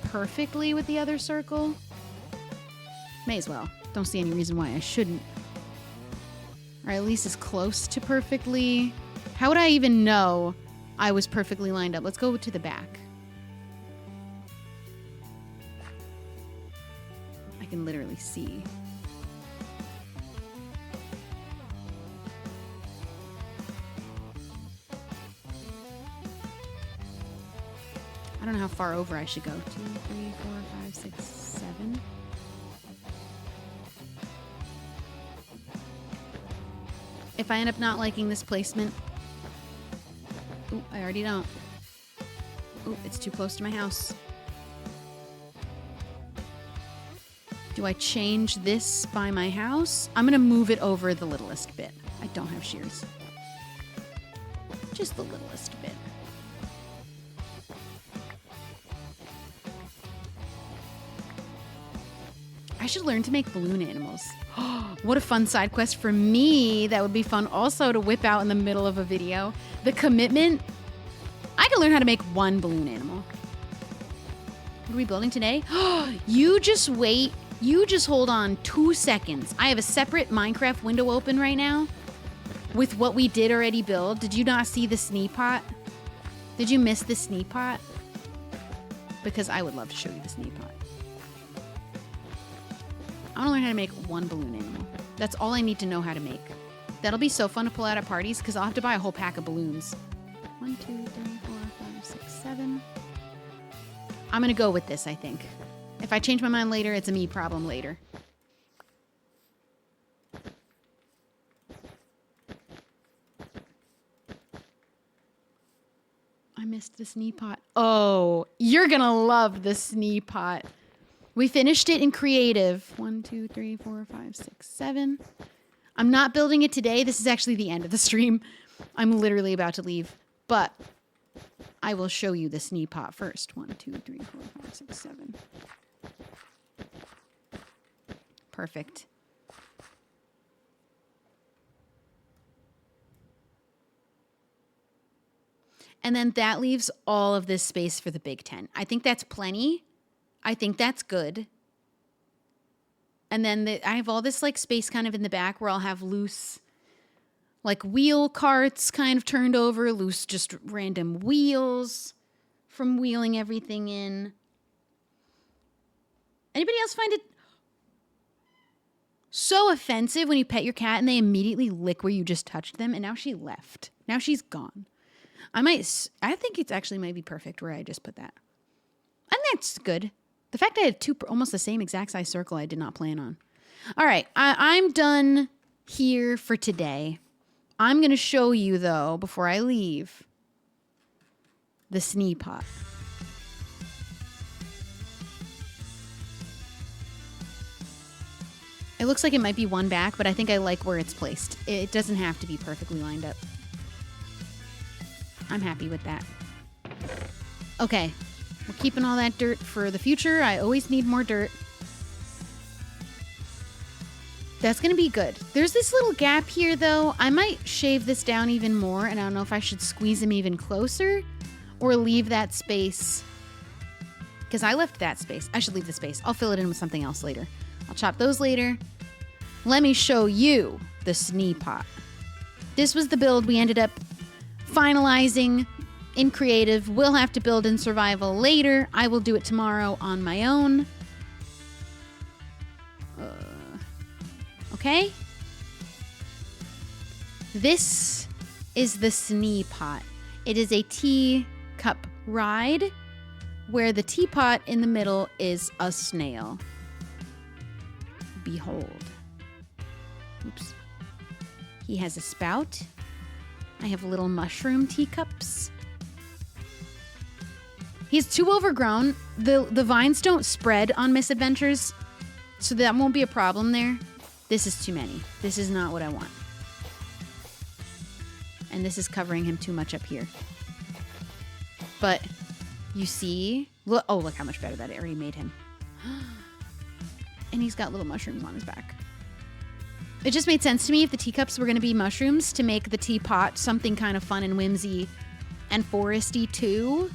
perfectly with the other circle? May as well. Don't see any reason why I shouldn't. Or at least as close to perfectly. How would I even know I was perfectly lined up? Let's go to the back. I can literally see. I don't know how far over I should go. 2, 3, 4, 5, 6, 7. If I end up not liking this placement... Ooh, I already don't. Ooh, it's too close to my house. Do I change this by my house? I'm gonna move it over the littlest bit. I don't have shears. Just the littlest bit. I should learn to make balloon animals. What a fun side quest for me. That would be fun also to whip out in the middle of a video. The commitment. I can learn how to make one balloon animal. What are we building today? You just wait. You just hold on 2 seconds. I have a separate Minecraft window open right now with what we did already build. Did you not see the snee pot? Did you miss the snee pot? Because I would love to show you the snee pot. I want to learn how to make one balloon animal. That's all I need to know how to make. That'll be so fun to pull out at parties because I'll have to buy a whole pack of balloons. 1, 2, 3, 4, 5, 6, 7. I'm going to go with this, I think. If I change my mind later, it's a me problem later. I missed the snee pot. Oh, you're going to love the snee pot. We finished it in creative. 1, 2, 3, 4, 5, 6, 7. I'm not building it today. This is actually the end of the stream. I'm literally about to leave. But I will show you the snee pot first. 1, 2, 3, 4, 5, 6, 7. Perfect. And then that leaves all of this space for the big tent. I think that's plenty. I think that's good. And then I have all this like space kind of in the back where I'll have loose like wheel carts kind of turned over, loose just random wheels from wheeling everything in. Anybody else find it so offensive when you pet your cat and they immediately lick where you just touched them? And now she left. Now she's gone. I think it's actually might be perfect where I just put that. And that's good. The fact I had two almost the same exact size circle I did not plan on. All right, I'm done here for today. I'm going to show you, though, before I leave, the snee pot. It looks like it might be one back, but I think I like where it's placed. It doesn't have to be perfectly lined up. I'm happy with that. Okay. We're keeping all that dirt for the future. I always need more dirt. That's going to be good. There's this little gap here, though. I might shave this down even more, and I don't know if I should squeeze him even closer or leave that space. Because I left that space. I should leave the space. I'll fill it in with something else later. I'll chop those later. Let me show you the snee pot. This was the build we ended up finalizing in creative. We'll have to build in survival later. I will do it tomorrow on my own. Okay? This is the snee pot. It is a teacup ride where the teapot in the middle is a snail. Behold. Oops. He has a spout. I have little mushroom teacups. He's too overgrown. The vines don't spread on misadventures, so that won't be a problem there. This is too many. This is not what I want. And this is covering him too much up here. But you see, look, oh, look how much better that area made him. And he's got little mushrooms on his back. It just made sense to me if the teacups were going to be mushrooms to make the teapot something kind of fun and whimsy and foresty too.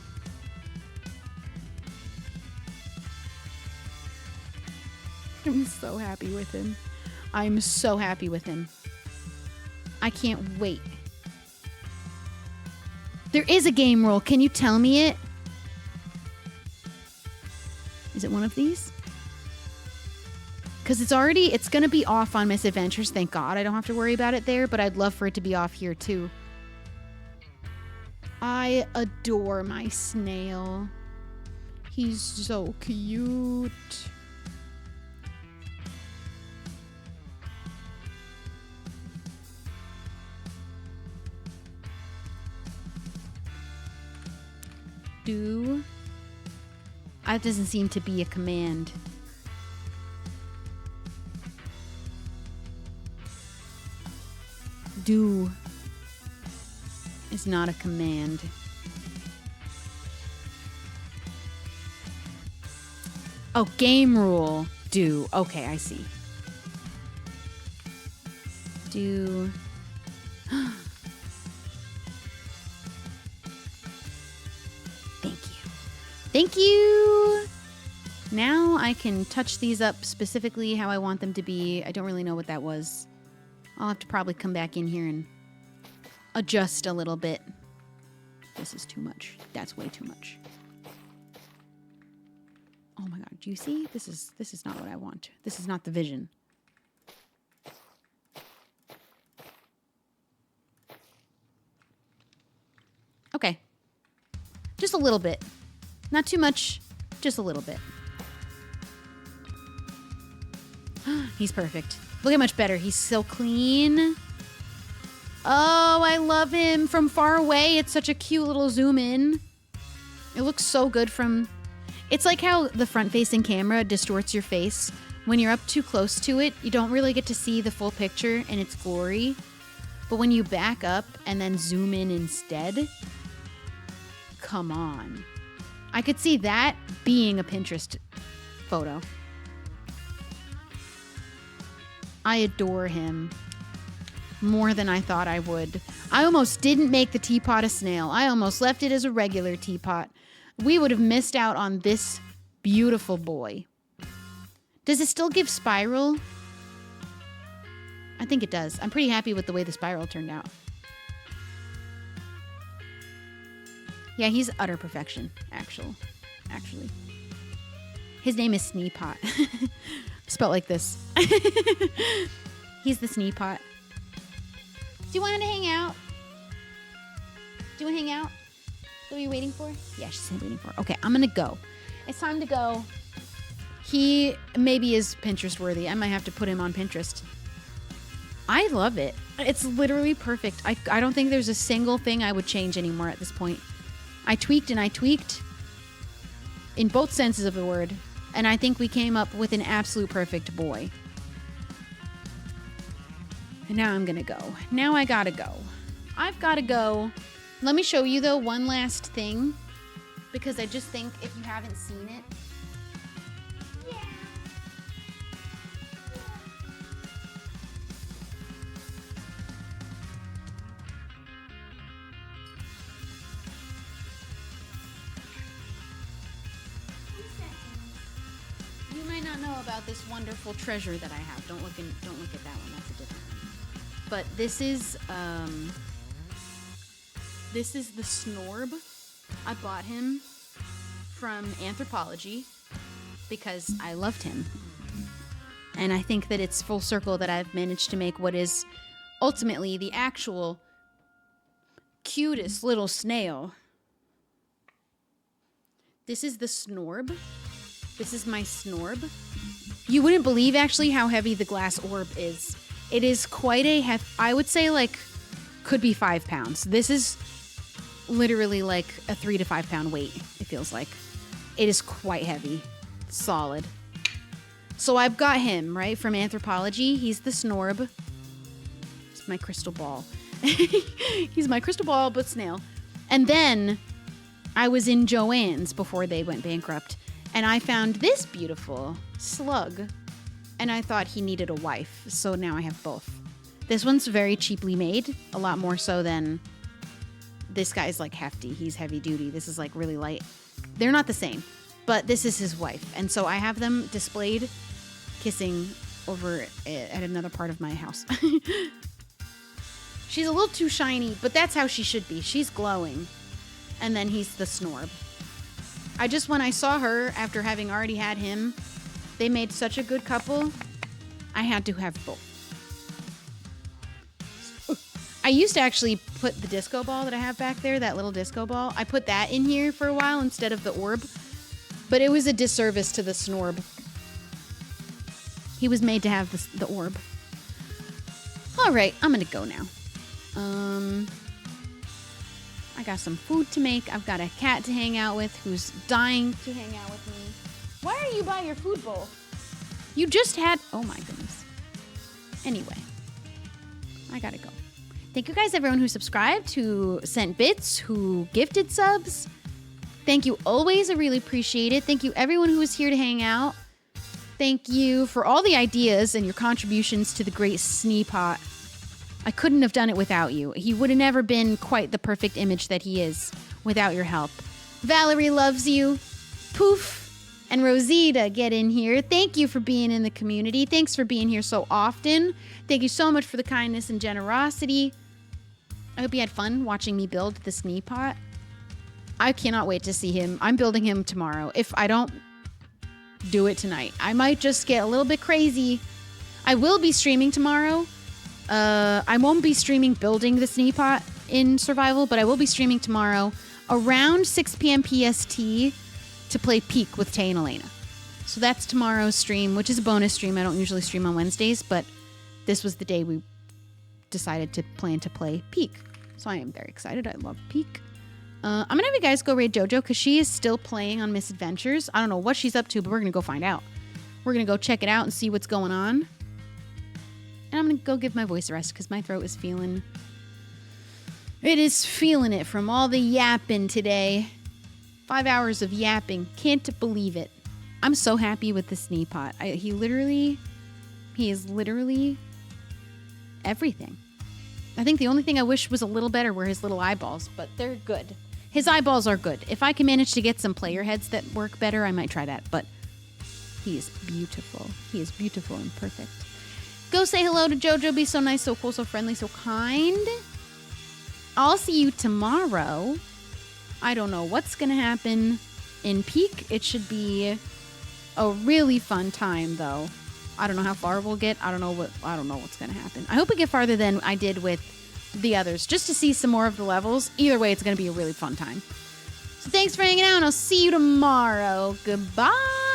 I'm so happy with him. I'm so happy with him. I can't wait. There is a game rule. Can you tell me it? Is it one of these? Because it's going to be off on Misadventures. Thank God I don't have to worry about it there, but I'd love for it to be off here too. I adore my snail. He's so cute. Do. That doesn't seem to be a command. Do is not a command. Oh, game rule. Do. Okay, I see. Do. Thank you. Thank you! Now I can touch these up specifically how I want them to be. I don't really know what that was. I'll have to probably come back in here and adjust a little bit. This is too much. That's way too much. Oh my God, do you see? This is not what I want. This is not the vision. Okay. Just a little bit. Not too much, just a little bit. He's perfect. Look how much better. He's so clean. Oh, I love him. From far away, it's such a cute little zoom in. It looks so good from... It's like how the front-facing camera distorts your face. When you're up too close to it, you don't really get to see the full picture and its glory. But when you back up and then zoom in instead, come on. I could see that being a Pinterest photo. I adore him more than I thought I would. I almost didn't make the teapot a snail. I almost left it as a regular teapot. We would have missed out on this beautiful boy. Does it still give spiral? I think it does. I'm pretty happy with the way the spiral turned out. Yeah, he's utter perfection, actually. His name is Sneepot. Spelled like this. He's the Sneepot. Do you want him to hang out? Do you want to hang out? What are you waiting for? Yeah, she's waiting for. Okay, I'm gonna go. It's time to go. He maybe is Pinterest worthy. I might have to put him on Pinterest. I love it. It's literally perfect. I don't think there's a single thing I would change anymore at this point. I tweaked and I tweaked in both senses of the word, and I think we came up with an absolute perfect boy. And now I'm gonna go. Now I gotta go. I've gotta go Let me show you, though, one last thing, because I just think if you haven't seen it. You might not know about this wonderful treasure that I have. Don't look at that one. That's a different one. But this is the Snorb. I bought him from Anthropology because I loved him. And I think that it's full circle that I've managed to make what is ultimately the actual cutest little snail. This is the Snorb. This is my Snorb. You wouldn't believe actually how heavy the glass orb is. It is quite a I would say like could be 5 pounds. This is literally like a 3 to 5 pound weight, it feels like. It is quite heavy. Solid. So I've got him, right, from Anthropology. He's the Snorb. It's my crystal ball. He's my crystal ball, but snail. And then I was in Joann's before they went bankrupt, and I found this beautiful slug, and I thought he needed a wife, so now I have both. This one's very cheaply made, a lot more so than this guy's like hefty. He's heavy duty. This is like really light. They're not the same, but this is his wife, and so I have them displayed kissing over at another part of my house. She's a little too shiny, but that's how she should be. She's glowing. And then he's the Snorb. When I saw her after having already had him, they made such a good couple, I had to have both. I used to actually put the disco ball that I have back there, that little disco ball, I put that in here for a while instead of the orb, but it was a disservice to the Snorb. He was made to have the orb. All right, I'm gonna go now. I got some food to make. I've got a cat to hang out with who's dying to hang out with me. Why are you by your food bowl? You just had... Oh, my goodness. Anyway, I gotta go. Thank you guys, everyone who subscribed, who sent bits, who gifted subs. Thank you always. I really appreciate it. Thank you, everyone who was here to hang out. Thank you for all the ideas and your contributions to the great Sneepot. I couldn't have done it without you. He would have never been quite the perfect image that he is without your help. Valerie loves you. Poof and Rosita get in here. Thank you for being in the community. Thanks for being here so often. Thank you so much for the kindness and generosity. I hope you had fun watching me build the Sneepot. I cannot wait to see him. I'm building him tomorrow. If I don't do it tonight, I might just get a little bit crazy. I will be streaming tomorrow. I won't be streaming building the Sneepot in survival, but I will be streaming tomorrow around 6 p.m. PST to play Peak with Tay and Elena. So that's tomorrow's stream, which is a bonus stream. I don't usually stream on Wednesdays, but this was the day we decided to plan to play Peak. So I am very excited. I love Peak. I'm going to have you guys go raid JoJo because she is still playing on Misadventures. I don't know what she's up to, but we're going to go find out. We're going to go check it out and see what's going on. And I'm going to go give my voice a rest because my throat is feeling... It is feeling it from all the yapping today. 5 hours of yapping. Can't believe it. I'm so happy with the Sneepot. He is literally everything. I think the only thing I wish was a little better were his little eyeballs, but they're good. His eyeballs are good. If I can manage to get some player heads that work better, I might try that, but he is beautiful. He is beautiful and perfect. Go say hello to JoJo. Be so nice, so cool, so friendly, so kind. I'll see you tomorrow. I don't know what's going to happen in Peak. It should be a really fun time, though. I don't know how far we'll get. I don't know what's going to happen. I hope we get farther than I did with the others, just to see some more of the levels. Either way, it's going to be a really fun time. So thanks for hanging out, and I'll see you tomorrow. Goodbye.